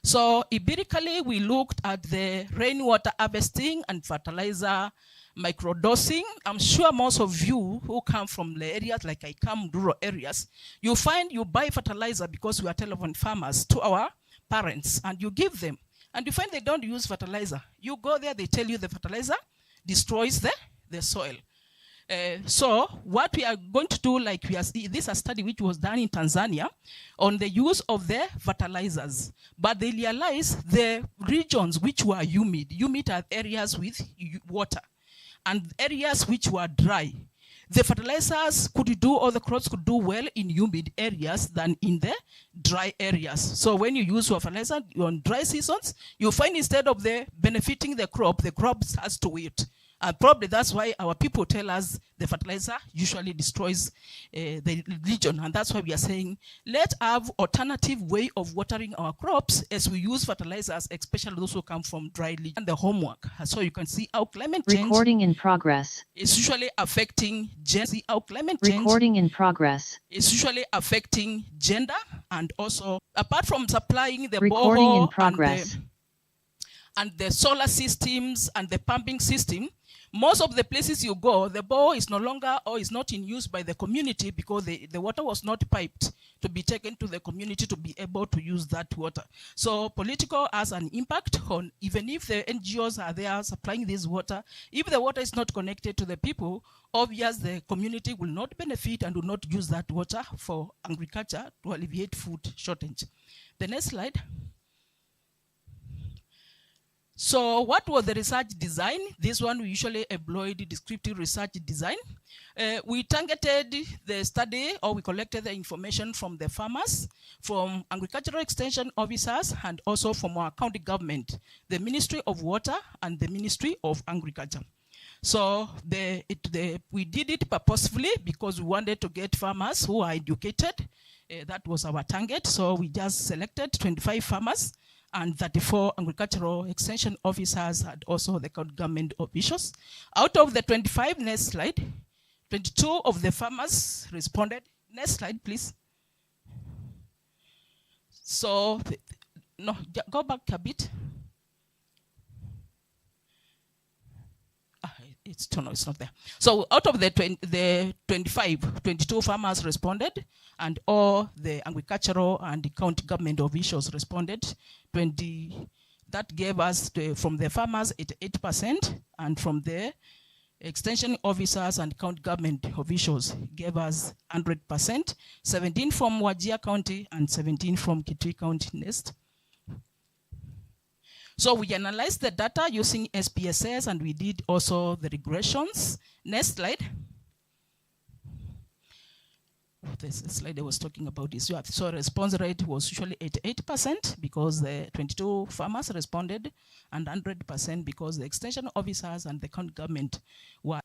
So empirically, we looked at the rainwater harvesting and fertilizer microdosing. I'm sure most of you who come from the areas like I come, rural areas, you find you buy fertilizer because we are telephone farmers to our parents, and you give them. And you find they don't use fertilizer. You go there, they tell you the fertilizer destroys the soil. So what we are going to do, like this is a study which was done in Tanzania on the use of the fertilizers. But they realized the regions which were humid are areas with water, and areas which were dry. The fertilizers could do, or the crops could do well in humid areas than in the dry areas. So when you use your fertilizer on dry seasons, you find instead of benefiting the crop starts to wilt. And probably that's why our people tell us the fertilizer usually destroys the region. And that's why we are saying, let's have alternative way of watering our crops as we use fertilizers, especially those who come from dry region. And the homework. So you can see how climate change Recording in progress. is usually affecting gender. See how climate change Recording in progress. is usually affecting gender, and also apart from supplying the Recording in borehole progress. and the solar systems and the pumping system, most of the places you go, the bore is no longer or is not in use by the community because the water was not piped to be taken to the community to be able to use that water. So political has an impact on, even if the NGOs are there supplying this water, if the water is not connected to the people, obviously the community will not benefit and will not use that water for agriculture to alleviate food shortage. The next slide. So what was the research design? This one we usually employed descriptive research design. We targeted the study, or we collected the information from the farmers, from agricultural extension officers, and also from our county government, the Ministry of Water and the Ministry of Agriculture. So we did it purposefully because we wanted to get farmers who are educated. That was our target. So we just selected 25 farmers and 34 agricultural extension officers and also the county government officials. Out of the 25, next slide, 22 of the farmers responded. Next slide, please. So, no, go back a bit. It's not there. So out of the 25, 22 farmers responded, and all the agricultural and the county government officials responded. That gave us, from the farmers, 88%, and from the extension officers and county government officials gave us 100%, 17 from Wajir County and 17 from Kitui County. Next. So we analyzed the data using SPSS, and we did also the regressions. Next slide. This slide I was talking about is, so response rate was usually 88% because the 22 farmers responded, and 100% because the extension officers and the county government were.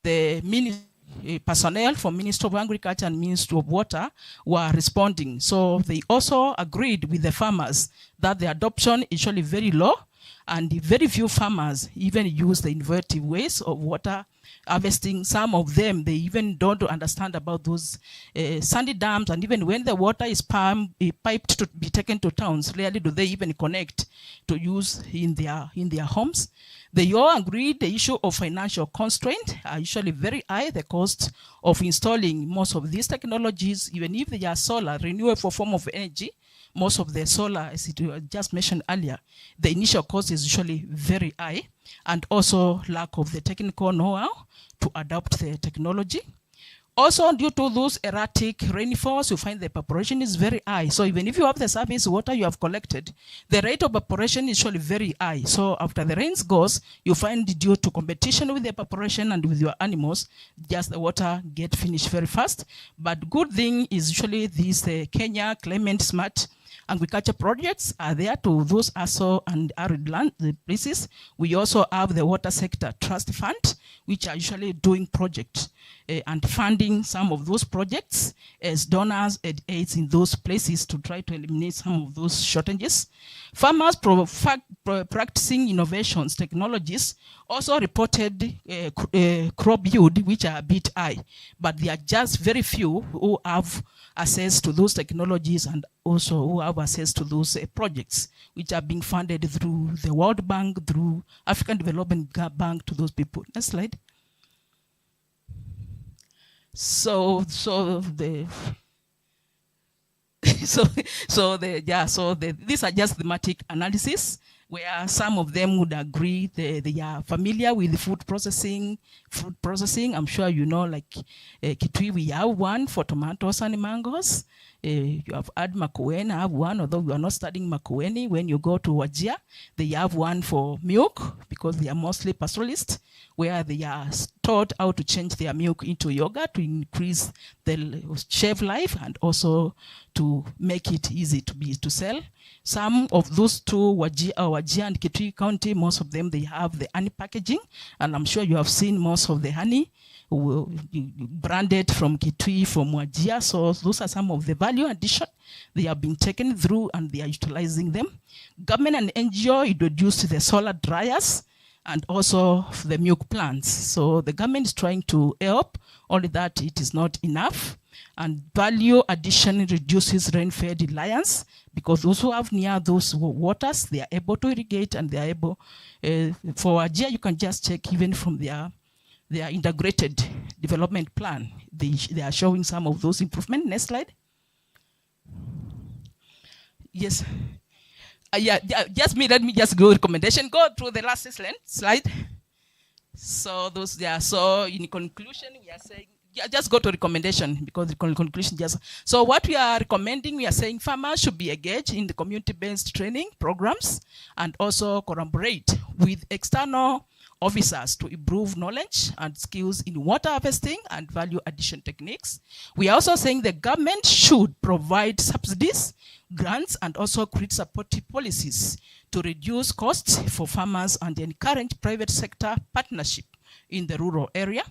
the personnel from Ministry of Agriculture and Ministry of Water were responding. So they also agreed with the farmers that the adoption is usually very low, and very few farmers even use the innovative ways of water harvesting. Some of them, they even don't understand about those sandy dams, and even when the water is piped to be taken to towns, rarely do they even connect to use in their homes. They all agreed the issue of financial constraint are usually very high. The cost of installing most of these technologies, even if they are solar, renewable form of energy, most of the solar, as it was just mentioned earlier, the initial cost is usually very high, and also lack of the technical know-how to adopt the technology. Also, due to those erratic rainfalls, you find the evaporation is very high. So even if you have the surface water you have collected, the rate of evaporation is usually very high. So after the rains goes, you find due to competition with the evaporation and with your animals, just the water get finished very fast. But good thing is usually these Kenya Climate Smart agriculture projects are there to those ASO and arid land places. We also have the Water Sector Trust Fund, which are usually doing projects and funding some of those projects as donors and aids in those places to try to eliminate some of those shortages. Farmers practicing innovations, technologies, also reported crop yield, which are a bit high, but there are just very few who have access to those technologies and also who have access to those projects, which are being funded through the World Bank, through African Development Bank to those people. Next slide. These are just thematic analysis where some of them would agree they are familiar with food processing. I'm sure you know, like Kitui, we have one for tomatoes and mangoes. You have had Makueni, I have one, although we are not studying Makueni. When you go to Wajir, they have one for milk because they are mostly pastoralists, where they are taught how to change their milk into yogurt to increase the shelf life and also to make it easy to sell. Some of those two, Wajir and Kitui County, most of them, they have the honey packaging, and I'm sure you have seen most of the honey branded from Kitui, from Wajir. So those are some of the value addition they have been taken through and they are utilizing them. Government and NGO introduced the solar dryers and also the milk plants. So the government is trying to help, only that it is not enough. And value addition reduces rain-fed reliance because those who have near those waters, they are able to irrigate and they are able, for Wajir, you can just check even from their integrated development plan. They are showing some of those improvements. Next slide. Yes. Let me just go recommendation. Go through the last slide. So those there. So in conclusion, we are saying, just go to recommendation because the conclusion just. So what we are recommending, we are saying farmers should be engaged in the community-based training programs and also collaborate with external officers to improve knowledge and skills in water harvesting and value addition techniques. We are also saying the government should provide subsidies, grants, and also create supportive policies to reduce costs for farmers and encourage private sector partnership in the rural area.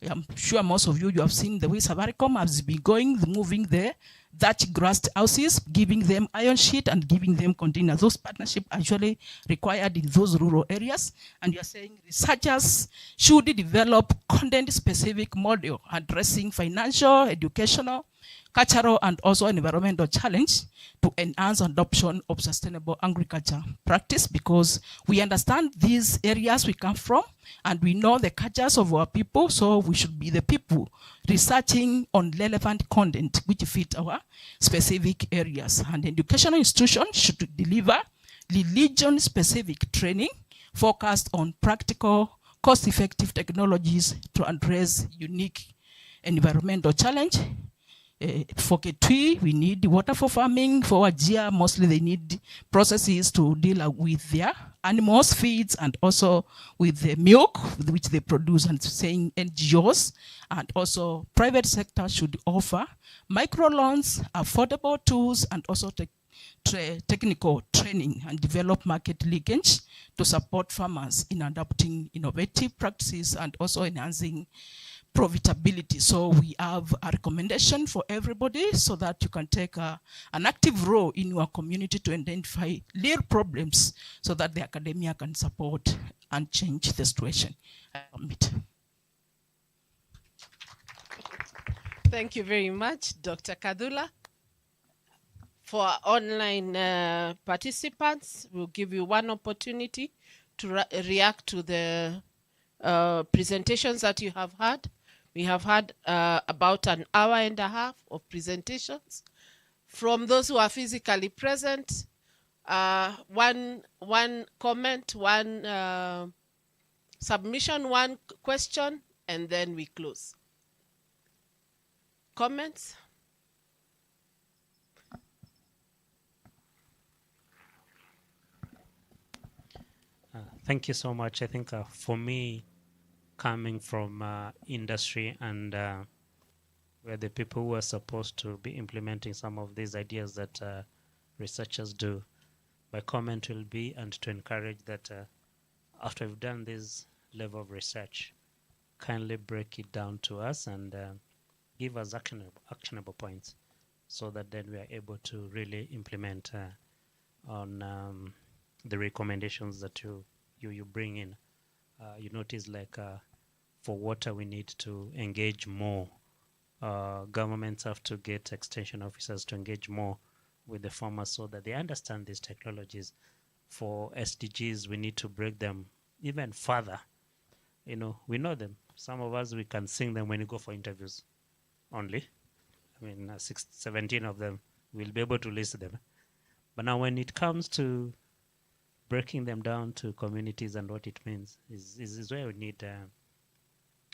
I'm sure most of you have seen the way Safaricom has been moving there, thatch grassed houses, giving them iron sheet and giving them containers. Those partnerships are actually required in those rural areas. And you're saying researchers should develop content-specific model addressing financial, educational, cultural, and also environmental challenge to enhance adoption of sustainable agriculture practice, because we understand these areas we come from and we know the cultures of our people, so we should be the people researching on relevant content which fit our specific areas. And educational institutions should deliver religion-specific training focused on practical, cost-effective technologies to address unique environmental challenge. For Kitui, we need water for farming. For Wajir, mostly they need processes to deal with their animals, feeds, and also with the milk which they produce, and saying NGOs. And also private sector should offer microloans, affordable tools, and also technical training and develop market linkage to support farmers in adopting innovative practices and also enhancing profitability. So we have a recommendation for everybody so that you can take an active role in your community to identify real problems so that the academia can support and change the situation. Thank you very much, Dr. Kadula. For our online participants, we'll give you one opportunity to react to the presentations that you have had. We have had about an hour and a half of presentations. From those who are physically present, one comment, one submission, one question, and then we close. Comments? Thank you so much. I think for me, coming from industry and where the people who are supposed to be implementing some of these ideas that researchers do, my comment will be and to encourage that after we've done this level of research, kindly break it down to us and give us actionable points so that then we are able to really implement on the recommendations that you bring in. You notice like for water we need to engage more. Governments have to get extension officers to engage more with the farmers so that they understand these technologies. For SDGs, we need to break them even further. You know, we know them. Some of us, we can sing them when you go for interviews only. I mean, 17 of them, we'll be able to list them. But now when it comes to breaking them down to communities and what it means is where we need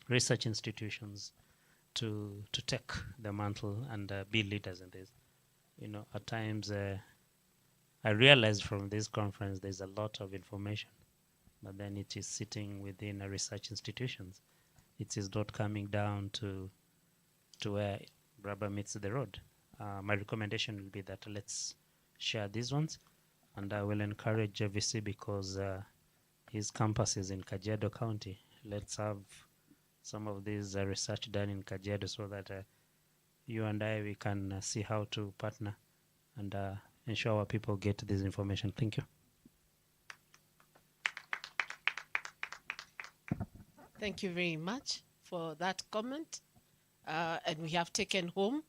research institutions to take the mantle and be leaders in this. You know, at times I realized from this conference there's a lot of information, but then it is sitting within research institutions. It is not coming down to where rubber meets the road. My recommendation will be that let's share these ones, and I will encourage JVC because his campus is in Kajiado County. Let's have some of these research done in Kajiado so that you and I, we can see how to partner and ensure our people get this information. Thank you. Thank you very much for that comment. And we have taken home.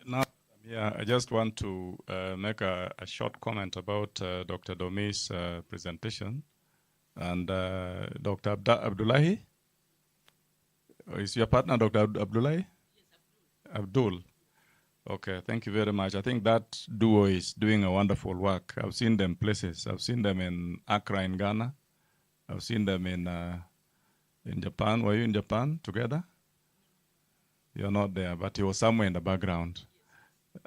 Now, yeah, I just want to make a short comment about Dr. Domi's presentation. And Dr. Abdullahi, is your partner Dr. Abdullahi? Yes, Abdul. Okay, thank you very much. I think that duo is doing a wonderful work. I've seen them places. I've seen them in Accra in Ghana. I've seen them in Japan. Were you in Japan together? You're not there, but you were somewhere in the background.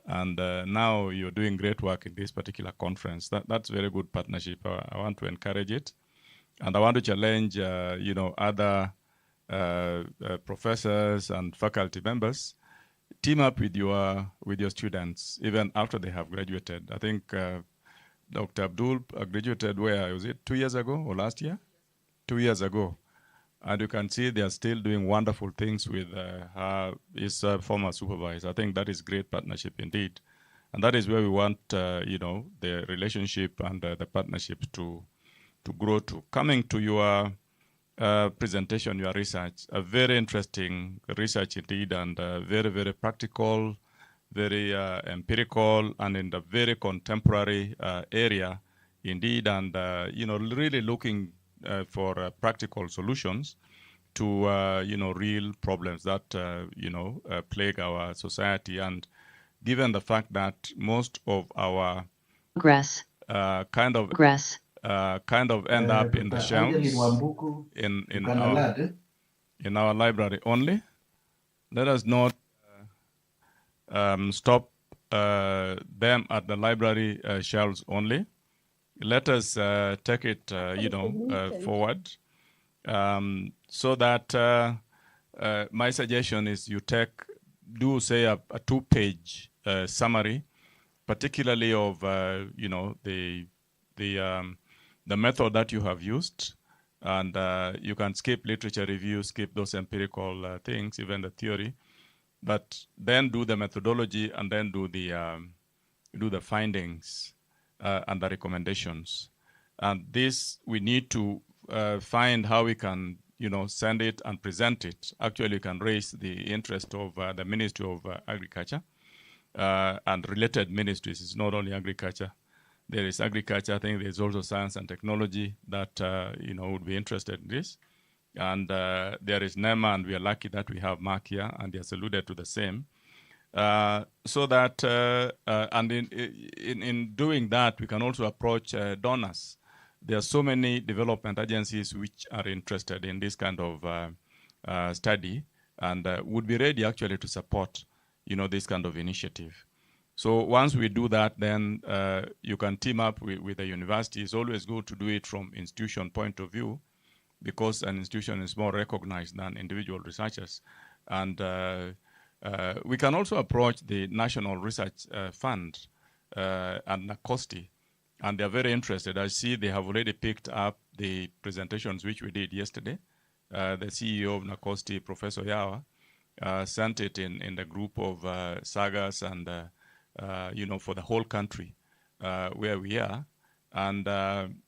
And now you're doing great work in this particular conference. That's very good partnership. I want to encourage it. And I want to challenge, you know, other professors and faculty members, team up with your students, even after they have graduated. I think Dr. Abdul graduated where, was it 2 years ago or last year? 2 years ago. And you can see they are still doing wonderful things with his former supervisor. I think that is great partnership indeed. And that is where we want, you know, the relationship and the partnership to grow to. Coming to your presentation, your research, a very interesting research indeed, and very, very practical, very empirical, and in the very contemporary area indeed, and you know, really looking for practical solutions to you know, real problems that you know, plague our society. And given the fact that most of our kind of end up in the shelves in our library only, let us not stop them at the library shelves only. Let us take it, you know, forward, so that my suggestion is you take do say a two-page summary, particularly of the method that you have used, and you can skip literature review, skip those empirical things, even the theory, but then do the methodology and then do the findings and the recommendations. And this we need to find how we can send it and present it. Actually, can raise the interest of the Ministry of Agriculture and related ministries. It's not only agriculture. There is agriculture. I think there's also science and technology that would be interested in this. And there is NEMA, and we are lucky that we have Mark here, and he has alluded to the same. So that, and in doing that, we can also approach donors. There are so many development agencies which are interested in this kind of study and would be ready actually to support, this kind of initiative. So once we do that, then you can team up with the university. It's always good to do it from institution point of view, because an institution is more recognized than individual researchers. And we can also approach the National Research Fund and NACOSTI, and they're very interested. I see they have already picked up the presentations which we did yesterday. The CEO of NACOSTI, Professor Yawa, sent it in the group of sagas and, for the whole country where we are. And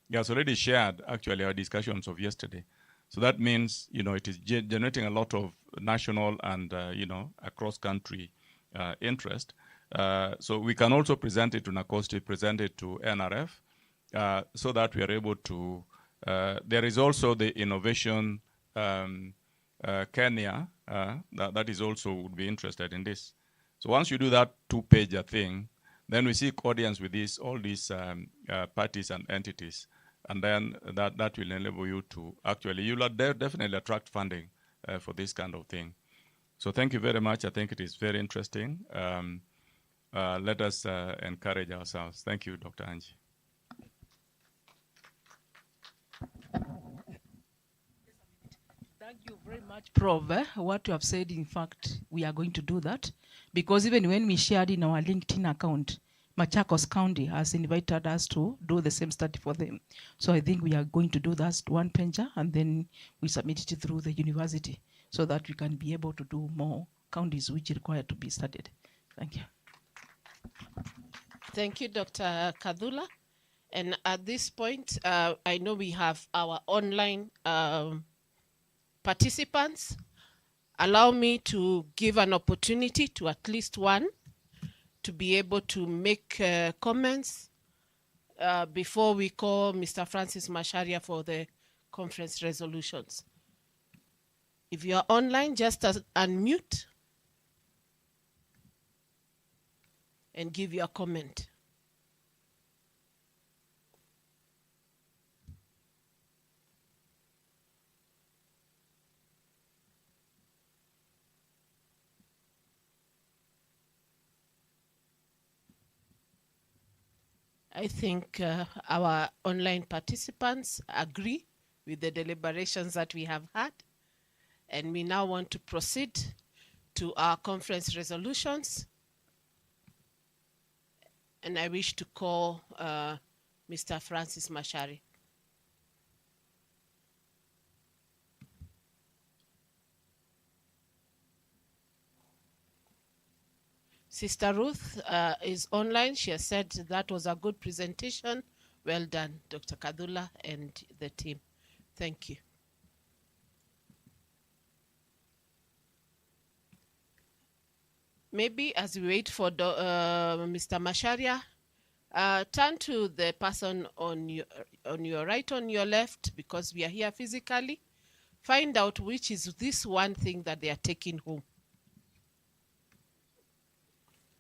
he has already shared, actually, our discussions of yesterday. So that means, it is generating a lot of national and, across-country interest. So we can also present it to NACOSTI, present it to NRF, so that we are able to, there is also the innovation Kenya, that is also would be interested in this. So once you do that two-pager thing, then we seek audience with all these parties and entities, and then that will enable you to actually, you'll definitely attract funding for this kind of thing. So thank you very much. I think it is very interesting. Let us encourage ourselves. Thank you, Dr. Angie. Thank you very much, Prof. What you have said, in fact, we are going to do that, because even when we shared in our LinkedIn account, Machakos County has invited us to do the same study for them. So I think we are going to do that one pager, and then we submit it through the university so that we can be able to do more counties which require to be studied. Thank you. Thank you, Dr. Kadula. And at this point, I know we have our online participants. Allow me to give an opportunity to at least one to be able to make comments before we call Mr. Francis Macharia for the conference resolutions. If you are online, just unmute and give your comment. I think our online participants agree with the deliberations that we have had, and we now want to proceed to our conference resolutions. And I wish to call Mr. Francis Macharia. Sister Ruth is online. She has said that was a good presentation. Well done, Dr. Kadula and the team. Thank you. Maybe as we wait for Mr. Macharia, turn to the person on your right, on your left, because we are here physically. Find out which is this one thing that they are taking home.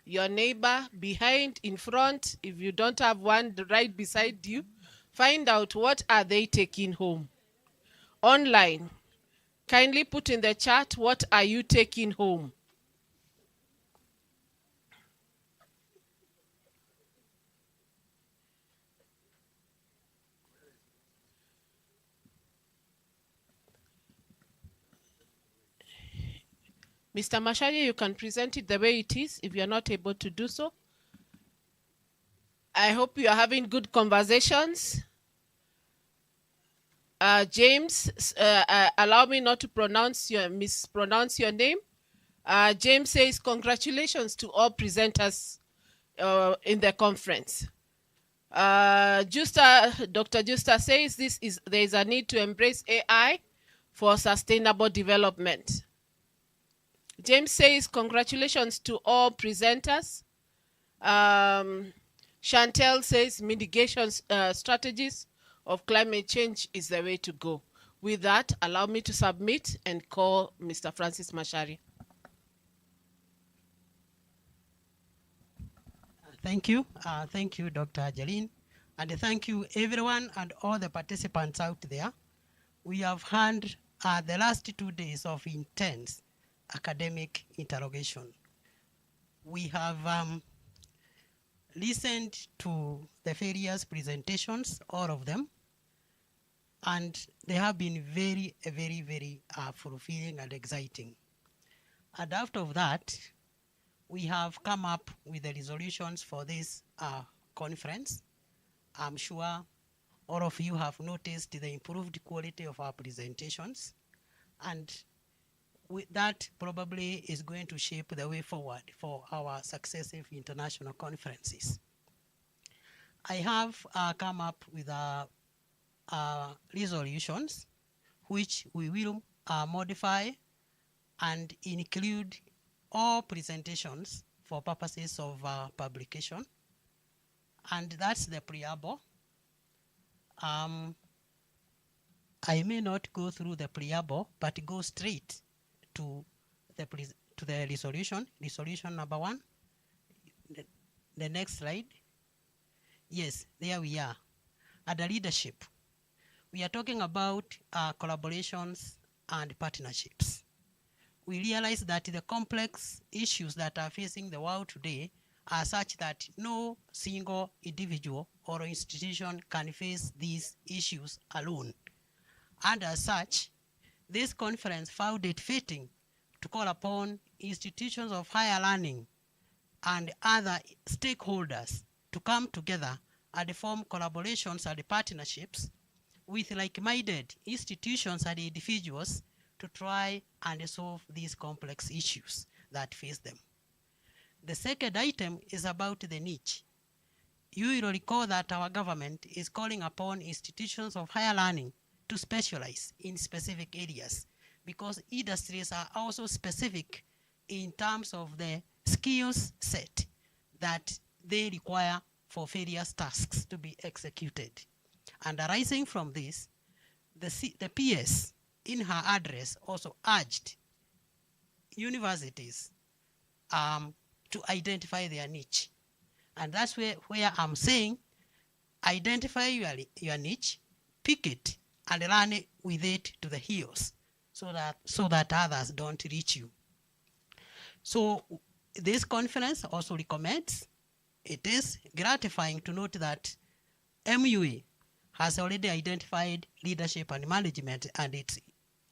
Your neighbor, behind, in front, if you don't have one right beside you, find out what are they taking home. Online, kindly put in the chat, what are you taking home? Mr. Macharia, you can present it the way it is if you're not able to do so. I hope you are having good conversations. James, allow me not to mispronounce your name. James says, congratulations to all presenters in the conference. Dr. Justa says there is a need to embrace AI for sustainable development. James says, congratulations to all presenters. Chantel says, mitigation strategies of climate change is the way to go. With that, allow me to submit and call Mr. Francis Macharia. Thank you. Thank you, Dr. Jeline. And thank you, everyone and all the participants out there. We have had the last 2 days of intense academic interrogation. We have listened to the various presentations, all of them, and they have been very, very, very fulfilling and exciting. And out of that, we have come up with the resolutions for this conference. I'm sure all of you have noticed the improved quality of our presentations, and that probably is going to shape the way forward for our successive international conferences. I have come up with resolutions which we will modify and include all presentations for purposes of publication. And that's the preamble. I may not go through the preamble, but go straight to the resolution. Resolution number 1. The next slide. Yes, there we are. At the leadership, we are talking about collaborations and partnerships. We realize that the complex issues that are facing the world today are such that no single individual or institution can face these issues alone. And as such, this conference found it fitting to call upon institutions of higher learning and other stakeholders to come together and form collaborations and partnerships with like-minded institutions and individuals to try and solve these complex issues that face them. The second item is about the niche. You will recall that our government is calling upon institutions of higher learning to specialize in specific areas, because industries are also specific in terms of the skills set that they require for various tasks to be executed. And arising from this, the PS in her address also urged universities to identify their niche. And that's where I'm saying, identify your niche, pick it, and run it with it to the hills so that others don't reach you. So this conference also recommends, it is gratifying to note that MUA has already identified leadership and management and its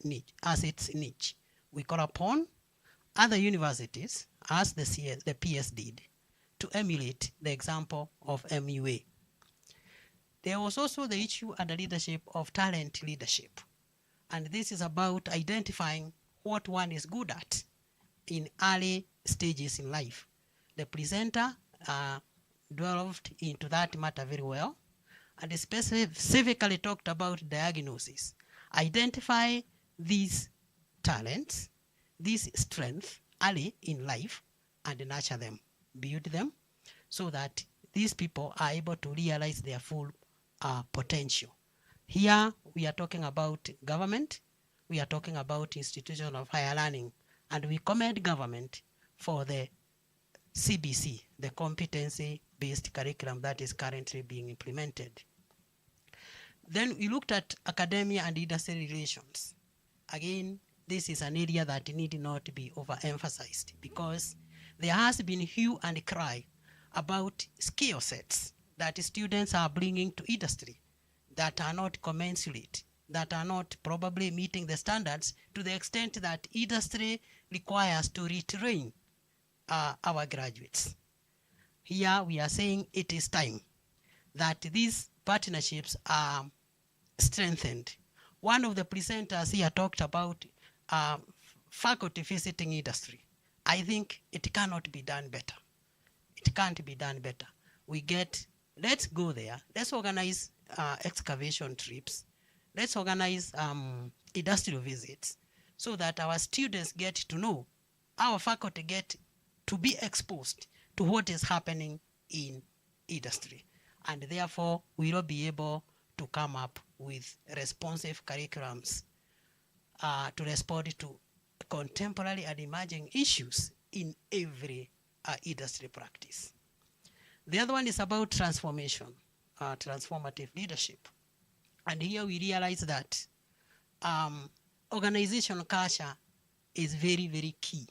niche, as its niche. We call upon other universities, as the PS did, to emulate the example of MUA. There was also the issue and the leadership of talent leadership. And this is about identifying what one is good at in early stages in life. The presenter delved into that matter very well, and specifically talked about diagnosis. Identify these talents, these strengths early in life, and nurture them, build them, so that these people are able to realize their full potential. Here we are talking about government, we are talking about institutions of higher learning, and we commend government for the CBC, the competency-based curriculum that is currently being implemented. Then we looked at academia and industry relations. Again, this is an area that need not be overemphasized, because there has been hue and cry about skill sets that students are bringing to industry that are not commensurate, that are not probably meeting the standards, to the extent that industry requires to retrain our graduates. Here we are saying it is time that these partnerships are strengthened. One of the presenters here talked about faculty visiting industry. I think it cannot be done better. It can't be done better. Let's go there. Let's organize excavation trips. Let's organize industrial visits so that our students get to know, our faculty get to be exposed to what is happening in industry. And therefore, we will be able to come up with responsive curriculums to respond to contemporary and emerging issues in every industry practice. The other one is about transformation, transformative leadership. And here we realize that organizational culture is very, very key.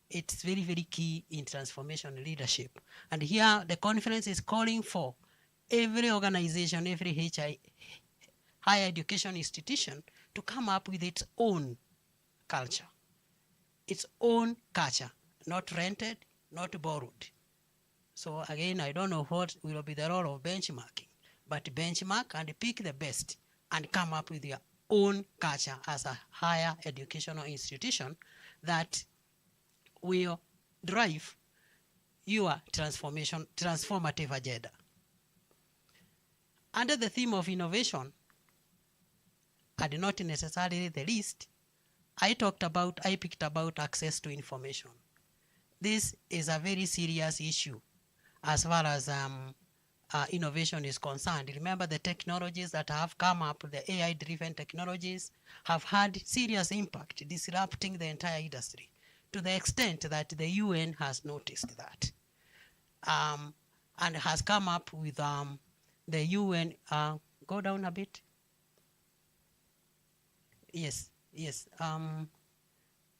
It's very, very key in transformation leadership. And here the conference is calling for every organization, every higher education institution to come up with its own culture. Its own culture, not rented, not borrowed. So again, I don't know what will be the role of benchmarking, but benchmark and pick the best and come up with your own culture as a higher educational institution that will drive your transformative agenda. Under the theme of innovation, and not necessarily the least, I picked about access to information. This is a very serious issue as far as innovation is concerned. Remember, the technologies that have come up, the AI-driven technologies, have had serious impact, disrupting the entire industry, to the extent that the UN has noticed that and has come up with the UN, go down a bit. Yes,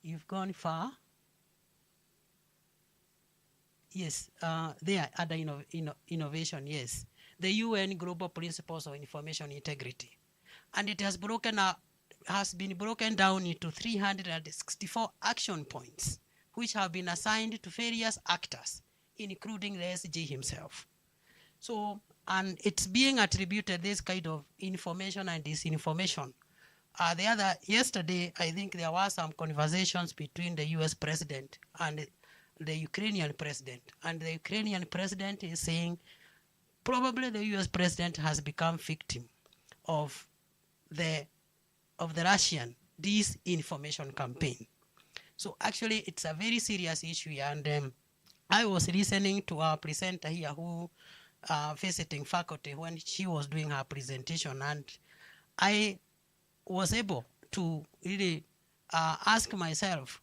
you've gone far. Yes, there, other innovation, yes. The UN Global Principles of Information Integrity. And it has been broken down into 364 action points, which have been assigned to various actors, including the SG himself. So, and it's being attributed this kind of information and disinformation. Yesterday, I think there were some conversations between the US president and the Ukrainian president. And the Ukrainian president is saying probably the US president has become victim of the Russian disinformation campaign. So actually, it's a very serious issue. And I was listening to our presenter here who visiting faculty when she was doing her presentation. And I was able to really ask myself,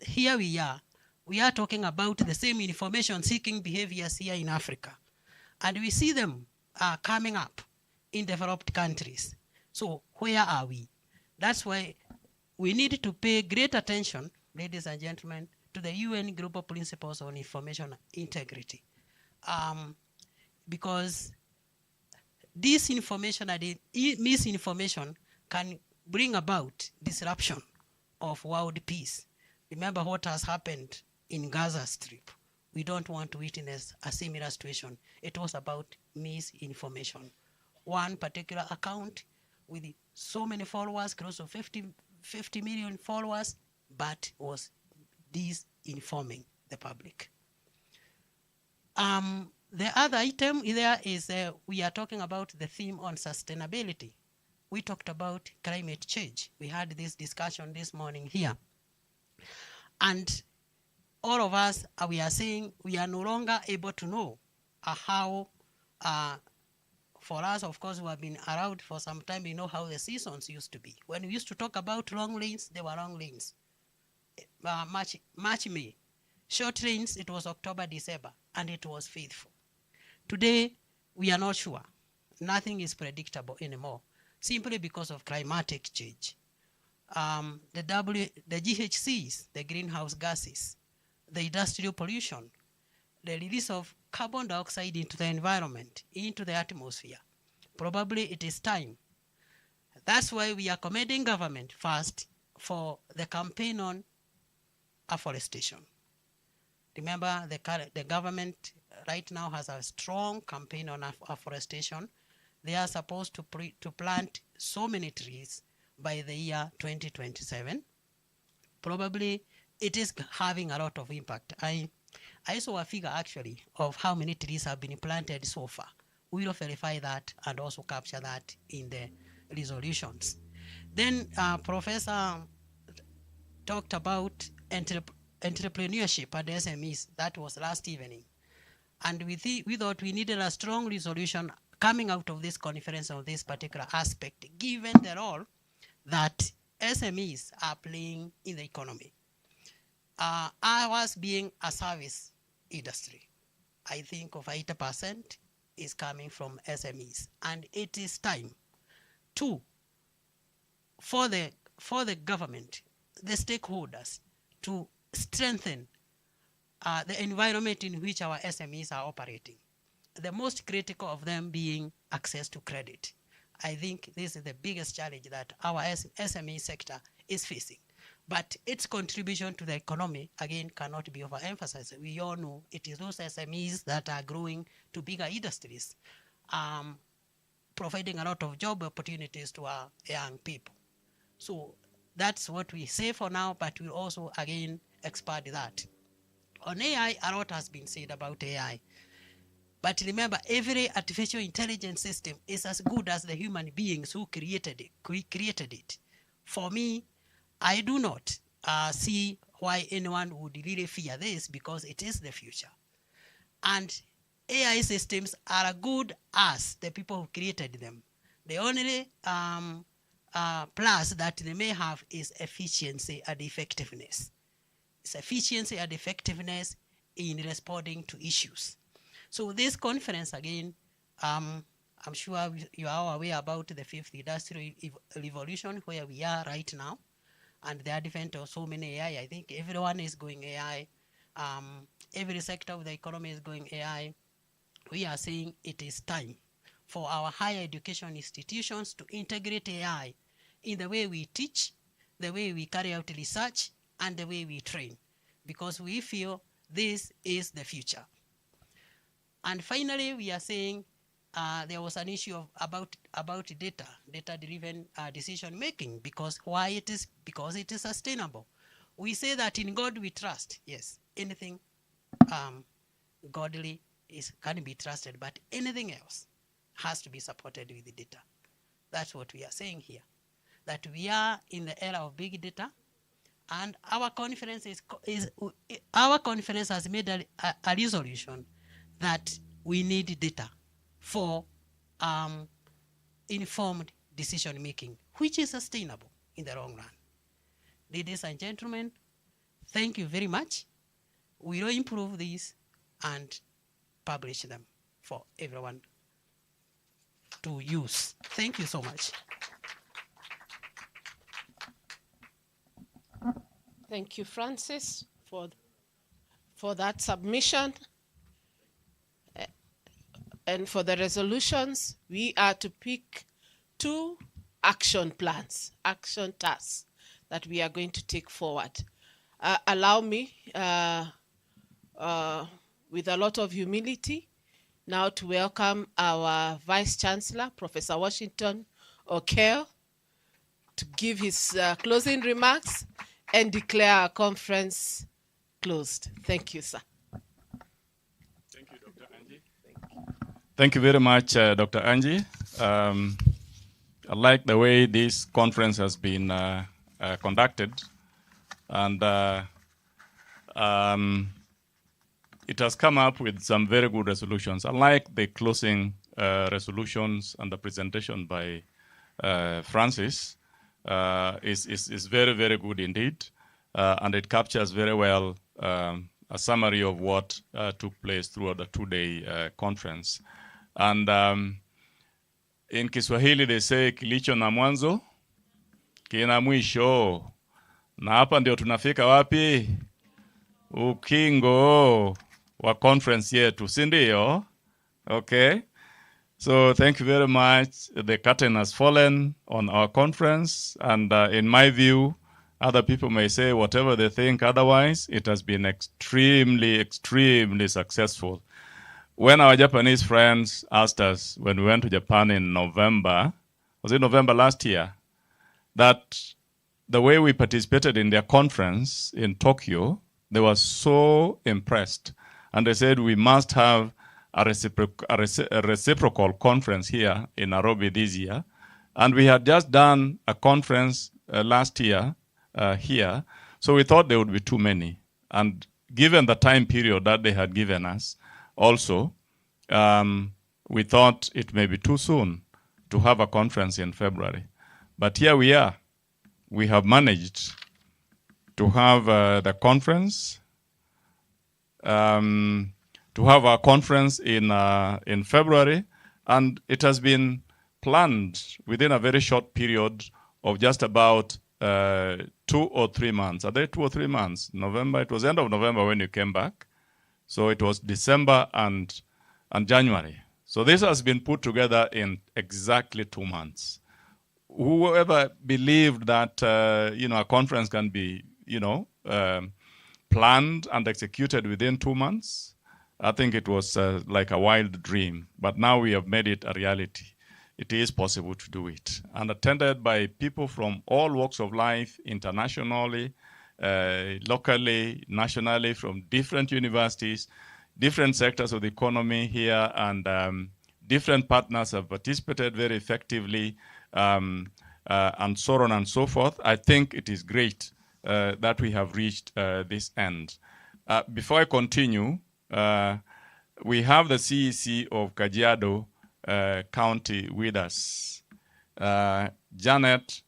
here we are talking about the same information-seeking behaviors here in Africa. And we see them coming up in developed countries. So where are we? That's why we need to pay great attention, ladies and gentlemen, to the UN Global Principles on Information Integrity. Because disinformation and misinformation can bring about disruption of world peace. Remember what has happened in Gaza Strip. We don't want to witness a similar situation. It was about misinformation. One particular account with so many followers, close to 50 million followers, but was disinforming the public. The other item there is we are talking about the theme on sustainability. We talked about climate change. We had this discussion this morning here. And all of us, we are saying we are no longer able to know how, for us, of course, who have been around for some time, we know how the seasons used to be. When we used to talk about long lanes, they were long lanes. March, May. Short lanes, it was October, December, and it was faithful. Today, we are not sure. Nothing is predictable anymore, simply because of climatic change. The GHGs, the greenhouse gases, the industrial pollution, the release of carbon dioxide into the environment, into the atmosphere. Probably it is time. That's why we are commending government first for the campaign on afforestation. Remember, the government right now has a strong campaign on afforestation. They are supposed to plant so many trees by the year 2027. Probably it is having a lot of impact. I saw a figure actually of how many trees have been planted so far. We will verify that and also capture that in the resolutions. Then Professor talked about entrepreneurship at SMEs. That was last evening. And we thought we needed a strong resolution coming out of this conference on this particular aspect, given the role that SMEs are playing in the economy. Ours being a service industry, I think of 80% is coming from SMEs, and it is time for the government, the stakeholders, to strengthen the environment in which our SMEs are operating. The most critical of them being access to credit. I think this is the biggest challenge that our SME sector is facing. But its contribution to the economy, again, cannot be overemphasized. We all know it is those SMEs that are growing to bigger industries, providing a lot of job opportunities to our young people. So that's what we say for now, but we also, again, expand that. On AI, a lot has been said about AI. But remember, every artificial intelligence system is as good as the human beings who created it. For me, I do not see why anyone would really fear this, because it is the future. And AI systems are as good as the people who created them. The only plus that they may have is efficiency and effectiveness. It's efficiency and effectiveness in responding to issues. So this conference, again, I'm sure you are aware about the fifth industrial revolution, where we are right now, and the advent of so many AI. I think everyone is going AI. Every sector of the economy is going AI. We are saying it is time for our higher education institutions to integrate AI in the way we teach, the way we carry out research, and the way we train, because we feel this is the future. And finally, we are saying there was an issue about data-driven decision making, because why it is? Because it is sustainable. We say that in God we trust. Yes, anything godly can be trusted, but anything else has to be supported with the data. That's what we are saying here. That we are in the era of big data, and our conference has made a resolution that we need data for informed decision making, which is sustainable in the long run. Ladies and gentlemen, thank you very much. We will improve these and publish them for everyone to use. Thank you so much. Thank you, Francis, for that submission. And for the resolutions, we are to pick 2 action plans, action tasks that we are going to take forward. Allow me, with a lot of humility, now to welcome our Vice Chancellor, Professor Washington Okel, to give his closing remarks and declare our conference closed. Thank you, sir. Thank you, Dr. Angie. Thank you very much, Dr. Angie. I like the way this conference has been conducted, and it has come up with some very good resolutions. I like the closing resolutions and the presentation by Francis. Is very, very good indeed, and it captures very well a summary of what took place throughout the 2-day conference. And in Kiswahili they say kilicho na mwanzo kina mwisho, na hapa ndio tunafika wapi? Ukingo wa conference yetu, si ndio? Okay. So thank you very much. The curtain has fallen on our conference, and in my view, Other people may say whatever they think otherwise. It has been extremely, extremely successful. When our Japanese friends asked us when we went to Japan in November, was it November last year, that the way we participated in their conference in Tokyo, they were so impressed. And they said we must have a reciprocal conference here in Nairobi this year. And we had just done a conference last year here. So we thought there would be too many. And given the time period that they had given us, also, we thought it may be too soon to have a conference in February. But here we are. We have managed to have the conference, to have a conference in February, and it has been planned within a very short period of just about 2 or 3 months. Are they 2 or 3 months? November, it was end of November when you came back. So it was December and January. So this has been put together in exactly 2 months. Whoever believed that a conference can be planned and executed within 2 months, I think it was like a wild dream. But now we have made it a reality. It is possible to do it, and attended by people from all walks of life, internationally, locally, nationally, from different universities, different sectors of the economy here, and different partners have participated very effectively, and so on and so forth. I think it is great that we have reached this end. Before I continue, we have the CEC of Kajiado County with us, Janet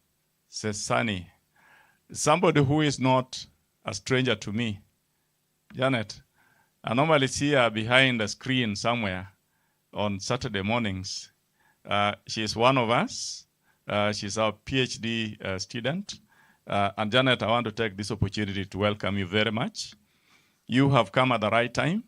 Sesani, somebody who is not a stranger to me. Janet, I normally see her behind the screen somewhere on Saturday mornings. She is one of us. She's our PhD student. And Janet, I want to take this opportunity to welcome you very much. You have come at the right time.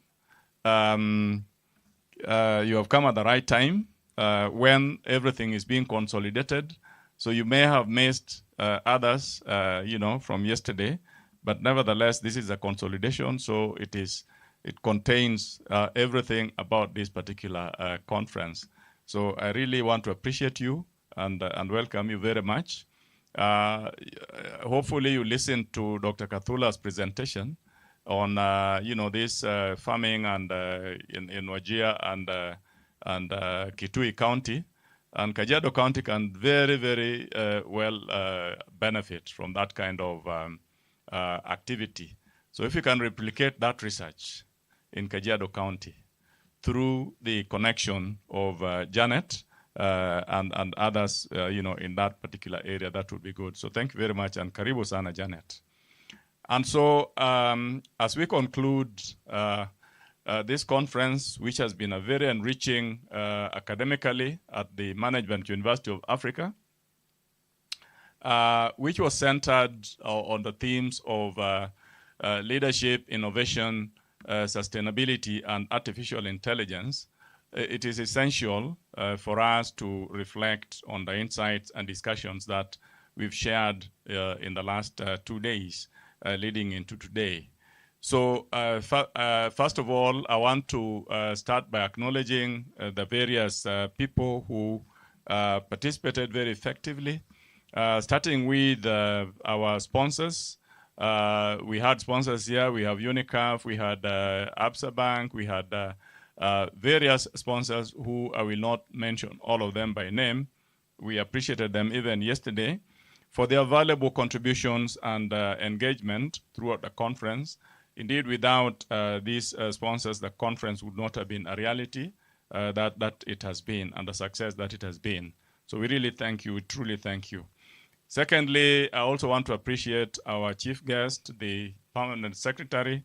You have come at the right time when everything is being consolidated. So you may have missed others, from yesterday, but nevertheless, this is a consolidation. So it contains everything about this particular conference. So I really want to appreciate you and welcome you very much. Hopefully you listened to Dr. Kathula's presentation on this farming and in Wajir and Kitui County, and Kajiado County can very, very well benefit from that kind of activity. So if you can replicate that research in Kajiado County through the connection of Janet and others, in that particular area, that would be good. So thank you very much, and karibu sana, Janet. And so as we conclude this conference, which has been a very enriching academically at the Management University of Africa, which was centered on the themes of leadership, innovation, sustainability, and artificial intelligence, it is essential for us to reflect on the insights and discussions that we've shared in the last 2 days. Leading into today. So first of all, I want to start by acknowledging the various people who participated very effectively, starting with our sponsors. We had sponsors here. We have UNICAF, we had Absa Bank, we had various sponsors who I will not mention all of them by name. We appreciated them even yesterday for their valuable contributions and engagement throughout the conference. Indeed, without these sponsors, the conference would not have been a reality that it has been, and the success that it has been. So we really thank you, we truly thank you. Secondly, I also want to appreciate our chief guest, the permanent secretary,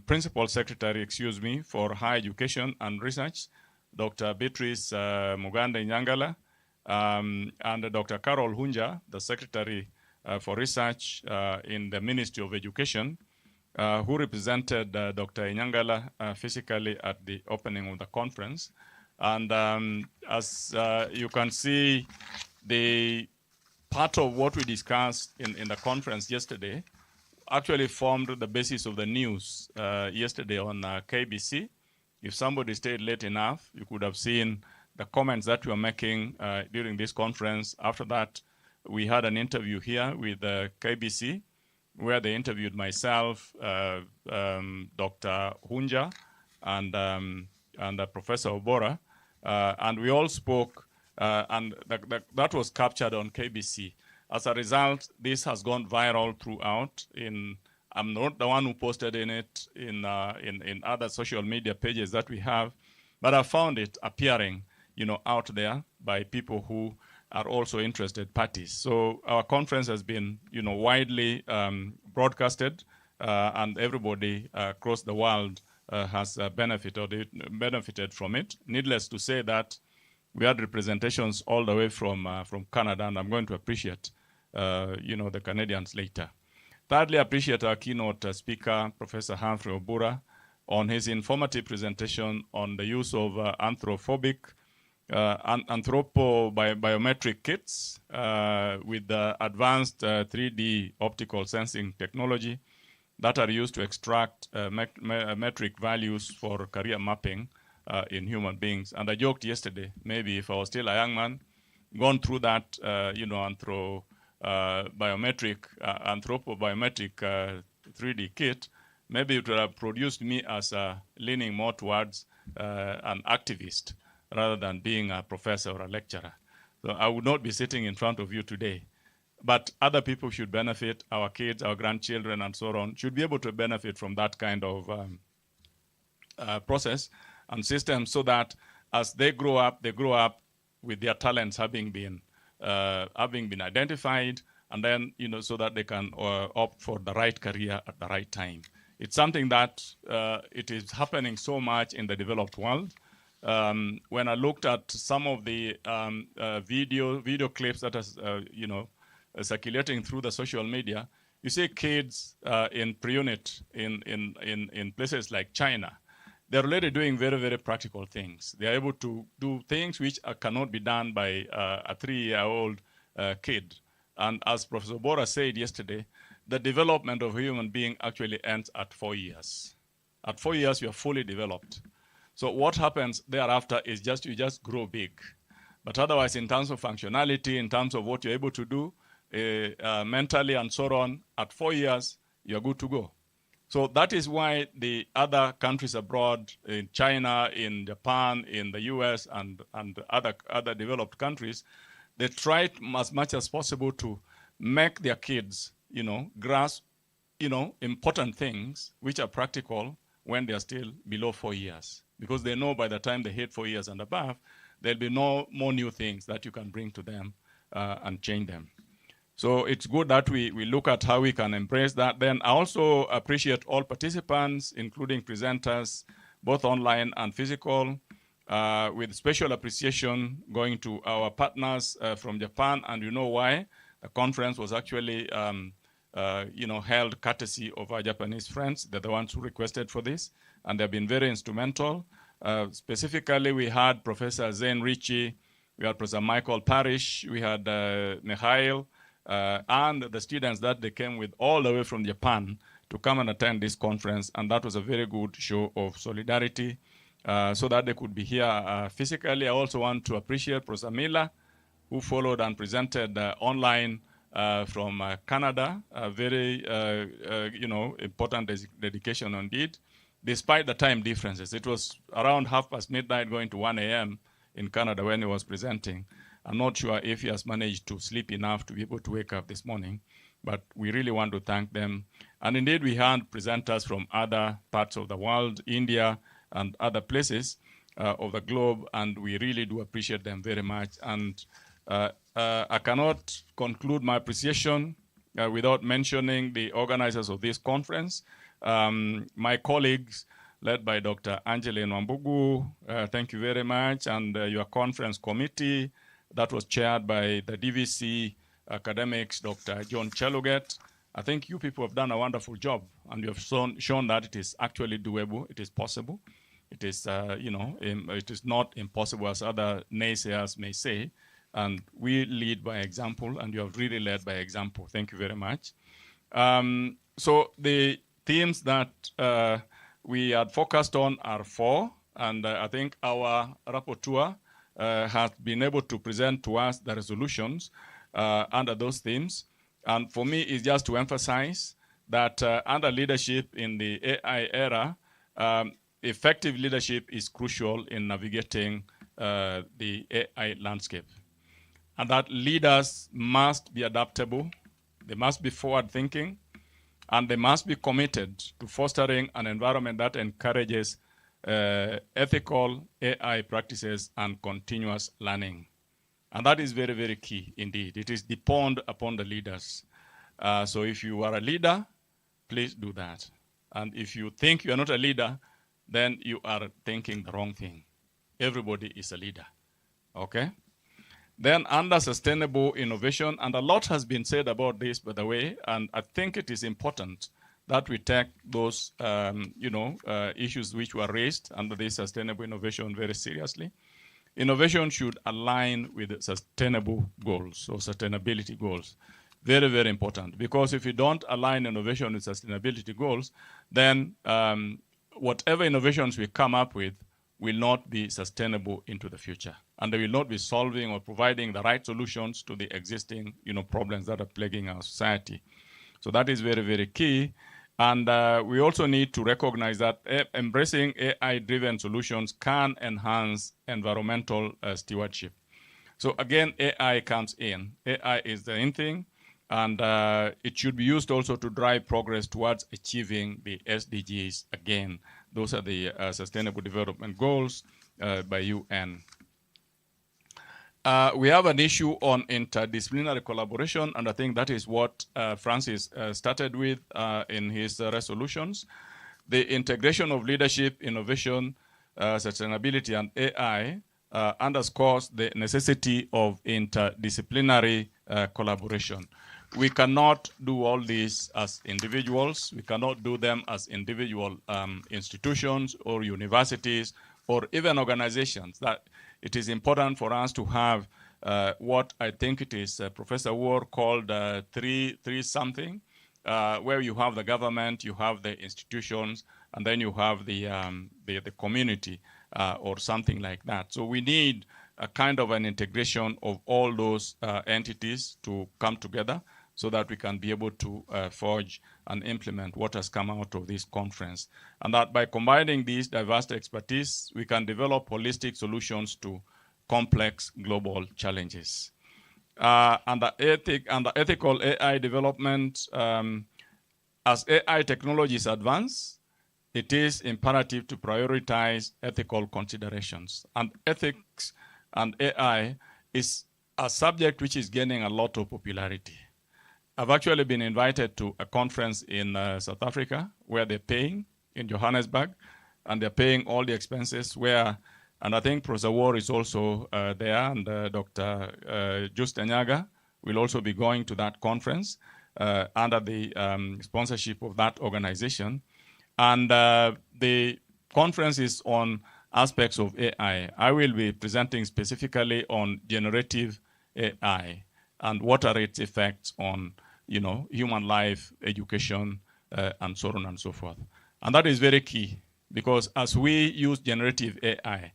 principal secretary, for higher education and research, Dr. Beatrice Muganda Nyangala, and Dr. Carol Hunja, the Secretary for Research in the Ministry of Education, who represented Dr. Nyangala physically at the opening of the conference. And as you can see, the part of what we discussed in the conference yesterday actually formed the basis of the news yesterday on KBC. If somebody stayed late enough, you could have seen the comments that we were making during this conference. After that, we had an interview here with KBC, where they interviewed myself, Dr. Hunja, and Professor Obora, and we all spoke, and that was captured on KBC. As a result, this has gone viral throughout. I'm not the one who posted it in other social media pages that we have, but I found it appearing, out there by people who are also interested parties. So our conference has been, widely broadcasted, and everybody across the world has benefited from it. Needless to say that we had representations all the way from Canada, and I'm going to appreciate, the Canadians later. Thirdly, I appreciate our keynote speaker, Professor Humphrey Obura, on his informative presentation on the use of biometric kits with the advanced 3D optical sensing technology that are used to extract metric values for career mapping in human beings. And I joked yesterday, maybe if I was still a young man, gone through that, anthropobiometric 3D kit, maybe it would have produced me as leaning more towards an activist rather than being a professor or a lecturer. So I would not be sitting in front of you today. But other people should benefit, our kids, our grandchildren, and so on, should be able to benefit from that kind of process and system, so that as they grow up with their talents having been identified, and then, so that they can opt for the right career at the right time. It's something that it is happening so much in the developed world. When I looked at some of the video clips that are, circulating through the social media, you see kids in pre-unit in places like China. They're already doing very, very practical things. They're able to do things which cannot be done by a 3-year-old kid. And as Professor Bora said yesterday, the development of a human being actually ends at 4 years. At 4 years, you are fully developed. So what happens thereafter is you just grow big. But otherwise, in terms of functionality, in terms of what you're able to do, mentally and so on, at 4 years, you're good to go. So that is why the other countries abroad, in China, in Japan, in the US, and other developed countries, they try as much as possible to make their kids, grasp, important things which are practical when they're still below 4 years. Because they know by the time they hit 4 years and above, there'll be no more new things that you can bring to them and change them. So it's good that we look at how we can embrace that. Then I also appreciate all participants, including presenters, both online and physical, with special appreciation going to our partners from Japan. And you know why? The conference was actually held courtesy of our Japanese friends. They're the ones who requested for this, and they've been very instrumental. Specifically, we had Professor Zane Ritchie, we had Professor Michael Parrish, we had Mikhail, and the students that they came with all the way from Japan to come and attend this conference. And that was a very good show of solidarity so that they could be here physically. I also want to appreciate Professor Miller, who followed and presented online from Canada. A very, important dedication indeed, despite the time differences. It was around midnight going to 1 a.m. in Canada when he was presenting. I'm not sure if he has managed to sleep enough to be able to wake up this morning, but we really want to thank them. And indeed, we had presenters from other parts of the world, India and other places of the globe, and we really do appreciate them very much. And I cannot conclude my appreciation without mentioning the organizers of this conference, my colleagues, led by Dr. Angeline Wambugu, thank you very much, and your conference committee that was chaired by the DVC academics, Dr. John Cheluget. I think you people have done a wonderful job, and you have shown that it is actually doable, it is possible. It is, it is not impossible as other naysayers may say. And we lead by example, and you have really led by example. Thank you very much. So the themes that we had focused on are 4, and I think our rapporteur has been able to present to us the resolutions under those themes. And for me, it's just to emphasize that under leadership in the AI era, effective leadership is crucial in navigating the AI landscape. And that leaders must be adaptable, they must be forward-thinking, and they must be committed to fostering an environment that encourages ethical AI practices and continuous learning. And that is very, very key indeed. It is dependent upon the leaders. So if you are a leader, please do that. And if you think you are not a leader, then you are thinking the wrong thing. Everybody is a leader, okay? Then under sustainable innovation, and a lot has been said about this, by the way, and I think it is important that we take those issues which were raised under this sustainable innovation very seriously. Innovation should align with sustainable goals or sustainability goals. Very, very important, because if you don't align innovation with sustainability goals, then whatever innovations we come up with will not be sustainable into the future. And they will not be solving or providing the right solutions to the existing problems that are plaguing our society. So that is very, very key. And we also need to recognize that embracing AI-driven solutions can enhance environmental stewardship. So again, AI comes in. AI is the in thing, and it should be used also to drive progress towards achieving the SDGs again. Those are the Sustainable Development Goals by UN. We have an issue on interdisciplinary collaboration, and I think that is what Francis started with in his resolutions. The integration of leadership, innovation, sustainability, and AI underscores the necessity of interdisciplinary collaboration. We cannot do all this as individuals. We cannot do them as individual institutions or universities or even organizations. That it is important for us to have what I think it is Professor Ward called three something, where you have the government, you have the institutions, and then you have the community or something like that. So we need a kind of an integration of all those entities to come together so that we can be able to forge and implement what has come out of this conference. And that by combining these diverse expertise, we can develop holistic solutions to complex global challenges. And the ethical AI development, as AI technologies advance, it is imperative to prioritize ethical considerations. And ethics and AI is a subject which is gaining a lot of popularity. I've actually been invited to a conference in South Africa where they're paying, in Johannesburg, and they're paying all the expenses and I think Professor Ward is also there, and Dr. Just Anyaga will also be going to that conference under the sponsorship of that organization. And the conference is on aspects of AI. I will be presenting specifically on generative AI and what are its effects on human life, education, and so on and so forth. And that is very key, because as we use generative AI,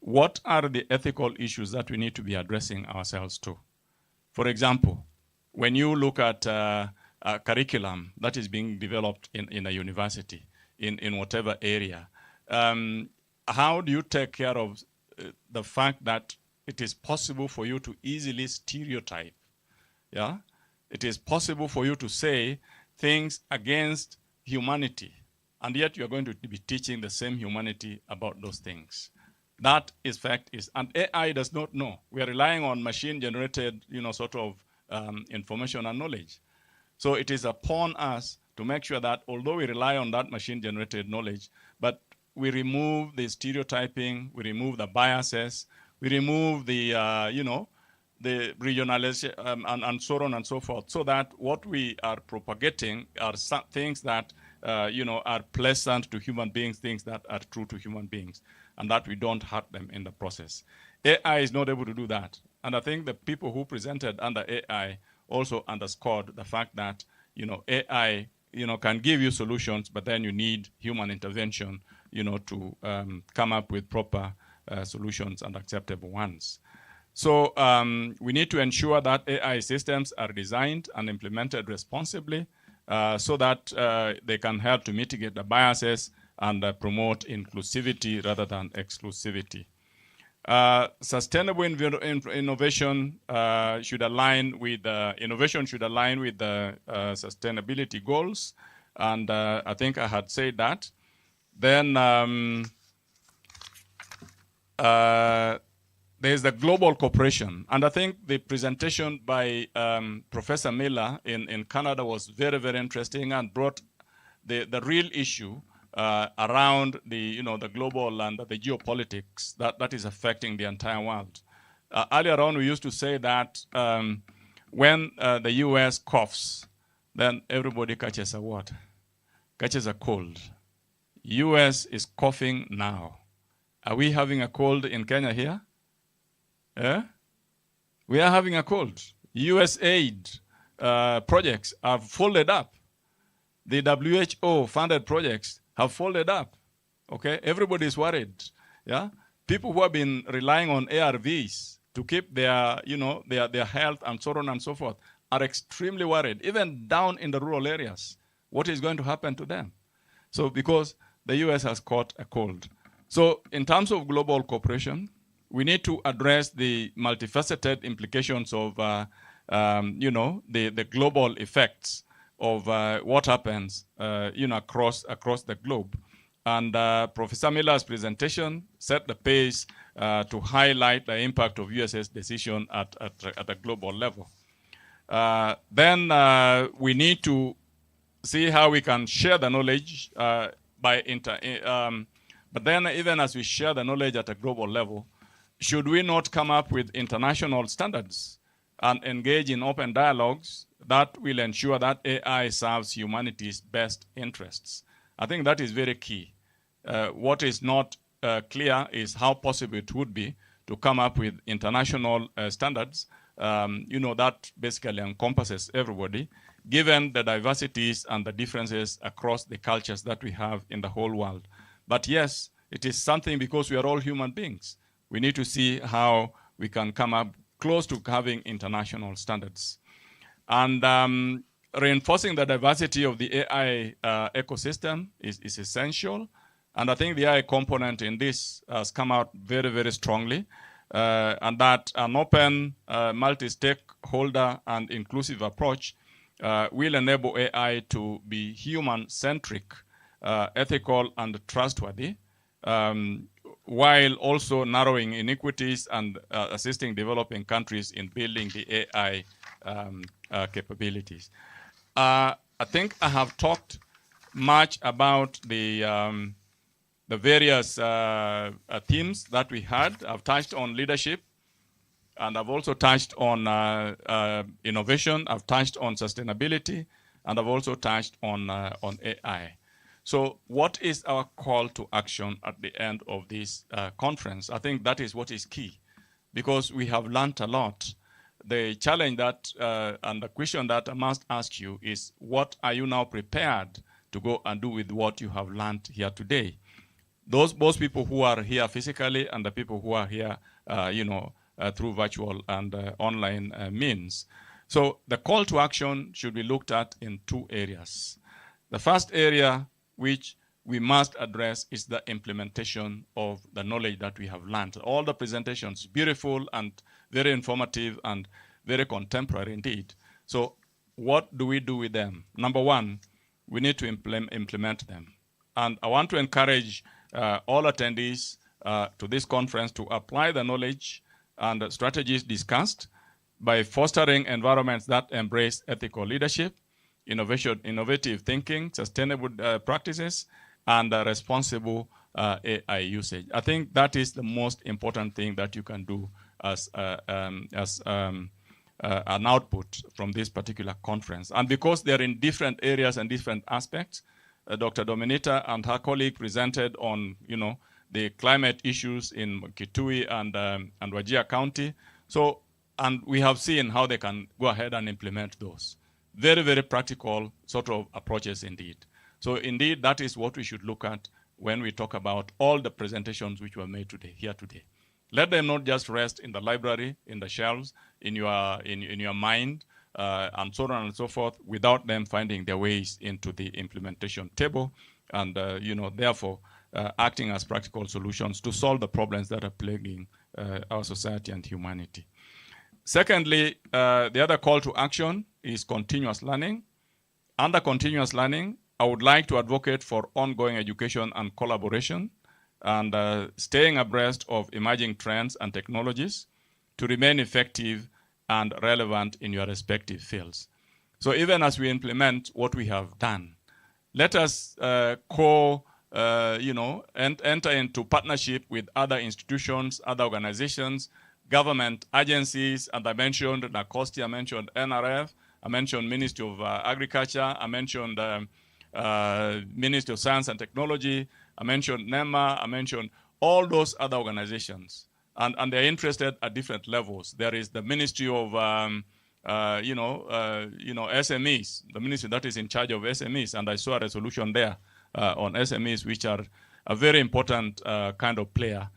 what are the ethical issues that we need to be addressing ourselves to? For example, when you look at a curriculum that is being developed in a university, in whatever area, how do you take care of the fact that it is possible for you to easily stereotype? Yeah? It is possible for you to say things against humanity, and yet you're going to be teaching the same humanity about those things. That is fact is, and AI does not know. We are relying on machine-generated, information and knowledge. So it is upon us to make sure that although we rely on that machine-generated knowledge, but we remove the stereotyping, we remove the biases, we remove the, the regionalization and so on and so forth, so that what we are propagating are things that, are pleasant to human beings, things that are true to human beings, and that we don't hurt them in the process. AI is not able to do that. And I think the people who presented under AI also underscored the fact that, AI, can give you solutions, but then you need human intervention, to come up with proper solutions and acceptable ones. So we need to ensure that AI systems are designed and implemented responsibly so that they can help to mitigate the biases and promote inclusivity rather than exclusivity. Sustainable innovation should align with the sustainability goals, and I think I had said that. Then there's the global cooperation, and I think the presentation by Professor Miller in Canada was very, very interesting and brought the real issue around the global and the geopolitics that is affecting the entire world. Earlier on, we used to say that when the U.S. coughs, then everybody catches a what? Catches a cold. U.S. is coughing now. Are we having a cold in Kenya here? We are having a cold. U.S. aid projects have folded up. The WHO funded projects have folded up. Okay, everybody is worried. Yeah, people who have been relying on ARVs to keep their, their health and so on and so forth are extremely worried. Even down in the rural areas, what is going to happen to them? So because the U.S. has caught a cold. So in terms of global cooperation, we need to address the multifaceted implications of, the global effects of what happens, across the globe. And Professor Miller's presentation set the pace to highlight the impact of US's decision at a global level. Then we need to see how we can share the knowledge but then even as we share the knowledge at a global level, should we not come up with international standards and engage in open dialogues that will ensure that AI serves humanity's best interests? I think that is very key. What is not clear is how possible it would be to come up with international standards, that basically encompasses everybody, given the diversities and the differences across the cultures that we have in the whole world. But yes, it is something because we are all human beings. We need to see how we can come up close to having international standards. And reinforcing the diversity of the AI ecosystem is essential. And I think the AI component in this has come out very, very strongly. And that an open, multi-stakeholder and inclusive approach will enable AI to be human-centric, ethical, and trustworthy, while also narrowing inequities and assisting developing countries in building the AI capabilities. I think I have talked much about the various themes that we had. I've touched on leadership, and I've also touched on innovation. I've touched on sustainability, and I've also touched on AI. So what is our call to action at the end of this conference? I think that is what is key, because we have learned a lot. The challenge that, and the question that I must ask you is, what are you now prepared to go and do with what you have learned here today? Both people who are here physically and the people who are here, through virtual and online means. So the call to action should be looked at in two areas. The first area which we must address is the implementation of the knowledge that we have learned. All the presentations, beautiful and very informative and very contemporary indeed. So what do we do with them? Number one, we need to implement them. And I want to encourage all attendees to this conference to apply the knowledge and the strategies discussed by fostering environments that embrace ethical leadership, innovative thinking, sustainable practices, and responsible AI usage. I think that is the most important thing that you can do as an output from this particular conference. And because they're in different areas and different aspects, Dr. Dominita and her colleague presented on, the climate issues in Kitui and Wajir County. So And we have seen how they can go ahead and implement those. Very, very practical sort of approaches indeed. So indeed, that is what we should look at when we talk about all the presentations which were made today, here today. Let them not just rest in the library, in the shelves, in your mind, and so on and so forth, without them finding their ways into the implementation table, and therefore acting as practical solutions to solve the problems that are plaguing our society and humanity. Secondly, the other call to action is continuous learning. Under continuous learning, I would like to advocate for ongoing education and collaboration, and staying abreast of emerging trends and technologies to remain effective and relevant in your respective fields. So even as we implement what we have done, let us enter into partnership with other institutions, other organizations, government agencies, and I mentioned NACOSTI, I mentioned NRF, I mentioned Ministry of Agriculture, I mentioned Ministry of Science and Technology, I mentioned NEMA, I mentioned all those other organizations. And they're interested at different levels. There is the Ministry of, SMEs, the ministry that is in charge of SMEs, and I saw a resolution there on SMEs, which are a very important kind of player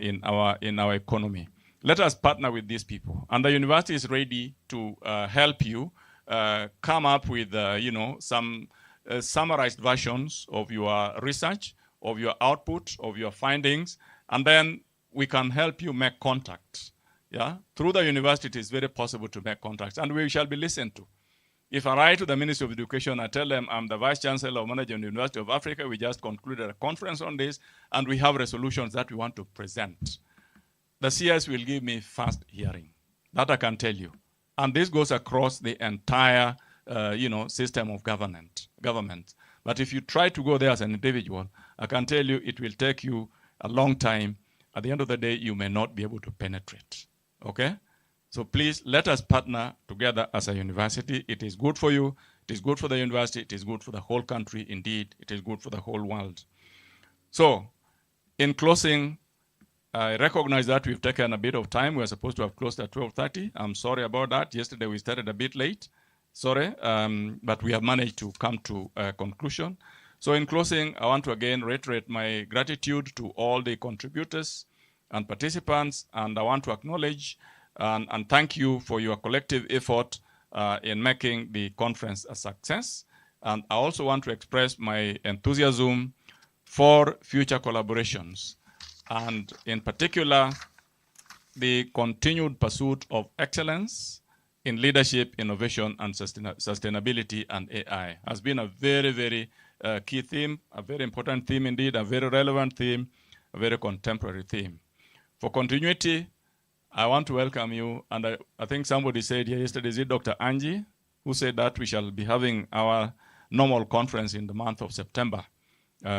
in our economy. Let us partner with these people, and the university is ready to help you come up with, some summarized versions of your research, of your output, of your findings, and then we can help you make contacts. Yeah, through the university, it is very possible to make contacts, and we shall be listened to. If I write to the Ministry of Education, I tell them I'm the Vice Chancellor of Management University of Africa. We just concluded a conference on this, and we have resolutions that we want to present. The CS will give me fast hearing. That I can tell you. And this goes across the entire, system of government. But if you try to go there as an individual, I can tell you it will take you a long time. At the end of the day, you may not be able to penetrate. Okay? So please let us partner together as a university. It is good for you. It is good for the university. It is good for the whole country. Indeed, it is good for the whole world. So, in closing, I recognize that we've taken a bit of time. We're supposed to have closed at 12:30. I'm sorry about that. Yesterday we started a bit late. Sorry, but we have managed to come to a conclusion. So in closing, I want to again reiterate my gratitude to all the contributors and participants, and I want to acknowledge and thank you for your collective effort in making the conference a success. And I also want to express my enthusiasm for future collaborations, and in particular, the continued pursuit of excellence in leadership, innovation, and sustainability and AI has been a very, very key theme, a very important theme indeed, a very relevant theme, a very contemporary theme. For continuity, I want to welcome you, and I think somebody said here yesterday, is it Dr. Angie, who said that we shall be having our normal conference in the month of September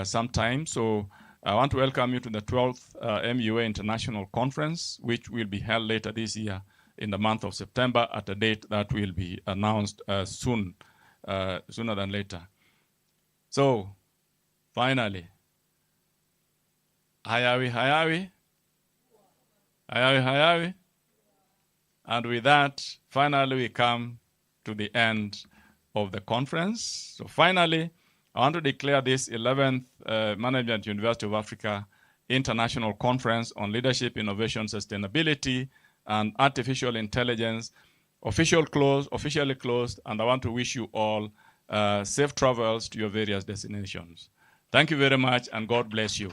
sometime. So I want to welcome you to the 12th MUA International Conference, which will be held later this year in the month of September at a date that will be announced sooner than later. So, finally, hayawi. And with that, finally, we come to the end of the conference. So finally, I want to declare this 11th Management University of Africa International Conference on Leadership, Innovation, Sustainability, and Artificial Intelligence officially closed, and I want to wish you all safe travels to your various destinations. Thank you very much, and God bless you.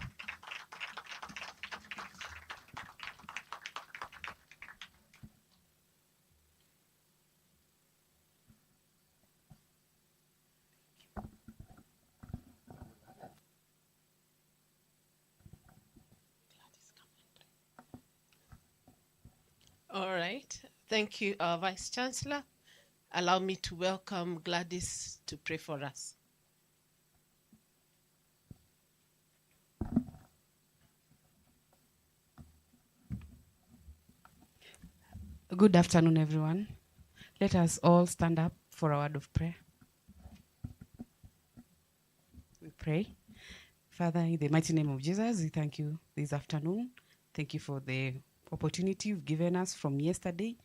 All right. Thank you, our Vice Chancellor. Allow me to welcome Gladys to pray for us. Good afternoon, everyone. Let us all stand up for a word of prayer. We pray. Father, in the mighty name of Jesus, we thank you this afternoon. Thank you for the opportunity you've given us from yesterday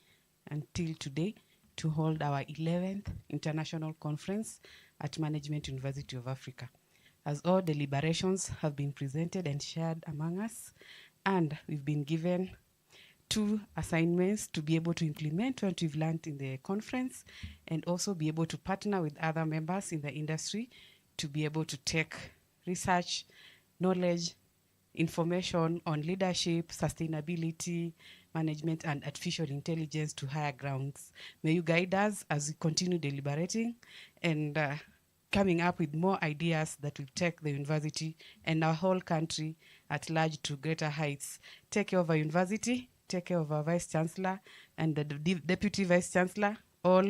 until today to hold our 11th international conference at Management University of Africa. As all deliberations have been presented and shared among us, and we've been given 2 assignments to be able to implement what we've learned in the conference and also be able to partner with other members in the industry to be able to take research, knowledge, information on leadership, sustainability, management, and artificial intelligence to higher grounds. May you guide us as we continue deliberating and coming up with more ideas that will take the university and our whole country at large to greater heights. Take care of our university, take care of our Vice Chancellor and the Deputy Vice Chancellor, all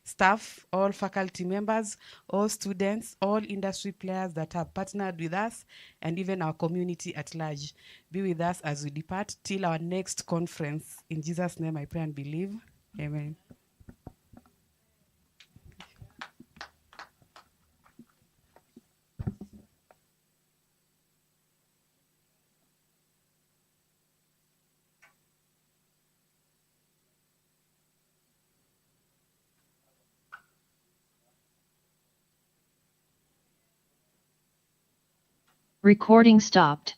staff, all faculty members, all students, all industry players that have partnered with us, and even our community at large. Be with us as we depart till our next conference. In Jesus' name I pray and believe. Amen. Recording stopped.